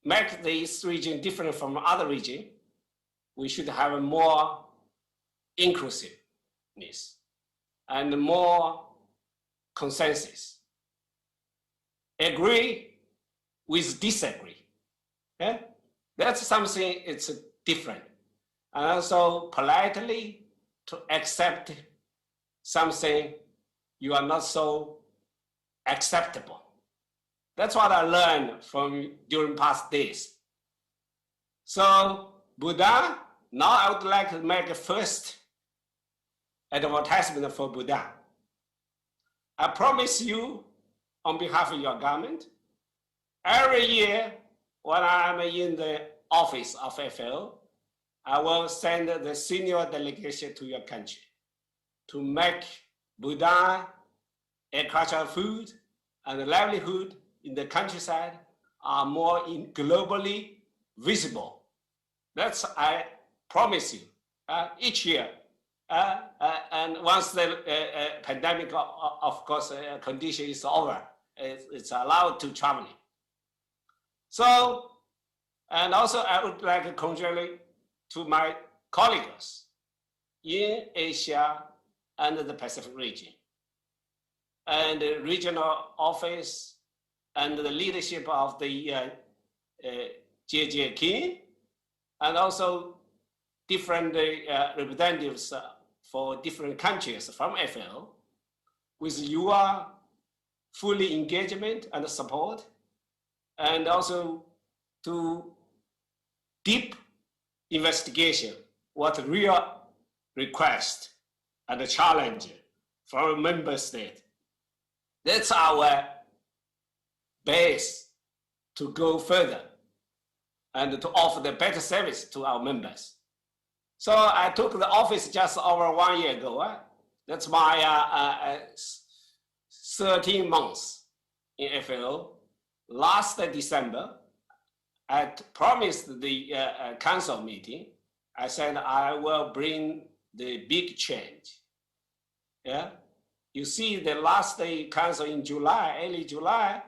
make this region different from other region, we should have a more inclusiveness and more consensus. Agree with disagree. Okay? That's something it's different. And also politely to accept something you are not so acceptable. That's what I learned from during past days. So Buddha, now I would like to make a first advertisement for Buddha. I promise you on behalf of your government, every year when I'm in the office of FAO, I will send the senior delegation to your country to make Buddha, agricultural food, and livelihood in the countryside are more globally visible. That's I promise you each year. And once the pandemic, of course, condition is over, it's allowed to travel. So, and also I would like to congratulate to my colleagues in Asia and the Pacific region, and the regional office and the leadership of the JJ King, and also different representatives for different countries from FAO with your fully engagement and support, and also to deep investigation what real request and challenge from a member state. That's our base to go further and to offer the better service to our members. So I took the office just over 1 year ago. That's my 13 months in FAO. Last December, I promised the council meeting, I said I will bring the big change. Yeah, you see the last day council in July, early July,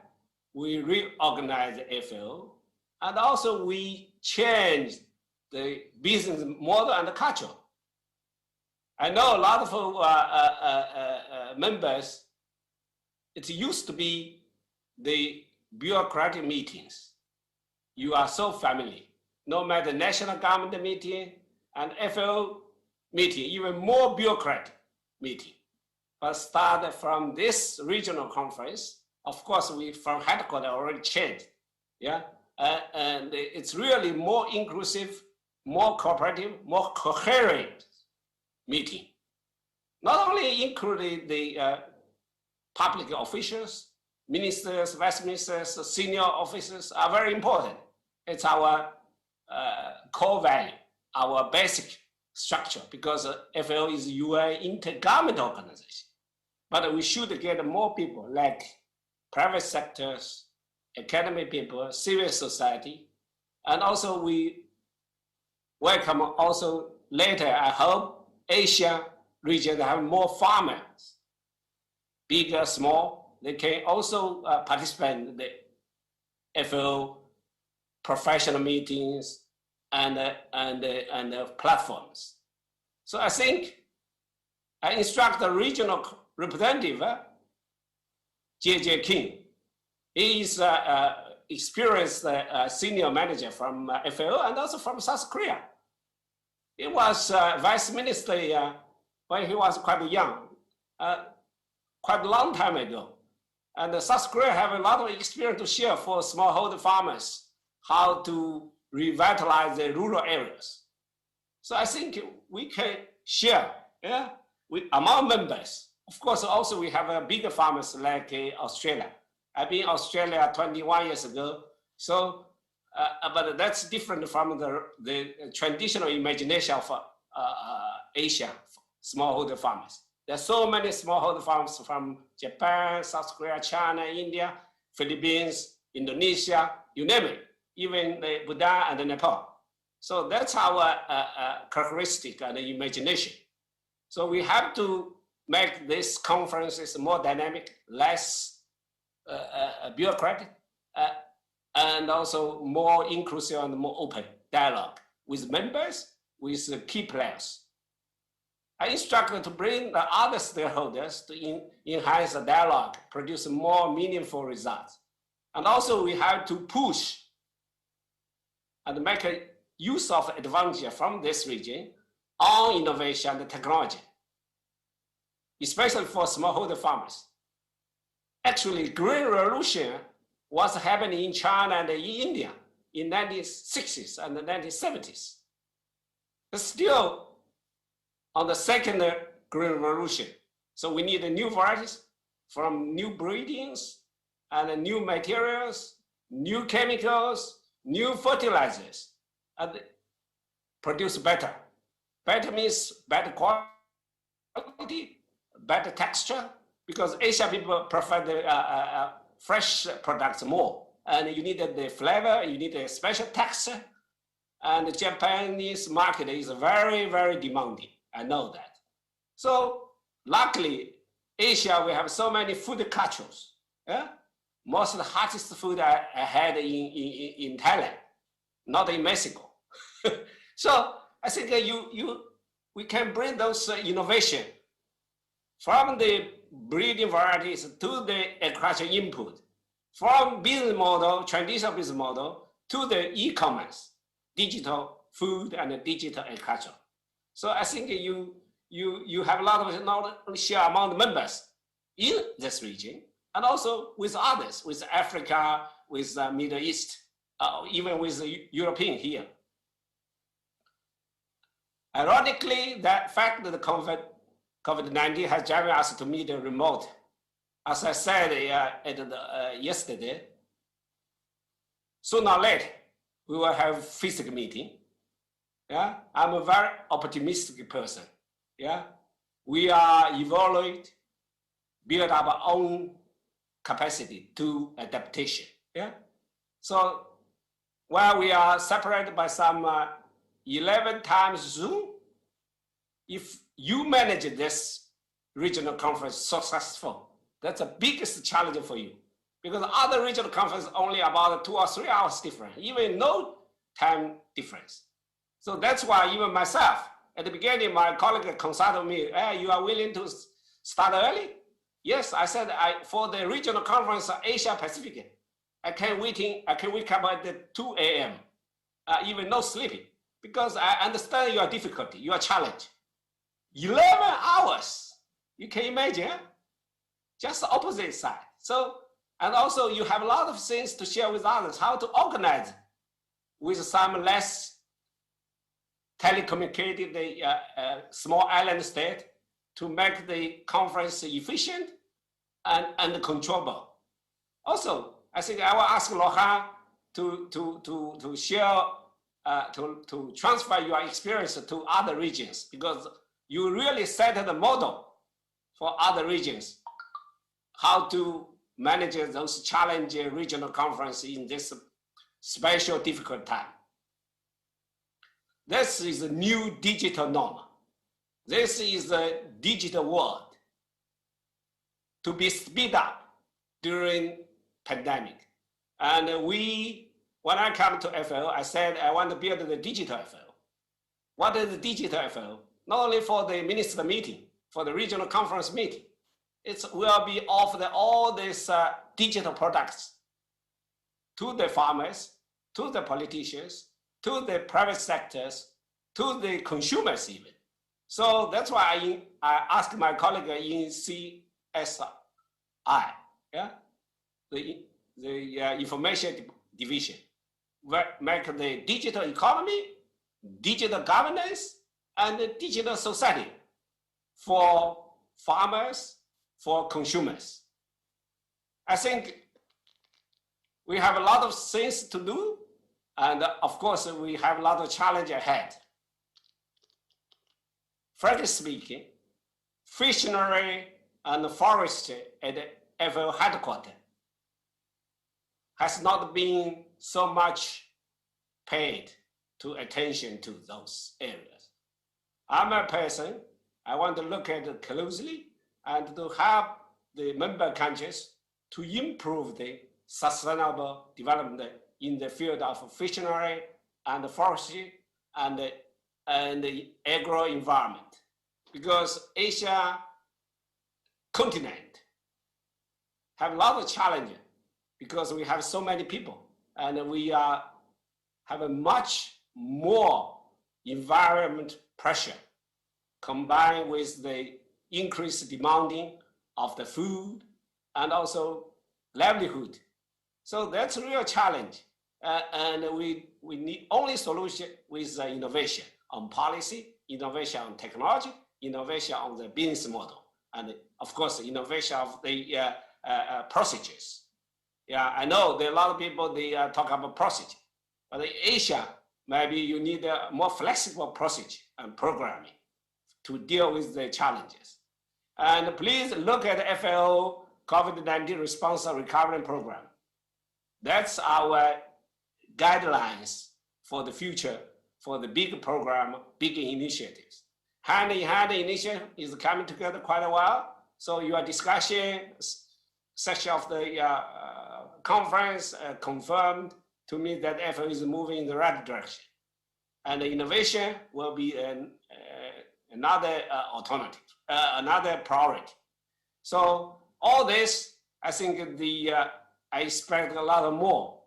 we reorganized FAO, and also we changed the business model and the culture. I know a lot of members, it used to be the bureaucratic meetings. You are so familiar. No matter national government meeting and FAO meeting, even more bureaucratic meeting. But started from this regional conference, of course, we from headquarters already changed. Yeah, and it's really more inclusive, more cooperative, more coherent meeting. Not only including the public officials, ministers, vice ministers, senior officers are very important. It's our core value, our basic structure, because FAO is UN intergovernmental organization. But we should get more people like private sectors, academic people, civil society, and also we welcome also later, I hope, Asia region have more farmers, big or small. They can also participate in the FAO professional meetings and platforms. So I think I instruct the regional representative, J.J. King. He is experienced senior manager from FAO and also from South Korea. He was vice minister when he was quite young, quite a long time ago. And South Korea have a lot of experience to share for smallholder farmers, how to revitalize the rural areas. So I think we can share, yeah, among members. Of course, also we have bigger farmers like Australia. I've been in Australia 21 years ago. So, but that's different from the traditional imagination of Asia, smallholder farmers. There's so many smallholder farmers from Japan, South Korea, China, India, Philippines, Indonesia, you name it, even Bhutan and Nepal. So that's our characteristic and imagination. So we have to make these conferences more dynamic, less bureaucratic, and also more inclusive and more open dialogue with members, with key players. I instructed to bring the other stakeholders to enhance the dialogue, produce more meaningful results. And also we have to push and make a use of advantage from this region on innovation and technology, especially for smallholder farmers. Actually, Green Revolution was happening in China and in India in the 1960s and the 1970s. But still on the second Green Revolution. So we need new varieties from new breedings and new materials, new chemicals, new fertilizers, and produce better. Better means better quality, better texture, because Asian people prefer the fresh products more. And you need the flavor, you need a special texture. And the Japanese market is very, very demanding. I know that. So luckily, Asia, we have so many food cultures. Yeah? Most of the hottest food I had in Thailand, not in Mexico. So I think we can bring those innovation from the breeding varieties to the agricultural input, from business model, traditional business model, to the e-commerce, digital food and digital agriculture. So I think you have a lot of knowledge share among the members in this region, and also with others, with Africa, with the Middle East, even with the European here. Ironically, that fact that the COVID-19 has driven us to meet remote. As I said yesterday, sooner or later, we will have physical meeting. Yeah, I'm a very optimistic person. Yeah, we are evaluate, build our own capacity to adaptation. Yeah, so while we are separated by some 11 times Zoom, if you manage this regional conference successful, that's the biggest challenge for you, because other regional conference only about 2 or 3 hours different, even no time difference. So that's why even myself, at the beginning, my colleague consulted me, hey, you are willing to start early? Yes, I said, for the regional conference of Asia Pacific, I can wake up at 2 a.m., even no sleeping, because I understand your difficulty, your challenge. 11 hours, you can imagine, just the opposite side. So, and also you have a lot of things to share with others, how to organize with some less telecommunicated small island state to make the conference efficient and controllable. Also, I think I will ask Lohan to share, to transfer your experience to other regions, because you really set the model for other regions, how to manage those challenging regional conferences in this special difficult time. This is a new digital norm. This is a digital world to be speed up during pandemic. And when I come to FL, I said I want to build the digital FL. What is the digital FL? Not only for the minister meeting, for the regional conference meeting, it will be offered all these digital products to the farmers, to the politicians, to the private sectors, to the consumers even. So that's why I asked my colleague in CSI, yeah, the information division, make the digital economy, digital governance, and the digital society for farmers, for consumers. I think we have a lot of things to do, and of course we have a lot of challenge ahead. Frankly speaking, fishery and forestry at the FAO headquarters has not been so much paid to attention to those areas. I'm a person, I want to look at it closely and to help the member countries to improve the sustainable development in the field of fishery and forestry and the agro environment. Because Asia continent have a lot of challenges because we have so many people and we have a much more environment pressure combined with the increased demanding of the food and also livelihood. So that's a real challenge. And we need only solution with innovation on policy, innovation on technology, innovation on the business model, and of course, innovation of the procedures. Yeah, I know there are a lot of people, they talk about procedure, but in Asia, maybe you need a more flexible procedure and programming to deal with the challenges. And please look at the FAO COVID-19 Response and Recovery Program. That's our guidelines for the future, for the big program, big initiatives. Hand in hand initiative is coming together quite a while. So your discussion section of the conference confirmed to me that FAO is moving in the right direction. And the innovation will be another alternative, another priority. So all this, I think I expect a lot more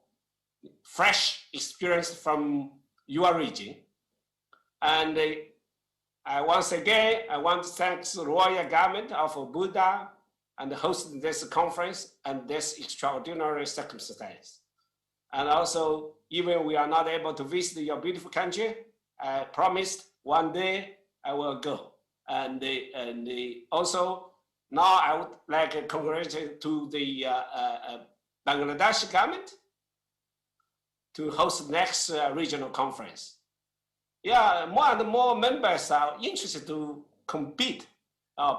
fresh experience from your region And once again, I want to thank the Royal Government of Buddha and hosting this conference and this extraordinary circumstance. And also, even we are not able to visit your beautiful country, I promised one day I will go. And also, now I would like to congratulate to the Bangladesh government to host the next regional conference. Yeah, more and more members are interested to compete,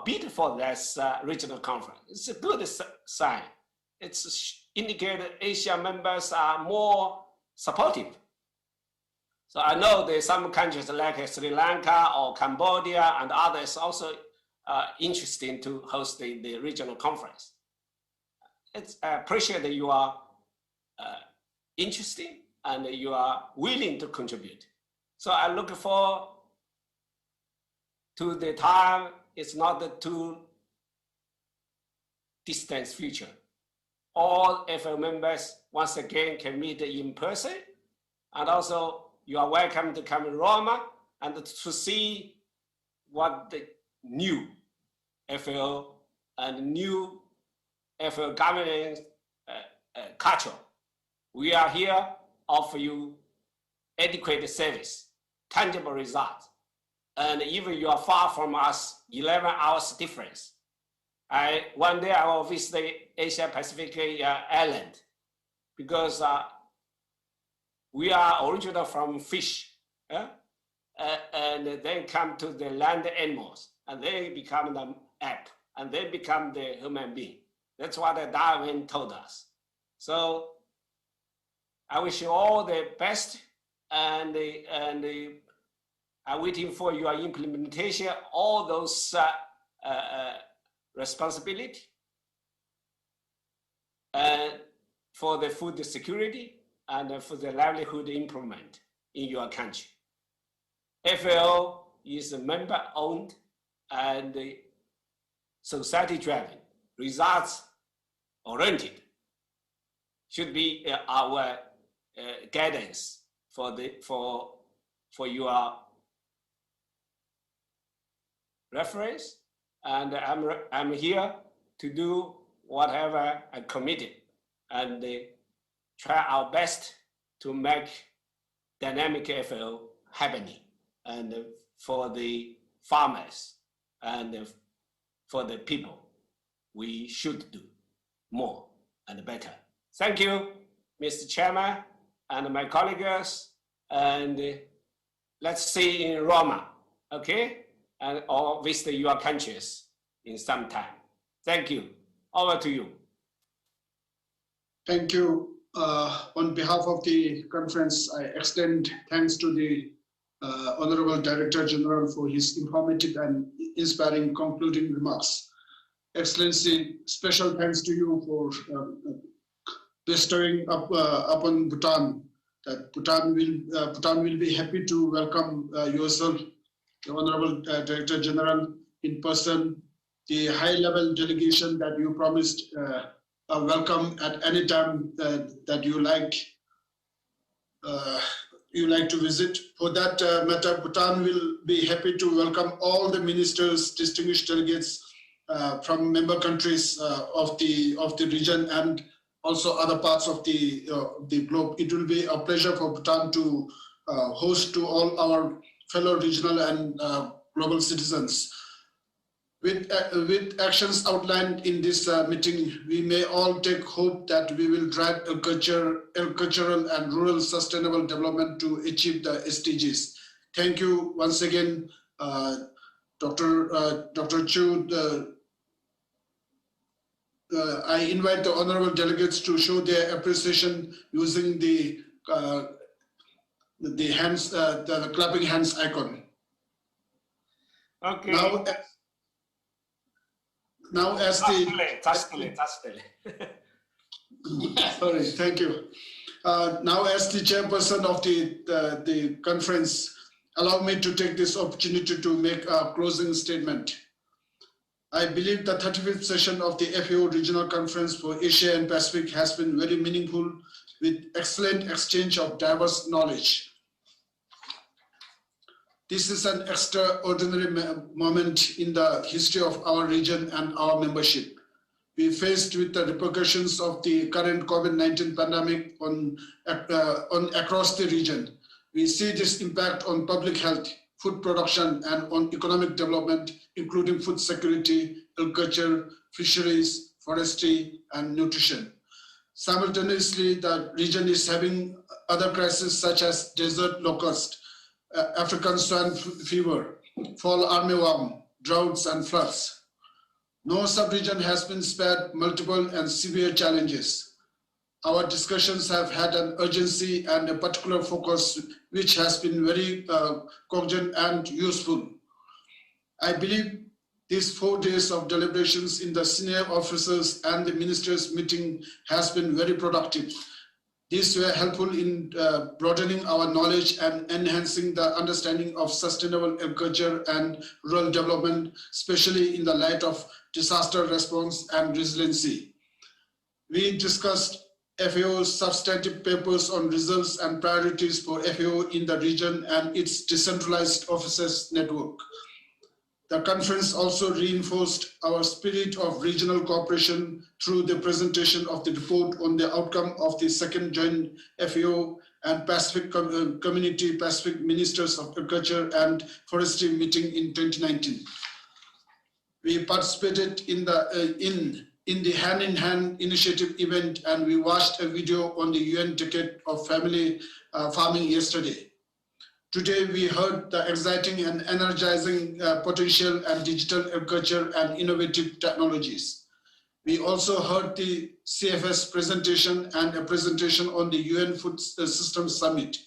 bid for this regional conference. It's a good sign. It's indicated Asia members are more supportive. So I know there's some countries like Sri Lanka or Cambodia and others also interested to host the regional conference. I appreciate that you are interested and you are willing to contribute. So I look forward to the time. It's not the too distant future. All FAO members once again can meet in person, and also you are welcome to come to Roma and to see what the new FAO and new FAO governance culture. We are here offer you adequate service, tangible results. And even you are far from us, 11 hours difference. One day I will visit the Asia Pacific island because we are original from fish, and then come to the land animals, and they become the ape, and they become the human being. That's what Darwin told us. So I wish you all the best, and I'm waiting for your implementation, all those responsibility for the food security and for the livelihood improvement in your country. FAO is member-owned and society-driven, results-oriented. Should be our guidance for your reference, and I'm here to do whatever I committed and try our best to make dynamic FAO happening, and for the farmers and for the people. We should do more and better. Thank you, Mr. Chairman and my colleagues, and let's see in Roma, okay? And or visit your countries in some time. Thank you. Over to you. Thank you. On behalf of the conference, I extend thanks to the Honorable Director General for his informative and inspiring concluding remarks. Excellency, special thanks to you for bestowing upon Bhutan. That Bhutan will be happy to welcome yourself, the Honorable Director General, in person, the high-level delegation that you promised a welcome at any time that you like to visit. For that matter, Bhutan will be happy to welcome all the ministers, distinguished delegates from member countries of the region and also other parts of the globe. It will be a pleasure for Bhutan to host to all our fellow regional and global citizens. With actions outlined in this meeting, we may all take hope that we will drive agricultural and rural sustainable development to achieve the SDGs. Thank you once again, Dr. Chu. I invite the honorable delegates to show their appreciation using the hands, the clapping hands icon. Okay. Now as the sorry, thank you. Now as the chairperson of the conference, allow me to take this opportunity to make a closing statement. I believe the 35th session of the FAO Regional Conference for Asia and Pacific has been very meaningful, with excellent exchange of diverse knowledge. This is an extraordinary moment in the history of our region and our membership. We faced with the repercussions of the current COVID-19 pandemic on across the region. We see this impact on public health, food production, and on economic development, including food security, agriculture, fisheries, forestry, and nutrition. Simultaneously, the region is having other crises such as desert locust, African swine fever, fall armyworm, droughts, and floods. No sub-region has been spared multiple and severe challenges. Our discussions have had an urgency and a particular focus, which has been very cogent and useful. I believe these 4 days of deliberations in the senior officers and the ministers' meeting has been very productive. These were helpful in broadening our knowledge and enhancing the understanding of sustainable agriculture and rural development, especially in the light of disaster response and resiliency. We discussed FAO's substantive papers on results and priorities for FAO in the region and its decentralized offices network. The conference also reinforced our spirit of regional cooperation through the presentation of the report on the outcome of the second joint FAO and Pacific Community Pacific Ministers of Agriculture and Forestry meeting in 2019. We participated in the hand-in-hand initiative event, and we watched a video on the UN Decade of Family Farming yesterday. Today, we heard the exciting and energizing potential and digital agriculture and innovative technologies. We also heard the CFS presentation and a presentation on the UN Food Systems Summit.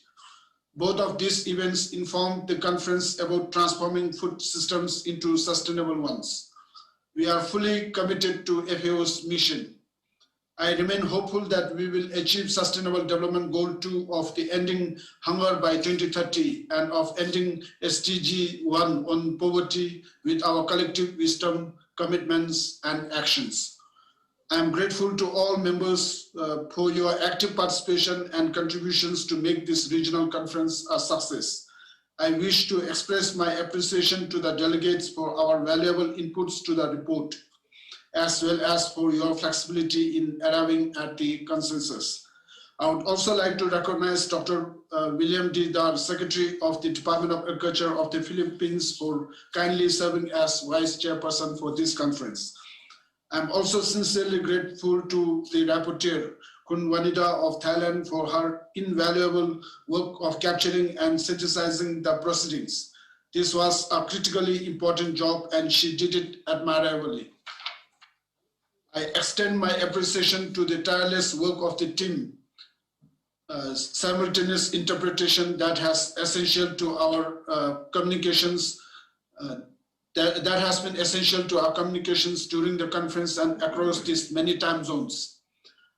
Both of these events informed the conference about transforming food systems into sustainable ones. We are fully committed to FAO's mission. I remain hopeful that we will achieve Sustainable Development Goal 2 of the ending hunger by 2030 and of ending SDG 1 on poverty with our collective wisdom, commitments, and actions. I am grateful to all members for your active participation and contributions to make this regional conference a success. I wish to express my appreciation to the delegates for our valuable inputs to the report, as well as for your flexibility in arriving at the consensus. I would also like to recognize Dr. William D. Dar, Secretary of the Department of Agriculture of the Philippines, for kindly serving as Vice Chairperson for this conference. I'm also sincerely grateful to the rapporteur, Kun Wanida of Thailand, for her invaluable work of capturing and synthesizing the proceedings. This was a critically important job, and she did it admirably. I extend my appreciation to the tireless work of the team, simultaneous interpretation that has essential to our communications, that has been essential to our communications during the conference and across these many time zones.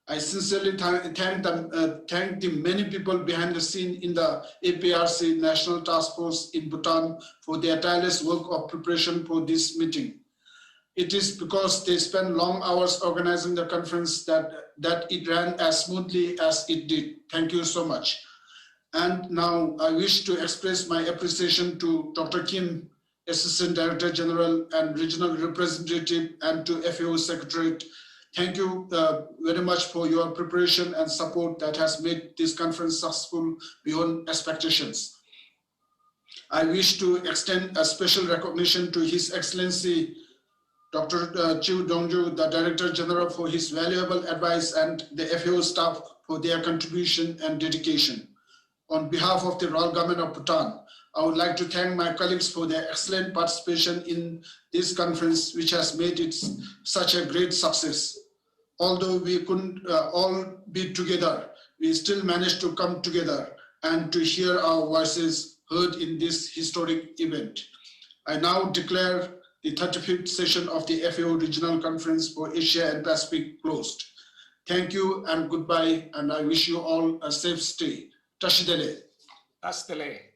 I sincerely thank the many people behind the scene in the APRC National Task Force in Bhutan for their tireless work of preparation for this meeting. It is because they spent long hours organizing the conference that it ran as smoothly as it did. Thank you so much. And now I wish to express my appreciation to Dr. Kim, Assistant Director General and Regional Representative, and to FAO Secretariat. Thank you very much for your preparation and support that has made this conference successful beyond expectations. I wish to extend a special recognition to His Excellency Dr. Chiu Dongju, the Director General, for his valuable advice, and the FAO staff for their contribution and dedication. On behalf of the Royal Government of Bhutan, I would like to thank my colleagues for their excellent participation in this conference, which has made it such a great success. Although we couldn't all be together, we still managed to come together and to hear our voices heard in this historic event. I now declare the 35th session of the FAO Regional Conference for Asia and Pacific closed. Thank you and goodbye, and I wish you all a safe stay. Tashidele. Tashidele.